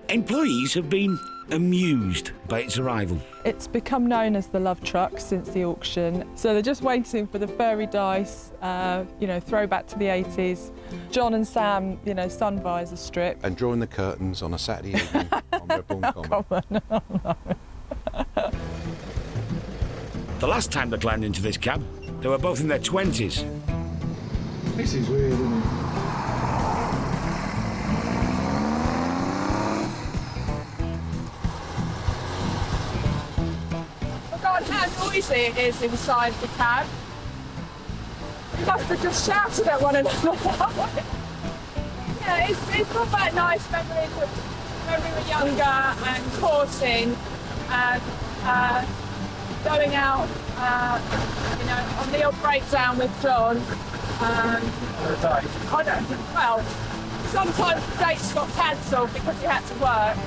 Employees have been amused by its arrival. It's become known as the love truck since the auction. So they're just waiting for the fairy dice, throwback to the 80s. John and Sam, sun visor strip. And drawing the curtains on a Saturday evening on Redbourne Common. Oh, no. The last time they climbed into this cab, they were both in their 20s. This is weird, isn't it? God, how noisy it is inside the cab. We must have just shouted at one another. Yeah, it's brought back nice memories of when we were younger and courting and going out, on the old breakdown with John. Well, sometimes the dates got cancelled because he had to work.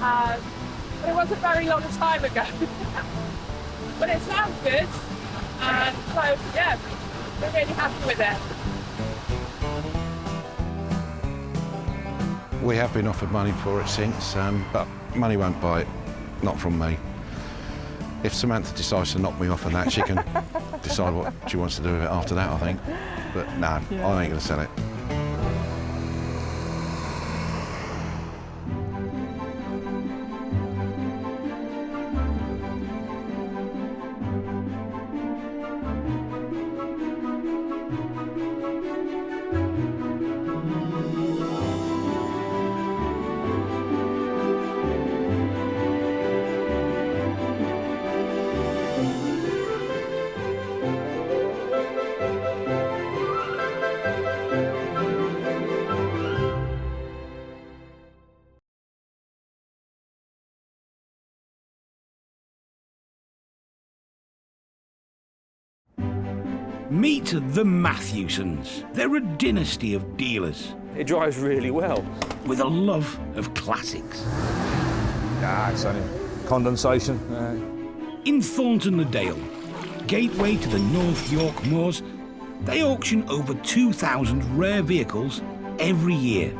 But it wasn't a very long time ago. But it sounds good, and so yeah, we're really happy with it. We have been offered money for it since, but money won't buy it, not from me. If Samantha decides to knock me off and that, she can decide what she wants to do with it after that, I think. But no, I ain't going to sell it. Meet the Matthewsons. They're a dynasty of dealers. It drives really well. With a love of classics. It's only condensation. In Thornton-le-Dale, gateway to the North York Moors, they auction over 2,000 rare vehicles every year.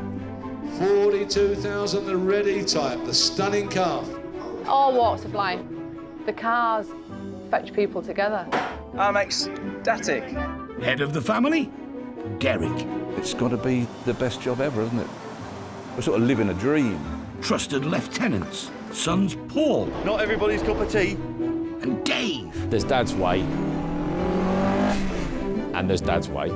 42,000, the red E-Type, the stunning car. All walks of life. The cars fetch people together. I'm ecstatic. Head of the family, Derek. It's got to be the best job ever, isn't it? We're sort of living a dream. Trusted lieutenants, sons Paul. Not everybody's cup of tea. And Dave. There's Dad's way. And there's Dad's way.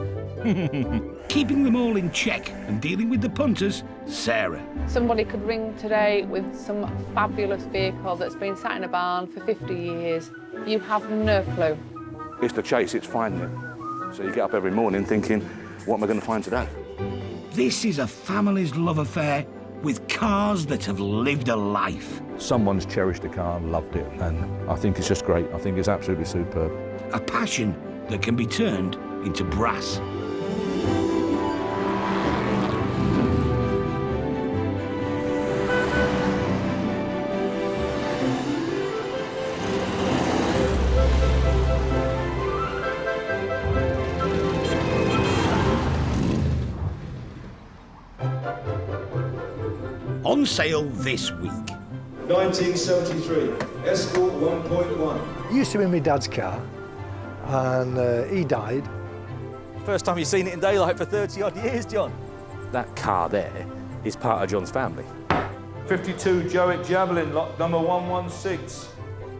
Keeping them all in check and dealing with the punters, Sarah. Somebody could ring today with some fabulous vehicle that's been sat in a barn for 50 years. You have no clue. It's the chase, it's finding it. So you get up every morning thinking, what am I going to find today? This is a family's love affair with cars that have lived a life. Someone's cherished a car and loved it, and I think it's just great. I think it's absolutely superb. A passion that can be turned into brass. On sale this week. 1973, Escort 1.1. It used to be my dad's car, and he died. First time you've seen it in daylight for 30 odd years, John. That car there is part of John's family. 52 Jowick Javelin, lot number 116.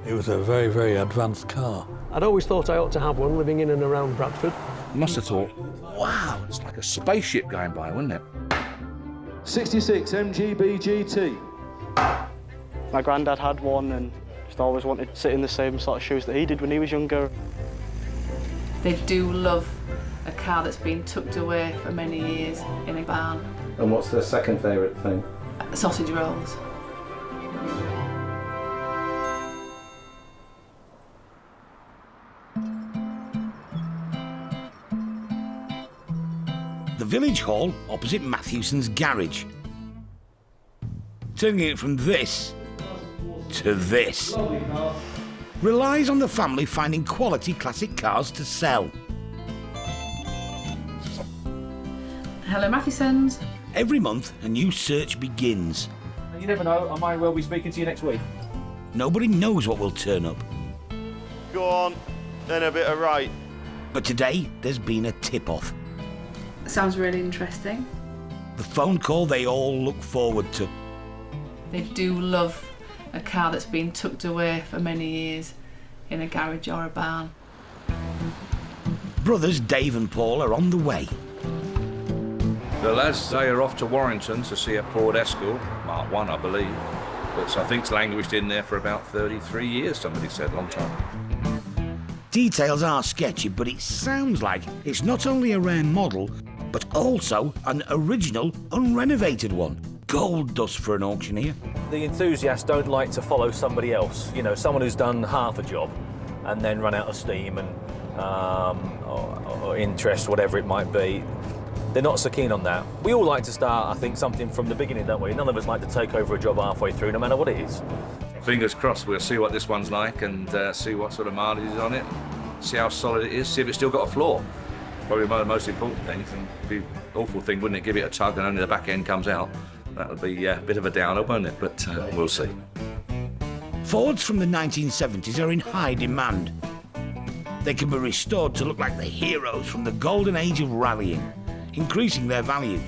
It was a very, very advanced car. I'd always thought I ought to have one living in and around Bradford. Must have thought, wow, it's like a spaceship going by, wasn't it? 66 MGB GT. My granddad had one and just always wanted to sit in the same sort of shoes that he did when he was younger. They do love a car that's been tucked away for many years in a barn. And what's their second favourite thing? Sausage rolls. The village hall opposite Matthewson's garage. Turning it from this to this. Relies on the family finding quality classic cars to sell. Hello, Matthewsons. Every month, a new search begins. you never know, I might well be speaking to you next week. Nobody knows what will turn up. Go on, then a bit of right. But today, there's been a tip-off. Sounds really interesting. The phone call they all look forward to. They do love a car that's been tucked away for many years in a garage or a barn. Brothers Dave and Paul are on the way. The lads, they are off to Warrington to see a Ford Escort, Mark 1, I believe. But I think it's languished in there for about 33 years, somebody said, long time. Details are sketchy, but it sounds like it's not only a rare model, but also an original, unrenovated one. Gold dust for an auctioneer. The enthusiasts don't like to follow somebody else. You know, someone who's done half a job and then run out of steam and or interest, whatever it might be. They're not so keen on that. We all like to start, I think, something from the beginning, don't we? None of us like to take over a job halfway through, no matter what it is. Fingers crossed, we'll see what this one's like and see what sort of mileage is on it, see how solid it is, see if it's still got a flaw. Probably one of the most important things. It'd be an awful thing, wouldn't it, give it a tug and only the back end comes out. That would be a bit of a downer, won't it? But we'll see. Fords from the 1970s are in high demand. They can be restored to look like the heroes from the golden age of rallying, increasing their value.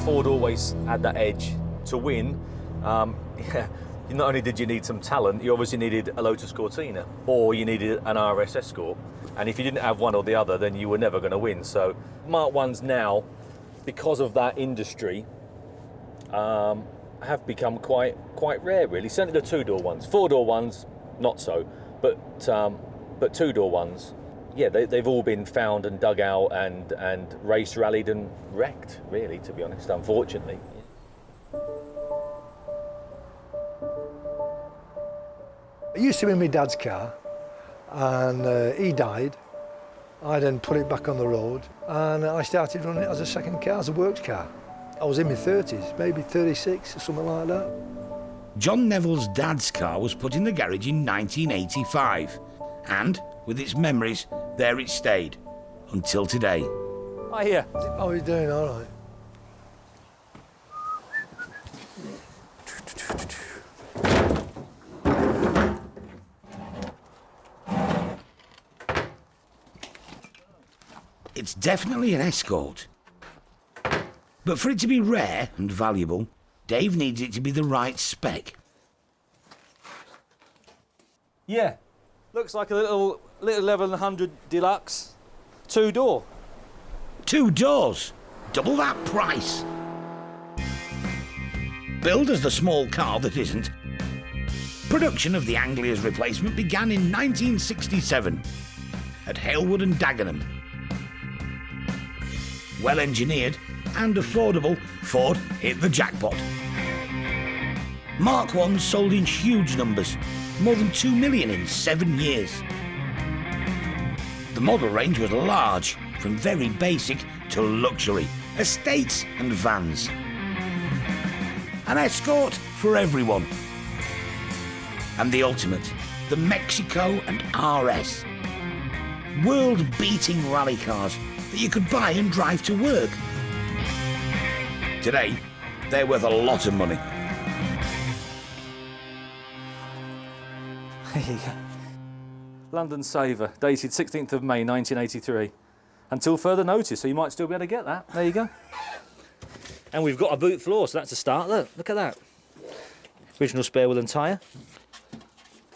Ford always had that edge to win. Not only did you need some talent, you obviously needed a Lotus Cortina or you needed an RS Escort. And if you didn't have one or the other, then you were never going to win. So Mark 1s now, because of that industry, have become quite rare, really. Certainly the two-door ones. Four-door ones, not so. But two-door ones, yeah, they've all been found and dug out and race rallied and wrecked, really, to be honest, unfortunately. It used to be my dad's car, and he died. I then put it back on the road, and I started running it as a second car, as a works car. I was in my 30s, maybe 36 or something like that. John Neville's dad's car was put in the garage in 1985, and with its memories, there it stayed until today. Hi, here. How are you doing? All right. It's definitely an Escort. But for it to be rare and valuable, Dave needs it to be the right spec. Yeah, looks like a little 1100 Deluxe, two-door. 2 doors, double that price. Billed as the small car that isn't, production of the Anglia's replacement began in 1967 at Halewood and Dagenham. Well engineered and affordable, Ford hit the jackpot. Mark 1s sold in huge numbers, more than 2 million in 7 years. The model range was large, from very basic to luxury, estates and vans. An Escort for everyone. And the ultimate, the Mexico and RS. World-beating rally cars that you could buy and drive to work. Today, they're worth a lot of money. There you go. London Saver, dated 16th of May 1983. Until further notice, so you might still be able to get that. There you go. And we've got a boot floor, so that's a start. Look at that. Original spare wheel and tyre.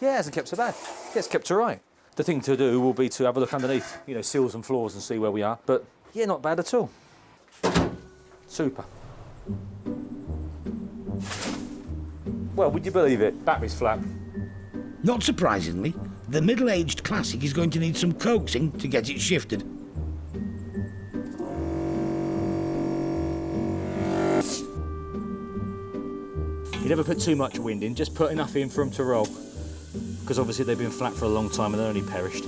Yeah, it hasn't kept so bad. Yeah, it's kept all right. The thing to do will be to have a look underneath, you know, seals and floors and see where we are. But yeah, not bad at all. Super. Well, would you believe it? Battery's flat. Not surprisingly, the middle-aged classic is going to need some coaxing to get it shifted. You never put too much wind in, just put enough in for them to roll. Because obviously they've been flat for a long time and they're only perished.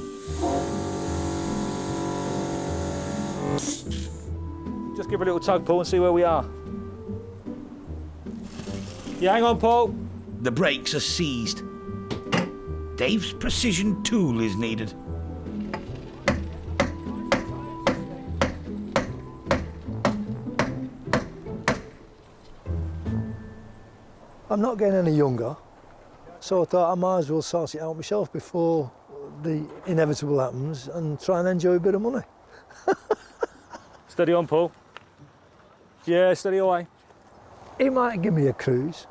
Just give her a little tug, Paul, and see where we are. Yeah, hang on, Paul. The brakes are seized. Dave's precision tool is needed. I'm not getting any younger, so I thought I might as well sort it out myself before the inevitable happens and try and enjoy a bit of money. Steady on, Paul. Yeah, steady away. It might give me a cruise,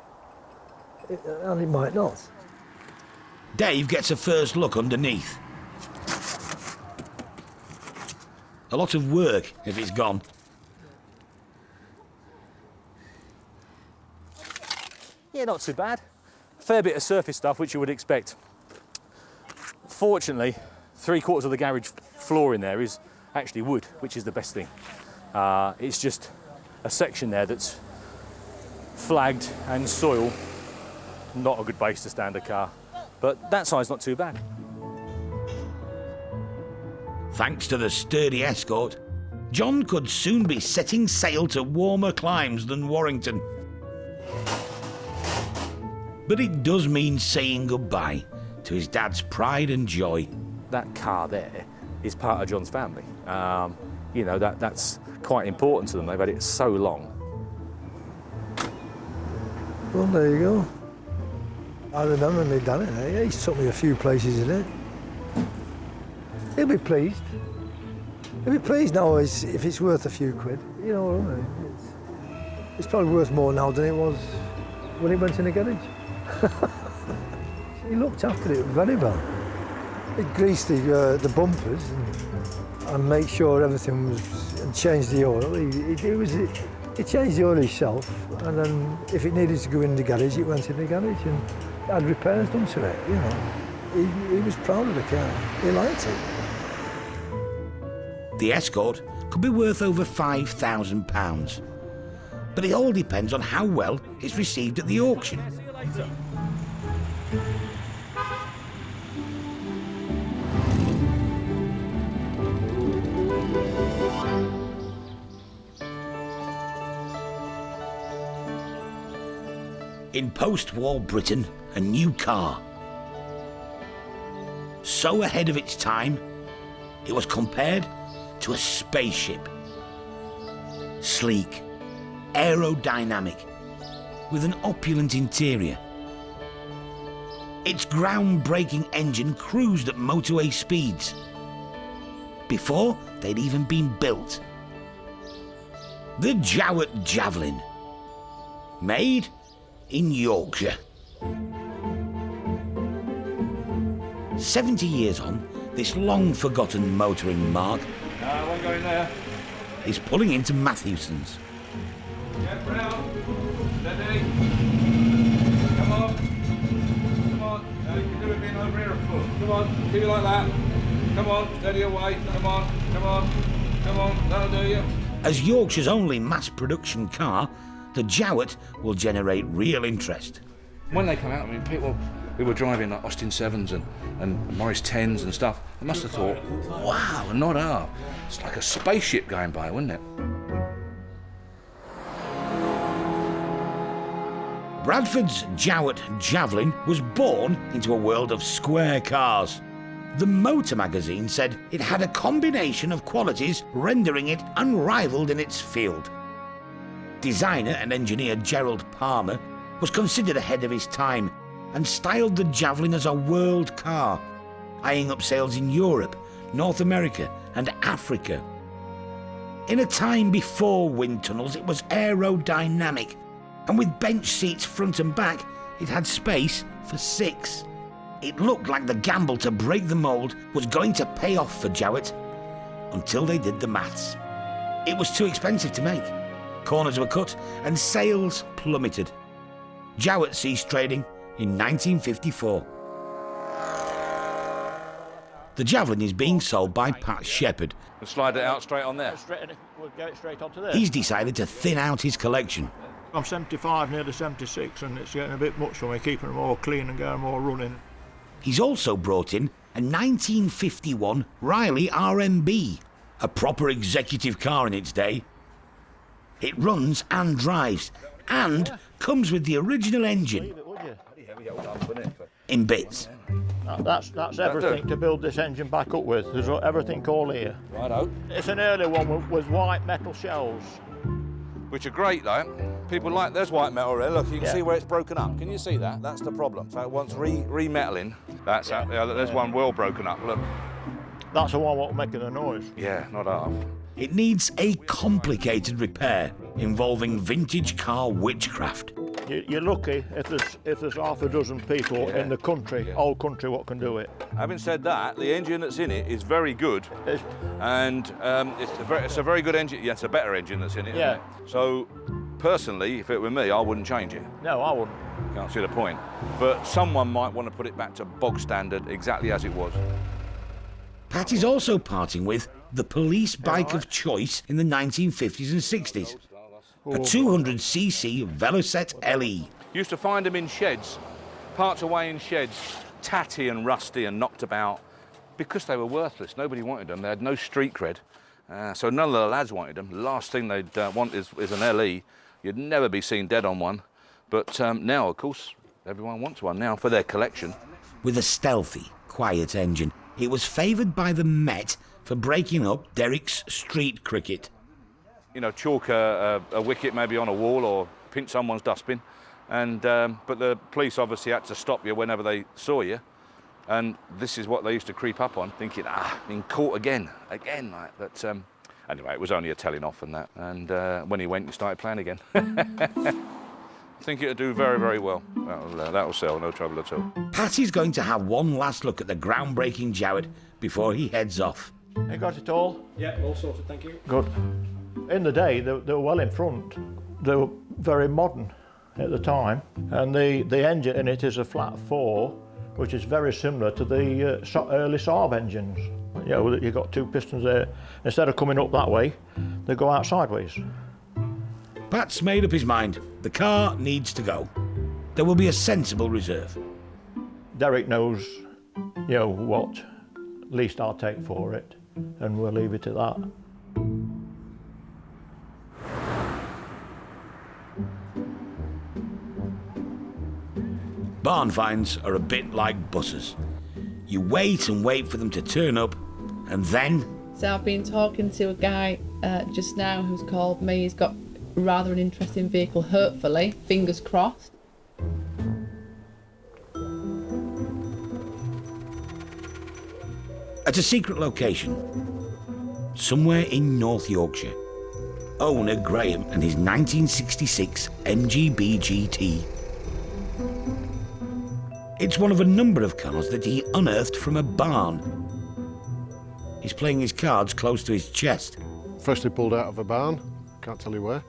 and it might not. Dave gets a first look underneath. A lot of work if it's gone. Yeah, not too bad. Fair bit of surface stuff, which you would expect. Fortunately, 3/4 of the garage floor in there is actually wood, which is the best thing. It's just a section there that's flagged and soil. Not a good base to stand a car, but that side's not too bad. Thanks to the sturdy Escort, John could soon be setting sail to warmer climes than Warrington. But it does mean saying goodbye to his dad's pride and joy. That car there is part of John's family. You know, that's quite important to them. They've had it so long. Well, there you go. I remember when they done it. Eh? He's took me a few places in it. He'll be pleased. He'll be pleased now if it's worth a few quid. You know what I mean? It's probably worth more now than it was when it went in the garage. He looked after it very well. He greased the bumpers and made sure everything was, and changed the oil. He changed the oil himself, and then if it needed to go in the garage, it went in the garage and had repairs done to it, you know. He was proud of the car. He liked it. The Escort could be worth over £5,000. But it all depends on how well it's received at the auction. In post-war Britain, a new car. So ahead of its time, it was compared to a spaceship. Sleek, aerodynamic, with an opulent interior. Its groundbreaking engine cruised at motorway speeds before they'd even been built. The Jowett Javelin, made in Yorkshire. 70 years on, this long-forgotten motoring mark I won't go in there. is pulling into Matthewson's. Get round. Steady. Come on. Come on. You can do it being over here a foot. Come on. Keep it like that. Come on. Steady away. Come on. Come on. Come on. That'll do you. As Yorkshire's only mass-production car, the Jowett will generate real interest. When they come out, I mean, people who were driving like Austin 7s and Morris 10s and stuff, they must have thought, wow, not our. It's like a spaceship going by, wouldn't it? Bradford's Jowett Javelin was born into a world of square cars. The Motor magazine said it had a combination of qualities rendering it unrivaled in its field. Designer and engineer Gerald Palmer was considered ahead of his time and styled the Javelin as a world car, eyeing up sales in Europe, North America and Africa. In a time before wind tunnels, it was aerodynamic, and with bench seats front and back, it had space for 6. It looked like the gamble to break the mould was going to pay off for Jowett, until they did the maths. It was too expensive to make. Corners were cut and sales plummeted. Jowett ceased trading in 1954. The Javelin is being sold by Pat Shepherd. We'll slide it out straight on there. We'll get it straight onto there. He's decided to thin out his collection. I'm 75, nearly 76, and it's getting a bit much for me, keeping them all clean and going more running. He's also brought in a 1951 Riley RMB, a proper executive car in its day. It runs and drives, and comes with the original engine in bits. That's everything to build this engine back up with. There's everything all here. Righto. It's an early one with white metal shells. which are great though. People like, there's white metal there, look, you can Yeah. see where it's broken up. Can you see that? That's the problem. So it wants re-metaling. That's out there, there's one well broken up, look. That's the one what's making the noise. Yeah, not half. It needs a complicated repair involving vintage car witchcraft. You're lucky if there's half a dozen people in the country, whole country, what can do it. Having said that, the engine that's in it is very good, and it's a very good engine. Yeah, it's a better engine that's in it. Yeah. Isn't it? So, personally, if it were me, I wouldn't change it. No, I wouldn't. Can't see the point. But someone might want to put it back to bog standard, exactly as it was. Pat is also parting with the police bike of choice in the 1950s and 60s. A 200cc Velocette LE. Used to find them in sheds, parked away in sheds, tatty and rusty and knocked about, because they were worthless. Nobody wanted them. They had no street cred, so none of the lads wanted them. The last thing they'd want is an LE. You'd never be seen dead on one. But now, of course, everyone wants one now for their collection. With a stealthy, quiet engine, it was favoured by the Met for breaking up Derrick's street cricket. You know, chalk a wicket maybe on a wall or pinch someone's dustbin. And but the police obviously had to stop you whenever they saw you. And this is what they used to creep up on, thinking, been caught again. Like. But anyway, it was only a telling off and that. And when he went, you started playing again. I think it'll do very, very well. That'll sell, no trouble at all. Patty's going to have one last look at the groundbreaking Jowett before he heads off. You got it all? Yeah, all sorted, thank you. Good. In the day, they were well in front. They were very modern at the time. And the engine in it is a flat 4, which is very similar to the early Saab engines. You know, you've got two pistons there. Instead of coming up that way, they go out sideways. Pat's made up his mind. The car needs to go. There will be a sensible reserve. Derrick knows, you know, what least I'll take for it, and we'll leave it at that. Barn finds are a bit like buses. You wait and wait for them to turn up, and then... So I've been talking to a guy just now who's called me. He's got rather an interesting vehicle, hopefully, fingers crossed. At a secret location, somewhere in North Yorkshire, owner Graham and his 1966 MGB GT. It's one of a number of cars that he unearthed from a barn. He's playing his cards close to his chest. Freshly pulled out of a barn, can't tell you where.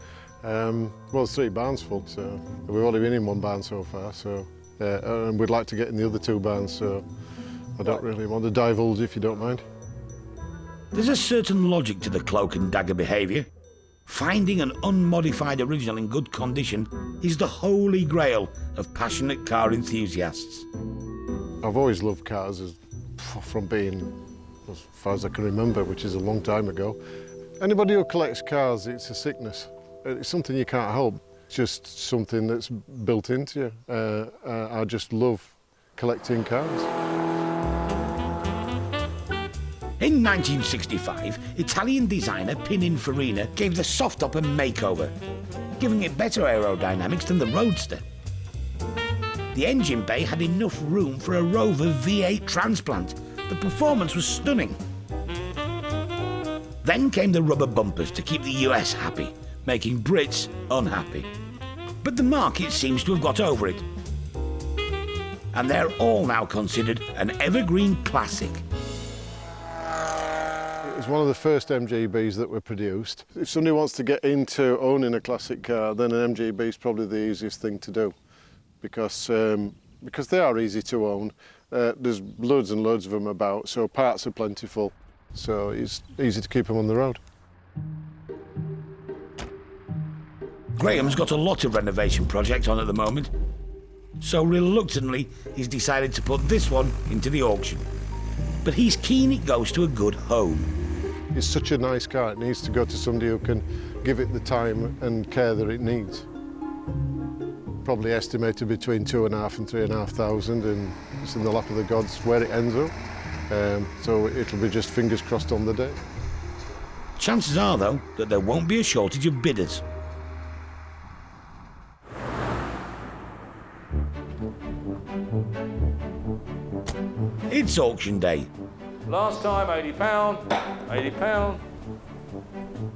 Well, there's 3 barns full, so we've only been in one barn so far, so and we'd like to get in the other 2 barns, so I don't really want to divulge if you don't mind. There's a certain logic to the cloak and dagger behaviour. Finding an unmodified original in good condition is the holy grail of passionate car enthusiasts. I've always loved cars from being as far as I can remember, which is a long time ago. Anybody who collects cars, it's a sickness. It's something you can't help. It's just something that's built into you. I just love collecting cars. In 1965, Italian designer Pininfarina gave the soft top a makeover, giving it better aerodynamics than the Roadster. The engine bay had enough room for a Rover V8 transplant. The performance was stunning. Then came the rubber bumpers to keep the US happy, making Brits unhappy. But the market seems to have got over it. And they're all now considered an evergreen classic. It was one of the first MGBs that were produced. If somebody wants to get into owning a classic car, then an MGB is probably the easiest thing to do, because they are easy to own. There's loads and loads of them about, so parts are plentiful, so it's easy to keep them on the road. Graham's got a lot of renovation projects on at the moment, so reluctantly he's decided to put this one into the auction. But he's keen it goes to a good home. It's such a nice car, it needs to go to somebody who can give it the time and care that it needs. Probably estimated between 2,500 and 3,500, and it's in the lap of the gods where it ends up. So it'll be just fingers crossed on the day. Chances are, though, that there won't be a shortage of bidders. this auction day. Last time, £80, £80.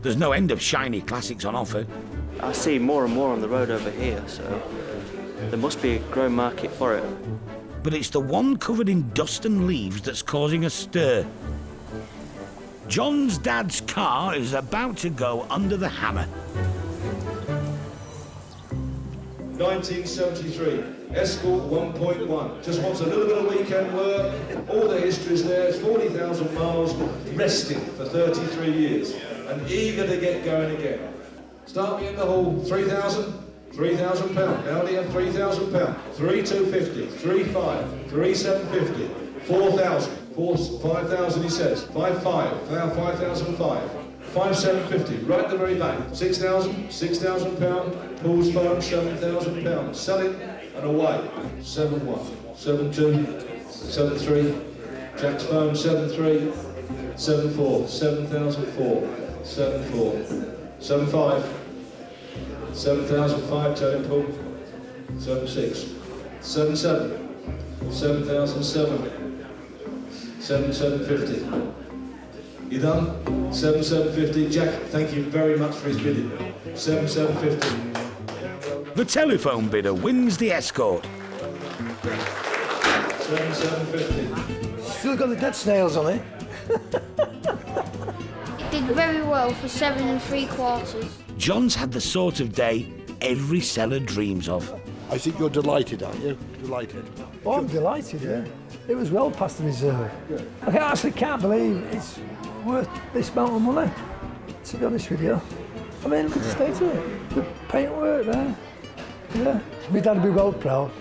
There's no end of shiny classics on offer. I see more and more on the road over here, so there must be a growing market for it. But it's the one covered in dust and leaves that's causing a stir. John's dad's car is about to go under the hammer. 1973, Escort 1.1. Just wants a little bit of weekend work. All the history's there. It's 40,000 miles, resting for 33 years, and eager to get going again. Start me in the hall. 3,000, £3,000. Now we have £3,000. 3,250, 3,500, 3,750, 4,000, 5,000. He says 5,500, now 5,005. 5,750, right at the very back. 6,000, £6,000. Paul's phone, £7,000. Sell it and away. 7-1, 7-2, 7-3. Jack's phone, 7-3, 7-4, 7,004, 7-4, 7-5, 7,005. Tell him, Paul. 7-6, 7-7, 7,007, 7,750. You done? 7,750. Jack, thank you very much for his bidding. 7,750. The telephone bidder wins the Escort. 7,750. Still got the dead snails on it. It did very well for 7 3/4. John's had the sort of day every seller dreams of. I think you're delighted, aren't you? Delighted. Oh, I'm delighted, yeah. It was well past the reserve. I actually can't believe it's worth this amount of money, to be honest with you. I mean, look at the state of it. The paintwork there. Yeah. My dad would be well proud.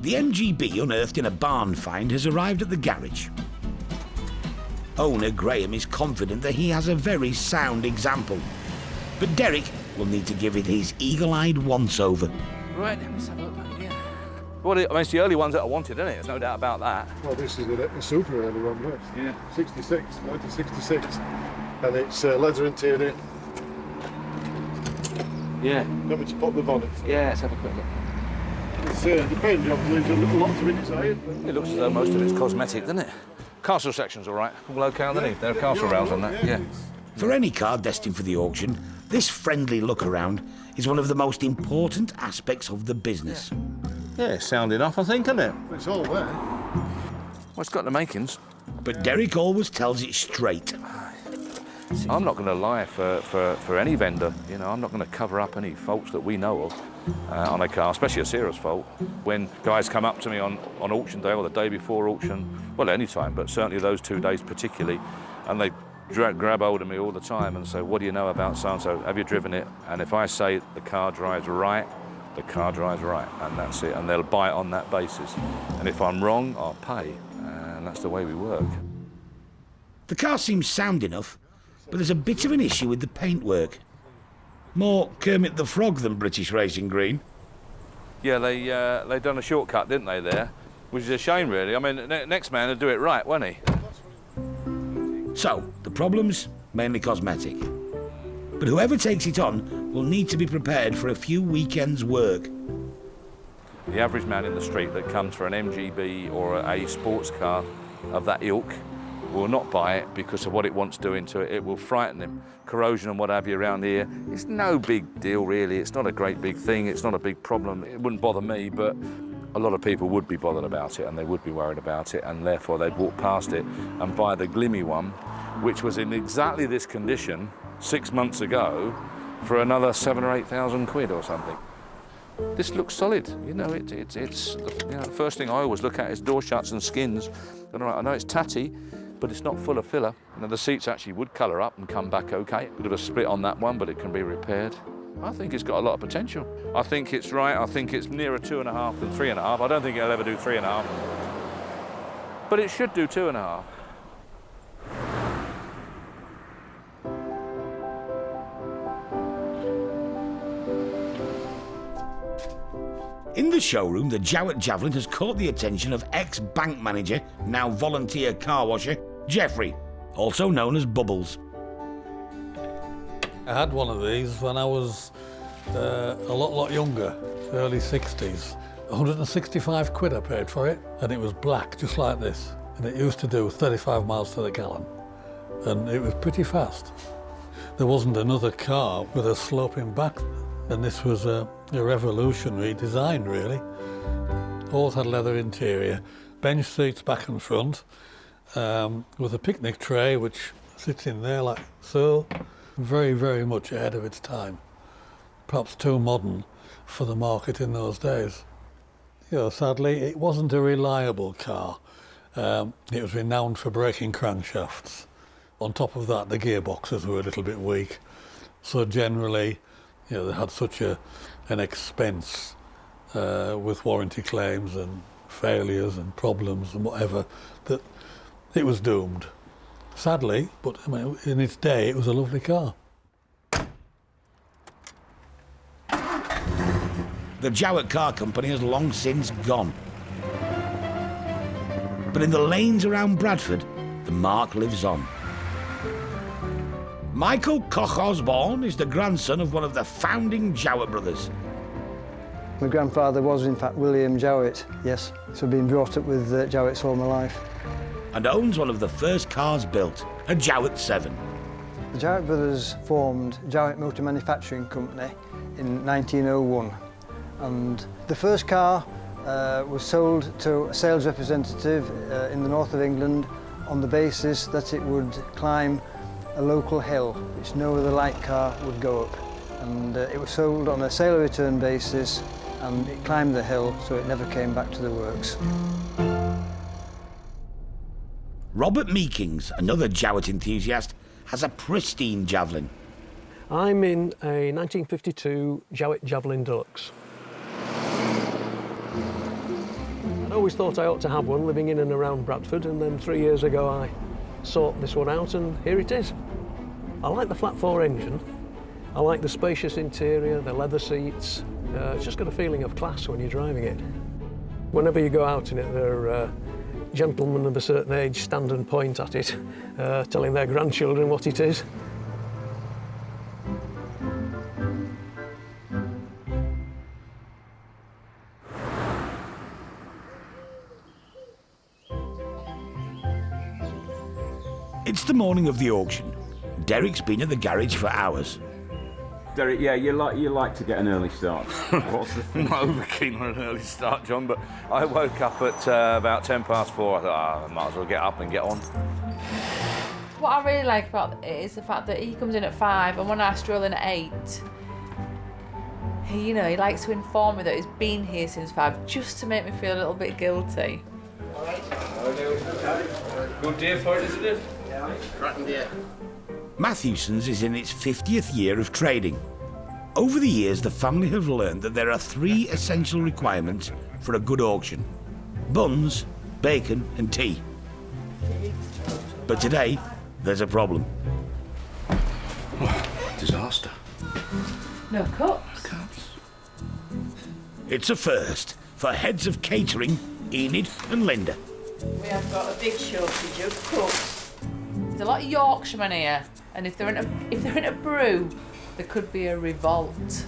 The MGB unearthed in a barn find has arrived at the garage. Owner Graham is confident that he has a very sound example, but Derek will need to give it his eagle-eyed once-over. Right, let's have a look, mate, yeah. Well, I mean, it's the early ones that I wanted, isn't it? There's no doubt about that. Well, this is a super early one, but yeah, 66, 1966, and it's leather interior. Yeah. Want me to pop the bonnet? Yeah, let's have a quick look. It's, the paint job leaves a lot of it inside. It looks as though most of it's cosmetic, doesn't it? Castle section's all right. All okay underneath. There are castle rails on that, yeah. For any car destined for the auction, this friendly look around is one of the most important aspects of the business. Yeah, it's sound enough, I think, isn't it? It's all there. Well, it's got the makings. But Derek always tells it straight. I'm not going to lie for any vendor. You know, I'm not going to cover up any faults that we know of on a car, especially a serious fault. When guys come up to me on auction day or the day before auction, well, any time, but certainly those 2 days particularly, and they grab hold of me all the time and say, what do you know about so-and-so? Have you driven it? And if I say the car drives right, the car drives right, and that's it. And they'll buy it on that basis. And if I'm wrong, I'll pay. And that's the way we work. The car seems sound enough, but there's a bit of an issue with the paintwork. More Kermit the Frog than British Racing Green. Yeah, they done a shortcut, didn't they, there? Which is a shame, really. I mean, next man would do it right, won't he? So, the problem's mainly cosmetic. But whoever takes it on will need to be prepared for a few weekends' work. The average man in the street that comes for an MGB or a sports car of that ilk will not buy it because of what it wants doing to it. It will frighten him. Corrosion and what have you around here, it's no big deal, really. It's not a great big thing. It's not a big problem. It wouldn't bother me, but a lot of people would be bothered about it and they would be worried about it, and therefore they'd walk past it and buy the Glimmy one, which was in exactly this condition 6 months ago for another 7,000 or 8,000 quid or something. This looks solid, you know. It's you know, the first thing I always look at is door shuts and skins. And I know it's tatty, but it's not full of filler. You know, the seats actually would colour up and come back okay. Bit of a split on that one, but it can be repaired. I think it's got a lot of potential. I think it's right. I think it's nearer 2.5 than 3.5. I don't think it'll ever do 3.5, but it should do 2.5. In the showroom, the Jowett Javelin has caught the attention of ex-bank manager, now volunteer car washer, Jeffrey, also known as Bubbles. I had one of these when I was a lot younger, early 60s. 165 quid I paid for it, and it was black, just like this. And it used to do 35 miles to the gallon, and it was pretty fast. There wasn't another car with a sloping back, and this was a revolutionary design, really. All had leather interior, bench seats back and front, with a picnic tray which sits in there like so. Very, very much ahead of its time. Perhaps too modern for the market in those days. You know, sadly, it wasn't a reliable car. It was renowned for breaking crankshafts. On top of that, the gearboxes were a little bit weak. So generally, you know, they had such an expense with warranty claims and failures and problems and whatever that it was doomed. Sadly, but I mean, in its day, it was a lovely car. The Jowett Car Company has long since gone. But in the lanes around Bradford, the mark lives on. Michael Koch Osborne is the grandson of one of the founding Jowett brothers. My grandfather was, in fact, William Jowett, yes. So I've been brought up with Jowetts all my life. And owns one of the first cars built, a Jowett 7. The Jowett brothers formed Jowett Motor Manufacturing Company in 1901. And the first car was sold to a sales representative in the north of England on the basis that it would climb a local hill, which no other light car would go up. And it was sold on a sale return basis, and it climbed the hill, so it never came back to the works. Robert Meekings, another Jowett enthusiast, has a pristine Javelin. I'm in a 1952 Jowett Javelin Deluxe. I always thought I ought to have one living in and around Bradford, and then 3 years ago I sought this one out, and here it is. I like the flat 4 engine. I like the spacious interior, the leather seats. It's just got a feeling of class when you're driving it. Whenever you go out in it, there are gentlemen of a certain age stand and point at it, telling their grandchildren what it is. It's the morning of the auction. Derek's been at the garage for hours. Derek, yeah, you like to get an early start. What's the I'm not over keen on an early start, John, but I woke up at about 4:10. I thought, I might as well get up and get on. What I really like about it is the fact that he comes in at 5, and when I stroll in at 8, he likes to inform me that he's been here since 5, just to make me feel a little bit guilty. Good day for it, isn't it? Yeah, cracking day. Matthewson's is in its 50th year of trading. Over the years, the family have learned that there are 3 essential requirements for a good auction: buns, bacon and tea. But today, there's a problem. Disaster. No cups. It's a first for heads of catering, Enid and Linda. We have got a big shortage of cooks. There's a lot of Yorkshiremen here, and if they're in a brew, there could be a revolt.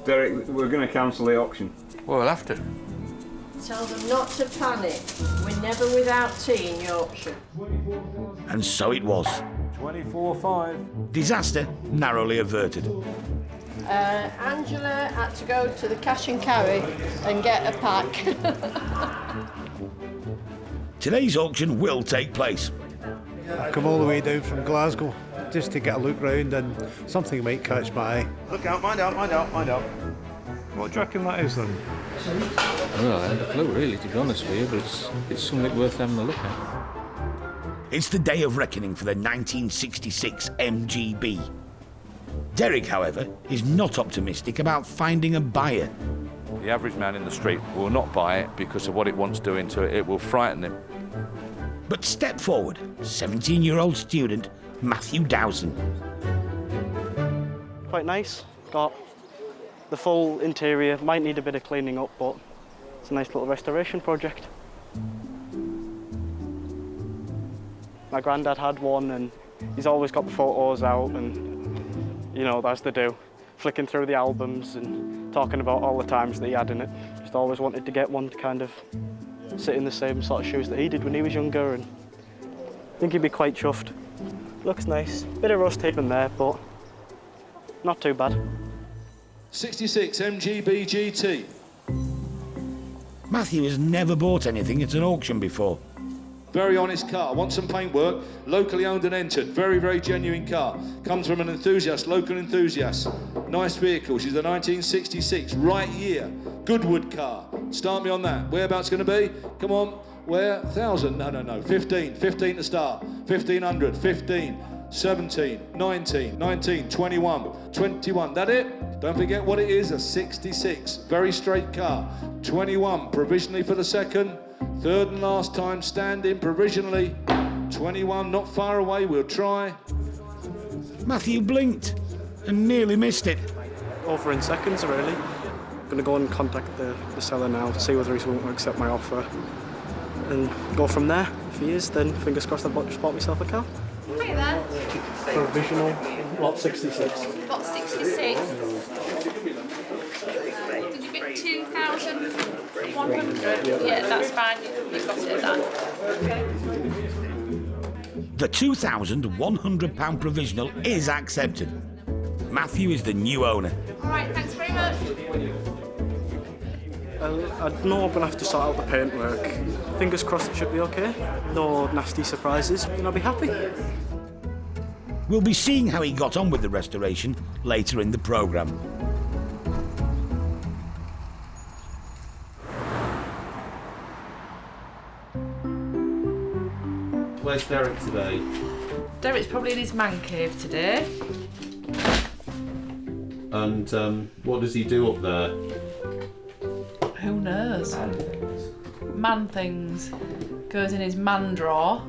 Derek, we're going to cancel the auction. Well, we'll have to. Tell them not to panic. We're never without tea in Yorkshire. And so it was. 24.5. Disaster narrowly averted. Angela had to go to the cash and carry and get a pack. Today's auction will take place. I've come all the way down from Glasgow just to get a look round, and something might catch my eye. Look out, mind out. What do you reckon that is then? Well, I haven't a clue really, to be honest with you, but it's something worth having a look at. It's the day of reckoning for the 1966 MGB. Derek, however, is not optimistic about finding a buyer. The average man in the street will not buy it because of what it wants doing to it. It will frighten him. But step forward, 17-year-old student Matthew Dowson. Quite nice. Got The full interior might need a bit of cleaning up, but it's a nice little restoration project. My granddad had one, and he's always got the photos out, and you know, as they do, flicking through the albums and talking about all the times that he had in it. Just always wanted to get one to kind of sit in the same sort of shoes that he did when he was younger, and I think he'd be quite chuffed. Looks nice. Bit of rust here and there, but not too bad. 66 MGB GT. Matthew has never bought anything at an auction before. Very honest car, wants some paintwork, locally owned and entered, very, very genuine car. Comes from an enthusiast, local enthusiast. Nice vehicle, she's a 1966, right year, Goodwood car. Start me on that. Whereabouts going to be? Come on, where? 1,000? No, 15 to start. 1,500, 15, 17, 19, 19, 21, 21, that it? Don't forget what it is, a 66, very straight car. 21, provisionally for the second. Third and last time standing provisionally. 21, not far away, we'll try. Matthew blinked and nearly missed it. Over in seconds, really. Gonna go and contact the seller now, see whether he's willing to accept my offer, and go from there. If he is, then fingers crossed I've just bought myself a car. Hi there. Provisional, lot 66. Lot 66. Did you get 2,100? Yeah, that's fine. You've got it at that. The £2,100 provisional is accepted. Matthew is the new owner. All right, thanks very much. I know I'm going to have to sort out the paintwork. Fingers crossed it should be okay. No nasty surprises, and I'll be happy. We'll be seeing how he got on with the restoration later in the programme. Where's Derek today? Derek's probably in his man cave today. And what does he do up there? Who knows? Man things. Goes in his man drawer,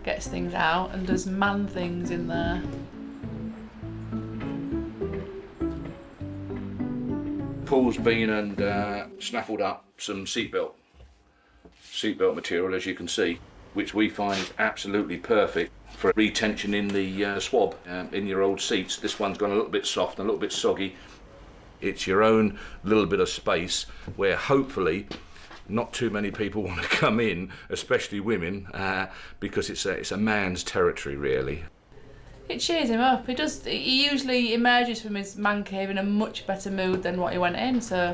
gets things out and does man things in there. Paul's been and snaffled up some seatbelt material, as you can see, which we find absolutely perfect for retention in the swab in your old seats. This one's gone a little bit soft and a little bit soggy. It's your own little bit of space where hopefully not too many people want to come in, especially women, because it's a man's territory, really. It cheers him up. He usually emerges from his man cave in a much better mood than what he went in, so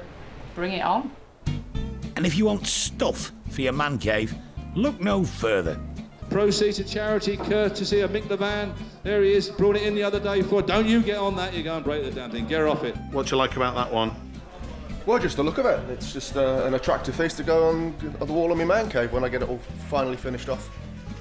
bring it on. And if you want stuff for your man cave, look no further. Proceeds to charity, courtesy of Mick Levan. There he is, brought it in the other day for. Don't you get on that, you go and break the damn thing. Get her off it. What do you like about that one? Well, just the look of it. It's just an attractive piece to go on the wall of my man cave when I get it all finally finished off.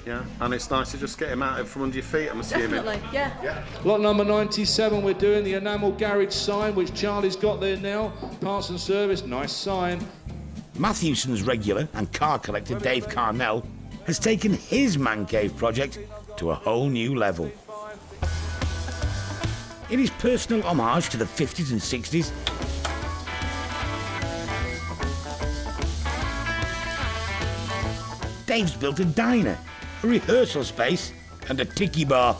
Yeah, and it's nice to just get him out from under your feet, I'm assuming. Definitely, yeah. Lot number 97, we're doing the enamel garage sign, which Charlie's got there now. Parts and service, nice sign. Matthewson's regular and car collector Dave Carnell has taken his man cave project to a whole new level. In his personal homage to the 50s and 60s, Dave's built a diner, a rehearsal space and a tiki bar.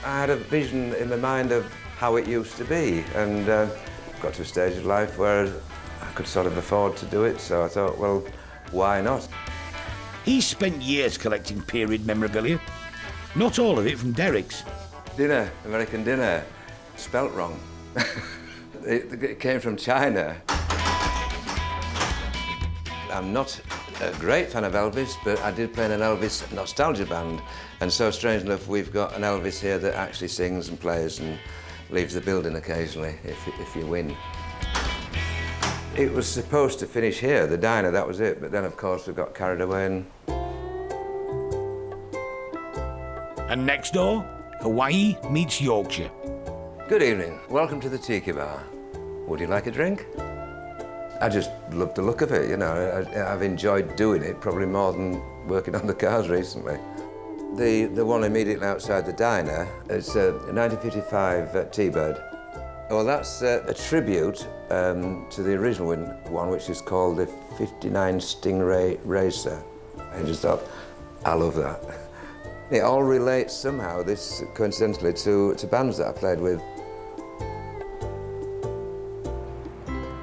I had a vision in my mind of how it used to be, and got to a stage of life where I could sort of afford to do it, so I thought, well, why not? He's spent years collecting period memorabilia, not all of it from Derek's. Dinner, American dinner, spelt wrong. It came from China. I'm not a great fan of Elvis, but I did play in an Elvis nostalgia band, and so strange enough, we've got an Elvis here that actually sings and plays and leaves the building occasionally if you win. It was supposed to finish here, the diner, that was it, but then of course we got carried away and... And next door, Hawaii meets Yorkshire. Good evening, welcome to the Tiki Bar. Would you like a drink? I just love the look of it, you know. I've enjoyed doing it probably more than working on the cars recently. The one immediately outside the diner is a 1955 T-Bird. Well, that's a tribute to the original one, which is called the 59 Stingray Racer. I just thought, I love that. It all relates somehow, this coincidentally, to bands that I played with.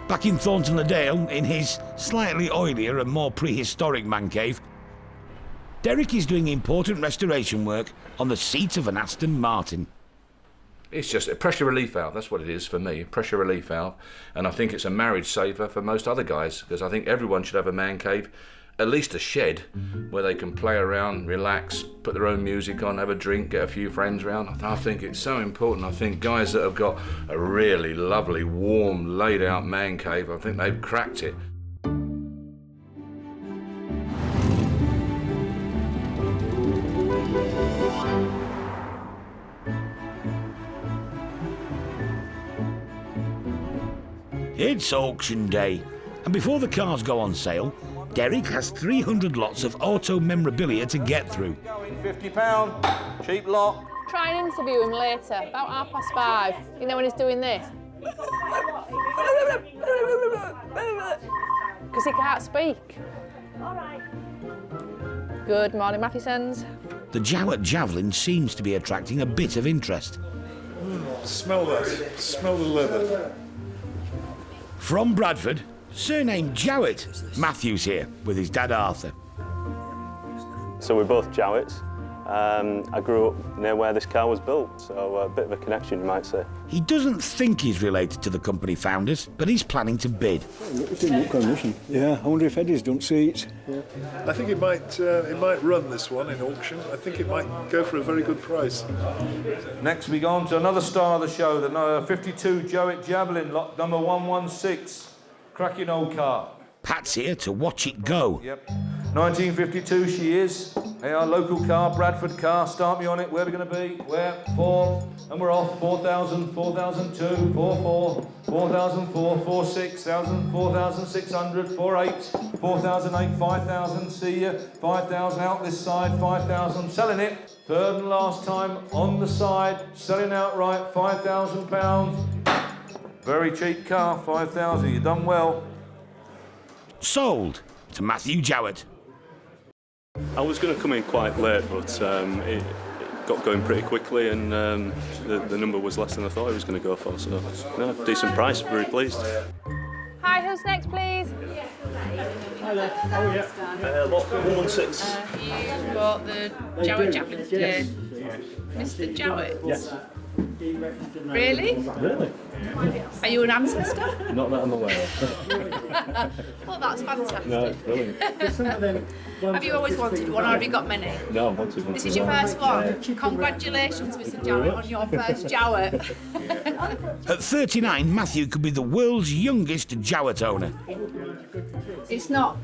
Back in Thornton-le-Dale, in his slightly oilier and more prehistoric man cave, Derek is doing important restoration work on the seat of an Aston Martin. It's just a pressure relief valve, that's what it is for me, pressure relief valve. And I think it's a marriage saver for most other guys, because I think everyone should have a man cave, at least a shed, where they can play around, relax, put their own music on, have a drink, get a few friends round. I think it's so important. I think guys that have got a really lovely, warm, laid out man cave, I think they've cracked it. It's auction day, and before the cars go on sale, Derek has 300 lots of auto memorabilia to get through. £50, cheap lot. Try and interview him later, about 5:30. You know when he's doing this? Because he can't speak. All right. Good morning, Matthewsons. The Jowett Javelin seems to be attracting a bit of interest. Smell that. Smell the leather. From Bradford, surnamed Jowett, Matthews here with his dad Arthur. So we're both Jowetts. I grew up near where this car was built, so a bit of a connection, you might say. He doesn't think he's related to the company founders, but he's planning to bid. It's in good condition. Yeah, I wonder if Eddie's done seats. Yeah. I think it might run this one in auction. I think it might go for a very good price. Next we go on to another star of the show, the 52 Jowett Javelin, lot number 116. Cracking old car. Pat's here to watch it go. Yep. 1952 she is. Hey, our local car, Bradford car. Start me on it. Where are we going to be? Where? 4. And we're off. 4,000, 4,002, 4,4, 4,004, 4,600, 4,600, 4,800, 4,008, 5,000. See ya. 5,000 out this side. 5,000. Selling it. Third and last time on the side. Selling outright. £5,000. Very cheap car. 5,000. You've done well. Sold to Matthew Jowett. I was going to come in quite late, but it got going pretty quickly, and the number was less than I thought it was going to go for, so no, decent price, very pleased. Hi, who's next, please? Hi there. Oh, yeah. Lot 116. You bought the Jowett Javelin today. Mr. Jowett? Yes. Really? Really? Are you an ancestor? Not that I'm aware of. Well, that's fantastic. No, it's brilliant. Have you always wanted one, or have you got many? No, I've wanted one. This is your first one. Congratulations, Mr. Jowett, on your first Jowett. At 39, Matthew could be the world's youngest Jowett owner. It's not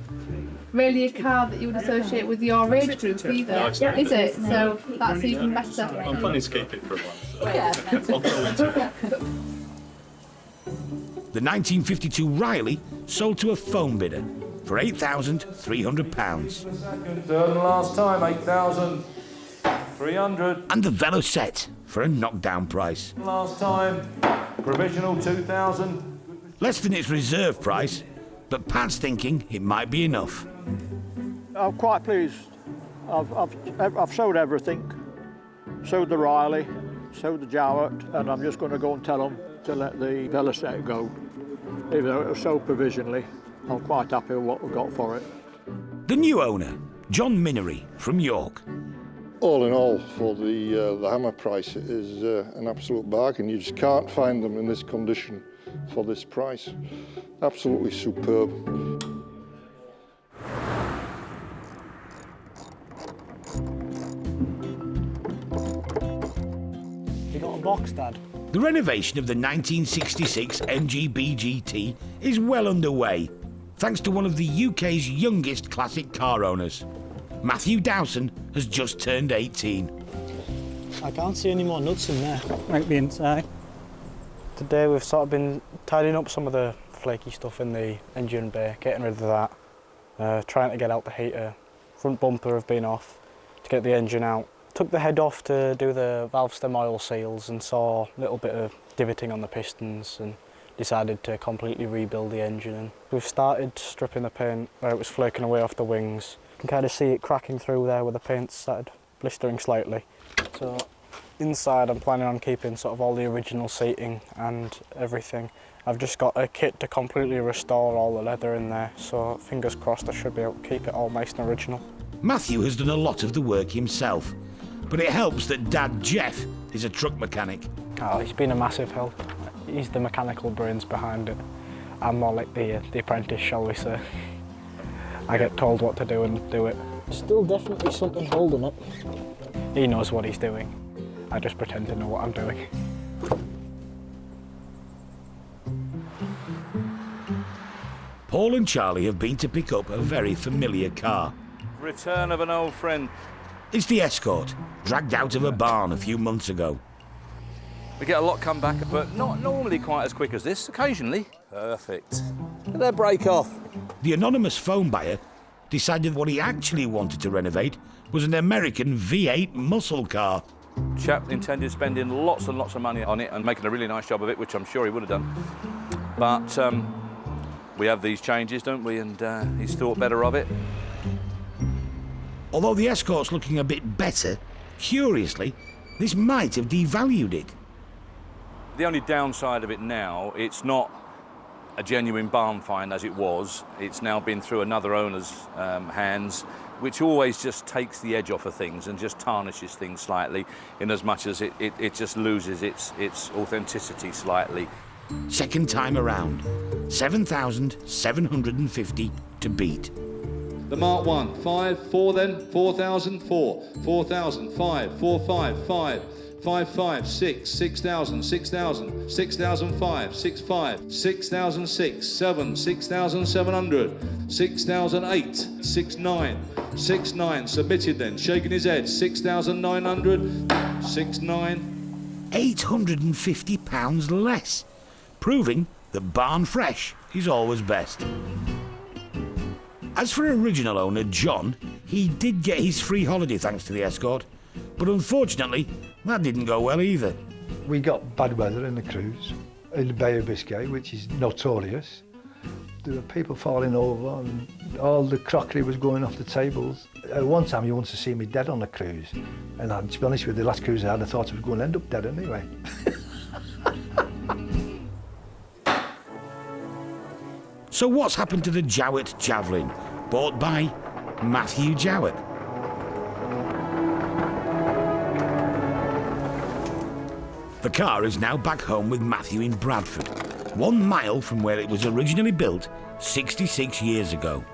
really a car that you would associate with your age group either, is it? So that's even better. I'm planning to keep it for a while. So Yeah. I'll go into it. The 1952 Riley sold to a phone bidder for £8,300. Third and last time, 8,300. And the Velocette for a knockdown price. Last time, provisional 2,000. Less than its reserve price, but Pat's thinking it might be enough. I'm quite pleased. I've sold everything. Sold the Riley, sold the Jowett, and I'm just going to go and tell them to let the Velocette go. Even though it was sold provisionally, I'm quite happy with what we got for it. The new owner, John Minery from York. All in all, for the hammer price, it is an absolute bargain. You just can't find them in this condition for this price. Absolutely superb. You got a box, Dad? The renovation of the 1966 MGB GT is well underway, thanks to one of the UK's youngest classic car owners. Matthew Dowson has just turned 18. I can't see any more nuts in there. Might be inside. Today we've sort of been tidying up some of the flaky stuff in the engine bay, getting rid of that, trying to get out the heater. Front bumper have been off to get the engine out. Took the head off to do the valve stem oil seals and saw a little bit of divoting on the pistons and decided to completely rebuild the engine. And we've started stripping the paint where it was flaking away off the wings. You can kind of see it cracking through there where the paint started blistering slightly. So inside I'm planning on keeping sort of all the original seating and everything. I've just got a kit to completely restore all the leather in there, so fingers crossed I should be able to keep it all nice and original. Matthew has done a lot of the work himself, but it helps that Dad Jeff is a truck mechanic. Oh, he's been a massive help. He's the mechanical brains behind it. I'm more like the apprentice, shall we say. I get told what to do and do it. Still definitely something holding it. He knows what he's doing. I just pretend to know what I'm doing. Paul and Charlie have been to pick up a very familiar car. Return of an old friend. It's the Escort, dragged out of a barn a few months ago. We get a lot come back, but not normally quite as quick as this, occasionally. Perfect. Did that break off? The anonymous phone buyer decided what he actually wanted to renovate was an American V8 muscle car. Chap intended spending lots and lots of money on it and making a really nice job of it, which I'm sure he would have done. But we have these changes, don't we? And he's thought better of it. Although the Escort's looking a bit better, curiously, this might have devalued it. The only downside of it now, it's not a genuine barn find as it was. It's now been through another owner's hands, which always just takes the edge off of things and just tarnishes things slightly, in as much as it just loses its authenticity slightly. Second time around, 7,750 to beat. The Mark 1, 5, 4 then, 4,000, 4, 4,000, 5, 4, 5, 5, 5, 5, 6, 6,000, 6,000, 6,005, 6, 5, 6,006, 7, 6,700, 6,008, 6, 9, 6, 9, submitted then, shaking his head, 6,900, 6, 9. £850 less, proving that barn fresh is always best. As for original owner John, he did get his free holiday thanks to the Escort, but unfortunately that didn't go well either. We got bad weather in the cruise, in the Bay of Biscay, which is notorious. There were people falling over and all the crockery was going off the tables. At one time you wanted to see me dead on the cruise, and to be honest with you, the last cruise I had, I thought I was going to end up dead anyway. So what's happened to the Jowett Javelin, bought by Matthew Jowett? The car is now back home with Matthew in Bradford, 1 mile from where it was originally built 66 years ago.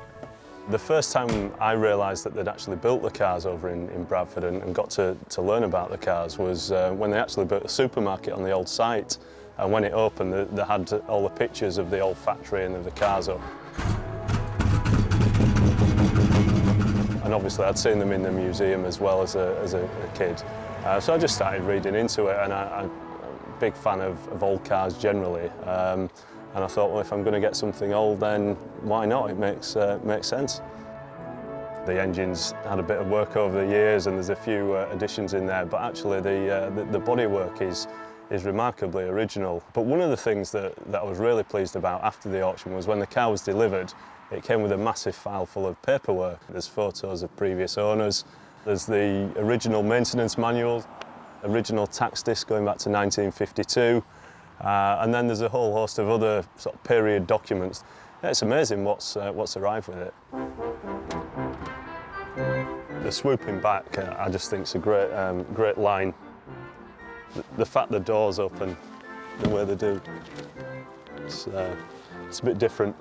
The first time I realised that they'd actually built the cars over in Bradford and got to learn about the cars was when they actually built a supermarket on the old site. And when it opened, they had all the pictures of the old factory and of the cars up. And obviously I'd seen them in the museum as well as a kid. So I just started reading into it, and I'm a big fan of old cars generally. And I thought, well, if I'm going to get something old, then why not? It makes sense. The engine's had a bit of work over the years, and there's a few additions in there, but actually the bodywork is remarkably original. But one of the things that I was really pleased about after the auction was when the car was delivered, it came with a massive file full of paperwork. There's photos of previous owners, there's the original maintenance manual, original tax disc going back to 1952, and then there's a whole host of other sort of period documents. It's amazing what's arrived with it. The swooping back, I just think is a great line. The fact the doors open the way they do, it's a bit different.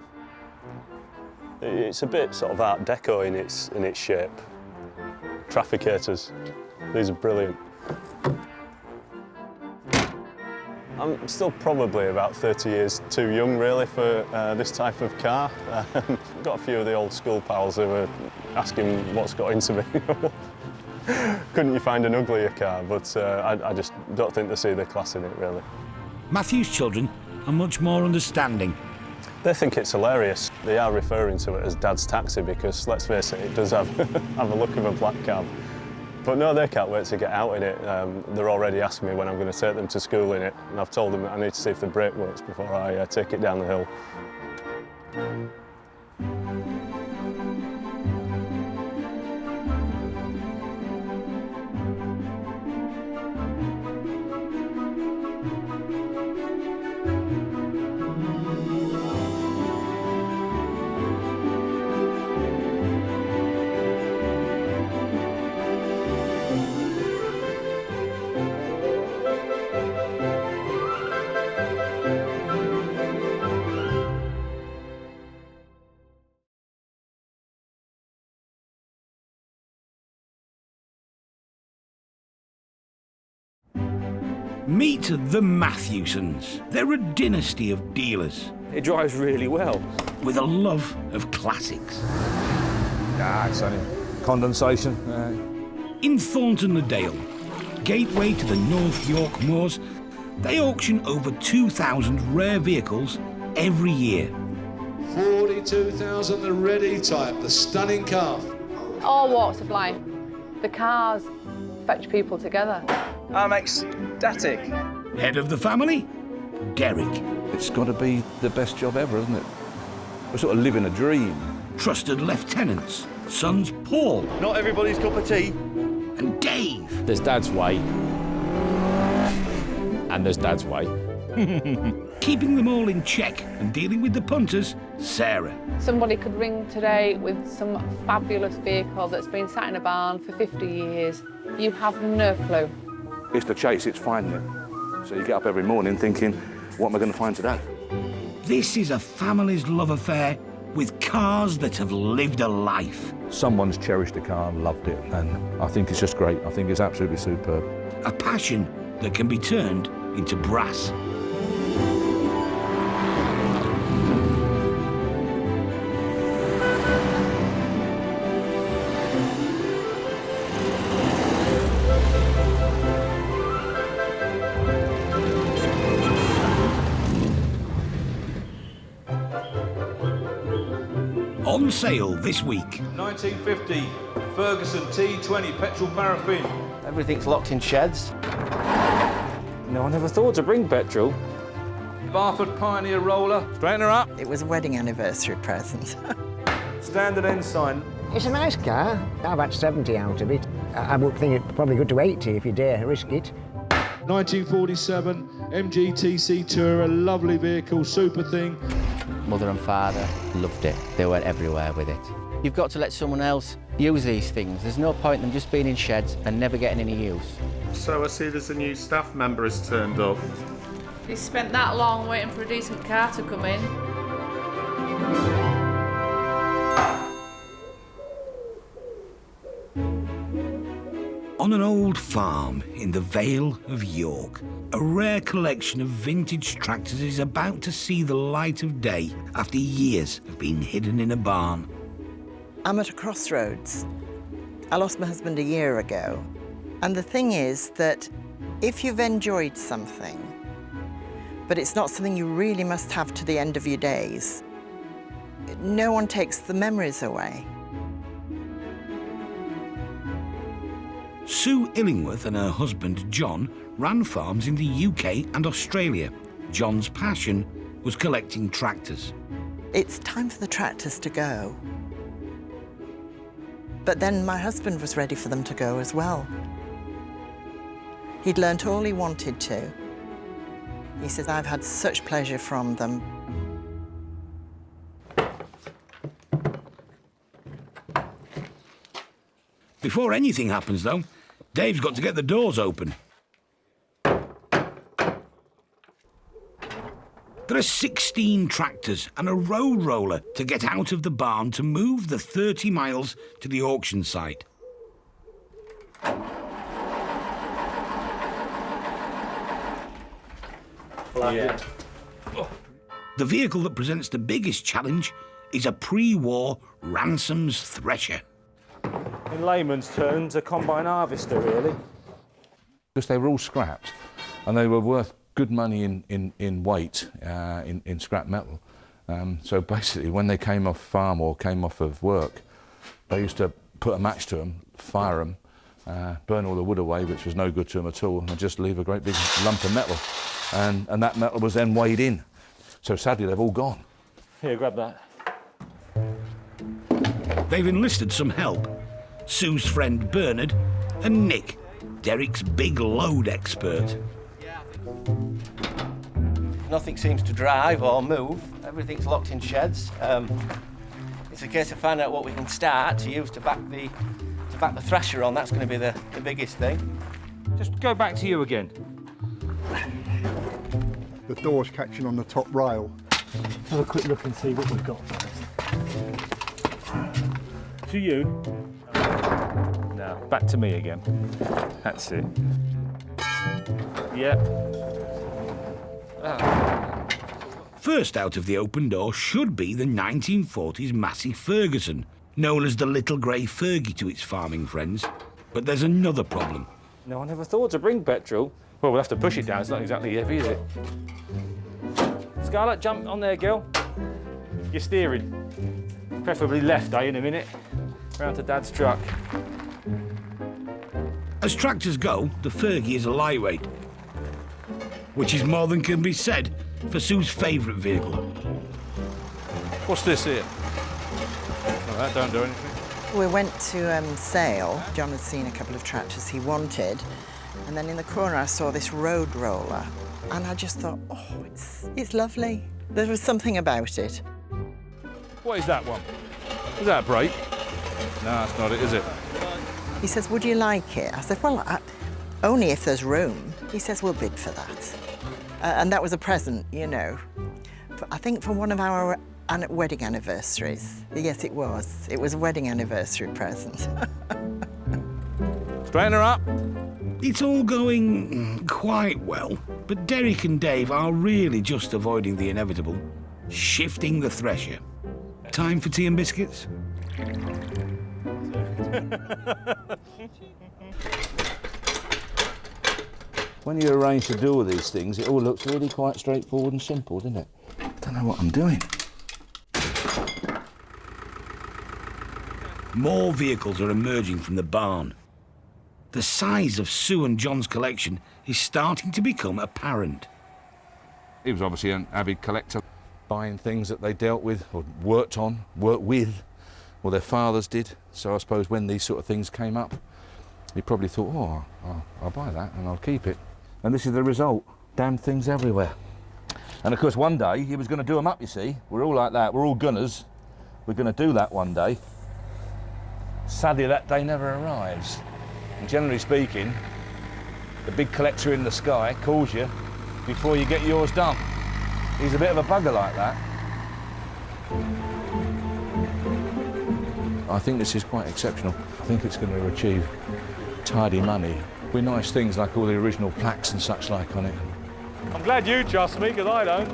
It's a bit sort of Art Deco in its shape. Trafficators, these are brilliant. I'm still probably about 30 years too young really for this type of car. Got a few of the old school pals who were asking what's got into me. Couldn't you find an uglier car? But I just don't think they see the class in it, really. Matthew's children are much more understanding. They think it's hilarious. They are referring to it as Dad's taxi because, let's face it, it does have a look of a black cab. But no, they can't wait to get out in it. They're already asking me when I'm going to take them to school in it, and I've told them that I need to see if the brake works before I take it down the hill. Meet the Matthewsons. They're a dynasty of dealers. It drives really well. With a love of classics. It's only condensation. In Thornton-le-Dale, gateway to the North York moors, they auction over 2,000 rare vehicles every year. 42,000, the ready type, the stunning car. All walks of life. The cars fetch people together. I'm ecstatic. Head of the family, Derek. It's got to be the best job ever, isn't it? We're sort of living a dream. Trusted lieutenants, sons Paul. Not everybody's cup of tea. And Dave. There's Dad's way. And there's Dad's way. Keeping them all in check and dealing with the punters, Sarah. Somebody could ring today with some fabulous vehicle that's been sat in a barn for 50 years. You have no clue. It's the chase, it's finding it. So you get up every morning thinking, what am I going to find today? This is a family's love affair with cars that have lived a life. Someone's cherished a car and loved it, and I think it's just great. I think it's absolutely superb. A passion that can be turned into brass. On sale this week. 1950 Ferguson T20 petrol paraffin. Everything's locked in sheds. No, I never thought to bring petrol. Barford Pioneer roller. Straighten her up. It was a wedding anniversary present. Standard ensign. It's a nice car. I've had 70 out of it. I would think it'd probably go to 80 if you dare risk it. 1947 MGTC Tourer, lovely vehicle, super thing. Mother and father loved it. They went everywhere with it. You've got to let someone else use these things. There's no point in them just being in sheds and never getting any use. So I see there's a new staff member has turned up. He spent that long waiting for a decent car to come in. On an old farm in the Vale of York, a rare collection of vintage tractors is about to see the light of day after years of being hidden in a barn. I'm at a crossroads. I lost my husband a year ago. And the thing is that if you've enjoyed something, but it's not something you really must have to the end of your days, no one takes the memories away. Sue Illingworth and her husband John ran farms in the UK and Australia. John's passion was collecting tractors. It's time for the tractors to go. But then my husband was ready for them to go as well. He'd learnt all he wanted to. He says, I've had such pleasure from them. Before anything happens, though, Dave's got to get the doors open. There are 16 tractors and a road roller to get out of the barn to move the 30 miles to the auction site. Yeah. The vehicle that presents the biggest challenge is a pre-war Ransom's Thresher. In layman's terms, a combine harvester, really. Because they were all scrapped, and they were worth good money in weight, in scrap metal. So basically, when they came off farm or came off of work, they used to put a match to them, fire them, burn all the wood away, which was no good to them at all, and just leave a great big lump of metal. And that metal was then weighed in. So sadly, they've all gone. Here, grab that. They've enlisted some help. Sue's friend Bernard and Nick, Derek's big load expert. Nothing seems to drive or move. Everything's locked in sheds. It's a case of finding out what we can start to use to back the thrasher on. That's going to be the biggest thing. Just go back to you again. The door's catching on the top rail. Have a quick look and see what we've got. To you. Now, back to me again. That's it. Yep. First out of the open door should be the 1940s Massey Ferguson, known as the Little Grey Fergie to its farming friends. But there's another problem. No, I never thought to bring petrol. Well, we'll have to push it down. It's not exactly heavy, is it? Scarlett, jump on there, girl. You're steering. Preferably left, in a minute. Round to Dad's truck. As tractors go, the Fergie is a lightweight, which is more than can be said for Sue's favourite vehicle. What's this here? Oh, that don't do anything. We went to Sale. John had seen a couple of tractors he wanted, and then in the corner I saw this road roller, and I just thought, oh, it's lovely. There was something about it. What is that one? Is that a brake? No, that's not it, is it? He says, would you like it? I said, well, only if there's room. He says, we'll bid for that. And that was a present, you know. I think for one of our wedding anniversaries. Yes, it was. It was a wedding anniversary present. Straighten her up. It's all going quite well, but Derek and Dave are really just avoiding the inevitable, shifting the thresher. Time for tea and biscuits? When you arrange to do all these things, it all looks really quite straightforward and simple, doesn't it? I don't know what I'm doing. More vehicles are emerging from the barn. The size of Sue and John's collection is starting to become apparent. He was obviously an avid collector, buying things that they dealt with or worked with, or their fathers did. So I suppose when these sort of things came up, he probably thought, oh, I'll buy that and I'll keep it. And this is the result. Damn things everywhere. And of course one day he was going to do them up, you see. We're all like that, we're all gunners. We're going to do that one day. Sadly that day never arrives. And generally speaking, the big collector in the sky calls you before you get yours done. He's a bit of a bugger like that. I think this is quite exceptional. I think it's going to achieve tidy money. With nice things like all the original plaques and such like on it. I'm glad you trust me, because I don't.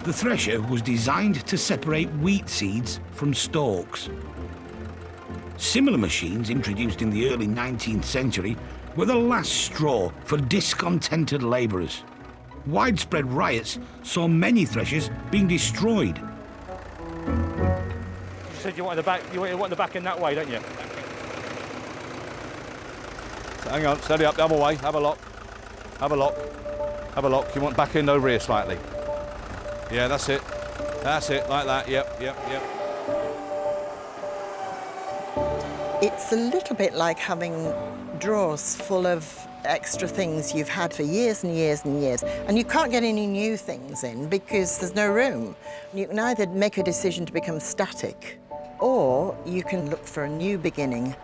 The thresher was designed to separate wheat seeds from stalks. Similar machines introduced in the early 19th century were the last straw for discontented labourers. Widespread riots saw many threshers being destroyed. You said you wanted the back in that way, don't you? Hang on, steady up, the other way, have a lock. Have a lock. Have a lock. You want back end over here slightly. Yeah, that's it. That's it, like that, yep. It's a little bit like having drawers full of extra things you've had for years and years and years, and you can't get any new things in because there's no room. You can either make a decision to become static, or you can look for a new beginning.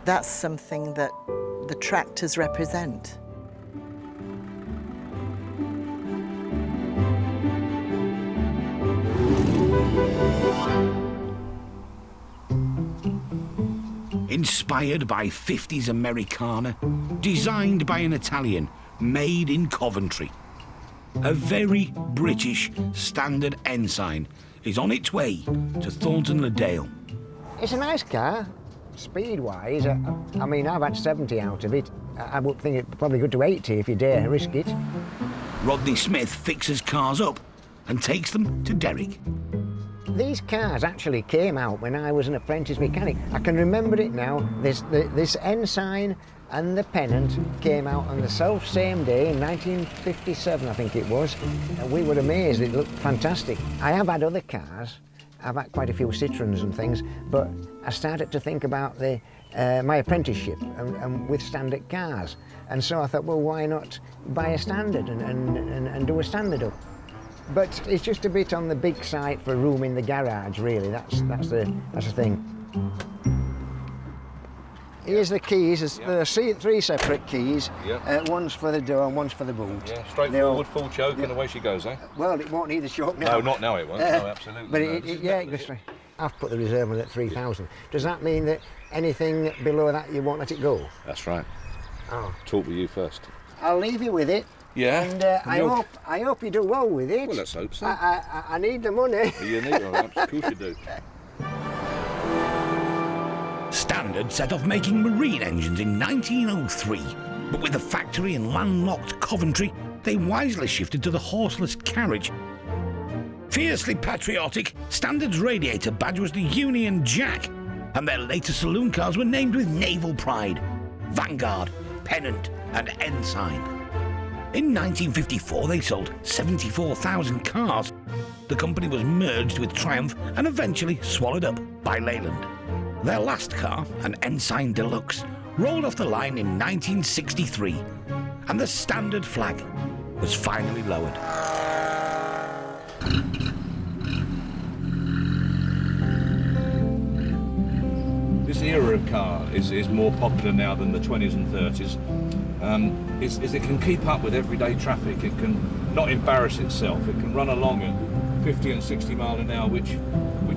That's something that the tractors represent. Inspired by 50s Americana, designed by an Italian, made in Coventry. A very British standard ensign is on its way to Thornton-le-Dale. It's a nice car. Speed-wise, I mean, I've had 70 out of it. I would think it's probably good to 80 if you dare risk it. Rodney Smith fixes cars up and takes them to Derek. These cars actually came out when I was an apprentice mechanic. I can remember it now. This Ensign and the Pennant came out on the self-same day in 1957, I think it was. And we were amazed, it looked fantastic. I have had other cars. I've had quite a few Citroens and things, but I started to think about my apprenticeship and with standard cars. And so I thought, well, why not buy a standard and do a standard up? But it's just a bit on the big side for room in the garage, really. That's the thing. Here's the keys. There are three separate keys. Yep. One's for the door and one's for the boot. Yeah, straightforward, full choke, and away she goes, eh? Well, it won't need a choke now. No, not now it won't. No, absolutely. But no, yeah, it goes straight. I've put the reserve on at 3,000. Does that mean that anything below that you won't let it go? That's right. Oh. Talk with you first. I'll leave you with it. Yeah. And I hope you do well with it. Well, let's hope so. I need the money. You need it, of course you do. Standard set off making marine engines in 1903, but with a factory in landlocked Coventry, they wisely shifted to the horseless carriage. Fiercely patriotic, Standard's radiator badge was the Union Jack, and their later saloon cars were named with naval pride: Vanguard, Pennant and Ensign. In 1954 they sold 74,000 cars. The company was merged with Triumph and eventually swallowed up by Leyland. Their last car, an Ensign Deluxe, rolled off the line in 1963, and the Standard flag was finally lowered. This era of car is more popular now than the 20s and 30s. Is it can keep up with everyday traffic. It can not embarrass itself. It can run along at 50 and 60 mile an hour, which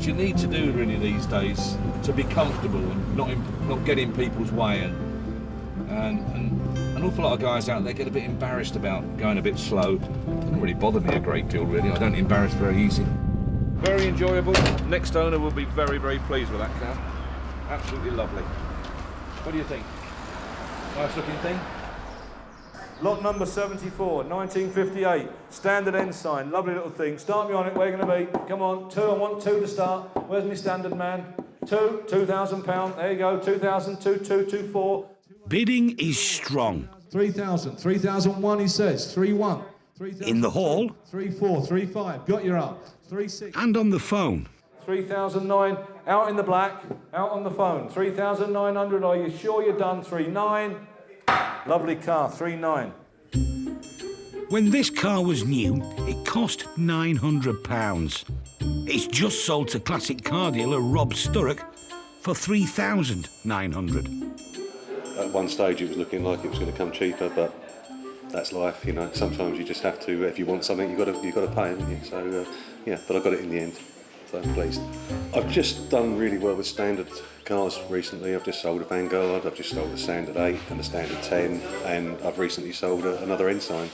you need to do really these days to be comfortable and not get in people's way. And an awful lot of guys out there get a bit embarrassed about going a bit slow. It doesn't really bother me a great deal, really. I don't embarrass very easy. Very enjoyable. Next owner will be very, very pleased with that car. Absolutely lovely. What do you think? Nice looking thing? Lot number 74, 1958, Standard Ensign, lovely little thing. Start me on it, where are you going to be? Come on, two, I want two to start. Where's my standard man? Two, £2,000, there you go, 2,000, 2,224. Bidding is strong. 3,000, 3,001 he says, 3,1. In the hall. 3,4, 3,5, got your up. 3,6. And on the phone. 3,009, out in the black, out on the phone. 3,900, are you sure you're done? 3,9. Lovely car, 3,9. When this car was new, it cost £900. It's just sold to classic car dealer Rob Sturrock for £3,900. At one stage it was looking like it was going to come cheaper, but that's life, you know. Sometimes you just have to, if you want something, you've got to pay, haven't you? So, yeah, but I got it in the end, so I'm pleased. I've just done really well with standard cars recently. I've just sold a Vanguard, I've just sold a Standard 8 and a Standard 10, and I've recently sold another Ensign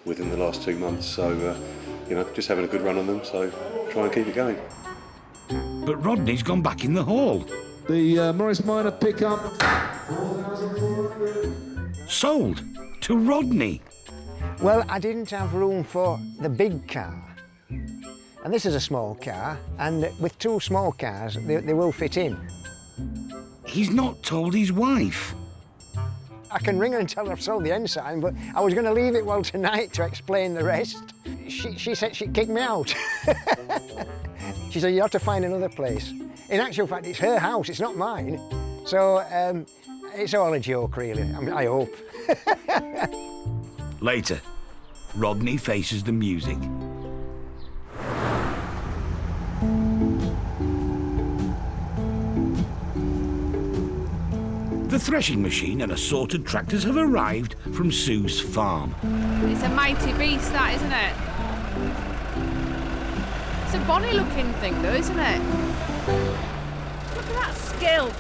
within the last 2 months. So, you know, just having a good run on them, so try and keep it going. But Rodney's gone back in the hall. The Morris Minor pickup. Sold to Rodney. Well, I didn't have room for the big car. And this is a small car, and with two small cars, they will fit in. He's not told his wife. I can ring her and tell her I've sold the Ensign, but I was going to leave it well tonight to explain the rest. She said she'd kick me out. She said, you have to find another place. In actual fact, it's her house, it's not mine. So it's all a joke, really, I hope. Later, Rodney faces the music. The threshing machine and assorted tractors have arrived from Sue's farm. It's a mighty beast, that, isn't it? It's a bonny looking thing, though, isn't it? Look at that skill.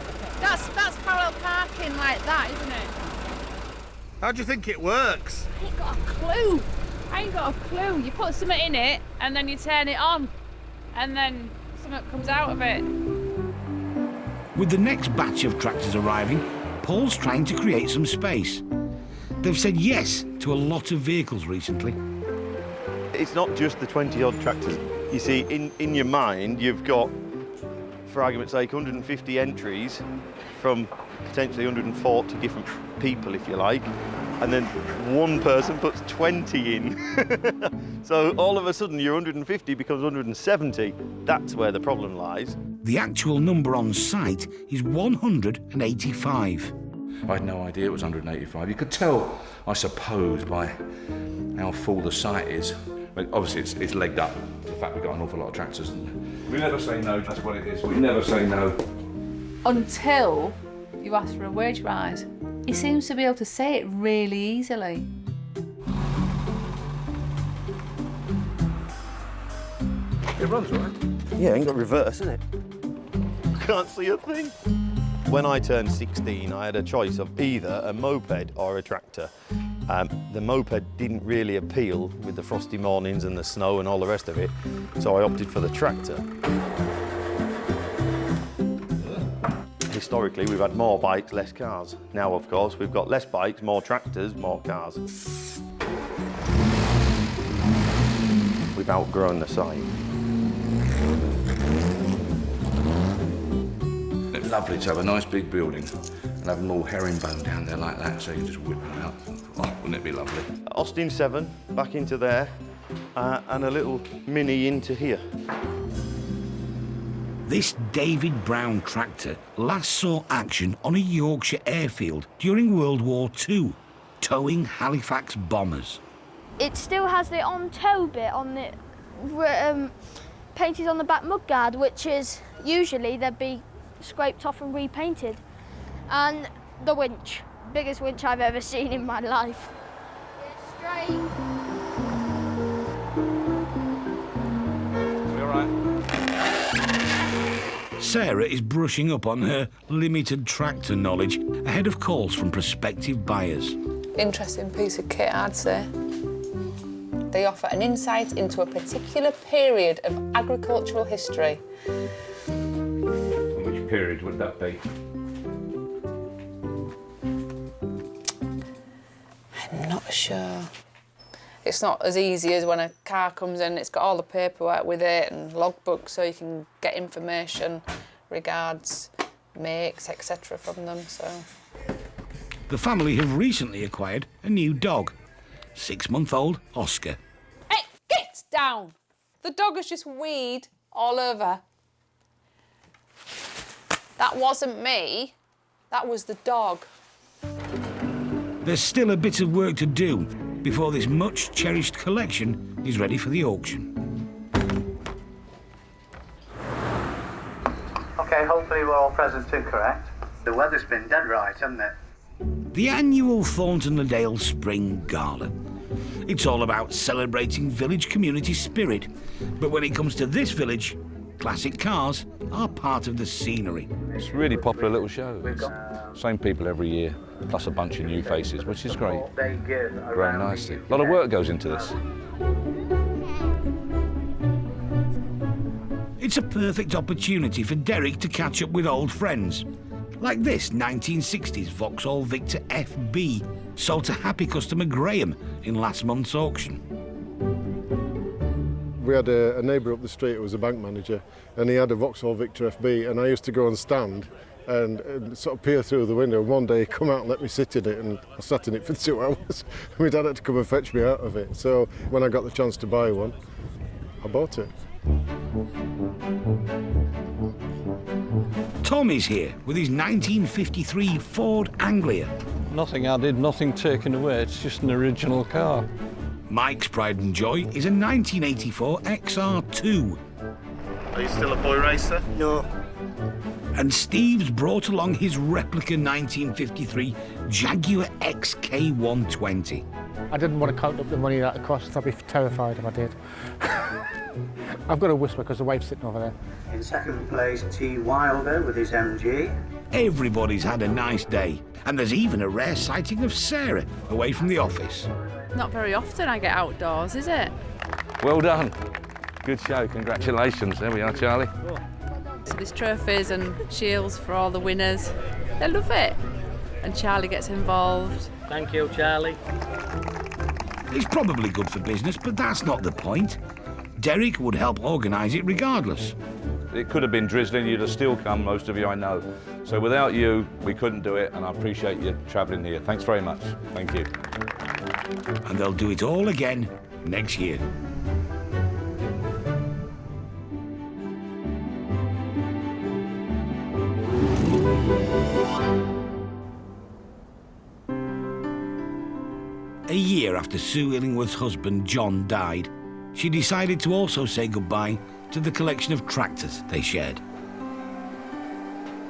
That's parallel parking like that, isn't it? How do you think it works? I ain't got a clue. I ain't got a clue. You put something in it, and then you turn it on, and then something comes out of it. With the next batch of tractors arriving, Paul's trying to create some space. They've said yes to a lot of vehicles recently. It's not just the 20-odd tractors. You see, in your mind, you've got, for argument's sake, 150 entries from potentially 140 different people, if you like, and then one person puts 20 in. So all of a sudden, your 150 becomes 170. That's where the problem lies. The actual number on site is 185. I had no idea it was 185. You could tell, I suppose, by how full the site is. But obviously, it's legged up. The fact we've got an awful lot of tractors. We never say no, that's what it is. We never say no. Until you ask for a wage rise. He seems to be able to say it really easily. It runs, right? Yeah, ain't got reverse, isn't it? Can't see a thing. When I turned 16, I had a choice of either a moped or a tractor. The moped didn't really appeal with the frosty mornings and the snow and all the rest of it, so I opted for the tractor. Historically, we've had more bikes, less cars. Now, of course, we've got less bikes, more tractors, more cars. We've outgrown the site. It's lovely to have a nice big building and have them all herringbone down there like that, so you can just whip them out. Oh, wouldn't it be lovely? Austin 7, back into there, and a little mini into here. This David Brown tractor last saw action on a Yorkshire airfield during World War II, towing Halifax bombers. It still has the on-tow bit on it, painted on the back mudguard, which is usually they'd be scraped off and repainted. And the winch, biggest winch I've ever seen in my life. Yeah, straight. You all right? Sarah is brushing up on her limited tractor knowledge ahead of calls from prospective buyers. Interesting piece of kit, I'd say. They offer an insight into a particular period of agricultural history. Which period would that be? I'm not sure. It's not as easy as when a car comes in, it's got all the paperwork with it and logbooks so you can get information regards makes, etc. from them, so. The family have recently acquired a new dog, 6-month-old Oscar. Hey, get down! The dog has just weed all over. That wasn't me, that was the dog. There's still a bit of work to do before this much-cherished collection is ready for the auction. OK, hopefully we're all present and correct. The weather's been dead right, hasn't it? The annual Thornton Le Dale Spring Gala. It's all about celebrating village community spirit, but when it comes to this village, classic cars are part of the scenery. It's a really popular little show. It's same people every year, plus a bunch of new faces, which is great. Growing nicely. A lot of work goes into this. It's a perfect opportunity for Derek to catch up with old friends, like this 1960s Vauxhall Victor FB, sold to happy customer Graham in last month's auction. We had a neighbour up the street who was a bank manager, and he had a Vauxhall Victor FB, and I used to go and stand and sort of peer through the window. One day he come out and let me sit in it, and I sat in it for 2 hours. My dad had to come and fetch me out of it. So when I got the chance to buy one, I bought it. Tommy's here with his 1953 Ford Anglia. Nothing added, nothing taken away, it's just an original car. Mike's pride and joy is a 1984 XR2. Are you still a boy racer? No. And Steve's brought along his replica 1953 Jaguar XK120. I didn't want to count up the money that it cost. I'd be terrified if I did. I've got to whisper because the wife's sitting over there. In second place, T. Wilder with his MG. Everybody's had a nice day, and there's even a rare sighting of Sarah away from the office. Not very often I get outdoors, is it? Well done. Good show, congratulations. There we are, Charlie. So there's trophies and shields for all the winners. They love it. And Charlie gets involved. Thank you, Charlie. It's probably good for business, but that's not the point. Derek would help organise it regardless. It could have been drizzling, you'd have still come, most of you I know. So without you, we couldn't do it, and I appreciate you travelling here. Thanks very much. Thank you. And they'll do it all again next year. A year after Sue Illingworth's husband, John, died, she decided to also say goodbye to the collection of tractors they shared.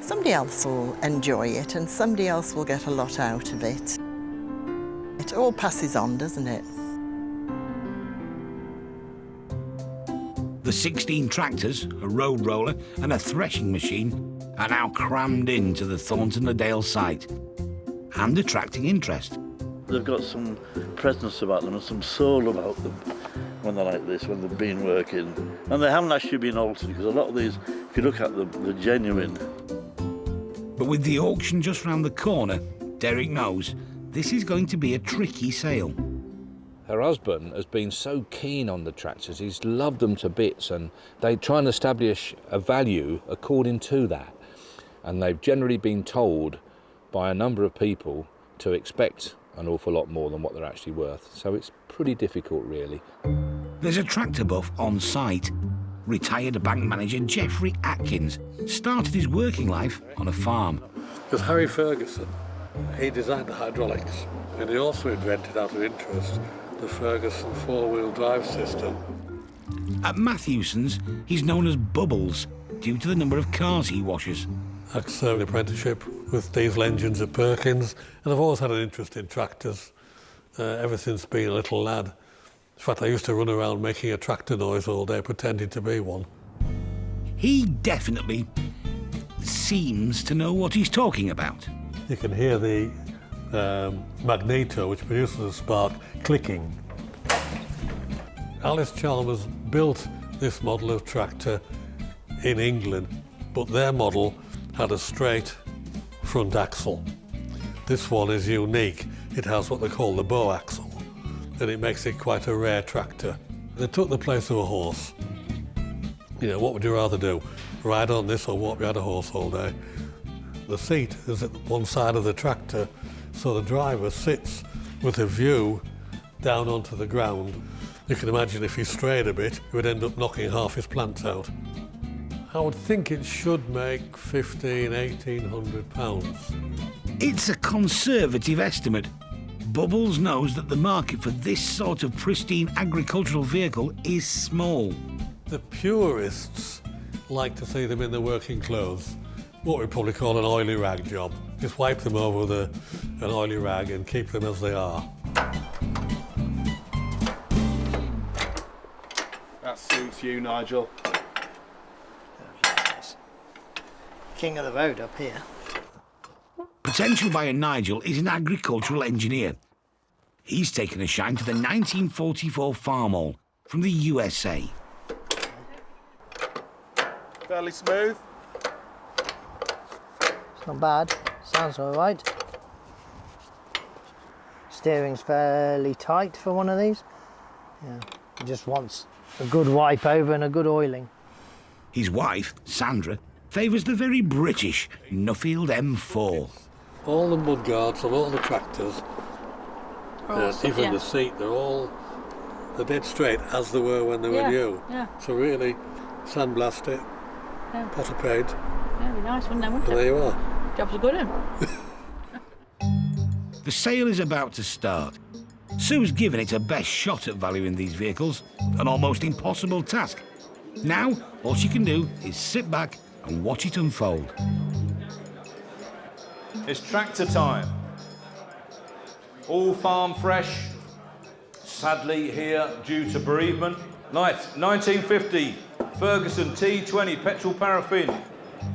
Somebody else will enjoy it and somebody else will get a lot out of it. It all passes on, doesn't it? The 16 tractors, a road roller and a threshing machine are now crammed into the Thornton-le-Dale site and attracting interest. They've got some presence about them and some soul about them when they're like this, when they've been working. And they haven't actually been altered, because a lot of these, if you look at them, they're genuine. But with the auction just round the corner, Derek knows this is going to be a tricky sale. Her husband has been so keen on the tractors, he's loved them to bits, and they try and establish a value according to that. And they've generally been told by a number of people to expect an awful lot more than what they're actually worth. So it's pretty difficult, really. There's a tractor buff on site. Retired bank manager Geoffrey Atkins started his working life on a farm. Because Harry Ferguson, he designed the hydraulics, and he also invented, out of interest, the Ferguson four-wheel drive system. At Matthewson's, he's known as Bubbles due to the number of cars he washes. I served an apprenticeship with diesel engines at Perkins, and I've always had an interest in tractors ever since being a little lad. In fact, I used to run around making a tractor noise all day, pretending to be one. He definitely seems to know what he's talking about. You can hear the magneto, which produces a spark, clicking. Alice Chalmers built this model of tractor in England, but their model had a straight front axle. This one is unique. It has what they call the bow axle, and it makes it quite a rare tractor. They took the place of a horse. You know, what would you rather do? Ride on this or walk behind a horse all day? The seat is at one side of the tractor, so the driver sits with a view down onto the ground. You can imagine if he strayed a bit, he would end up knocking half his plants out. I would think it should make £1,800. It's a conservative estimate. Bubbles knows that the market for this sort of pristine agricultural vehicle is small. The purists like to see them in their working clothes, what we probably call an oily rag job. Just wipe them over with an oily rag and keep them as they are. That suits you, Nigel. King of the road up here. Potential buyer Nigel is an agricultural engineer. He's taken a shine to the 1944 farm hall from the USA. Fairly smooth. It's not bad. Sounds all right. Steering's fairly tight for one of these. Yeah, it just wants a good wipe over and a good oiling. His wife, Sandra, favours the very British Nuffield M4. All the mudguards on all the tractors, even the seat, they're dead straight as they were when they were new. Yeah. So really, sandblast it, pot of paint. Yeah, it'd be nice, wouldn't it? And there you are. Job's a good one. The sale is about to start. Sue's given it her best shot at valuing these vehicles, an almost impossible task. Now, all she can do is sit back and watch it unfold. It's tractor time. All farm fresh. Sadly here due to bereavement. 1950, Ferguson T20 petrol paraffin.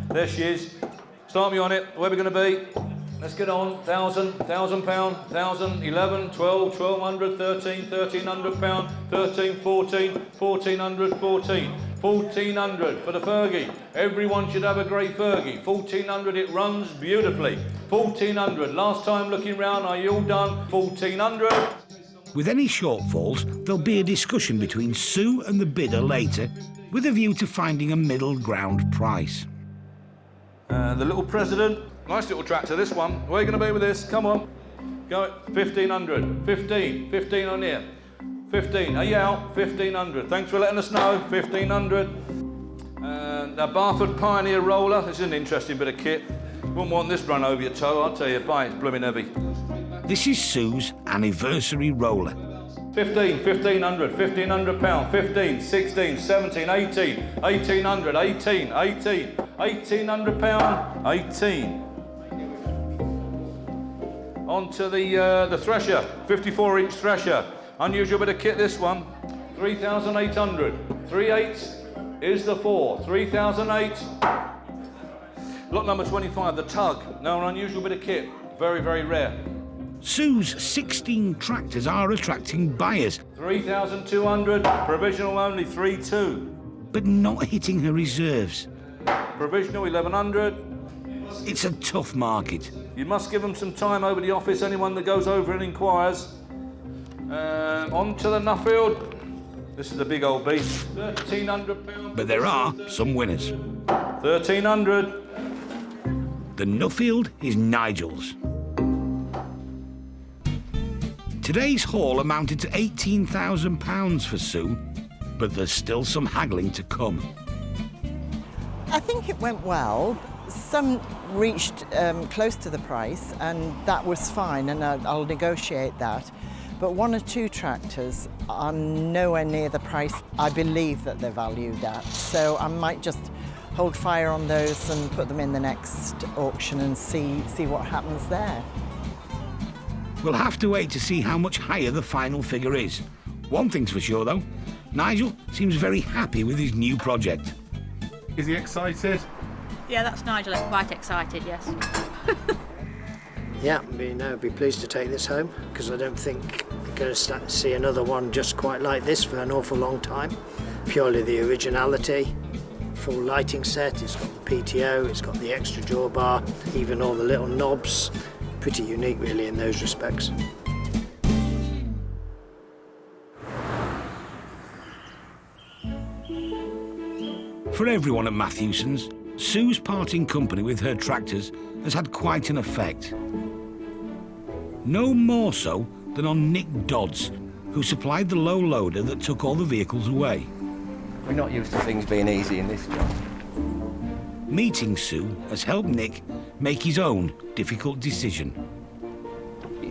There she is. Start me on it. Where are we going to be? Let's get on. £1,000, £1,000, 1,000, 11, 12, 1,200, 13, £1,300, 13, 14, 1,400, 14. 1,400 for the Fergie. Everyone should have a great Fergie. 1,400, it runs beautifully. 1,400, last time looking round, are you all done? 1,400. With any shortfalls, there'll be a discussion between Sue and the bidder later, with a view to finding a middle ground price. The little president, nice little tractor, this one. Where are you going to be with this? Come on. Go at 1,500. 15 on here. 15, are you out? 1,500. Thanks for letting us know. 1,500. The Barford Pioneer roller. This is an interesting bit of kit. Wouldn't want this run over your toe, I'll tell you. Buy it's blooming heavy. This is Sue's anniversary roller. 15, 1,500, £1,500, 15, 16, 17, 18, 1,800, 18, 1,800 £18. On to the thresher, 54-inch thresher. Unusual bit of kit, this one. 3,800. 3/8 is the 4. 3,008. Lot number 25, the tug. Now an unusual bit of kit. Very, very rare. Sue's 16 tractors are attracting buyers. 3,200. Provisional only 3,200. But not hitting her reserves. Provisional 1,100. It's a tough market. You must give them some time over the office, anyone that goes over and inquires. On to the Nuffield. This is a big old beast. £1,300. But there are some winners. 1,300. The Nuffield is Nigel's. Today's haul amounted to £18,000 for Sue, but there's still some haggling to come. I think it went well. Some reached close to the price, and that was fine, and I'll negotiate that. But one or two tractors are nowhere near the price I believe that they're valued at. So I might just hold fire on those and put them in the next auction and see what happens there. We'll have to wait to see how much higher the final figure is. One thing's for sure, though. Nigel seems very happy with his new project. Is he excited? Yeah, that's Nigel. I'm quite excited, yes. Yeah, I'd be pleased to take this home, because I don't think we're going to see another one just quite like this for an awful long time. Purely the originality, full lighting set, it's got the PTO, it's got the extra jaw bar, even all the little knobs. Pretty unique really in those respects. For everyone at Matthewson's, Sue's parting company with her tractors has had quite an effect. No more so than on Nick Dodds, who supplied the low loader that took all the vehicles away. We're not used to things being easy in this job. Meeting Sue has helped Nick make his own difficult decision.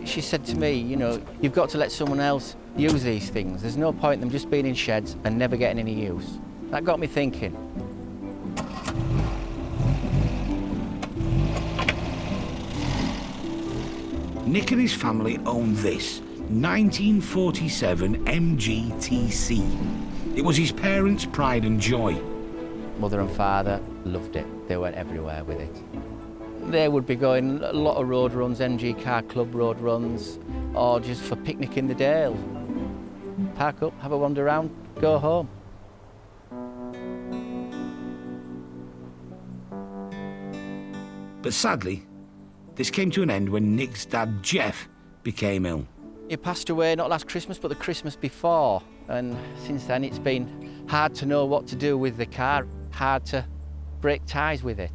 She said to me, you know, you've got to let someone else use these things. There's no point in them just being in sheds and never getting any use. That got me thinking. Nick and his family own this 1947 MGTC. It was his parents' pride and joy. Mother and father loved it. They went everywhere with it. They would be going a lot of road runs, MG Car Club road runs, or just for picnic in the Dale. Park up, have a wander around, go home. But sadly, this came to an end when Nick's dad, Jeff, became ill. He passed away not last Christmas, but the Christmas before. And since then, it's been hard to know what to do with the car, hard to break ties with it.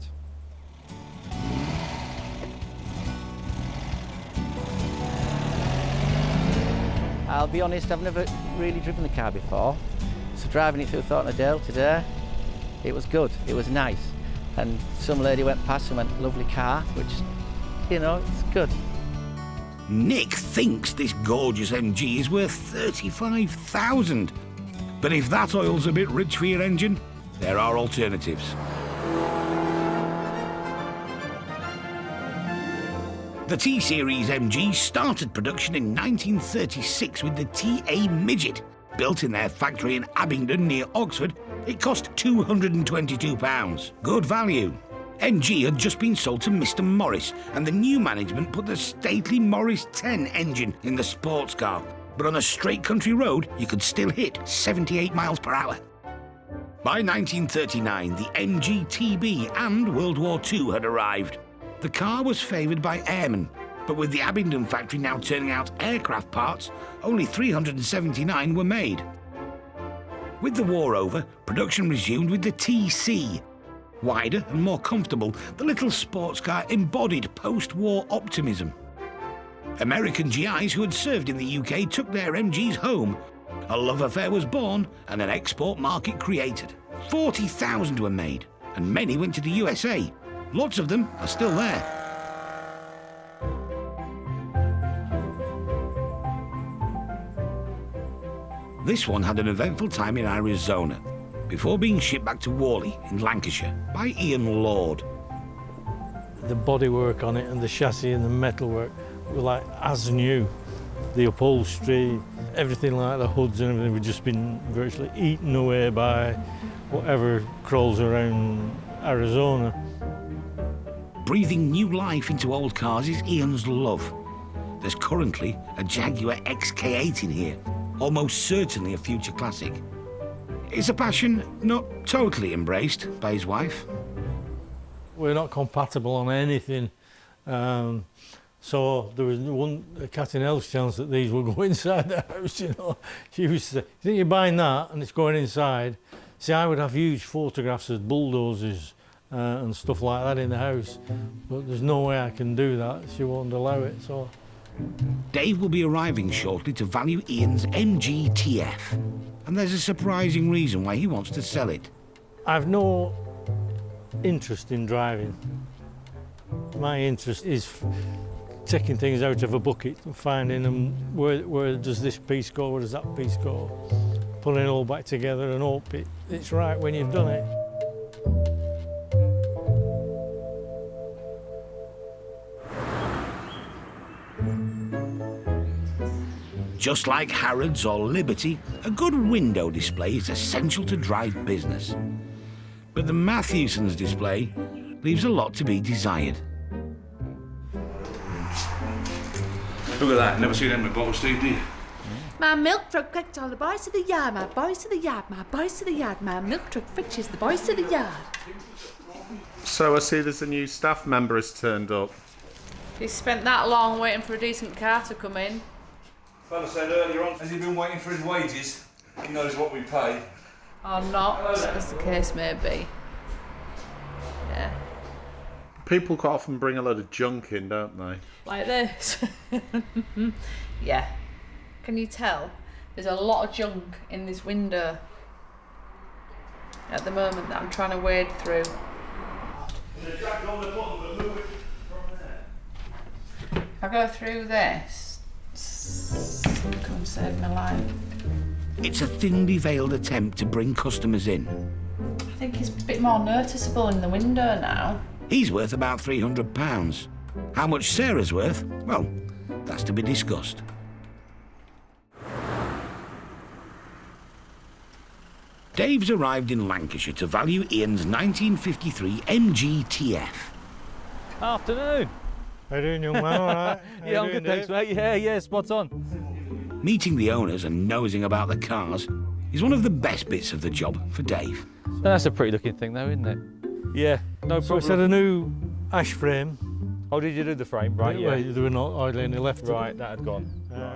I'll be honest, I've never really driven the car before. So driving it through Thornton today, it was good, it was nice. And some lady went past and went, lovely car, which, you know, it's good. Nick thinks this gorgeous MG is worth $35,000. But if that oil's a bit rich for your engine, there are alternatives. The T-Series MG started production in 1936 with the TA Midget. Built in their factory in Abingdon near Oxford, it cost £222. Good value. MG had just been sold to Mr. Morris, and the new management put the stately Morris 10 engine in the sports car. But on a straight country road, you could still hit 78 miles per hour. By 1939, the MG TB and World War II had arrived. The car was favoured by airmen, But with the Abingdon factory now turning out aircraft parts, only 379 were made. With the war over, production resumed with the TC. Wider and more comfortable, the little sports car embodied post-war optimism. American GIs who had served in the UK took their MGs home. A love affair was born and an export market created. 40,000 were made, and many went to the USA. Lots of them are still there. This one had an eventful time in Arizona, before being shipped back to Worley in Lancashire by Ian Lord. The bodywork on it and the chassis and the metalwork were like as new. The upholstery, everything like the hoods and everything had just been virtually eaten away by whatever crawls around Arizona. Breathing new life into old cars is Ian's love. There's currently a Jaguar XK8 in here, almost certainly a future classic. It's a passion not totally embraced by his wife. We're not compatible on anything, so there was a cat and mouse chance that these will go inside the house, you know. She used to say, you think you're buying that and it's going inside? See, I would have huge photographs of bulldozers and stuff like that in the house, but there's no way I can do that. She won't allow it, so. Dave will be arriving shortly to value Ian's MGTF, and there's a surprising reason why he wants to sell it. I've no interest in driving. My interest is taking things out of a bucket and finding them, where does this piece go, where does that piece go, putting it all back together and hope it's right when you've done it. Just like Harrods or Liberty, a good window display is essential to drive business. But the Matthewson's display leaves a lot to be desired. Look at that, never seen them in a bottle, Steve, do you? My milk truck fetches all the boys to the yard, my boys to the yard, my boys to the yard, my milk truck fetches the boys to the yard. So I see there's a new staff member has turned up. He's spent that long waiting for a decent car to come in. Fella said earlier on, has he been waiting for his wages? He knows what we pay. Or not, as the case may be. Yeah. People quite often bring a load of junk in, don't they? Like this. Yeah. Can you tell? There's a lot of junk in this window at the moment that I'm trying to wade through. If I go through this, come save my life. It's a thinly veiled attempt to bring customers in. I think it's a bit more noticeable in the window now. He's worth about £300. How much Sarah's worth? Well, that's to be discussed. Dave's arrived in Lancashire to value Ian's 1953 MGTF. Afternoon. How you doing, young man? All right? Yeah, I'm good, thanks, mate. Yeah, spot on. Meeting the owners and nosing about the cars is one of the best bits of the job for Dave. That's a pretty looking thing, though, isn't it? Yeah, no problem. So it's had a new ash frame. Oh, did you do the frame? Right, yeah. They were not idling, they left Right, it. that had gone.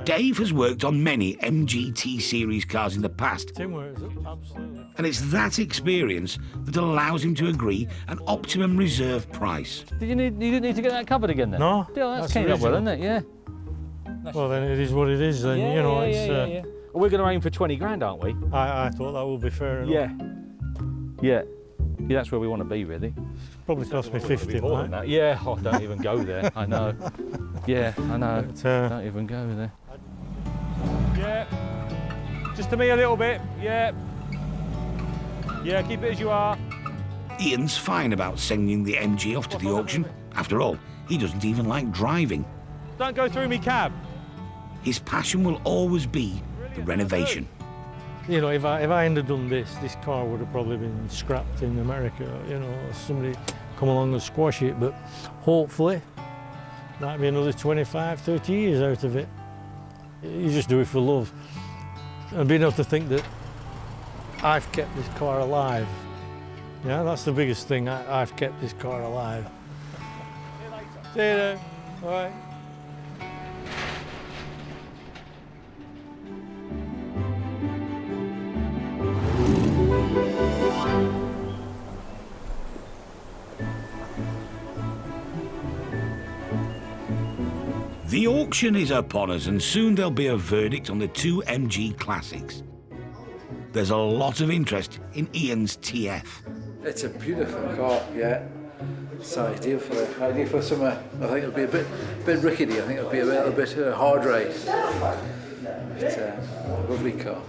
Dave has worked on many MGT series cars in the past, Absolutely. and it's that experience that allows him to agree an optimum reserve price. You didn't need to get that covered again then? No. Yeah, that's cleaned up well, isn't it? Yeah. Well, then it is what it is, then, you know. Yeah. Well, we're going to aim for 20 grand, aren't we? I thought that would be fair enough. Yeah, that's where we want to be, really. Probably cost me 50, more right? than that. Yeah, oh, don't even go there. I know. Yeah, I know. But, don't even go there. Yeah. Just to me a little bit. Yeah. Yeah, keep it as you are. Ian's fine about sending the MG off to the auction. After all, he doesn't even like driving. Don't go through me cab. His passion will always be the renovation. You know, if I hadn't done this car would have probably been scrapped in America, you know, somebody come along and squash it, but hopefully might be another 25, 30 years out of it. You just do it for love. And being able to think that I've kept this car alive, yeah, that's the biggest thing, I've kept this car alive. See you then, all right. The auction is upon us, and soon there'll be a verdict on the two MG classics. There's a lot of interest in Ian's TF. It's a beautiful car, yeah. It's ideal for summer. I think it'll be a bit rickety. I think it'll be a little bit hard ride. It's a lovely car.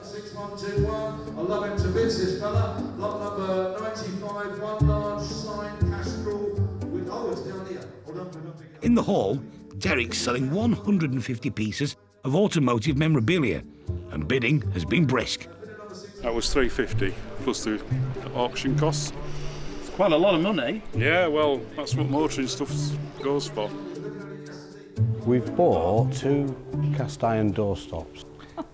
6121, I love him to bits, this fella. Lot number 95, one large sign, Castrol with, oh, it's down here. Hold on, In the hall, Derek's selling 150 pieces of automotive memorabilia, and bidding has been brisk. That was $350 plus the auction costs. It's quite a lot of money. Yeah, well, that's what motoring stuff goes for. We've bought 2 cast iron doorstops.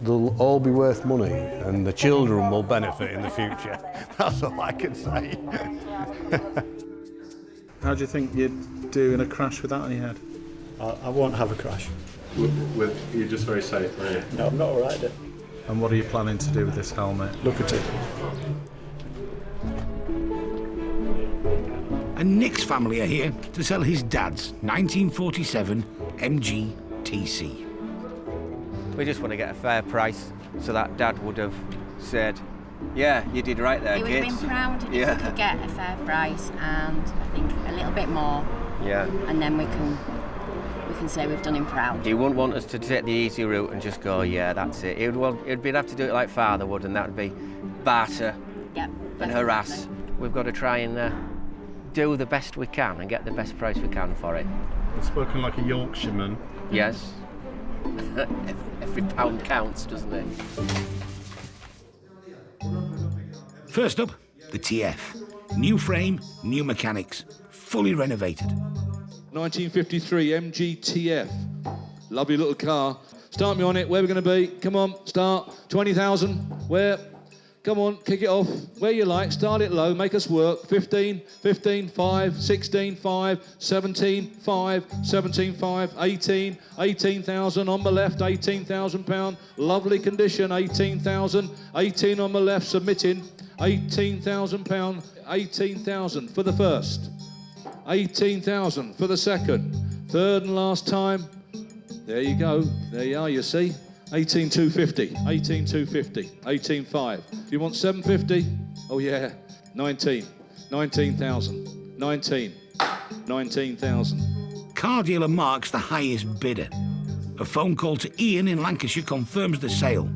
They'll all be worth money, and the children will benefit in the future. That's all I can say. How do you think you'd do in a crash with that on your head? I won't have a crash. You're just very safe, are you? No, I'm not a rider. And what are you planning to do with this helmet? Look at it. And Nick's family are here to sell his dad's 1947 MG TC. We just want to get a fair price so that Dad would have said, yeah, you did right there, He would kids. have been proud if we could get a fair price and I think a little bit more. Yeah. And then we can say we've done him proud. He wouldn't want us to take the easy route and just go, yeah, that's it. He'd have to do it like Father would, and that would be barter and harass. We've got to try and do the best we can and get the best price we can for it. You're spoken like a Yorkshireman. Yes. Every pound counts, doesn't it? First up, the TF. New frame, new mechanics, fully renovated. 1953 MG TF. Lovely little car. Start me on it. Where we're going to be? Come on, start. 20,000. Where? Come on, kick it off. Where you like. Start it low. Make us work. 15, 15, 5, 16, 5, 17, 5, 17, 5, 18, 18,000 on the left, £18,000. Lovely condition, 18,000. 18 on the left, submitting. £18,000. 18,000 for the first. 18,000 for the second. Third and last time. There you go. There you are, you see. 18,250, 18,250, 18,5. Do you want 750? Oh yeah, 19, 19,000, 19, 19,000. Car dealer Mark's the highest bidder. A phone call to Ian in Lancashire confirms the sale.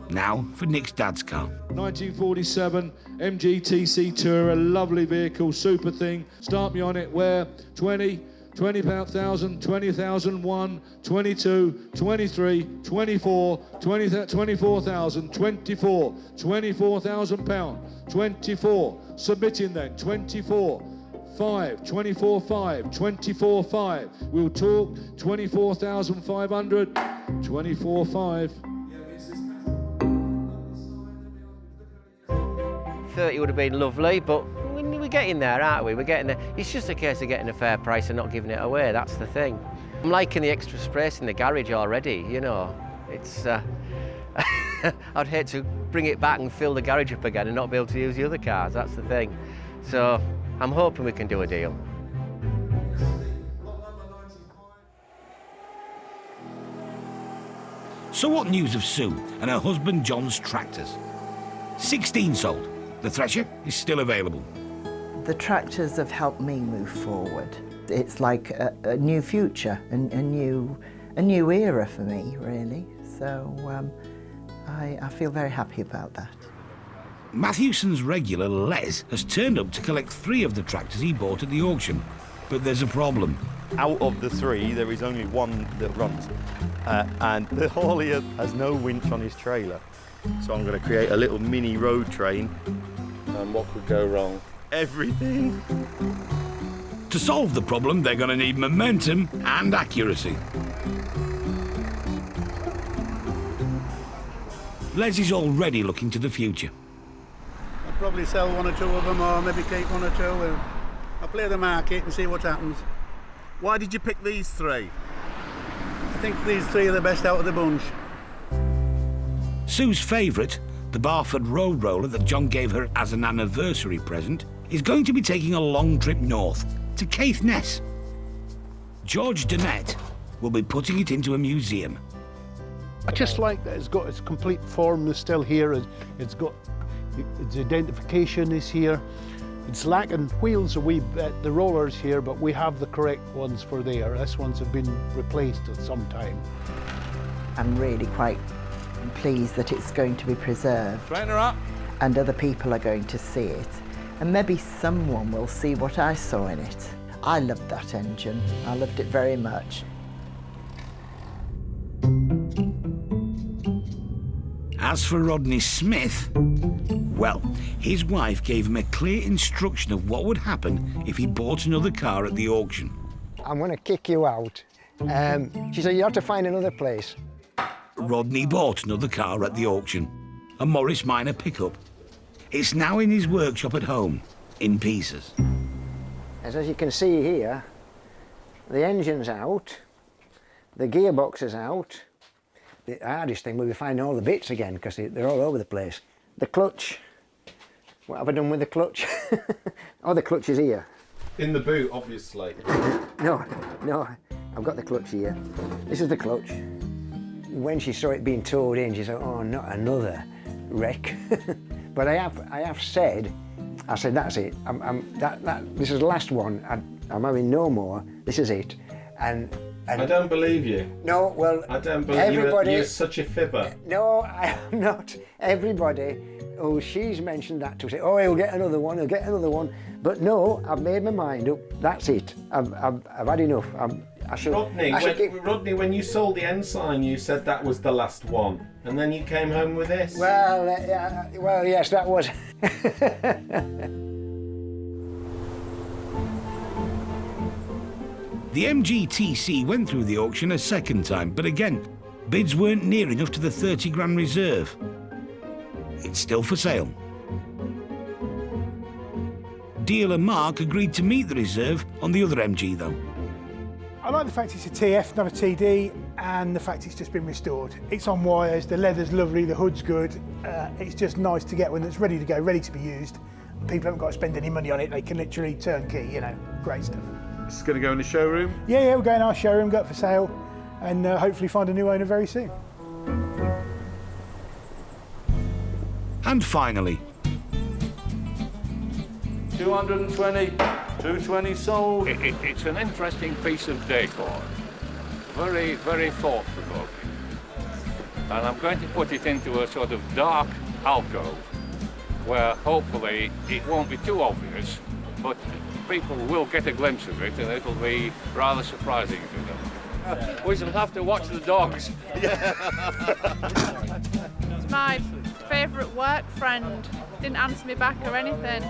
Now for Nick's dad's car. 1947 MG TC Tourer, lovely vehicle, super thing. Start me on it. Where? 20,000, 20,001, 22, 23, 24, 24,000, 24, 24,000 pound, 24, submitting then, 24, 5, 24, 5, 24, 5. We'll talk 24,500, 24, 5. 30 would have been lovely, but we're getting there, aren't we? We're getting there. It's just a case of getting a fair price and not giving it away, that's the thing. I'm liking the extra space in the garage already, you know. It's, I'd hate to bring it back and fill the garage up again and not be able to use the other cars, that's the thing. So I'm hoping we can do a deal. So what news of Sue and her husband John's tractors? 16 sold. The thresher is still available. The tractors have helped me move forward. It's like a new future, a new era for me, really. So I feel very happy about that. Matthewson's regular Les has turned up to collect 3 of the tractors he bought at the auction. But there's a problem. Out of the 3, there is only one that runs. And the haulier has no winch on his trailer. So I'm going to create a little mini road train. And what could go wrong? Everything. To solve the problem, they're going to need momentum and accuracy. Les is already looking to the future. I'll probably sell 1 or 2 of them, or maybe keep 1 or 2. I'll play the market and see what happens. Why did you pick these 3? I think these 3 are the best out of the bunch. Sue's favourite, the Barford Road Roller that John gave her as an anniversary present, is going to be taking a long trip north to Caithness. George Dennett will be putting it into a museum. I just like that it's got its complete form is still here. It's got its identification is here. It's lacking wheels a wee bit, the rollers here, but we have the correct ones for there. This ones have been replaced at some time. I'm really quite pleased that it's going to be preserved. Straighten her up. And other people are going to see it. And maybe someone will see what I saw in it. I loved that engine. I loved it very much. As for Rodney Smith, well, his wife gave him a clear instruction of what would happen if he bought another car at the auction. I'm going to kick you out. She said, you have to find another place. Rodney bought another car at the auction, a Morris Minor pickup. It's now in his workshop at home, in pieces. As you can see here, the engine's out, the gearbox is out. The hardest thing will be finding all the bits again because they're all over the place. The clutch, what have I done with the clutch? Oh, the clutch is here. In the boot, obviously. No, I've got the clutch here. This is the clutch. When she saw it being towed in, she said, oh, not another wreck. But I have said, that's it. This is the last one. I'm having no more. This is it. And I don't believe you. No, well, I don't believe you're such a fibber. No, I am not. Everybody, oh, she's mentioned that to say, oh, he'll get another one, he'll get another one. But no, I've made my mind up. That's it. I've had enough. Rodney, when you sold the Ensign, you said that was the last one, and then you came home with this. Well, yes, that was. The MGTC went through the auction a second time, but again, bids weren't near enough to the 30 grand reserve. It's still for sale. Dealer Mark agreed to meet the reserve on the other MG though. I like the fact it's a TF, not a TD, and the fact it's just been restored. It's on wires, the leather's lovely, the hood's good. It's just nice to get one that's ready to go, ready to be used. People haven't got to spend any money on it, they can literally turnkey, great stuff. This is going to go in the showroom? Yeah, we'll go in our showroom, go up for sale, and hopefully find a new owner very soon. And finally, 220, 220 sold. It's an interesting piece of decor. Very, very thought-provoking. And I'm going to put it into a sort of dark alcove where hopefully it won't be too obvious, but people will get a glimpse of it and it'll be rather surprising to them. We shall have to watch the dogs. It's my favourite work friend. Didn't answer me back or anything.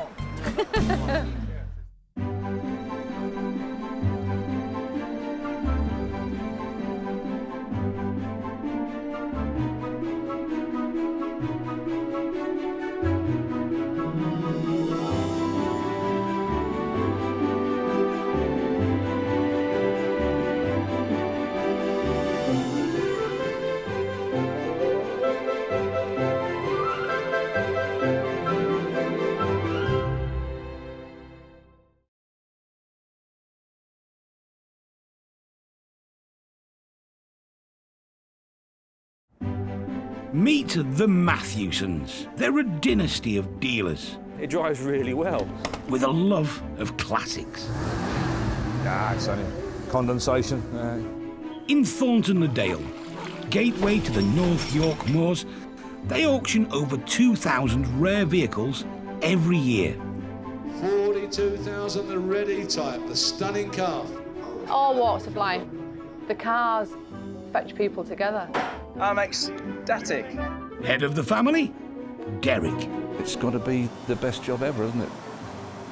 meet the Matthewsons. They're a dynasty of dealers. It drives really well. With a love of classics. It's only condensation. In Thornton-le-Dale, gateway to the North York Moors, they auction over 2,000 rare vehicles every year. 42,000, the ready type, the stunning car. All walks of life. The cars fetch people together. I'm ecstatic. Head of the family, Derek. It's got to be the best job ever, isn't it?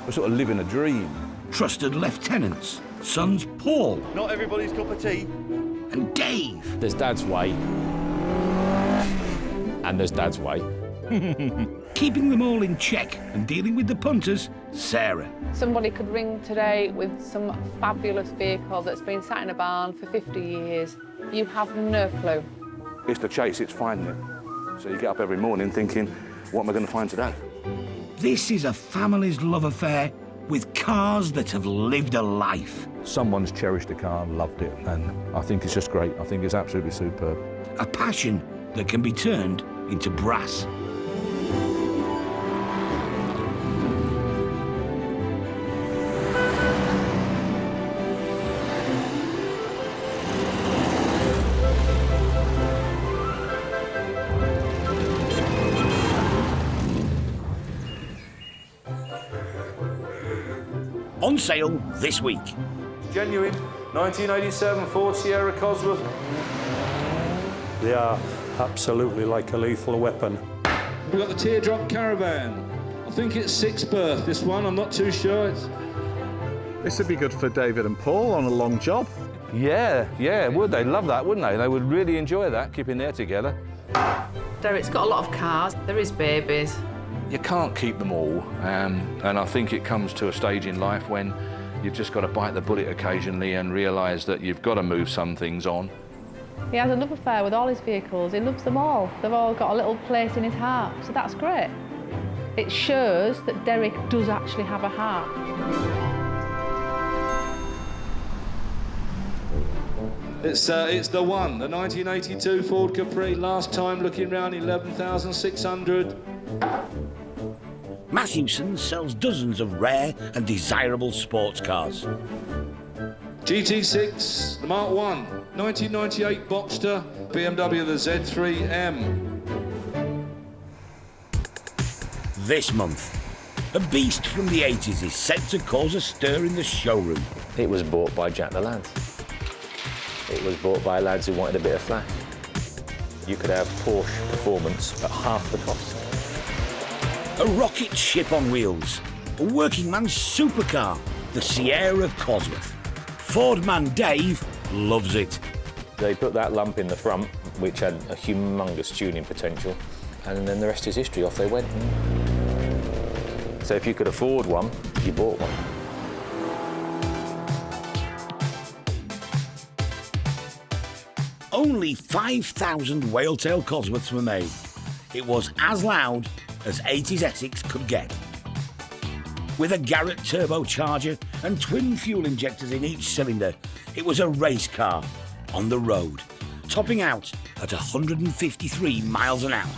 We're sort of living a dream. Trusted lieutenants, sons Paul. Not everybody's cup of tea. And Dave. There's Dad's way. And there's Dad's way. Keeping them all in check and dealing with the punters, Sarah. Somebody could ring today with some fabulous vehicle that's been sat in a barn for 50 years. You have no clue. It's the chase, it's finding it. So you get up every morning thinking, what am I going to find today? This is a family's love affair with cars that have lived a life. Someone's cherished a car and loved it, and I think it's just great. I think it's absolutely superb. A passion that can be turned into brass. On sale this week. Genuine 1987 Ford Sierra Cosworth. They are absolutely like a lethal weapon. We've got the Teardrop Caravan. I think it's 6th birth, this one, I'm not too sure. This would be good for David and Paul on a long job. Yeah, would they? Love that, wouldn't they? They would really enjoy that, keeping there together. Derek's got a lot of cars. There is babies. You can't keep them all, and I think it comes to a stage in life when you've just got to bite the bullet occasionally and realise that you've got to move some things on. He has a love affair with all his vehicles. He loves them all. They've all got a little place in his heart, so that's great. It shows that Derek does actually have a heart. It's the one, the 1982 Ford Capri. Last time looking round, 11,600. Matthewson sells dozens of rare and desirable sports cars. GT6, the Mark 1, 1998 Boxster, BMW the Z3M. This month, a beast from the 80s is set to cause a stir in the showroom. It was bought by Jack the Lad. It was bought by lads who wanted a bit of flash. You could have Porsche performance at half the cost. A rocket ship on wheels, a working man's supercar, the Sierra Cosworth. Ford man Dave loves it. They put that lump in the front, which had a humongous tuning potential, and then the rest is history. Off they went. So if you could afford one, you bought one. Only 5,000 Whaletail Cosworths were made. It was as loud as 80s Essex could get. With a Garrett turbocharger and twin fuel injectors in each cylinder, it was a race car on the road, topping out at 153 miles an hour.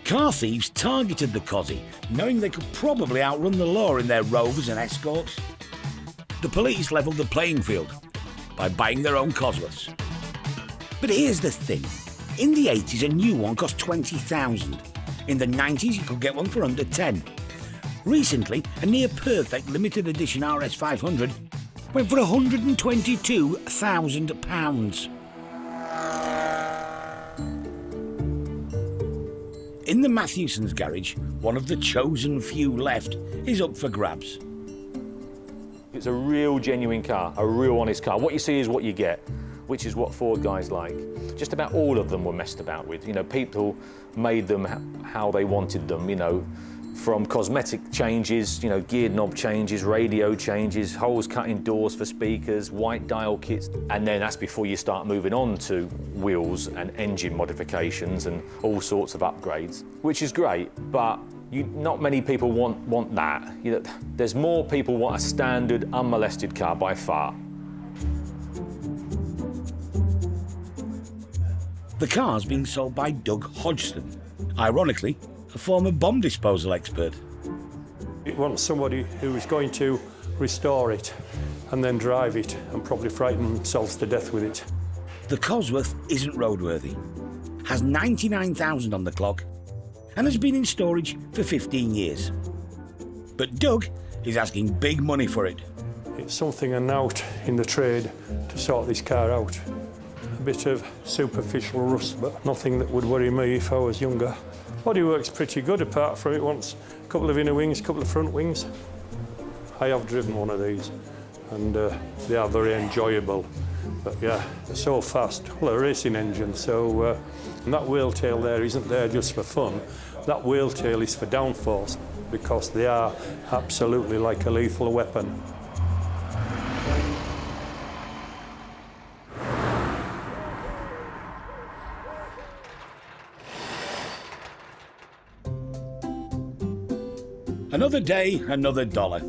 Car thieves targeted the Cosy, knowing they could probably outrun the law in their Rovers and Escorts. The police levelled the playing field by buying their own Cosworths. But here's the thing. In the 80s, a new one cost 20,000. In the 90s, you could get one for under 10. Recently, a near-perfect limited edition RS500 went for £122,000. In the Matthewson's garage, one of the chosen few left is up for grabs. It's a real genuine car, a real honest car. What you see is what you get, which is what Ford guys like. Just about all of them were messed about with. You know, people made them how they wanted them, you know, from cosmetic changes, you know, geared knob changes, radio changes, holes cut in doors for speakers, white dial kits. And then that's before you start moving on to wheels and engine modifications and all sorts of upgrades, which is great, but not many people want that. You know, there's more people want a standard, unmolested car by far. The car's being sold by Doug Hodgson, ironically, a former bomb disposal expert. It wants somebody who is going to restore it and then drive it and probably frighten themselves to death with it. The Cosworth isn't roadworthy, has 99,000 on the clock, and has been in storage for 15 years. But Doug is asking big money for it. It's something and out in the trade to sort this car out. A bit of superficial rust, but nothing that would worry me if I was younger. Bodywork's pretty good, apart from it wants a couple of inner wings, a couple of front wings. I have driven one of these, and they are very enjoyable. But yeah, they're so fast. Well, a racing engine, so and that wheel tail there isn't there just for fun. That wheel tail is for downforce, because they are absolutely like a lethal weapon. Another day, another dollar.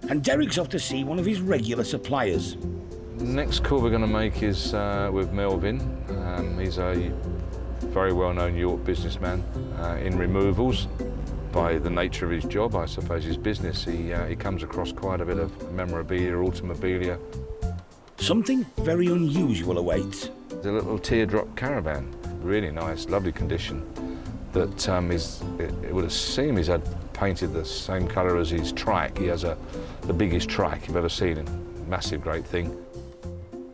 And Derek's off to see one of his regular suppliers. Next call we're going to make is with Melvin. He's a very well-known York businessman in removals. By the nature of his job, I suppose his business, he comes across quite a bit of memorabilia, automobilia. Something very unusual awaits. There's a little teardrop caravan, really nice, lovely condition. That it would seem he's had painted the same colour as his trike. He has the biggest trike you've ever seen, and massive, great thing.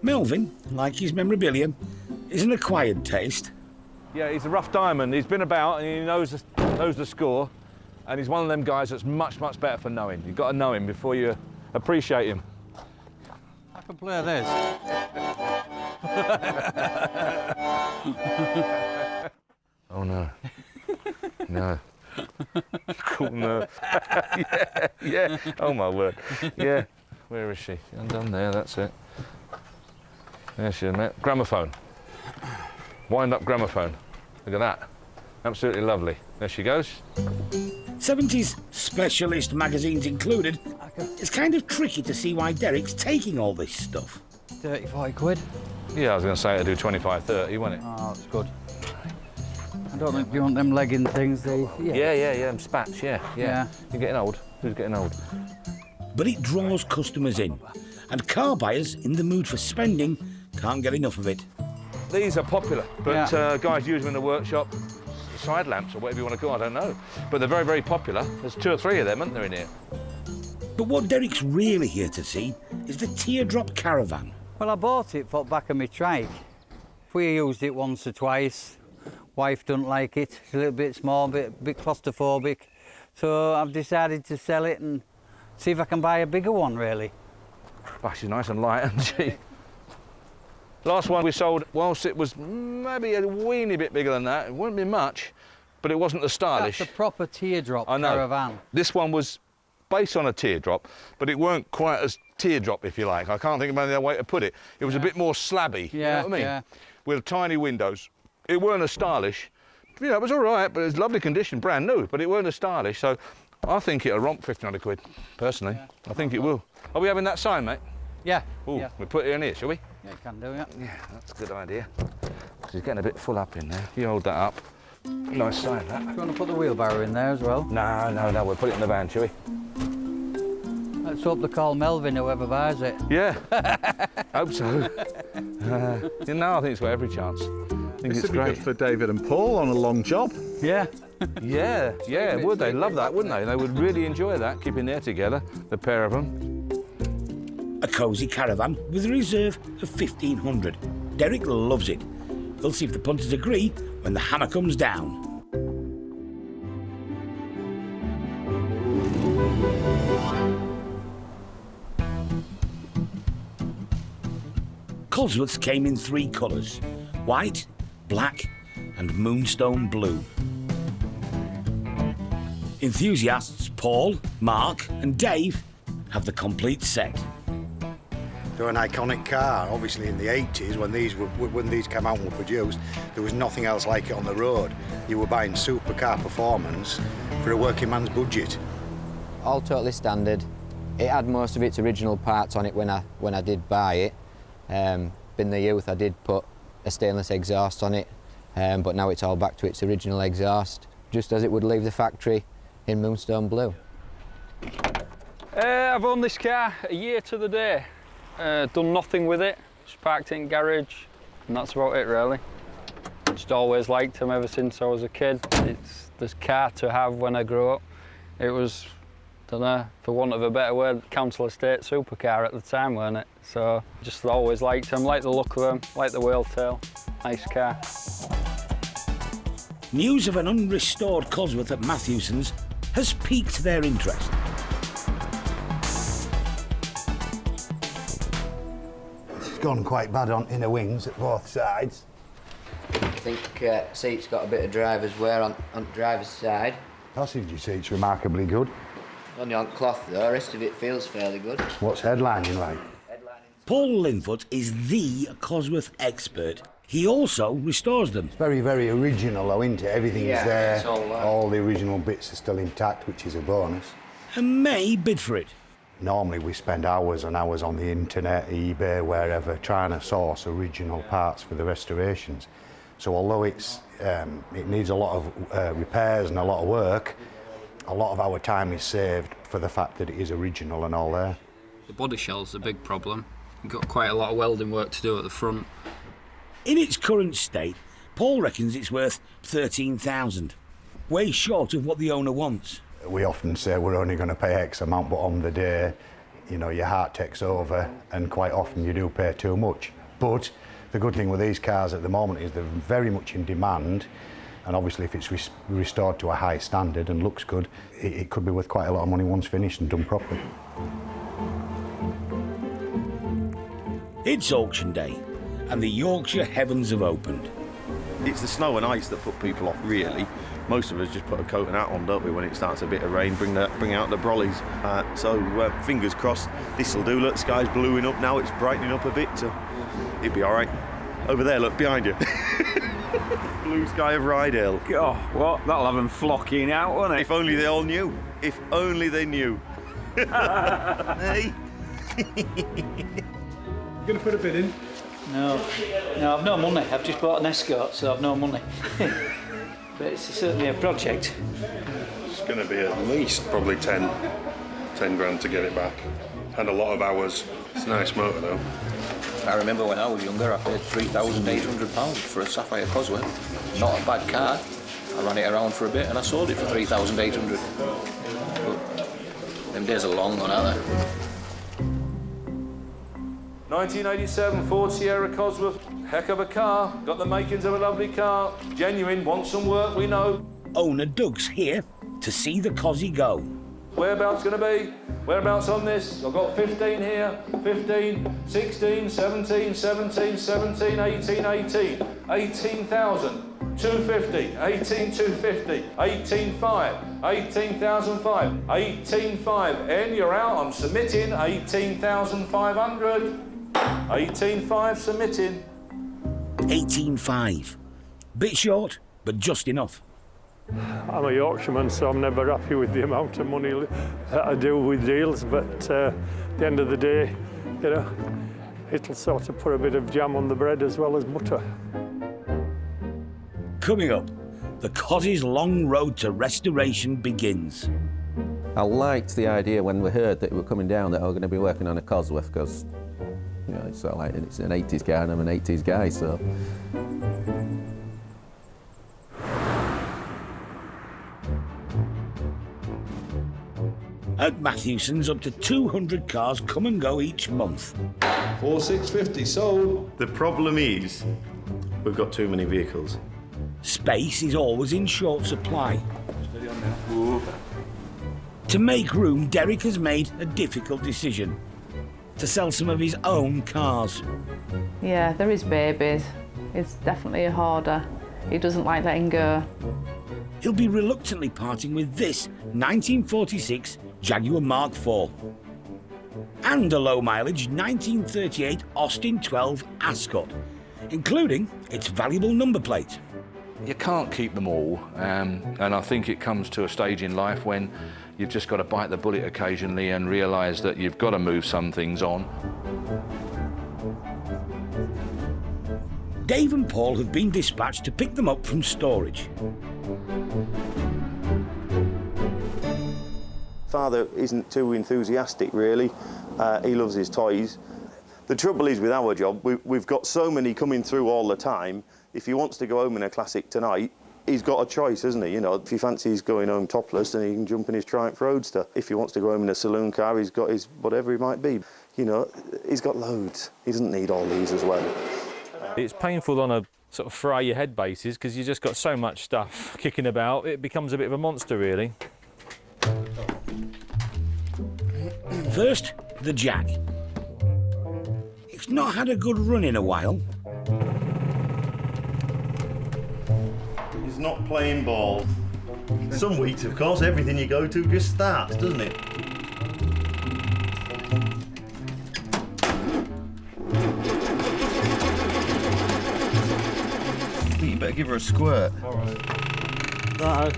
Melvin, like his memorabilia, is an acquired taste. Yeah, he's a rough diamond. He's been about and he knows the score, and he's one of them guys that's much, much better for knowing. You've got to know him before you appreciate him. I can play this. Oh no. No. Cool, no. yeah. Oh my word. Yeah. Where is she? Undone there, that's it. There she is, mate. Gramophone. Wind-up gramophone. Look at that. Absolutely lovely. There she goes. 70s specialist magazines included. It's kind of tricky to see why Derek's taking all this stuff. 35 quid. Yeah, I was going to say it'd do 25, 30, wouldn't it? Oh, that's good. I don't think you want them legging things, do you? Yeah, them spats, yeah. You're getting old. Who's getting old? But it draws customers in, and car buyers in the mood for spending can't get enough of it. These are popular, but guys use them in the workshop. Side lamps or whatever you want to call it, I don't know. But they're very, very popular. There's 2 or 3 of them, aren't there, in here? But what Derek's really here to see is the teardrop caravan. Well, I bought it for the back of my trike. We used it once or twice. Wife doesn't like it. It's a little bit small, bit claustrophobic. So I've decided to sell it and see if I can buy a bigger one, really. Oh, she's nice and light, isn't she? Last one we sold, whilst it was maybe a weeny bit bigger than that, it wouldn't be much, but it wasn't the stylish. That's a proper teardrop caravan. This one was based on a teardrop, but it weren't quite as teardrop, if you like. I can't think of any other way to put it. It was a bit more slabby, you know what I mean? Yeah. With tiny windows. It weren't as stylish. You know, it was all right, but it was lovely condition, brand new, but it weren't as stylish, so I think it'll romp 1,500 quid, personally. Yeah. I think it will. Are we having that sign, mate? Yeah. Ooh, we put it in here, shall we? Yeah, you can do, yeah. Yeah, that's a good idea. She's getting a bit full up in there. You hold that up. Nice sign, that. Do you want to put the wheelbarrow in there as well? No, we'll put it in the van, shall we? Let's hope they call Melvin, whoever buys it. Yeah, hope so. You know, I think it's got every chance. I think This it's would be great. good for David and Paul on a long job. Yeah. yeah, would they? Love that, wouldn't they? They would really enjoy that, keeping there together, the pair of them. A cosy caravan with a reserve of 1,500. Derek loves it. We'll see if the punters agree when the hammer comes down. Cosworths came in 3 colours: white, black and moonstone blue. Enthusiasts Paul, Mark and Dave have the complete set. They're an iconic car. Obviously in the 80s when these came out and were produced, there was nothing else like it on the road. You were buying supercar performance for a working man's budget. All totally standard. It had most of its original parts on it when I did buy it. In the youth I did put a stainless exhaust on it, but now it's all back to its original exhaust, just as it would leave the factory in moonstone blue. I've owned this car a year to the day. Done nothing with it, just parked it in garage, and that's about it really. Just always liked them ever since I was a kid. It's this car to have when I grew up. It was, don't know, for want of a better word, council estate supercar at the time, weren't it? So just always liked them, liked the look of them, liked the wheel tail. Nice car. News of an unrestored Cosworth at Matthewson's has piqued their interest. It's gone quite bad on inner wings at both sides. I think seat's got a bit of driver's wear on the driver's side. Passenger seat's remarkably good. Only on cloth though, the rest of it feels fairly good. What's headlining like? Paul Linfoot is the Cosworth expert. He also restores them. It's very, very original though, isn't it? Everything's there. It's all the original bits are still intact, which is a bonus. and may bid for it. Normally we spend hours and hours on the internet, eBay, wherever, trying to source original parts for the restorations. So although it needs a lot of repairs and a lot of work, a lot of our time is saved for the fact that it is original and all there. The body shell's a big problem. You've got quite a lot of welding work to do at the front. In its current state, Paul reckons it's worth $13,000, way short of what the owner wants. We often say we're only going to pay X amount, but on the day, you know, your heart takes over, and quite often you do pay too much. But the good thing with these cars at the moment is they're very much in demand, and obviously if it's restored to a high standard and looks good, it could be worth quite a lot of money once finished and done properly. It's auction day, and the Yorkshire heavens have opened. It's the snow and ice that put people off, really. Most of us just put a coat and hat on, don't we, when it starts a bit of rain, bring out the brollies. So fingers crossed, this'll do. Look, the sky's bluing up now, it's brightening up a bit, so it'll be all right. Over there, look, behind you. Blue sky of Rydale. Oh, what? That'll have them flocking out, won't it? If only they all knew. If only they knew. Hey? Going to put a bid in? No, I've no money. I've just bought an Escort, so I've no money. But it's certainly a project. It's going to be at least probably 10 grand to get it back. And a lot of hours. It's a nice motor though. I remember when I was younger, I paid £3,800 for a Sapphire Cosworth. Not a bad car. I ran it around for a bit and I sold it for £3,800. But them days are long gone, aren't they? 1987 Ford Sierra Cosworth, heck of a car, got the makings of a lovely car, genuine, wants some work, we know. Owner Doug's here to see the Cosy go. Whereabouts going to be? Whereabouts on this? I've got 15 here, 15, 16, 17, 17, 17, 18, 18, 18,000, 250, 18,250, 18,500, 18,005, 18,500, and you're out, I'm submitting 18,500. 18.5 submitting. 18.5. Bit short, but just enough. I'm a Yorkshireman, so I'm never happy with the amount of money that I do with deals, but at the end of the day, you know, it'll sort of put a bit of jam on the bread as well as butter. Coming up, the Cosy's long road to restoration begins. I liked the idea when we heard that we were coming down that I was going to be working on a Cosworth, because you know, it's sort of like it's an 80s car and I'm an 80s guy, so. At Matthewson's, up to 200 cars come and go each month. 4,650 sold. The problem is, we've got too many vehicles. Space is always in short supply. To make room, Derek has made a difficult decision. To sell some of his own cars. Yeah, there is babies. He's definitely a hoarder. He doesn't like letting go. He'll be reluctantly parting with this 1946 Jaguar Mark IV and a low-mileage 1938 Austin 12 Ascot, including its valuable number plate. You can't keep them all, and I think it comes to a stage in life when you've just got to bite the bullet occasionally and realise that you've got to move some things on. Dave and Paul have been dispatched to pick them up from storage. Father isn't too enthusiastic, really. He loves his toys. The trouble is with our job, we've got so many coming through all the time. If he wants to go home in a classic tonight, he's got a choice, hasn't he? You know, if he fancies going home topless, then he can jump in his Triumph Roadster. If he wants to go home in a saloon car, he's got his whatever he might be. You know, he's got loads. He doesn't need all these as well. It's painful on a sort of fry your head basis because you just got so much stuff kicking about. It becomes a bit of a monster, really. First, the Jag. It's not had a good run in a while. He's not playing ball. Some weeks, of course, everything you go to just starts, doesn't it? You better give her a squirt. Right.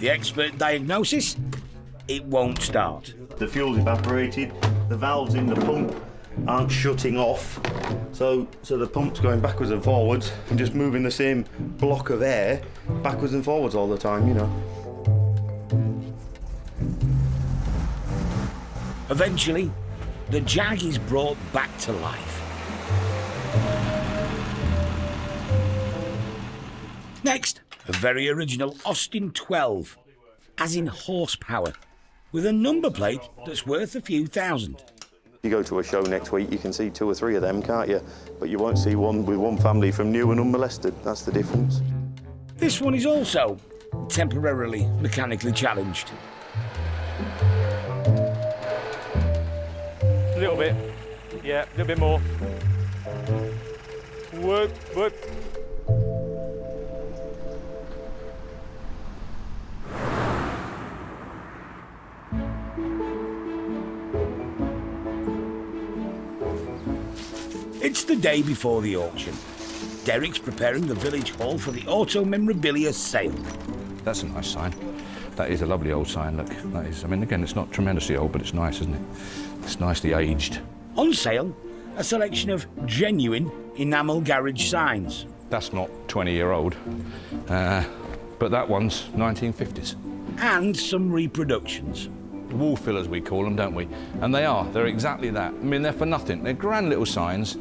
The expert diagnosis? It won't start. The fuel's evaporated, the valves in the pump aren't shutting off, so the pump's going backwards and forwards and just moving the same block of air backwards and forwards all the time, you know. Eventually, the Jag is brought back to life. Next, a very original Austin 12, as in horsepower, with a number plate that's worth a few thousand. You go to a show next week, you can see 2 or 3 of them, can't you? But you won't see one with one family from new and unmolested. That's the difference. This one is also temporarily mechanically challenged. A little bit. Yeah, a little bit more. Whoop, whoop. It's the day before the auction. Derek's preparing the village hall for the auto memorabilia sale. That's a nice sign. That is a lovely old sign, look. That is, I mean, again, it's not tremendously old, but it's nice, isn't it? It's nicely aged. On sale, a selection of genuine enamel garage signs. That's not 20-year-old, but that one's 1950s. And some reproductions. Wall fillers, we call them, don't we? And they are. They're exactly that. I mean, they're for nothing. They're grand little signs.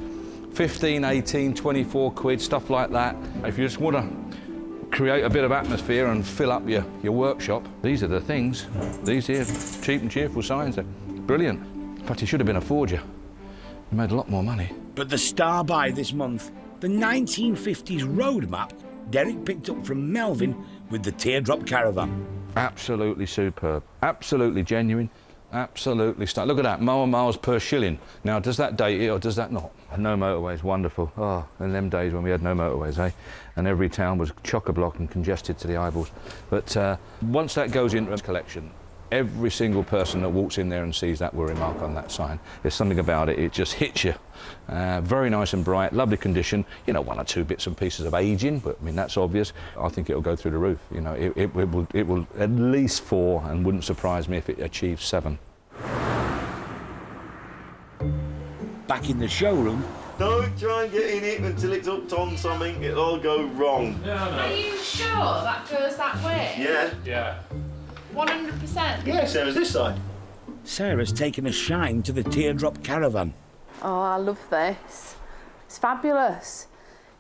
15, 18, 24 quid, stuff like that. If you just want to create a bit of atmosphere and fill up your workshop, these are the things. These here, cheap and cheerful signs, they're brilliant. In fact, he should have been a forger. He made a lot more money. But the star buy this month, the 1950s road map Derek picked up from Melvin with the teardrop caravan. Absolutely superb, absolutely genuine, absolutely stunning. Look at that, miles per shilling. Now, does that date it or does that not? No motorways, wonderful. Oh, in them days when we had no motorways, eh? And every town was chock-a-block and congested to the eyeballs. But once that goes into a collection, every single person that walks in there and sees that will remark on that sign. There's something about it, it just hits you. Very nice and bright, lovely condition. You know, 1 or 2 bits and pieces of aging, but I mean, that's obvious. I think it'll go through the roof. You know, it will at least 4, and wouldn't surprise me if it achieves 7. Back in the showroom. Don't try and get in it until it's hooked on something, it'll all go wrong. Are you sure that goes that way? Yeah. Yeah. 100%? Yeah, Sarah's this side. Sarah's taken a shine to the teardrop caravan. Oh, I love this. It's fabulous.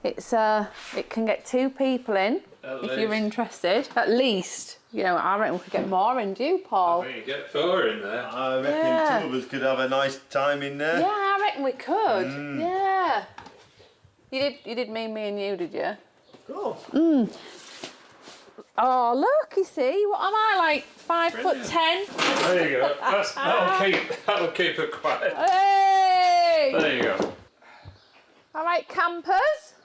It's it can get 2 people in if you're interested. At least. You know, I reckon we could get more in, do you, Paul? I think you get 4 in there. I reckon 2 of us could have a nice time in there. Yeah, I reckon we could. Yeah. You did me and you, did you? Of course. Oh, look, you see, what am I, like 5'10"? There you go. That'll keep her quiet. Hey! There you go. All right, campers.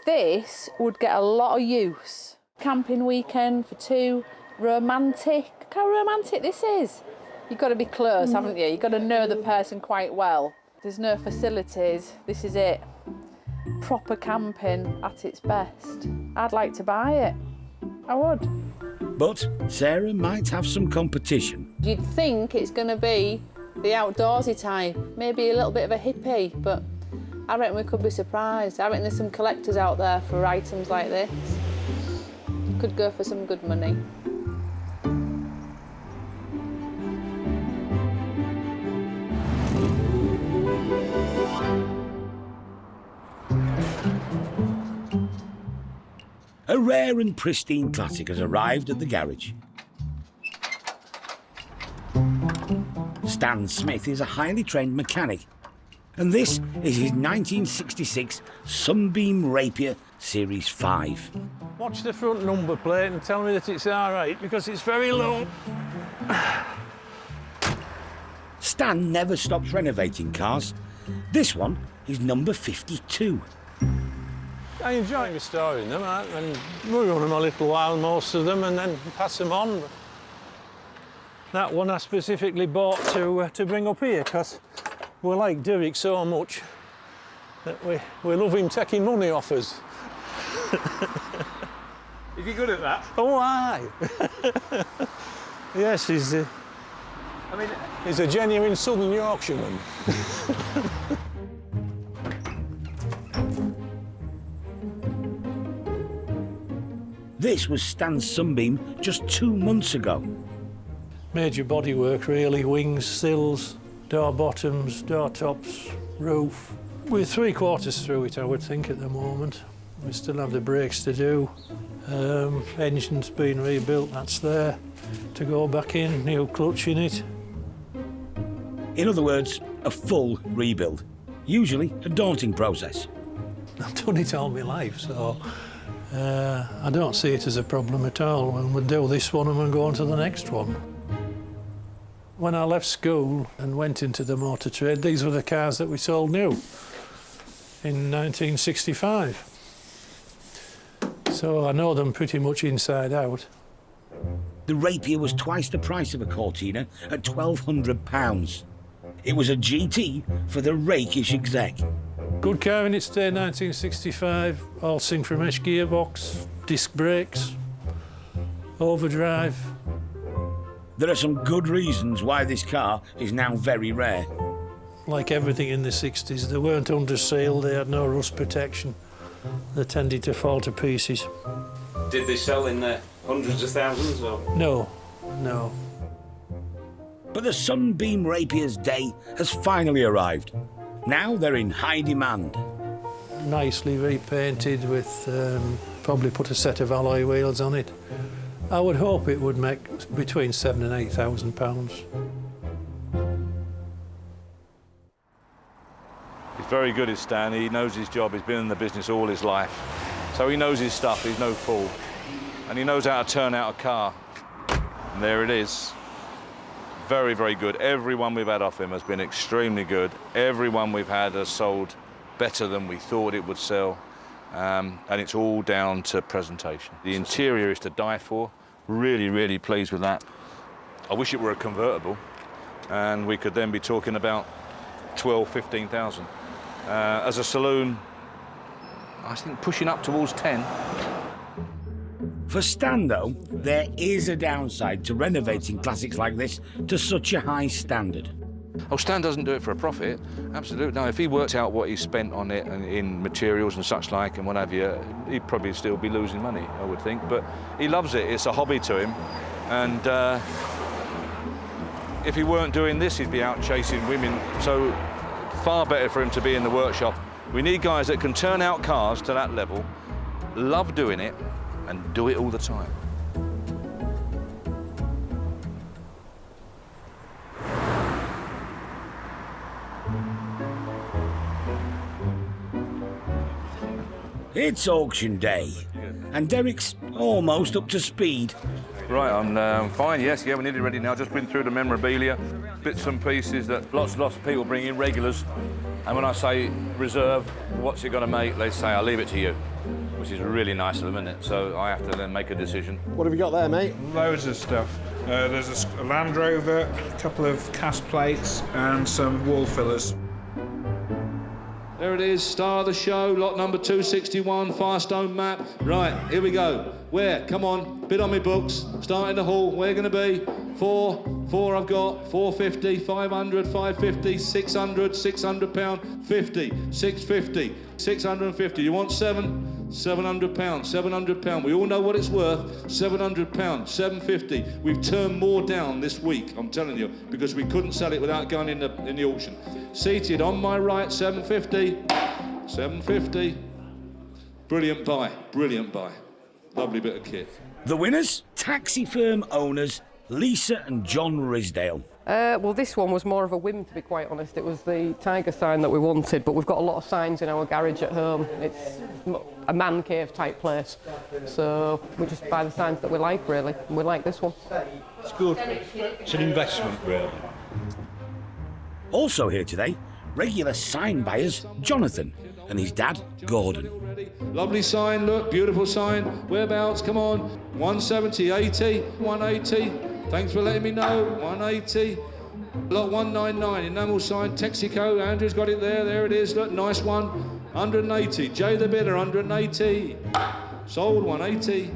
This would get a lot of use. Camping weekend for 2, romantic. Look how romantic this is. You've got to be close, haven't you? You've got to know the person quite well. There's no facilities. This is it. Proper camping at its best. I'd like to buy it. I would. But Sarah might have some competition. You'd think it's going to be the outdoorsy type, maybe a little bit of a hippie, but I reckon we could be surprised. I reckon there's some collectors out there for items like this. Could go for some good money. A rare and pristine classic has arrived at the garage. Stan Smith is a highly trained mechanic, and this is his 1966 Sunbeam Rapier Series 5. Watch the front number plate and tell me that it's all right, because it's very low. Stan never stops renovating cars. This one is number 52. I enjoy restoring them, and we run them a little while, most of them, and then pass them on. That one I specifically bought to bring up here, because we like Derek so much that we love him taking money off us. Is he good at that? Oh, aye. Yes, he's I mean, he's a genuine Southern Yorkshireman. This was Stan's Sunbeam just 2 months ago. Major bodywork, really. Wings, sills, door bottoms, door tops, roof. We're 3/4 through it, I would think, at the moment. We still have the brakes to do. Engine's been rebuilt, that's there to go back in, new clutch in it. In other words, a full rebuild. Usually a daunting process. I've done it all my life, so I don't see it as a problem at all. When we do this one and we'll go on to the next one. When I left school and went into the motor trade, these were the cars that we sold new in 1965. So I know them pretty much inside out. The Rapier was twice the price of a Cortina at £1,200. It was a GT for the rakish exec. Good car in its day, 1965, all synchromesh gearbox, disc brakes, overdrive. There are some good reasons why this car is now very rare. Like everything in the 60s, they weren't under seal, they had no rust protection. They tended to fall to pieces. Did they sell in the hundreds of thousands? Or? No, no. But the Sunbeam Rapier's day has finally arrived. Now they're in high demand. Nicely repainted with, probably put a set of alloy wheels on it. I would hope it would make between £7,000 and £8,000. He's very good at Stan. He knows his job. He's been in the business all his life. So he knows his stuff. He's no fool. And he knows how to turn out a car. And there it is. Very, very good. Everyone we've had off him has been extremely good. Everyone we've had has sold better than we thought it would sell. And it's all down to presentation. The interior is to die for. Really, really pleased with that. I wish it were a convertible, and we could then be talking about 12, 15,000. As a saloon, I think pushing up towards 10. For Stan, though, there is a downside to renovating classics like this to such a high standard. Oh, Stan doesn't do it for a profit. Absolutely. No, if he worked out what he spent on it and in materials and such like and what have you, he'd probably still be losing money, I would think. But he loves it. It's a hobby to him. And if he weren't doing this, he'd be out chasing women. So far better for him to be in the workshop. We need guys that can turn out cars to that level, love doing it, and do it all the time. It's auction day, and Derek's almost up to speed. Right, I'm fine, yes, yeah, we're nearly ready now. Just been through the memorabilia, bits and pieces that lots of people bring in, regulars. And when I say reserve, what's it going to make, they say, I'll leave it to you, which is really nice of them, isn't it? So I have to then make a decision. What have you got there, mate? Loads of stuff. There's a Land Rover, a couple of cast plates, and some wall fillers. There it is, star of the show, lot number 261, Firestone map. Right, here we go. Where? Come on, bid on me books. Start in the hall. Where going to be? Four I've got. 450, 500, 550, 600, £600, 50, 650, 650. You want seven? £700, £700. We all know what it's worth. £700, 750. We've turned more down this week, I'm telling you, because we couldn't sell it without going in the auction. Seated on my right, 750. 750. Brilliant buy, brilliant buy. Lovely bit of kit. The winners, taxi firm owners Lisa and John Risdale. Well, this one was more of a whim, to be quite honest. It was the tiger sign that we wanted, but we've got a lot of signs in our garage at home. It's a man cave type place, so we just buy the signs that we like, really. And we like this one. It's good. It's an investment, really. Also here today, regular sign buyers Jonathan and his dad Gordon. Lovely sign, look, beautiful sign. Whereabouts? Come on. 170, 80, 180. Thanks for letting me know. 180. Lot 199, enamel sign, Texaco. Andrew's got it there. There it is. Look, nice one. 180. Jay the bidder, 180. Sold 180.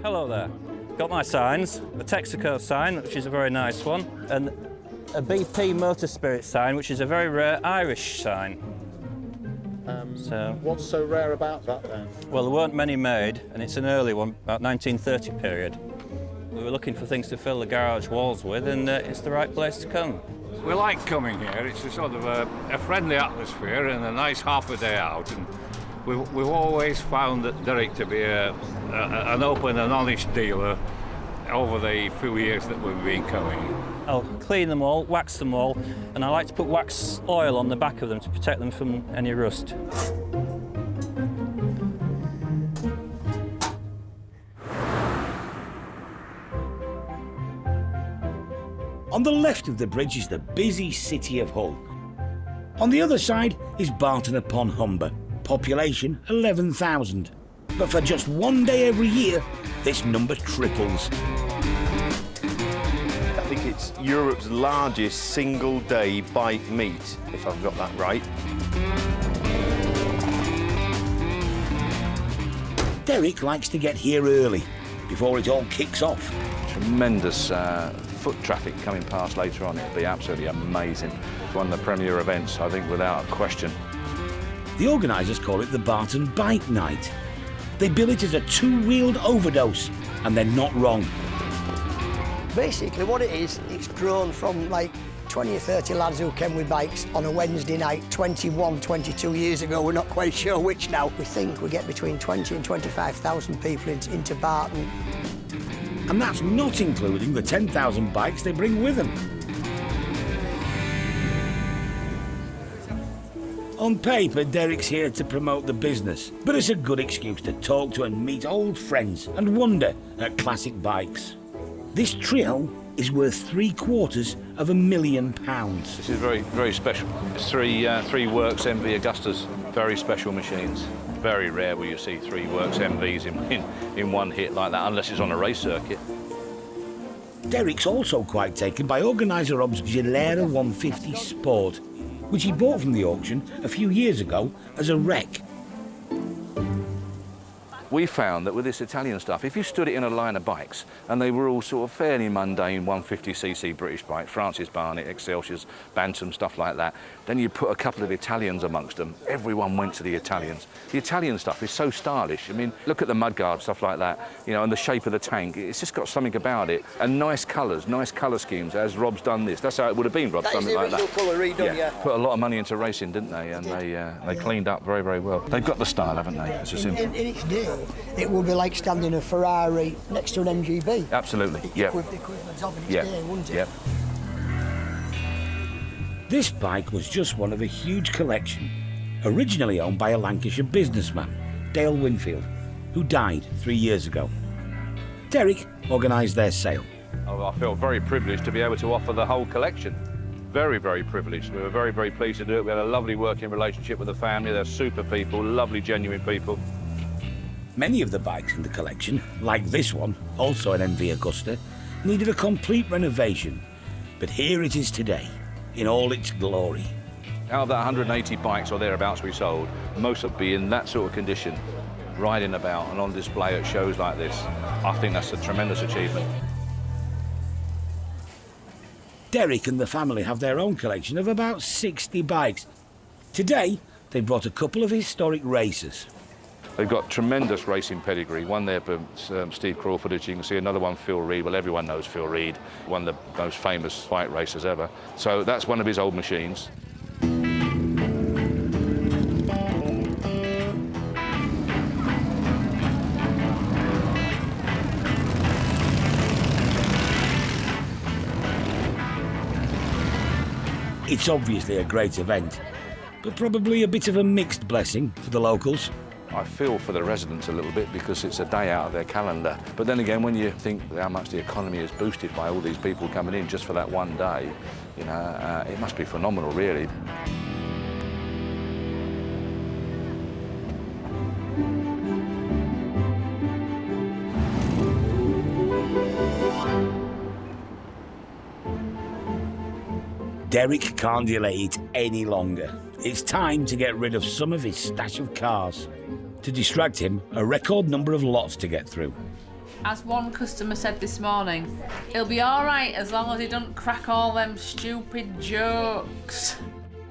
Hello there. Got my signs, a Texaco sign, which is a very nice one, and a BP Motor Spirit sign, which is a very rare Irish sign. What's so rare about that then? Well, there weren't many made, and it's an early one, about 1930 period. We were looking for things to fill the garage walls with, and it's the right place to come. We like coming here. It's a sort of a friendly atmosphere and a nice half a day out. And we've always found that Derek to be an open and honest dealer over the few years that we've been coming. I'll clean them all, wax them all, and I like to put wax oil on the back of them to protect them from any rust. On the left of the bridge is the busy city of Hull. On the other side is Barton upon Humber, population 11,000. But for just one day every year, this number triples. I think it's Europe's largest single-day bike meet, if I've got that right. Derek likes to get here early, before it all kicks off. Tremendous foot traffic coming past later on. It'll be absolutely amazing. It's one of the premier events, I think, without a question. The organisers call it the Barton Bike Night. They bill it as a two-wheeled overdose, and they're not wrong. Basically what it is, it's drawn from like 20 or 30 lads who came with bikes on a Wednesday night 21, 22 years ago. We're not quite sure which now. We think we get between 20 and 25,000 people into Barton. And that's not including the 10,000 bikes they bring with them. On paper, Derek's here to promote the business, but it's a good excuse to talk to and meet old friends and wonder at classic bikes. This trio is worth £750,000. This is very, very special. It's three Works MV Augustas, very special machines. Very rare where you see three Works MVs in one hit like that, unless it's on a race circuit. Derek's also quite taken by organiser Rob's Gilera 150 Sport, which he bought from the auction a few years ago as a wreck. We found that with this Italian stuff, if you stood it in a line of bikes, and they were all sort of fairly mundane 150cc British bike, Francis Barnett, Excelsiors, Bantam, stuff like that, then you put a couple of Italians amongst them, everyone went to the Italians. The Italian stuff is so stylish. I mean, look at the mudguard, stuff like that, you know, and the shape of the tank. It's just got something about it. And nice colours, nice colour schemes, as Rob's done this. That's how it would have been, Rob, something like that. That is the original colour redone, yeah. Put a lot of money into racing, didn't they? And they cleaned up very, very well. They've got the style, haven't they? It's just simple. In its day, it would be like standing a Ferrari next to an MGB. Absolutely, yeah. The equivalent of in its day, wouldn't it? Yep. This bike was just one of a huge collection, originally owned by a Lancashire businessman, Dale Winfield, who died 3 years ago. Derek organised their sale. I felt very privileged to be able to offer the whole collection. Very, very privileged. We were very, very pleased to do it. We had a lovely working relationship with the family. They're super people, lovely, genuine people. Many of the bikes in the collection, like this one, also an MV Augusta, needed a complete renovation. But here it is today, in all its glory. Out of that 180 bikes or thereabouts we sold, most would be in that sort of condition, riding about and on display at shows like this. I think that's a tremendous achievement. Derek and the family have their own collection of about 60 bikes. Today, they brought a couple of historic racers. They've got tremendous racing pedigree. One there for Steve Crawford, as you can see. Another one, Phil Reed. Well, everyone knows Phil Reed, one of the most famous bike racers ever. So that's one of his old machines. It's obviously a great event, but probably a bit of a mixed blessing for the locals. I feel for the residents a little bit because it's a day out of their calendar. But then again, when you think how much the economy is boosted by all these people coming in just for that one day, you know, it must be phenomenal, really. Derek can't delay it any longer. It's time to get rid of some of his stash of cars. To distract him, a record number of lots to get through. As one customer said this morning, he'll be all right as long as he doesn't crack all them stupid jokes.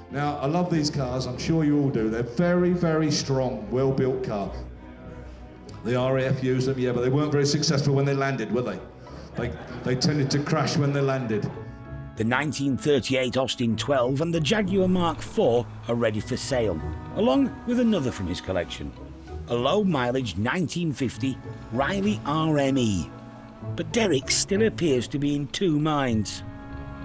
Now, I love these cars, I'm sure you all do. They're very, very strong, well-built cars. The RAF used them, yeah, but they weren't very successful when they landed, were they? They tended to crash when they landed. The 1938 Austin 12 and the Jaguar Mark IV are ready for sale, along with another from his collection, a low-mileage 1950 Riley RME. But Derek still appears to be in two minds.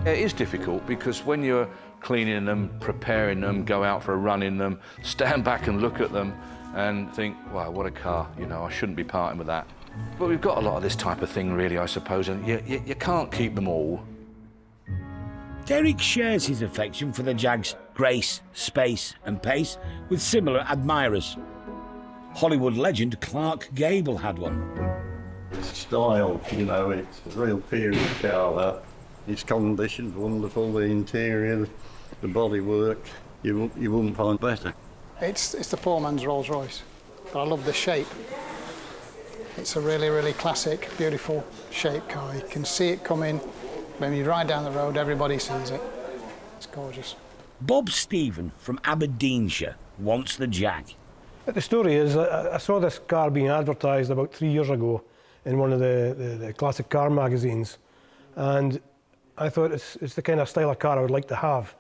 It is difficult because when you're cleaning them, preparing them, go out for a run in them, stand back and look at them and think, wow, what a car, you know, I shouldn't be parting with that. But we've got a lot of this type of thing, really, I suppose, and you can't keep them all. Derek shares his affection for the Jag's grace, space and pace with similar admirers. Hollywood legend Clark Gable had one. Style, you know, it's a real period car, that. Its condition's wonderful, the interior, the bodywork, you wouldn't find better. It's the poor man's Rolls Royce, but I love the shape. It's a really, really classic, beautiful shape car. You can see it coming. When you ride down the road, everybody sees it. It's gorgeous. Bob Stephen from Aberdeenshire wants the Jag. The story is, I saw this car being advertised about 3 years ago in one of the classic car magazines, and I thought it's the kind of style of car I would like to have.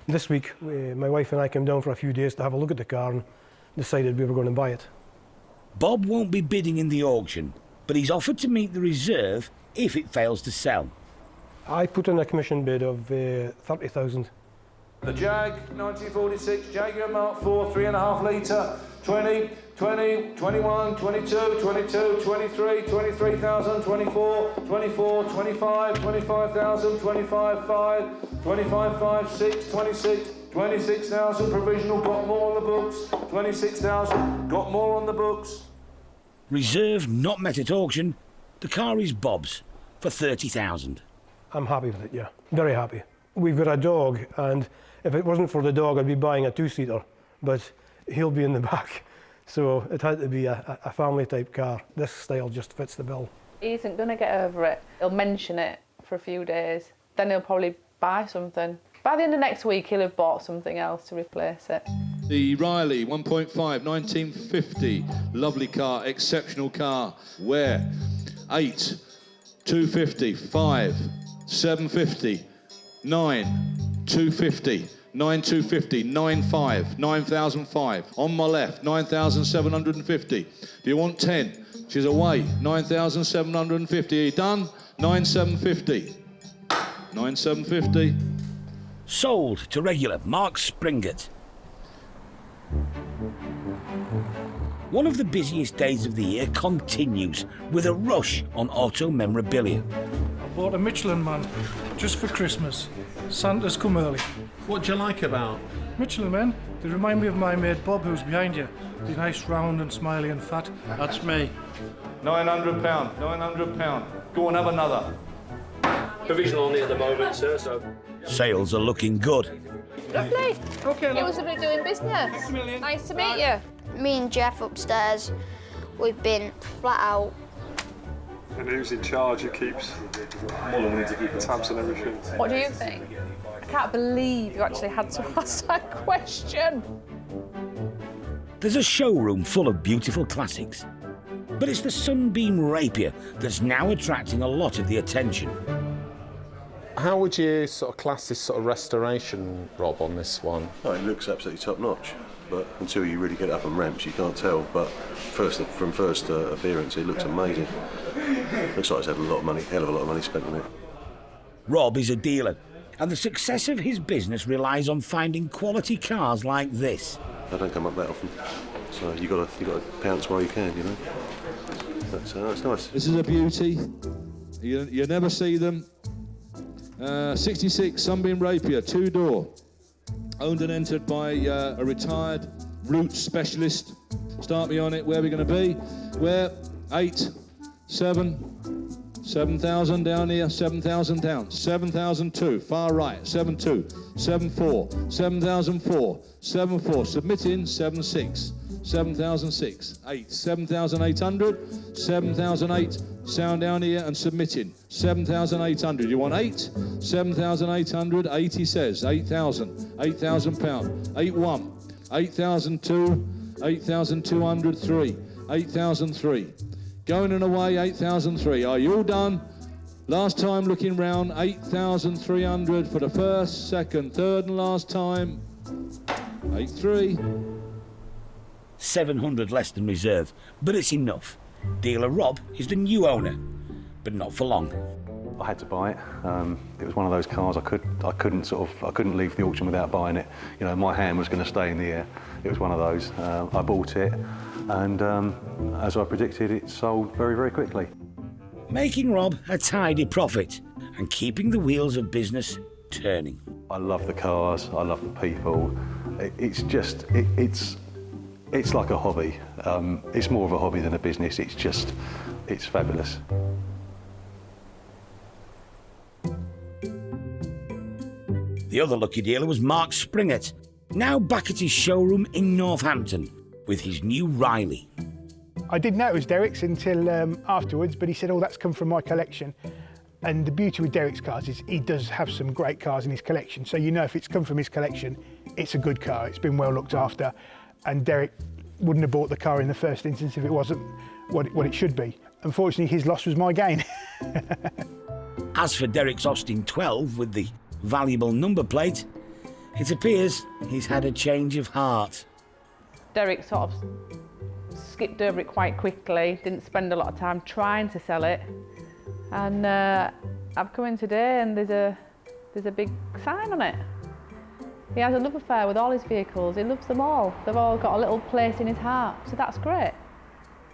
This week, my wife and I came down for a few days to have a look at the car and decided we were going to buy it. Bob won't be bidding in the auction, but he's offered to meet the reserve if it fails to sell. I put in a commission bid of 30,000. The Jag 1946 Jaguar Mark IV 3.5 litre, 20, 20, 21, 22, 22, 23, 23,000, 24, 24, 25, 25,000, 25, 5, 25, 5, 6, 26, 26,000 provisional, got more on the books, 26,000, got more on the books. Reserve not met at auction, the car is Bob's for 30,000. I'm happy with it, yeah, very happy. We've got a dog, and if it wasn't for the dog, I'd be buying a two-seater, but he'll be in the back. So it had to be a family-type car. This style just fits the bill. He isn't going to get over it. He'll mention it for a few days, then he'll probably buy something. By the end of next week, he'll have bought something else to replace it. The Riley 1.5 1950, lovely car, exceptional car. Where? 8, 250, 5, 750, 9, 250, 9,250, 9,500, 9,005. On my left, 9,750. If you want 10, she's away, 9,750. Are you done? 9,750. 9,750. Sold to regular Mark Springett. One of the busiest days of the year continues with a rush on auto memorabilia. I bought a Michelin Man just for Christmas. Santa's come early. What do you like about Michelin men? They remind me of my mate Bob, who's behind you. They're nice, round and smiley and fat. That's me. £900, £900. Go and have another. Provisional on it at the moment, sir, so... Sales are looking good. Lovely. Okay, you was doing business. Nice to meet you. Me and Jeff upstairs, we've been flat out. And who's in charge? Who keeps tabs and everything? What do you think? I can't believe you actually had to ask that question. There's a showroom full of beautiful classics, but it's the Sunbeam Rapier that's now attracting a lot of the attention. How would you sort of class this sort of restoration, Rob, on this one? Oh, it looks absolutely top-notch, but until you really get up on ramps, you can't tell. But from first appearance, it looks amazing. Looks like it's had a lot of money, hell of a lot of money spent on it. Rob is a dealer, and the success of his business relies on finding quality cars like this. They don't come up that often, so you got to pounce while you can, you know. That's nice. This is a beauty. You never see them. 66 Sunbeam Rapier, 2-door. Owned and entered by a retired roots specialist. Start me on it. Where are we going to be? Where? 8, 7,000 down here. 7,000 down. 7,002. Far right. 7,2. 7,4. 7,004. 7,4. Submitting. 7,6. 7,006, 8, 7,800, 7,008, sound down here and submitting, 7,800, you want 8, 7,800, 8 he says, 8,000, 8,000 pound, 8,1, 8,002, 8,200, 3, 8,003, going and away, 8,003, are you all done? Last time looking round, 8,300 for the first, second, third and last time, 8,3. 700 less than reserve, but it's enough. Dealer Rob is the new owner, but not for long. I had to buy it. It was one of those cars I couldn't leave the auction without buying it. You know, my hand was going to stay in the air. It was one of those. I bought it, and as I predicted, it sold very, very quickly. Making Rob a tidy profit and keeping the wheels of business turning. I love the cars. I love the people. It's like a hobby. It's more of a hobby than a business. It's fabulous. The other lucky dealer was Mark Springett, now back at his showroom in Northampton with his new Riley. I didn't know it was Derek's until afterwards, but he said, oh, that's come from my collection. And the beauty with Derek's cars is he does have some great cars in his collection. So you know if it's come from his collection, it's a good car. It's been well looked after. And Derek wouldn't have bought the car in the first instance if it wasn't what it should be. Unfortunately, his loss was my gain. As for Derek's Austin 12 with the valuable number plate, it appears he's had a change of heart. Derek sort of skipped over it quite quickly, didn't spend a lot of time trying to sell it. And I've come in today and there's a big sign on it. He has a love affair with all his vehicles. He loves them all. They've all got a little place in his heart, so that's great.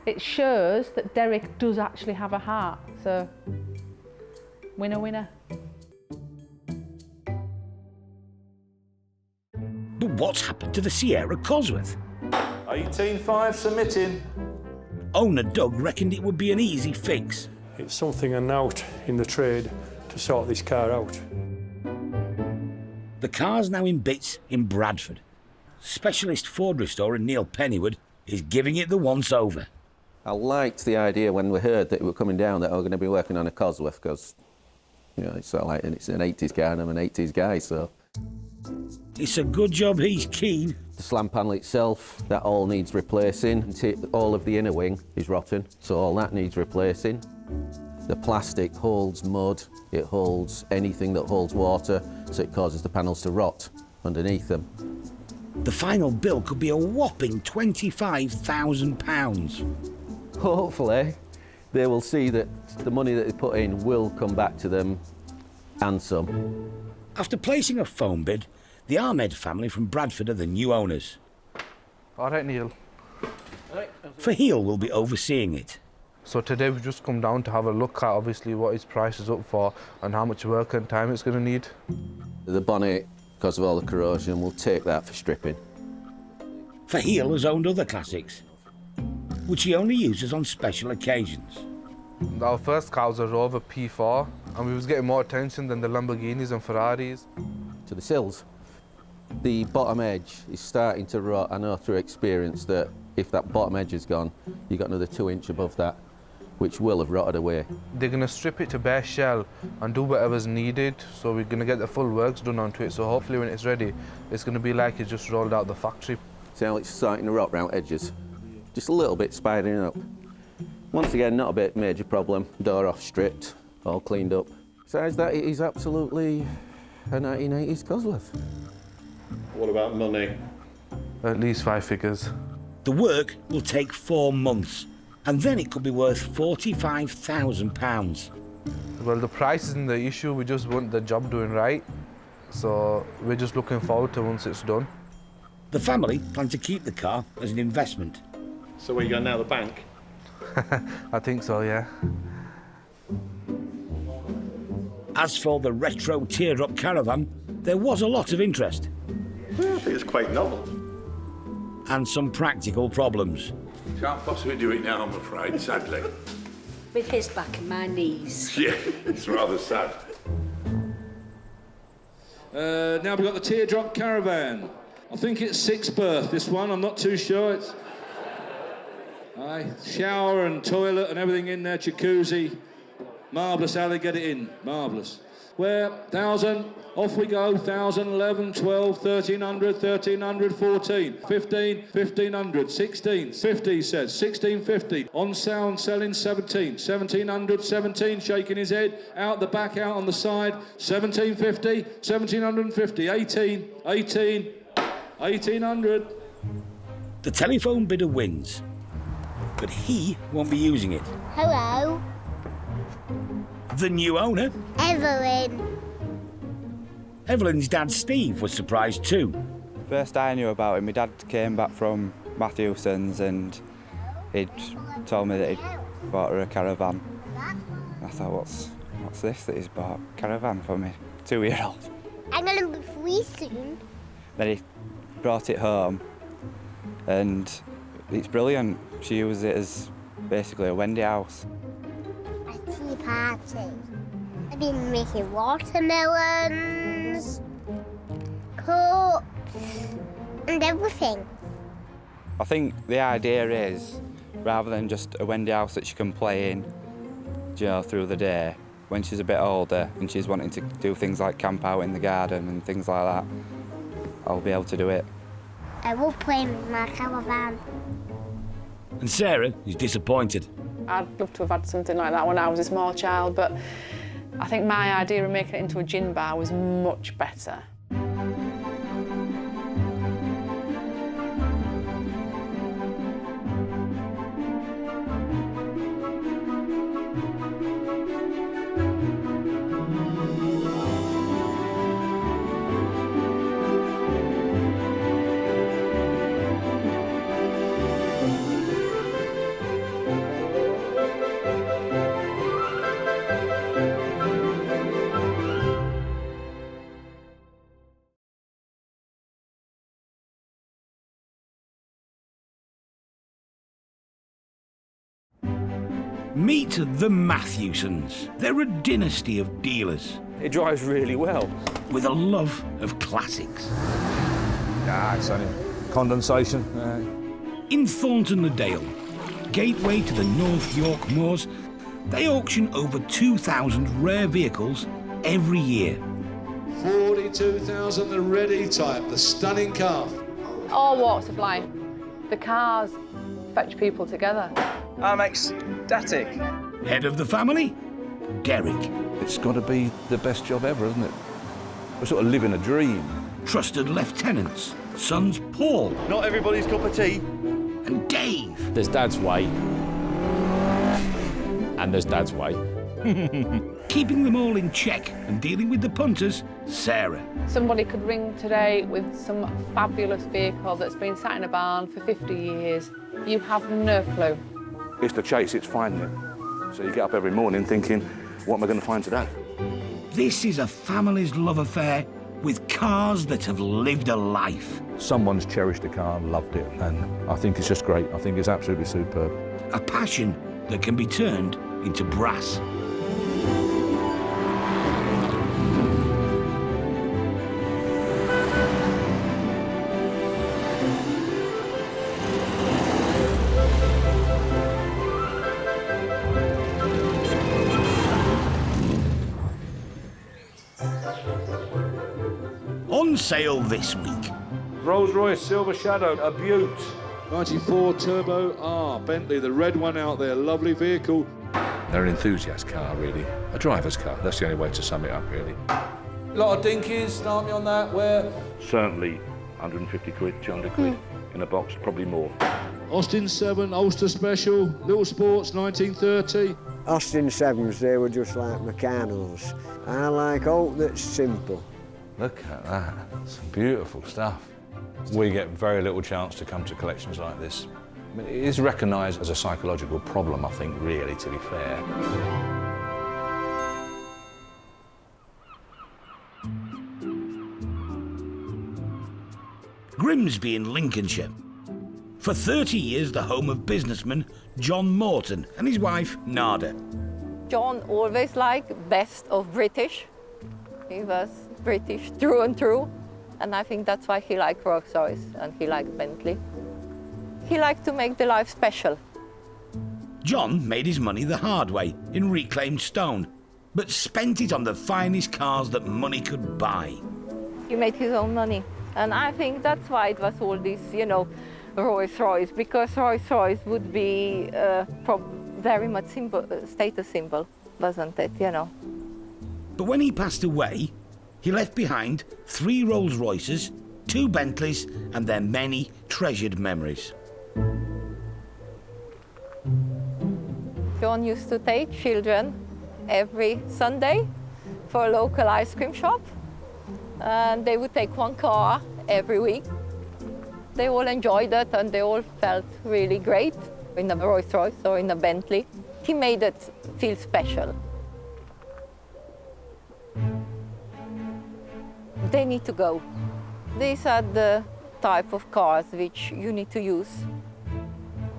It shows that Derek does actually have a heart, so winner, winner. But what's happened to the Sierra Cosworth? 18.5 submitting. Owner Doug reckoned it would be an easy fix. It's something and out in the trade to sort this car out. The car's now in bits in Bradford. Specialist Ford restorer Neil Pennywood is giving it the once-over. I liked the idea when we heard that it were coming down that I was going to be working on a Cosworth because, you know, it's sort of like, it's an 80s car and I'm an 80s guy, so. It's a good job he's keen. The slam panel itself, that all needs replacing. All of the inner wing is rotten, so all that needs replacing. The plastic holds mud, it holds anything that holds water, so it causes the panels to rot underneath them. The final bill could be a whopping £25,000. Hopefully, they will see that the money that they put in will come back to them and some. After placing a phone bid, the Ahmed family from Bradford are the new owners. All right, Neil. Fahil will be overseeing it. So today we've just come down to have a look at obviously what his price is up for and how much work and time it's going to need. The bonnet, because of all the corrosion, will take that for stripping. Fahil has owned other classics, which he only uses on special occasions. Our first car was a Rover P4 and we was getting more attention than the Lamborghinis and Ferraris. To the sills. The bottom edge is starting to rot. I know through experience that if that bottom edge is gone, you've got another 2 inch above that, which will have rotted away. They're going to strip it to bare shell and do whatever's needed, so we're going to get the full works done onto it, so hopefully when it's ready, it's going to be like it just rolled out the factory. See how it's starting to rot round edges? Just a little bit spidering up. Once again, not a bit major problem. Door off stripped, all cleaned up. Besides that, it is absolutely a 1980s Cosworth. What about money? At least 5 figures. The work will take 4 months, and then it could be worth £45,000. Well, the price isn't the issue, we just want the job doing right. So we're just looking forward to once it's done. The family plan to keep the car as an investment. So where are you going now, the bank? I think so, yeah. As for the retro teardrop caravan, there was a lot of interest. Yeah, I think it's quite novel. And some practical problems. Can't possibly do it now, I'm afraid, sadly. With his back and my knees. Yeah, it's rather sad. Now we've got the teardrop caravan. I think it's 6th birth, this one, I'm not too sure. Aye, shower and toilet and everything in there, jacuzzi. Marvellous how they get it in, marvellous. Where, 1,000, off we go, 1,000, 11, 12, 1,300, 1,300, 14, 15, 1,500, 16, 50 says, 1650, on sound selling 17, 1,700, 17, shaking his head, out the back, out on the side, 1,750, 1,750, 18, 18, 1,800. The telephone bidder wins, but he won't be using it. Hello. The new owner, Evelyn. Evelyn's dad Steve was surprised too. First I knew about him, my dad came back from Matthews and he'd told me that he'd bought her a caravan. I thought, what's this that he's bought? Caravan for me, 2-year-old. I'm gonna be 3 soon. Then he brought it home and it's brilliant. She uses it as basically a Wendy house. A tea party. I've been making watermelons, cups, and everything. I think the idea is, rather than just a Wendy house that she can play in, you know, through the day, when she's a bit older and she's wanting to do things like camp out in the garden and things like that, I'll be able to do it. I love playing with my caravan. And Sarah is disappointed. I'd love to have had something like that when I was a small child, but I think my idea of making it into a gin bar was much better. Meet the Matthewsons. They're a dynasty of dealers. It drives really well. With a love of classics. Ah, it's only condensation. In Thornton-le-Dale, gateway to the North York Moors, they auction over 2,000 rare vehicles every year. 42,000, the ready type, the stunning car. All walks of life. The cars fetch people together. I'm ecstatic. Head of the family, Derek. It's got to be the best job ever, isn't it? We're sort of living a dream. Trusted lieutenants, sons Paul. Not everybody's cup of tea. And Dave. There's Dad's way. And there's Dad's way. Keeping them all in check and dealing with the punters, Sarah. Somebody could ring today with some fabulous vehicle that's been sat in a barn for 50 years. You have no clue. It's the chase, it's finding it. So you get up every morning thinking, what am I going to find today? This is a family's love affair with cars that have lived a life. Someone's cherished a car and loved it, and I think it's just great. I think it's absolutely superb. A passion that can be turned into brass. On sale this week. Rolls-Royce Silver Shadow, a beaut. 94 Turbo R, Bentley, the red one out there, lovely vehicle. They're an enthusiast car, really. A driver's car, that's the only way to sum it up, really. A lot of dinkies, start me on that, where? Certainly 150 quid, 200 quid in a box, probably more. Austin 7, Ulster Special, Little Sports, 1930. Austin 7s, they were just like Meccano's. I like all that's simple. Look at that, some beautiful stuff. We get very little chance to come to collections like this. I mean, it is recognised as a psychological problem, I think, really, to be fair. Grimsby in Lincolnshire. For 30 years, the home of businessman John Morton and his wife, Nada. John always liked best of British. He was British through and through. And I think that's why he liked Rolls-Royce and he liked Bentley. He liked to make the life special. John made his money the hard way in reclaimed stone, but spent it on the finest cars that money could buy. He made his own money. And I think that's why it was all this, you know, Rolls-Royce, because Rolls-Royce would be very much status symbol, wasn't it, you know? But when he passed away, he left behind 3 Rolls-Royces, 2 Bentleys, and their many treasured memories. John used to take children every Sunday for a local ice cream shop. And they would take 1 car every week. They all enjoyed it and they all felt really great in a Rolls-Royce or in a Bentley. He made it feel special. They need to go. These are the type of cars which you need to use.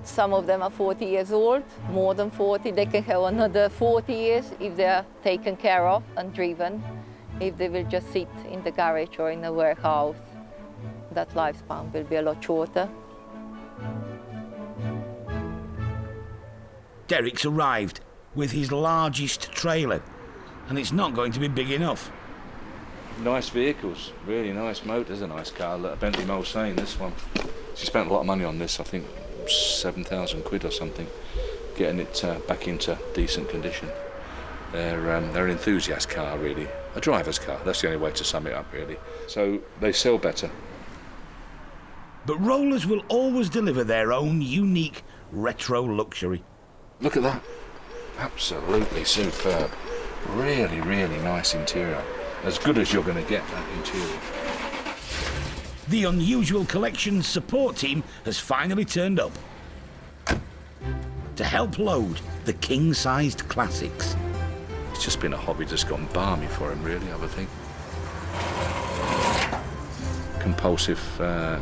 Some of them are 40 years old, more than 40. They can have another 40 years if they are taken care of and driven. If they will just sit in the garage or in a warehouse, that lifespan will be a lot shorter. Derek's arrived with his largest trailer, and it's not going to be big enough. Nice vehicles, really nice motors, a nice car, a Bentley Mulsanne, this one. She spent a lot of money on this, I think 7,000 quid or something, getting it back into decent condition. They're an enthusiast car, really. A driver's car, that's the only way to sum it up, really. So they sell better. But rollers will always deliver their own unique retro luxury. Look at that. Absolutely superb. Really, really nice interior. As good as you're going to get, that interior. The Unusual Collections support team has finally turned up to help load the king-sized classics. It's just been a hobby that's gone balmy for him, really, I would think. Compulsive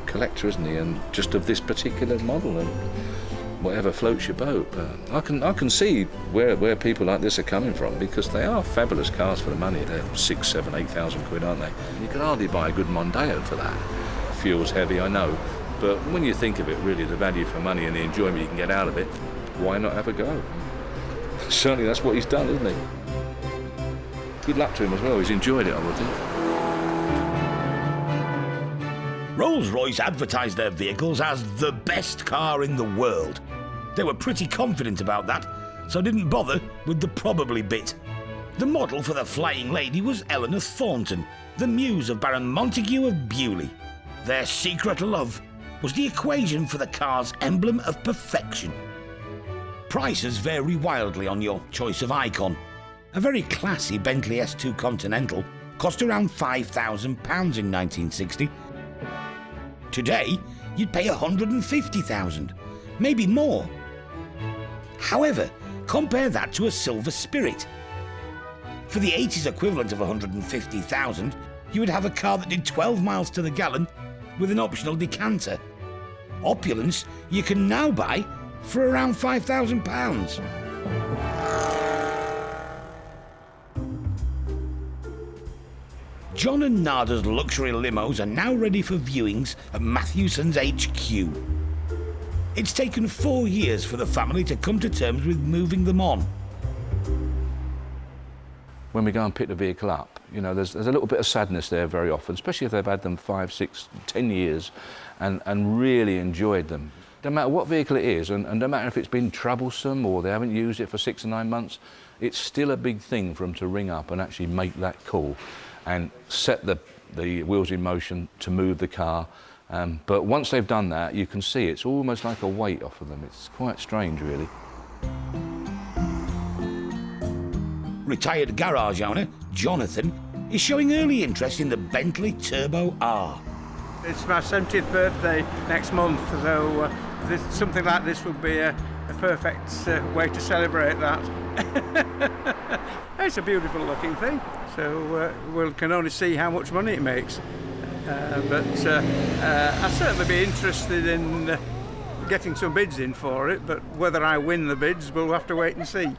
collector, isn't he? And just of this particular model and whatever floats your boat. I can see where people like this are coming from, because they are fabulous cars for the money. They're 6,000, 7,000, 8,000 quid, aren't they? You can hardly buy a good Mondeo for that. Fuel's heavy, I know, but when you think of it, really, the value for money and the enjoyment you can get out of it, why not have a go? Certainly that's what he's done, isn't he? Good luck to him as well, he's enjoyed it, I would think. Rolls-Royce advertised their vehicles as the best car in the world. They were pretty confident about that, so didn't bother with the probably bit. The model for the Flying Lady was Eleanor Thornton, the muse of Baron Montague of Bewley. Their secret love was the equation for the car's emblem of perfection. Prices vary wildly on your choice of icon. A very classy Bentley S2 Continental cost around £5,000 in 1960. Today, you'd pay £150,000, maybe more. However, compare that to a Silver Spirit. For the 80s equivalent of £150,000, you would have a car that did 12 miles to the gallon with an optional decanter. Opulence you can now buy for around £5,000. John and Nada's luxury limos are now ready for viewings at Matthewson's HQ. It's taken 4 years for the family to come to terms with moving them on. When we go and pick the vehicle up, you know, there's a little bit of sadness there very often, especially if they've had them 5, 6, 10 years and really enjoyed them. No matter what vehicle it is, and no matter if it's been troublesome or they haven't used it for 6 or 9 months, it's still a big thing for them to ring up and actually make that call and set the wheels in motion to move the car. But once they've done that, you can see it's almost like a weight off of them. It's quite strange, really. Retired garage owner Jonathan is showing early interest in the Bentley Turbo R. It's my 70th birthday next month, so something like this would be a perfect way to celebrate that. It's a beautiful looking thing, so we can only see how much money it makes. But I'd certainly be interested in getting some bids in for it, but whether I win the bids, we'll have to wait and see.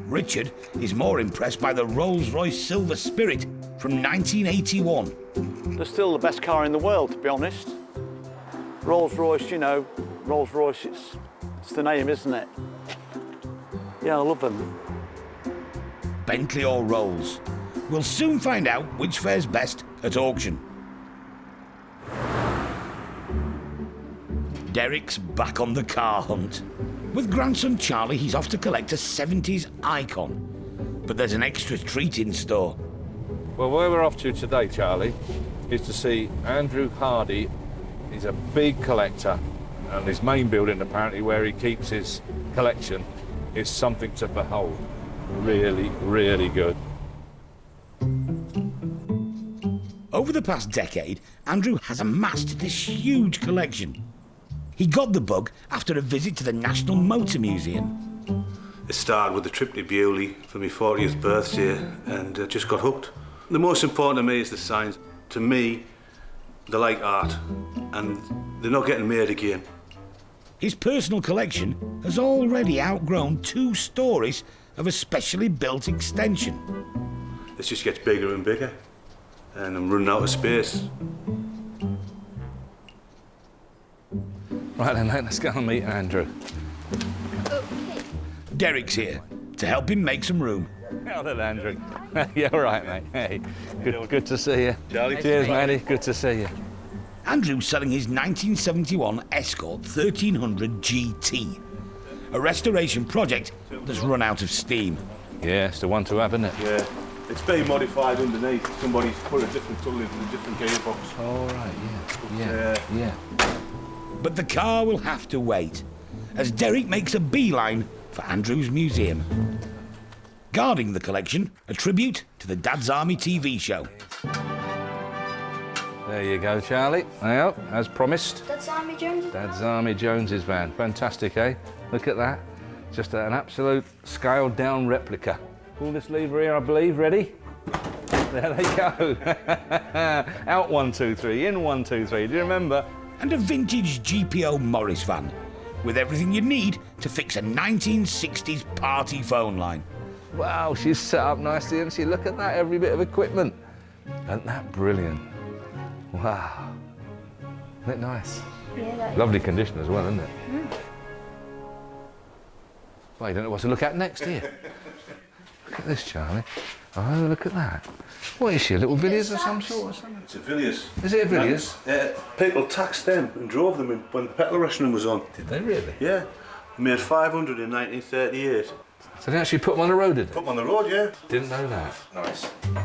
Richard is more impressed by the Rolls-Royce Silver Spirit from 1981. They're still the best car in the world, to be honest. Rolls-Royce, you know, Rolls-Royce, it's It's the name, isn't it? Yeah, I love them. Bentley or Rolls? We'll soon find out which fares best at auction. Derek's back on the car hunt. With grandson Charlie, he's off to collect a 70s icon. But there's an extra treat in store. Well, where we're off to today, Charlie, is to see Andrew Hardy. He's a big collector, and his main building, apparently, where he keeps his collection, is something to behold. Really, really good. Over the past decade, Andrew has amassed this huge collection. He got the bug after a visit to the National Motor Museum. It started with a trip to Bewley for my 40th birthday and just got hooked. The most important to me is the signs. To me, they're like art and they're not getting made again. His personal collection has already outgrown 2 stories of a specially built extension. It just gets bigger and bigger and I'm running out of space. Right then, mate, let's go and meet Andrew. Derek's here to help him make some room. How then, Andrew? Yeah, all right, mate. Hey, good to see you. Charlie. Cheers, matey. Good to see you. Andrew's selling his 1971 Escort 1300 GT, a restoration project that's run out of steam. Yeah, it's the one to have, isn't it? Yeah, it's been modified underneath. Somebody's put a different tool into a different gearbox. All right, yeah. But the car will have to wait, as Derek makes a beeline for Andrew's museum. Guarding the collection, a tribute to the Dad's Army TV show. There you go, Charlie. Now, as promised. Dad's Army Jones? Dad's Army Jones's van. Fantastic, eh? Look at that. Just an absolute scaled-down replica. Pull this lever here, I believe. Ready? There they go. Out 1, 2, 3, in 1, 2, 3. Do you remember? And a vintage GPO Morris van, with everything you need to fix a 1960s party phone line. Wow, she's set up nicely, isn't she? Look at that, every bit of equipment. Isn't that brilliant? Wow. Isn't it nice? Yeah, Lovely condition as well, isn't it? Well, you don't know what to look at next, do you? Look at this, Charlie. Oh, look at that. What is she, a little Villiers or some sort or something? It's a Villiers. Is it a Villiers? People taxed them and drove them when the petrol rationing was on. Did they really? Yeah. They made 500 in 1938. So they actually put them on the road, did they? Put them on the road, yeah. Didn't know that. Nice. I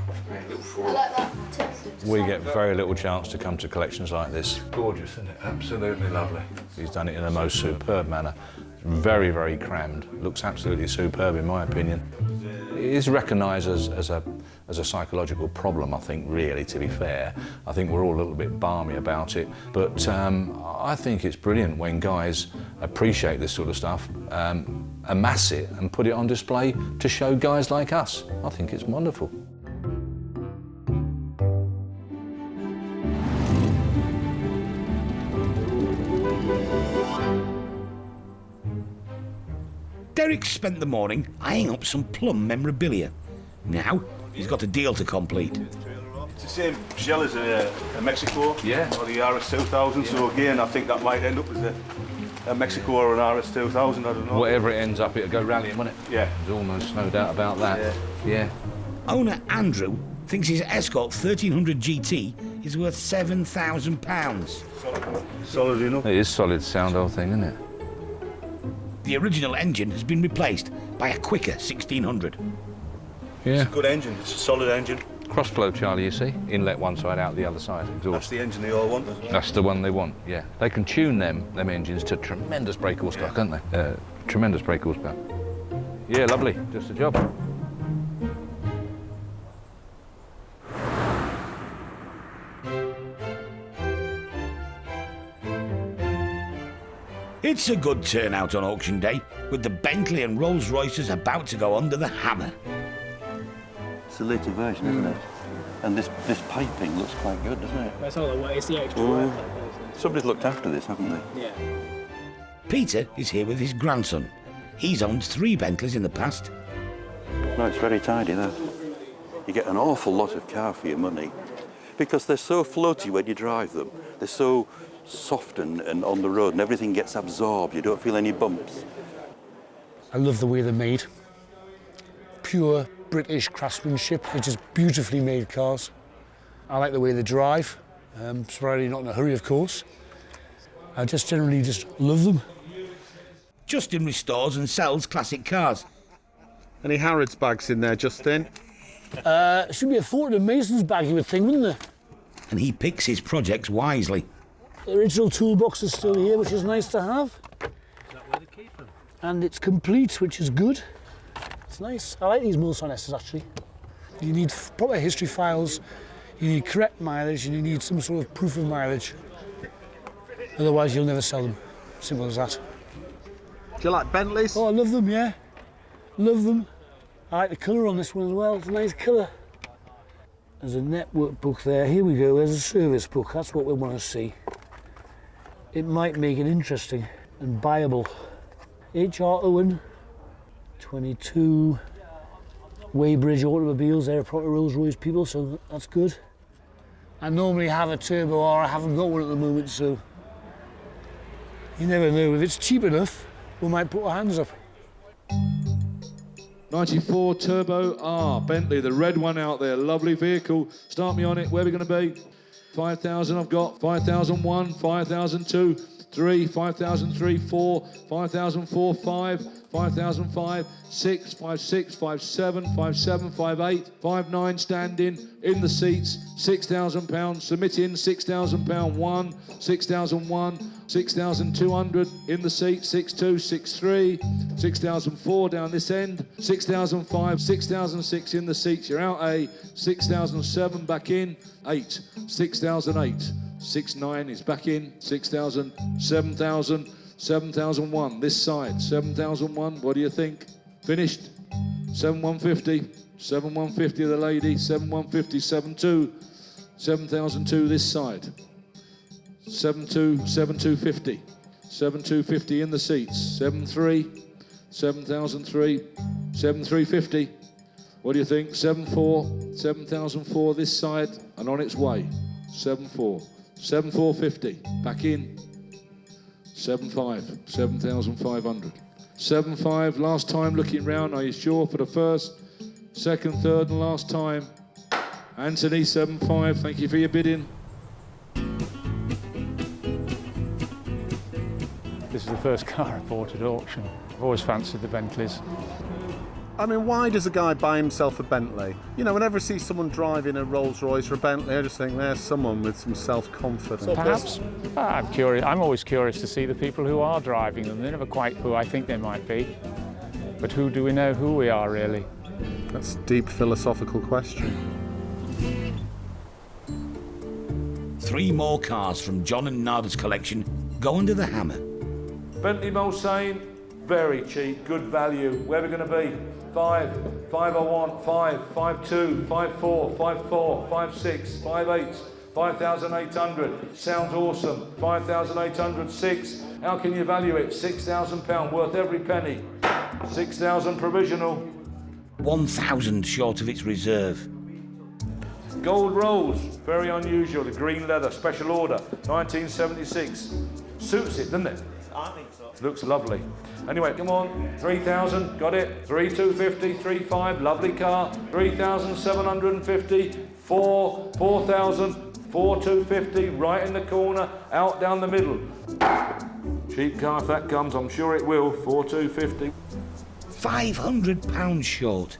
like that. We get very little chance to come to collections like this. Gorgeous, isn't it? Absolutely lovely. He's done it in the most superb manner. Very, very crammed. Looks absolutely superb, in my opinion. It is recognised as a psychological problem, I think, really, to be fair. I think we're all a little bit balmy about it, but I think it's brilliant when guys appreciate this sort of stuff, amass it and put it on display to show guys like us. I think it's wonderful. Derek spent the morning eyeing up some plum memorabilia. Now, he's got a deal to complete. It's the same shell as a Mexico. Yeah. Or the RS2000, so again, I think that might end up as a Mexico or an RS2000, I don't know. Whatever it ends up, it'll go rallying, won't it? Yeah. There's almost no doubt about that. Yeah. Owner Andrew thinks his Escort 1300 GT is worth £7,000. Solid enough. It is solid sound, old thing, isn't it? The original engine has been replaced by a quicker 1600. Yeah. It's a good engine, it's a solid engine. Crossflow, Charlie, you see? Inlet one side, out the other side. Exhaust. That's the engine they all want as well. That's the one they want, yeah. They can tune them engines to tremendous brake horsepower, can't they? Tremendous brake horsepower. Yeah, lovely. Just a job. It's a good turnout on auction day, with the Bentley and Rolls Royces about to go under the hammer. It's the later version, isn't it? And this piping looks quite good, doesn't it? That's all the way. It's the extra work. Somebody's looked after this, haven't they? Yeah. Peter is here with his grandson. He's owned 3 Bentleys in the past. No, it's very tidy, that. You get an awful lot of car for your money because they're so floaty when you drive them. They're so soft and on the road, and everything gets absorbed. You don't feel any bumps. I love the way they're made. Pure British craftsmanship. They're just beautifully made cars. I like the way they drive. Probably not in a hurry, of course. I just generally just love them. Justin restores and sells classic cars. Any Harrods bags in there, Justin? Should be a Fortin & Mason's bag, you would think, wouldn't there? And he picks his projects wisely. The original toolbox is still here, which is nice to have. Is that where they keep them? And it's complete, which is good. It's nice. I like these Mulsanne S's, actually. You need proper history files, you need correct mileage, and you need some sort of proof of mileage. Otherwise, you'll never sell them. Simple as that. Do you like Bentleys? Oh, I love them, yeah. Love them. I like the colour on this one as well. It's a nice colour. There's a network book there. Here we go. There's a service book. That's what we want to see. It might make it interesting and buyable. H.R. Owen, 22 Weybridge Automobiles. They're proper Rolls-Royce people, so that's good. I normally have a turbo R. I haven't got one at the moment, so you never know. If it's cheap enough, we might put our hands up. 94 Turbo R, Bentley, the red one out there, lovely vehicle. Start me on it, where are we going to be? 5,000 I've got, 5,001, 5,002, 3, 5,003, 4, 5,004, 5, 5,005, 6, 5,6, 5,7, 5,7, 5,8, 5,9 standing, in the seats, £6,000, submitting £6,000, 1, 6,001, 6,200 in the seat, 6,2, 6,3, 6,004 down this end, 6,005, 6,006 in the seats, you're out A, 6,007 back in, 8, 6,008, 6,9 is back in, 6,000, 7,000, 7,001 this side, 7,001, what do you think? Finished, 7,150, 7,150 the lady, 7,150, 7,2, 7,002 this side. 7,250, 7,250 in the seats, 7,3, 7,003, 7,350. What do you think? 7,4, 7,004 this side and on its way. 7,4, 7,450 back in. 7,5, 7,500. 7,5 last time looking round. Are you sure for the first, second, third, and last time? Anthony 7,5. Thank you for your bidding. This is the first car I bought at auction. I've always fancied the Bentleys. I mean, why does a guy buy himself a Bentley? You know, whenever I see someone driving a Rolls Royce or a Bentley, I just think there's someone with some self-confidence. Perhaps. I'm curious. I'm always curious to see the people who are driving them. They're never quite who I think they might be. But who do we know who we are, really? That's a deep philosophical question. 3 more cars from John and Nada's collection go under the hammer. Bentley Mulsanne, very cheap, good value. Where are we going to be? 5, 501, 5, 52, 54, 54, 56, 58, 5,800. Sounds awesome. 5,800, 6. How can you value it? £6,000, worth every penny. 6,000 provisional. 1,000 short of its reserve. Gold rolls, very unusual. The green leather, special order, 1976. Suits it, doesn't it? I think so. Looks lovely. Anyway, come on, 3,000, got it. 3,250, 3,500, lovely car. 3,750, 4,000, 4,250, right in the corner, out down the middle. Cheap car if that comes, I'm sure it will. 4,250. £500 short.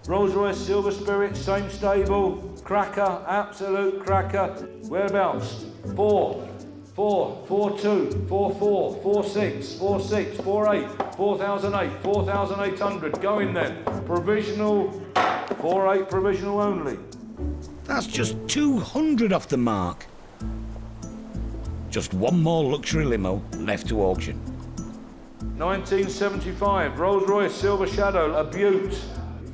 Rolls-Royce Silver Spirit, same stable, cracker, absolute cracker. Whereabouts? 4, 4, 4,2, 4,4, 4,6, 4,6, 4,8, 4,008, 4,800. Go in then. Provisional, 4,8 provisional only. That's just 200 off the mark. Just one more luxury limo left to auction. 1975, Rolls-Royce Silver Shadow, a beaut.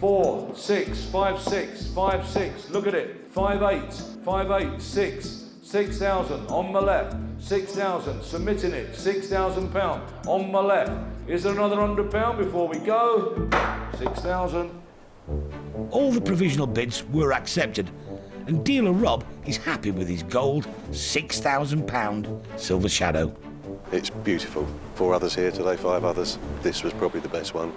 4, 6, 5, 6, 5, 6. Look at it. 5,8, 5,8, 6, 6,000 on my left. 6,000, submitting it. £6,000 on my left. Is there another £100 before we go? 6,000. All the provisional bids were accepted, and dealer Rob is happy with his gold £6,000 Silver Shadow. It's beautiful. 4 others here today, 5 others. This was probably the best one.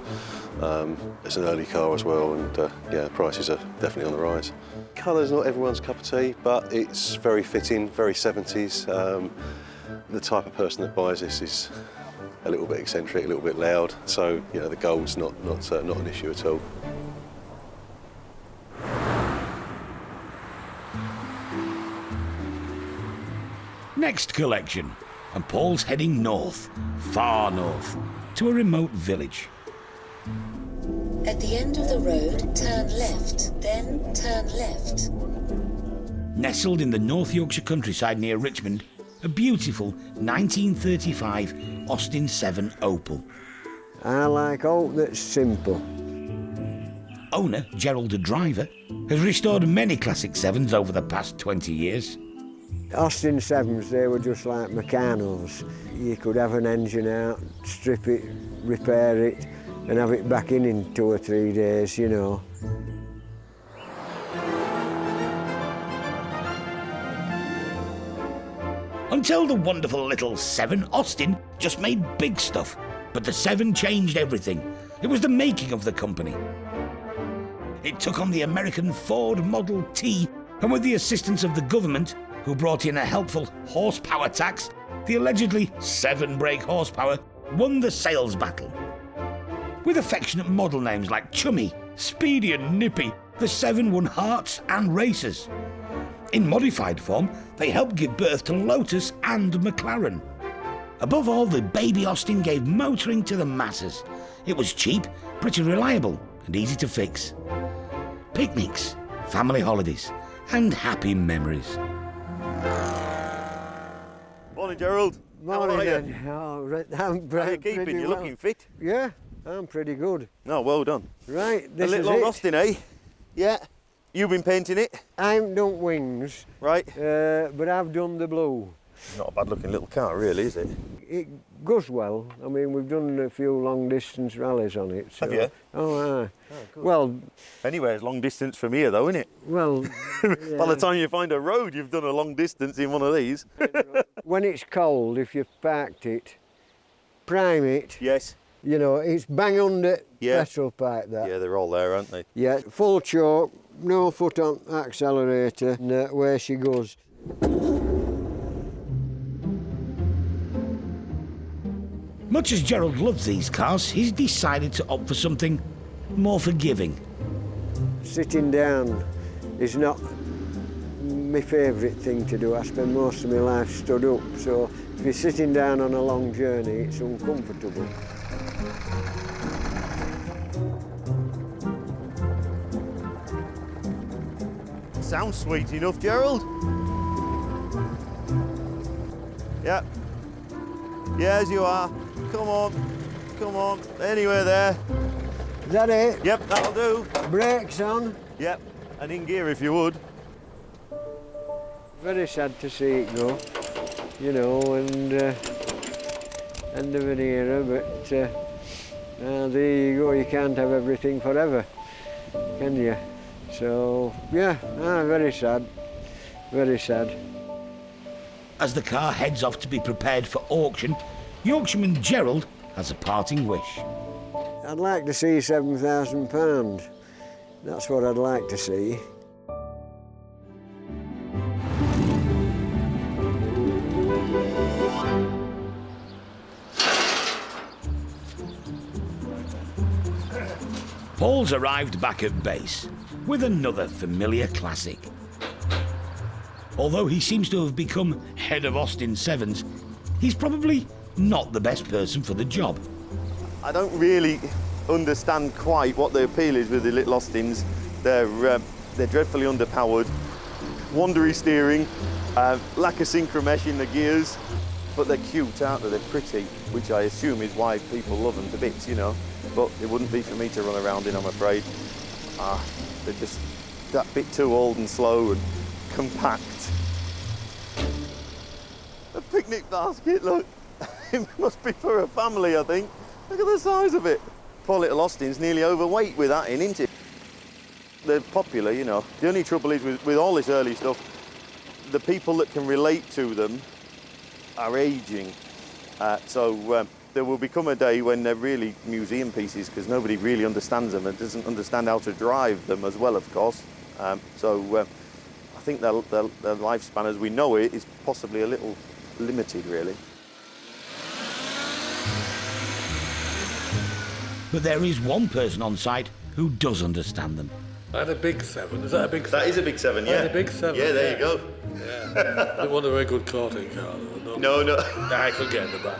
It's an early car as well, and yeah, prices are definitely on the rise. Colour's not everyone's cup of tea, but it's very fitting, very 70s. The type of person that buys this is a little bit eccentric, a little bit loud, so you know the gold's not an issue at all. Next collection, and Paul's heading north, far north, to a remote village. At the end of the road, turn left, then turn left. Nestled in the North Yorkshire countryside near Richmond, a beautiful 1935 Austin 7 Opel. I like all that's simple. Owner, Gerald the driver, has restored many classic 7s over the past 20 years. Austin 7s, they were just like Meccano's. You could have an engine out, strip it, repair it, and have it back in 2 or 3 days, you know. Until the wonderful little 7 Austin just made big stuff. But the 7 changed everything. It was the making of the company. It took on the American Ford Model T, and with the assistance of the government, who brought in a helpful horsepower tax, the allegedly 7 brake horsepower won the sales battle. With affectionate model names like Chummy, Speedy and Nippy, the 7 won hearts and races. In modified form, they helped give birth to Lotus and McLaren. Above all, the baby Austin gave motoring to the masses. It was cheap, pretty reliable and easy to fix. Picnics, family holidays and happy memories. Morning, Gerald. Morning, How are then. you? Oh, right, I'm How are you keeping? You're looking fit. Yeah, I'm pretty good. Oh, well done. Right, this a little is old it. Austin, eh? Yeah. You've been painting it? I haven't done wings. Right. But I've done the blue. Not a bad looking little car, really, is it? It goes well. I mean, we've done a few long distance rallies on it. So. Have you? Oh, aye. Good. Well, anyway, it's long distance from here, though, isn't it? Well, by the time you find a road, you've done a long distance in one of these. when it's cold, if you've parked it, prime it. Yes. You know, it's bang under petrol pipe, that. Yeah, they're all there, aren't they? Yeah, full choke, no foot on accelerator, and where she goes. Much as Gerald loves these cars, he's decided to opt for something more forgiving. Sitting down is not my favourite thing to do. I spend most of my life stood up, so if you're sitting down on a long journey, it's uncomfortable. Sounds sweet enough, Gerald. Yep. Yeah, as you are. Come on. Anywhere there. Is that it? Yep, that'll do. Brakes on. Yep, and in gear if you would. Very sad to see it go, you know, and end of an era, but there you go, you can't have everything forever, can you? So, yeah, very sad, very sad. As the car heads off to be prepared for auction, Yorkshireman Gerald has a parting wish. I'd like to see £7,000. That's what I'd like to see. Paul's arrived back at base with another familiar classic. Although he seems to have become head of Austin 7s, he's probably not the best person for the job. I don't really understand quite what the appeal is with the little Austins. They're dreadfully underpowered, wandery steering, lack of synchromesh in the gears, but they're cute, aren't they? They're pretty, which I assume is why people love them to bits, you know. But it wouldn't be for me to run around in, I'm afraid. They're just that bit too old and slow and compact. A picnic basket, look. It must be for a family, I think. Look at the size of it. Poor little Austin's nearly overweight with that in, isn't it? they're popular, you know. The only trouble is with all this early stuff, the people that can relate to them are ageing. So there will become a day when they're really museum pieces because nobody really understands them and doesn't understand how to drive them as well, of course. So I think their lifespan as we know it is possibly a little limited, really. But there is one person on site who does understand them. I had a big 7. Is that a big 7? That is a big 7, yeah. I had a big 7. Yeah, there you go. Yeah. It wasn't a very good courting car, though. No. I could get in the back.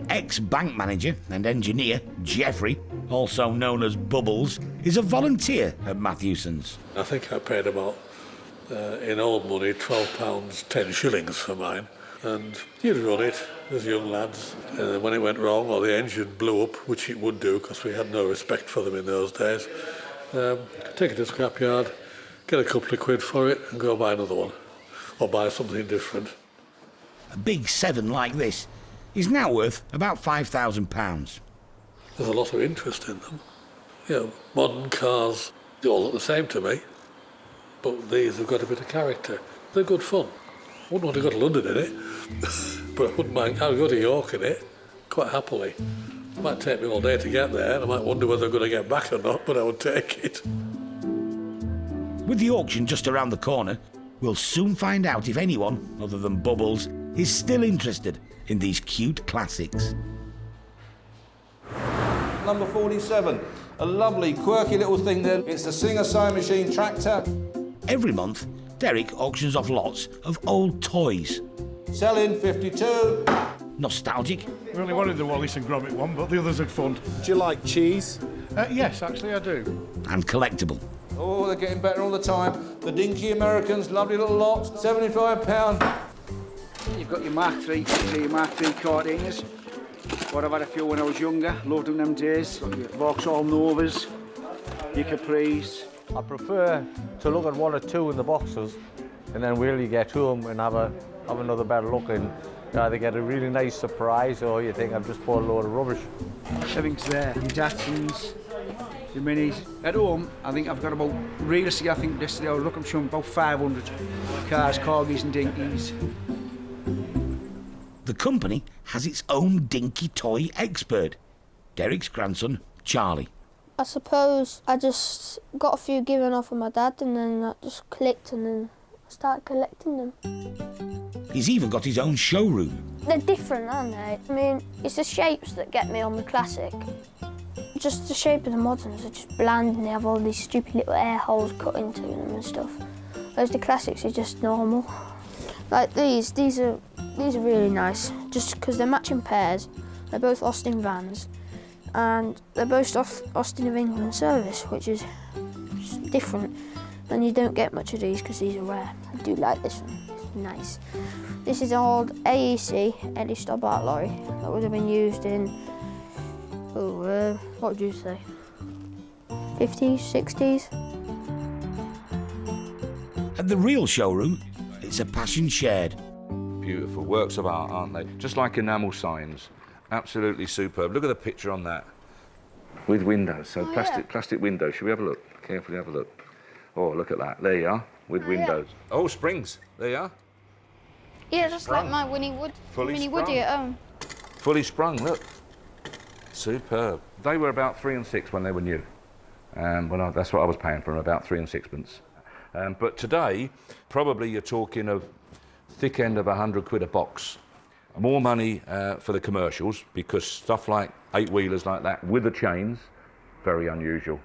Ex-bank manager and engineer Geoffrey, also known as Bubbles, is a volunteer at Matthewson's. I think I paid about, in old money, £12, 10 shillings for mine. And you'd run it as young lads. And when it went wrong or the engine blew up, which it would do because we had no respect for them in those days, take it to the scrapyard, get a couple of quid for it and go buy another one or buy something different. A big 7 like this is now worth about £5,000. There's a lot of interest in them. You know, modern cars, they all look the same to me, but these have got a bit of character. They're good fun. I wouldn't want to go to London in it, but I wouldn't mind. I'll go to York in it, quite happily. It might take me all day to get there, and I might wonder whether I'm going to get back or not, but I would take it. With the auction just around the corner, we'll soon find out if anyone, other than Bubbles, is still interested in these cute classics. Number 47, a lovely, quirky little thing there. It's a Singer sewing machine tractor. Every month, Derek auctions off lots of old toys. Selling 52. Nostalgic. We only wanted the Wallace and Gromit one, but the others are fun. Do you like cheese? Yes, actually I do. And collectible. Oh, they're getting better all the time. The Dinky Americans, lovely little lots, £75. You've got your Mark III, your Mark III carters. What I've had a few when I was younger, loved them them days. Got your Vauxhall Novas, your Capris. I prefer to look at 1 or 2 in the boxes and then really get to them and have another better look and you either get a really nice surprise or you think I've just bought a load of rubbish. Everything's there, your Datsuns, your Minis. At home, I think I've got about, realistically, I think yesterday I was looking for about 500 cars, corgis and dinkies. The company has its own dinky toy expert, Derek's grandson, Charlie. I suppose I just got a few given off of my dad and then that just clicked and then I started collecting them. He's even got his own showroom. They're different, aren't they? I mean, it's the shapes that get me on the classic. Just the shape of the moderns are just bland and they have all these stupid little air holes cut into them and stuff. Whereas the classics are just normal. Like these are really nice, just because they're matching pairs. They're both Austin vans. And they're both Austin of England service, which is different. And you don't get much of these because these are rare. I do like this one, it's nice. This is an old AEC, Eddie Stobbart lorry, that would have been used in, what would you say? 50s, 60s? At the real showroom, it's a passion shared. Beautiful works of art, aren't they? Just like enamel signs. Absolutely superb. Look at the picture on that. With windows, so plastic windows. Should we have a look? Carefully have a look. Oh, look at that. There you are, with windows. Yeah. Oh, springs. There you are. Yeah, just like my Winnie Woody at home. Fully sprung, look. Superb. They were about 3 and 6 when they were new. That's what I was paying for them, about 3 and 6pence. But today, probably you're talking of thick end of 100 quid a box. More money for the commercials because stuff like 8-wheelers like that with the chains, very unusual.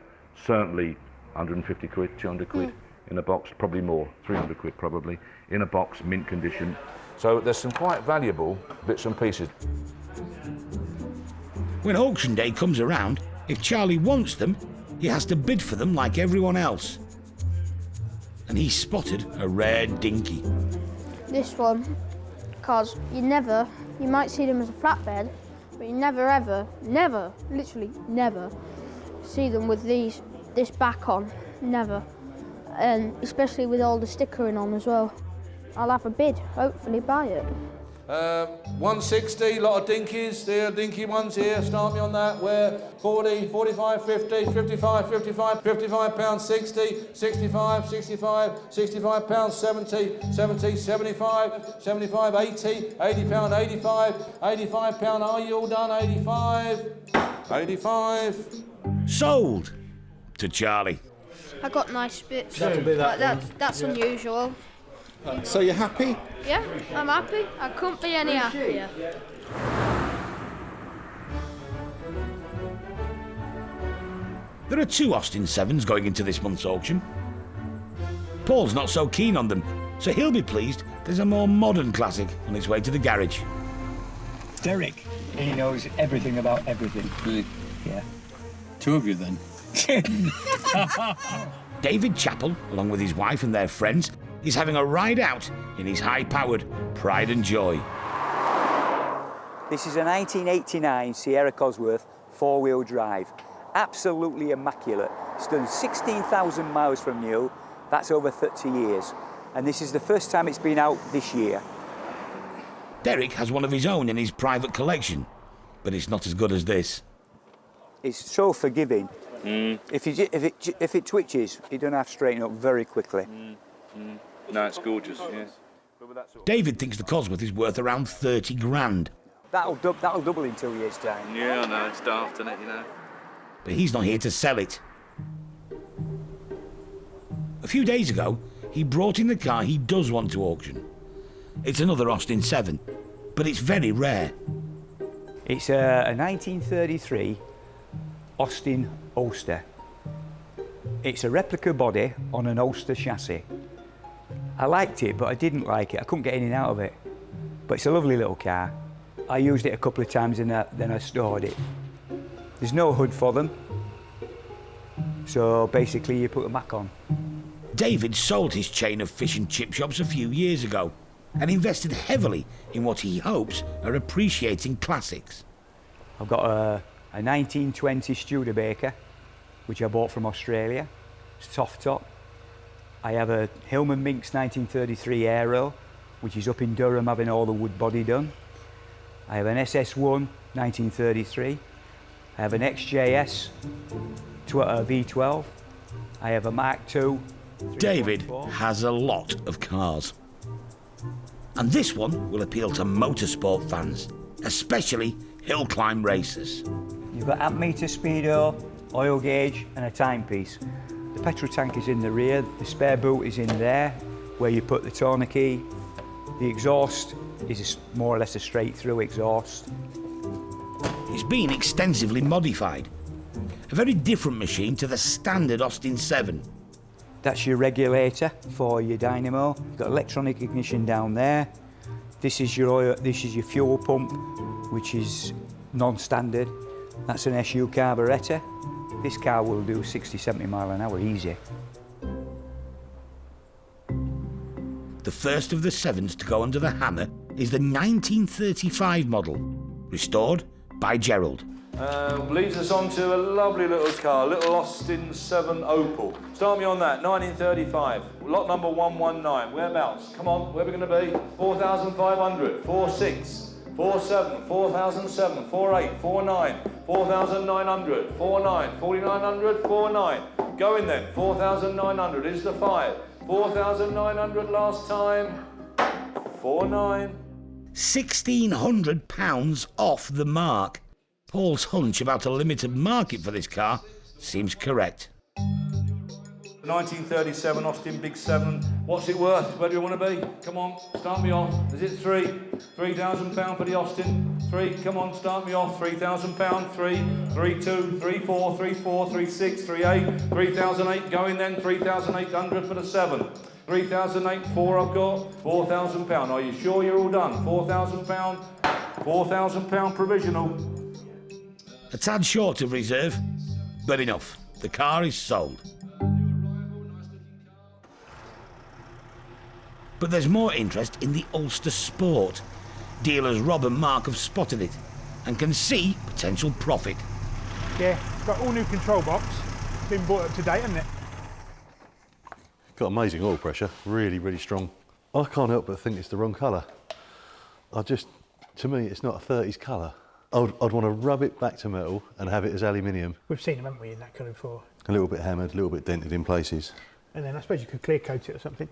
Certainly 150 quid, 200 quid in a box, probably more, 300 quid probably, in a box, mint condition. So there's some quite valuable bits and pieces. When auction day comes around, if Charlie wants them, he has to bid for them like everyone else. And he spotted a rare dinky. This one, because you might see them as a flatbed, but you never, literally never, see them with this back on, never. And especially with all the stickering on as well. I'll have a bid, hopefully buy it. 160, lot of dinkies, there, dinky ones here, start me on that, where 40, 45, 50, 55, 55, 55 pounds, 60, 65, 65, 65 pounds, 70, 70, 75, 75, 80, 80 pound, 85, 85 pound, are you all done? 85, 85. Sold to Charlie. I got nice bits. That'll be that But that's unusual. So you're happy? Yeah, I'm happy. I couldn't be any happier. There are 2 Austin 7s going into this month's auction. Paul's not so keen on them, so he'll be pleased there's a more modern classic on its way to the garage. Derek, he knows everything about everything. Really? Yeah. 2 of you then? David Chappell, along with his wife and their friends, is having a ride out in his high-powered Pride and Joy. This is a 1989 Sierra Cosworth 4-wheel drive. Absolutely immaculate. It's done 16,000 miles from new. That's over 30 years. And this is the first time it's been out this year. Derek has one of his own in his private collection, but it's not as good as this. It's so forgiving. If it twitches, you don't have to straighten up very quickly. No, it's gorgeous, yeah. David thinks the Cosworth is worth around 30 grand. That'll double in 2 years' time. Yeah, I know, it's daft, isn't it, you know? But he's not here to sell it. A few days ago, he brought in the car he does want to auction. It's another Austin 7, but it's very rare. It's a 1933 Austin Ulster. It's a replica body on an Ulster chassis. I liked it, but I didn't like it. I couldn't get anything out of it. But it's a lovely little car. I used it a couple of times and then I stored it. There's no hood for them, so basically you put a Mac on. David sold his chain of fish and chip shops a few years ago and invested heavily in what he hopes are appreciating classics. I've got a 1920 Studebaker, which I bought from Australia. It's soft top. I have a Hillman Minx 1933 Aero, which is up in Durham having all the wood body done. I have an SS1 1933. I have an XJS V12. I have a Mark II. David has a lot of cars. And this one will appeal to motorsport fans, especially hill climb racers. You've got amp meter, speedo, oil gauge and a timepiece. The petrol tank is in the rear, the spare boot is in there, where you put the tourniquet. The exhaust is more or less a straight-through exhaust. It's been extensively modified. A very different machine to the standard Austin 7. That's your regulator for your dynamo. You've got electronic ignition down there. This is your oil, this is your fuel pump, which is non-standard. That's an SU carburettor. This car will do 60, 70 mile an hour easy. The first of the 7s to go under the hammer is the 1935 model, restored by Gerald. Leads us on to a lovely little car, little Austin 7 Opel. Start me on that, 1935, lot number 119. Whereabouts? Come on, where are we going to be? 4,500, 46, 47, 4,007, 48, 49, 4,900, 49, 4,900, 49. Going then, 4,900 is the 5. 4,900 last time, 49. £1,600 off the mark. Paul's hunch about a limited market for this car seems correct. 1937 Austin Big 7. What's it worth? Where do you want to be? Come on, start me off. Is it £3,000 for the Austin? 3, come on, start me off. £3,000, 3, 3,2, 3,4, 3,4, 3,6, 3,8, 3,008. Going then, 3,800 for the 7. 3,008, 4 I've got, £4,000. Are you sure you're all done? £4,000, £4,000 provisional. A tad short of reserve, but enough. The car is sold. But there's more interest in the Ulster Sport. Dealers Rob and Mark have spotted it and can see potential profit. Yeah, it's got all new control box. Been brought up to date, hasn't it? Got amazing oil pressure, really, really strong. I can't help but think it's the wrong colour. To me, it's not a 30s colour. I'd want to rub it back to metal and have it as aluminium. We've seen them, haven't we, in that colour before? A little bit hammered, a little bit dented in places. And then I suppose you could clear coat it or something.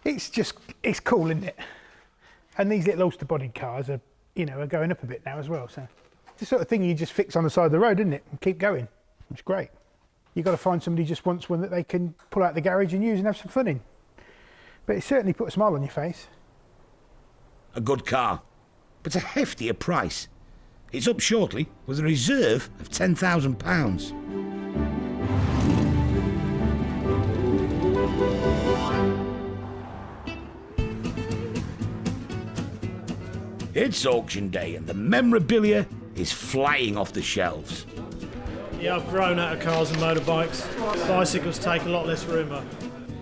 It's cool, isn't it? And these little Ulster-bodied cars are, are going up a bit now as well. So it's the sort of thing you just fix on the side of the road, isn't it? And keep going. It's great. You've got to find somebody who just wants one that they can pull out the garage and use and have some fun in. But it certainly put a smile on your face. A good car, but a heftier price. It's up shortly with a reserve of £10,000. It's auction day and the memorabilia is flying off the shelves. Yeah, I've grown out of cars and motorbikes. Bicycles take a lot less room up.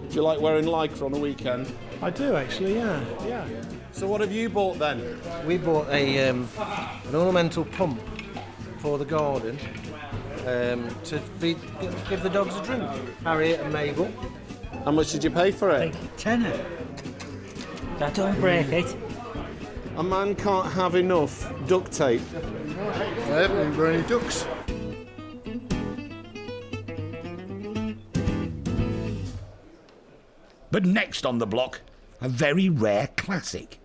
Do you like wearing lycra on a weekend? I do actually, yeah. So what have you bought then? We bought an ornamental pump for the garden to give the dogs a drink. Harriet and Mabel. How much did you pay for it? £10. That don't break it. A man can't have enough duct tape. I haven't got any ducks. But next on the block, a very rare classic.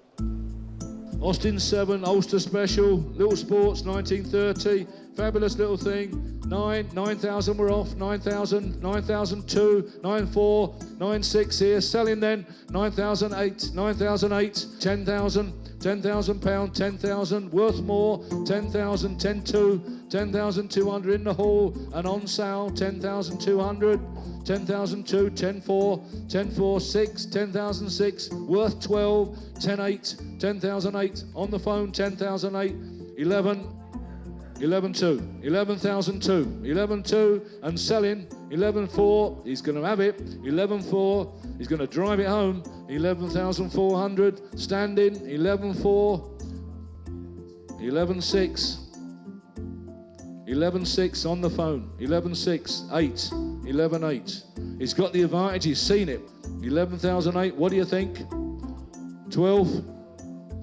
Austin 7, Ulster Special, Little Sports, 1930, fabulous little thing. 9,000 we're off, 9,000, 9,002, 9,4, 9,6 here, selling then, 9,008, 9,008, 10,000, £10,000, 10,000, worth more, 10,000, 10,2, 10,200 in the hall, and on sale, 10,200, 10,002, 10,4, 10,4, 6, 10,006, worth 12, 10,8, 10,008, on the phone, 10,008, 11, 11,2, 11,002, 11,2, and selling, 11,4, he's going to have it, 11,4, he's going to drive it home, 11,400, standing, 11,4, 11,6, 11.6 on the phone, 11.6, 8, 11.8. He's got the advantage, he's seen it. 11,008, what do you think? 12,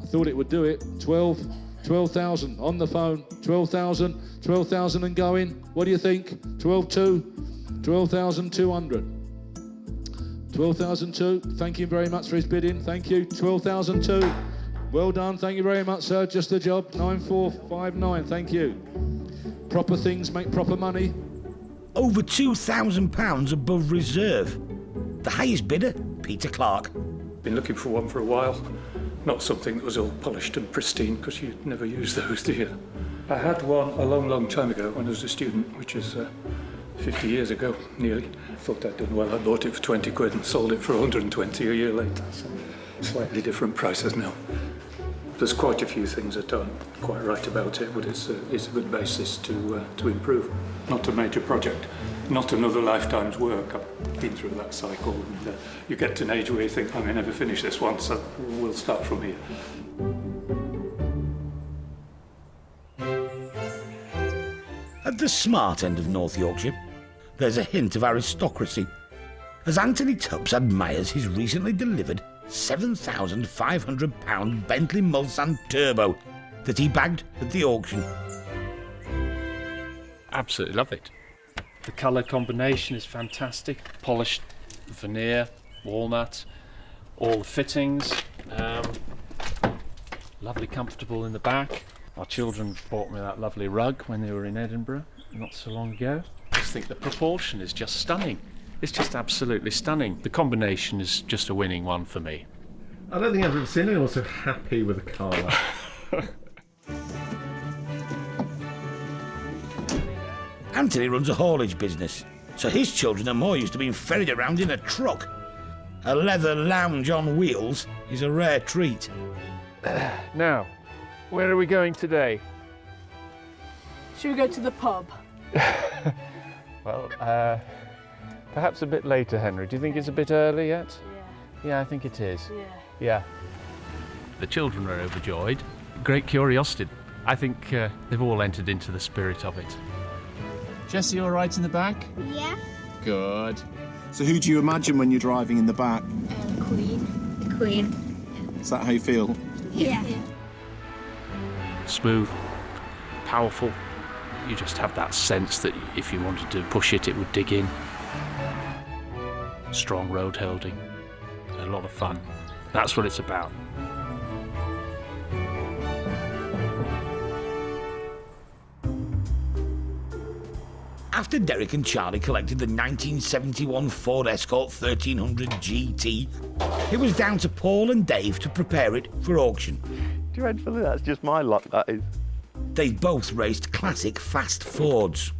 I thought it would do it. 12, 12,000 on the phone, 12,000, 12,000 and going. What do you think? 12.2, 12,200. 12,002, thank you very much for his bidding, thank you. 12,002, well done, thank you very much, sir, just the job. 9,459, thank you. Proper things make proper money. Over £2,000 above reserve. The highest bidder, Peter Clark. Been looking for one for a while. Not something that was all polished and pristine, because you never use those, do you? I had one a long, long time ago when I was a student, which is 50 years ago, nearly. I thought I'd done well. I bought it for 20 quid and sold it for 120 a year later. So slightly different prices now. There's quite a few things that aren't quite right about it, but it's a good basis to improve. Not a major project, not another lifetime's work. I've been through that cycle, and you get to an age where you think, I may never finish this one, so we'll start from here. At the smart end of North Yorkshire, there's a hint of aristocracy, as Anthony Tubbs admires his recently delivered £7,500 Bentley Mulsanne Turbo that he bagged at the auction. Absolutely love it. The colour combination is fantastic. Polished veneer, walnut, all the fittings. Lovely comfortable in the back. Our children bought me that lovely rug when they were in Edinburgh not so long ago. I just think the proportion is just stunning. It's just absolutely stunning. The combination is just a winning one for me. I don't think I've ever seen anyone so happy with a car. Anthony runs a haulage business, so his children are more used to being ferried around in a truck. A leather lounge on wheels is a rare treat. Now, where are we going today? Should we go to the pub? Well, perhaps a bit later, Henry. Do you think it's a bit early yet? Yeah, I think it is. Yeah. The children are overjoyed. Great curiosity. I think they've all entered into the spirit of it. Jessie, all right in the back? Yeah. Good. So who do you imagine when you're driving in the back? Queen. Is that how you feel? Yeah. Smooth, powerful. You just have that sense that if you wanted to push it, it would dig in. Strong road holding, a lot of fun. That's what it's about. After Derek and Charlie collected the 1971 Ford Escort 1300 GT, it was down to Paul and Dave to prepare it for auction. Dreadfully, that's just my luck, that is. They both raced classic fast Fords.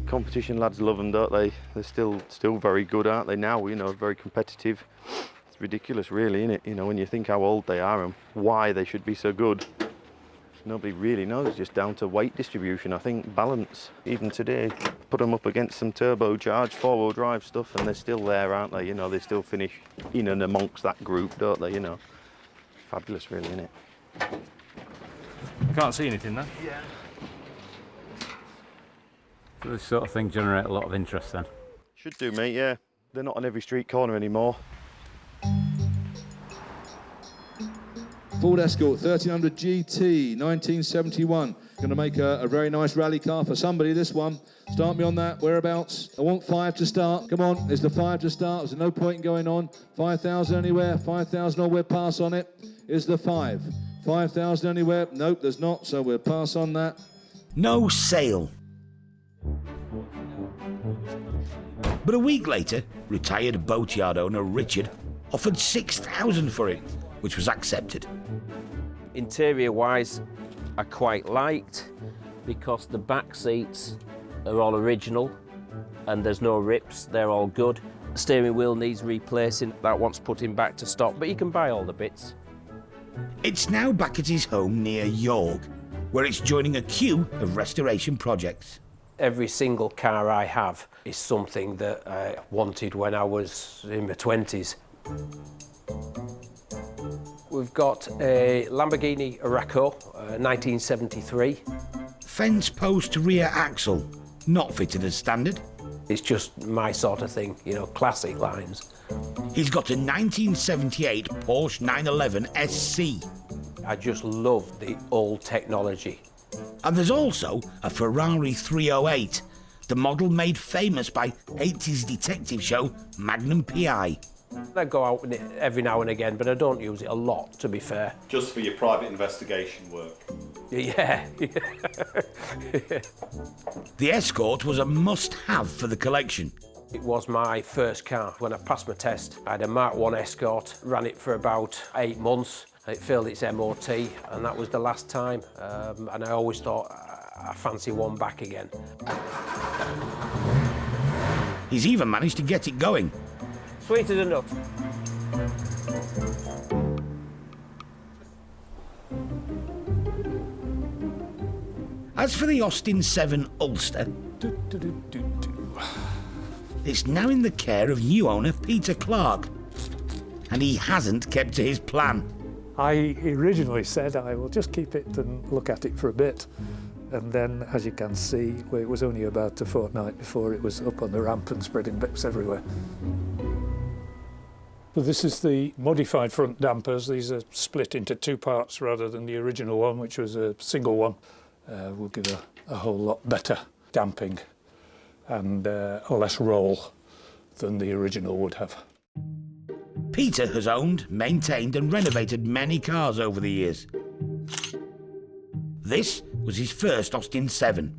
Competition lads love them, don't they? They're still very good, aren't they now? You know, very competitive. It's ridiculous, really, isn't it? You know, when you think how old they are and why they should be so good. Nobody really knows, just down to weight distribution, I think, balance. Even today, put them up against some turbocharged four-wheel drive stuff and they're still there, aren't they? You know, they still finish in and amongst that group, don't they, you know? Fabulous, really, isn't it? I can't see anything there. Yeah. So this sort of thing generate a lot of interest then? Should do, mate, yeah. They're not on every street corner anymore. Ford Escort 1300 GT 1971. Going to make a very nice rally car for somebody, this one. Start me on that, whereabouts? I want 5 to start. Come on, there's the 5 to start. There's no point in going on. 5,000 anywhere, 5,000 or we'll pass on it. Is the 5. 5,000 anywhere? Nope, there's not, so we'll pass on that. No sale. But a week later, retired boatyard owner Richard offered 6,000 for it, which was accepted. Interior-wise, I quite liked because the back seats are all original and there's no rips, they're all good. Steering wheel needs replacing, that wants putting back to stock, but you can buy all the bits. It's now back at his home near York, where it's joining a queue of restoration projects. Every single car I have is something that I wanted when I was in my 20s. We've got a Lamborghini Huracan, 1973. Fence post rear axle, not fitted as standard. It's just my sort of thing, you know, classic lines. He's got a 1978 Porsche 911 SC. I just love the old technology. And there's also a Ferrari 308, the model made famous by 80s detective show Magnum P.I. I go out with it every now and again, but I don't use it a lot, to be fair. Just for your private investigation work? Yeah. The Escort was a must-have for the collection. It was my first car. When I passed my test, I had a Mark 1 Escort, ran it for about 8 months. It failed its MOT, and that was the last time. And I always thought, I fancy one back again. He's even managed to get it going. Sweet as a nut. As for the Austin 7 Ulster, it's now in the care of new owner Peter Clark, and he hasn't kept to his plan. I originally said I will just keep it and look at it for a bit, and then, as you can see, it was only about a fortnight before it was up on the ramp and spreading bits everywhere. Well, this is the modified front dampers. These are split into 2 parts rather than the original one, which was a single one. Will give a whole lot better damping and less roll than the original would have. Peter has owned, maintained and renovated many cars over the years. This was his first Austin 7.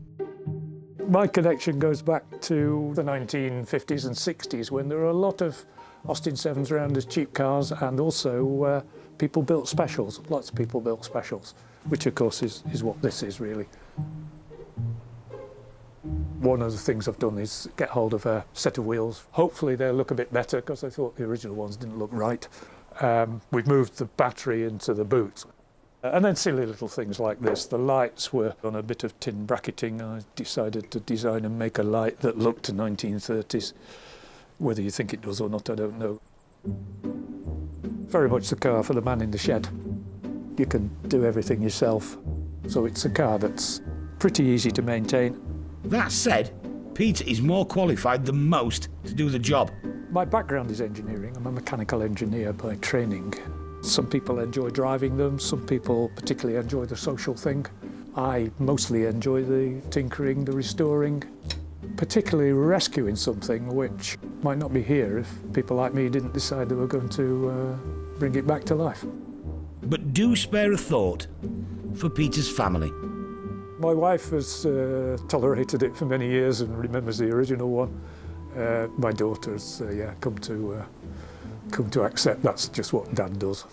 My collection goes back to the 1950s and 60s when there were a lot of Austin 7s around as cheap cars, and also people built specials. Lots of people built specials, which of course is what this is really. One of the things I've done is get hold of a set of wheels. Hopefully they'll look a bit better, because I thought the original ones didn't look right. We've moved the battery into the boot. And then silly little things like this. The lights were on a bit of tin bracketing. I decided to design and make a light that looked to 1930s. Whether you think it does or not, I don't know. Very much the car for the man in the shed. You can do everything yourself. So it's a car that's pretty easy to maintain. That said, Peter is more qualified than most to do the job. My background is engineering. I'm a mechanical engineer by training. Some people enjoy driving them, some people particularly enjoy the social thing. I mostly enjoy the tinkering, the restoring, particularly rescuing something which might not be here if people like me didn't decide they were going to bring it back to life. But do spare a thought for Peter's family. My wife has tolerated it for many years and remembers the original one. My daughter's come to accept that's just what Dad does.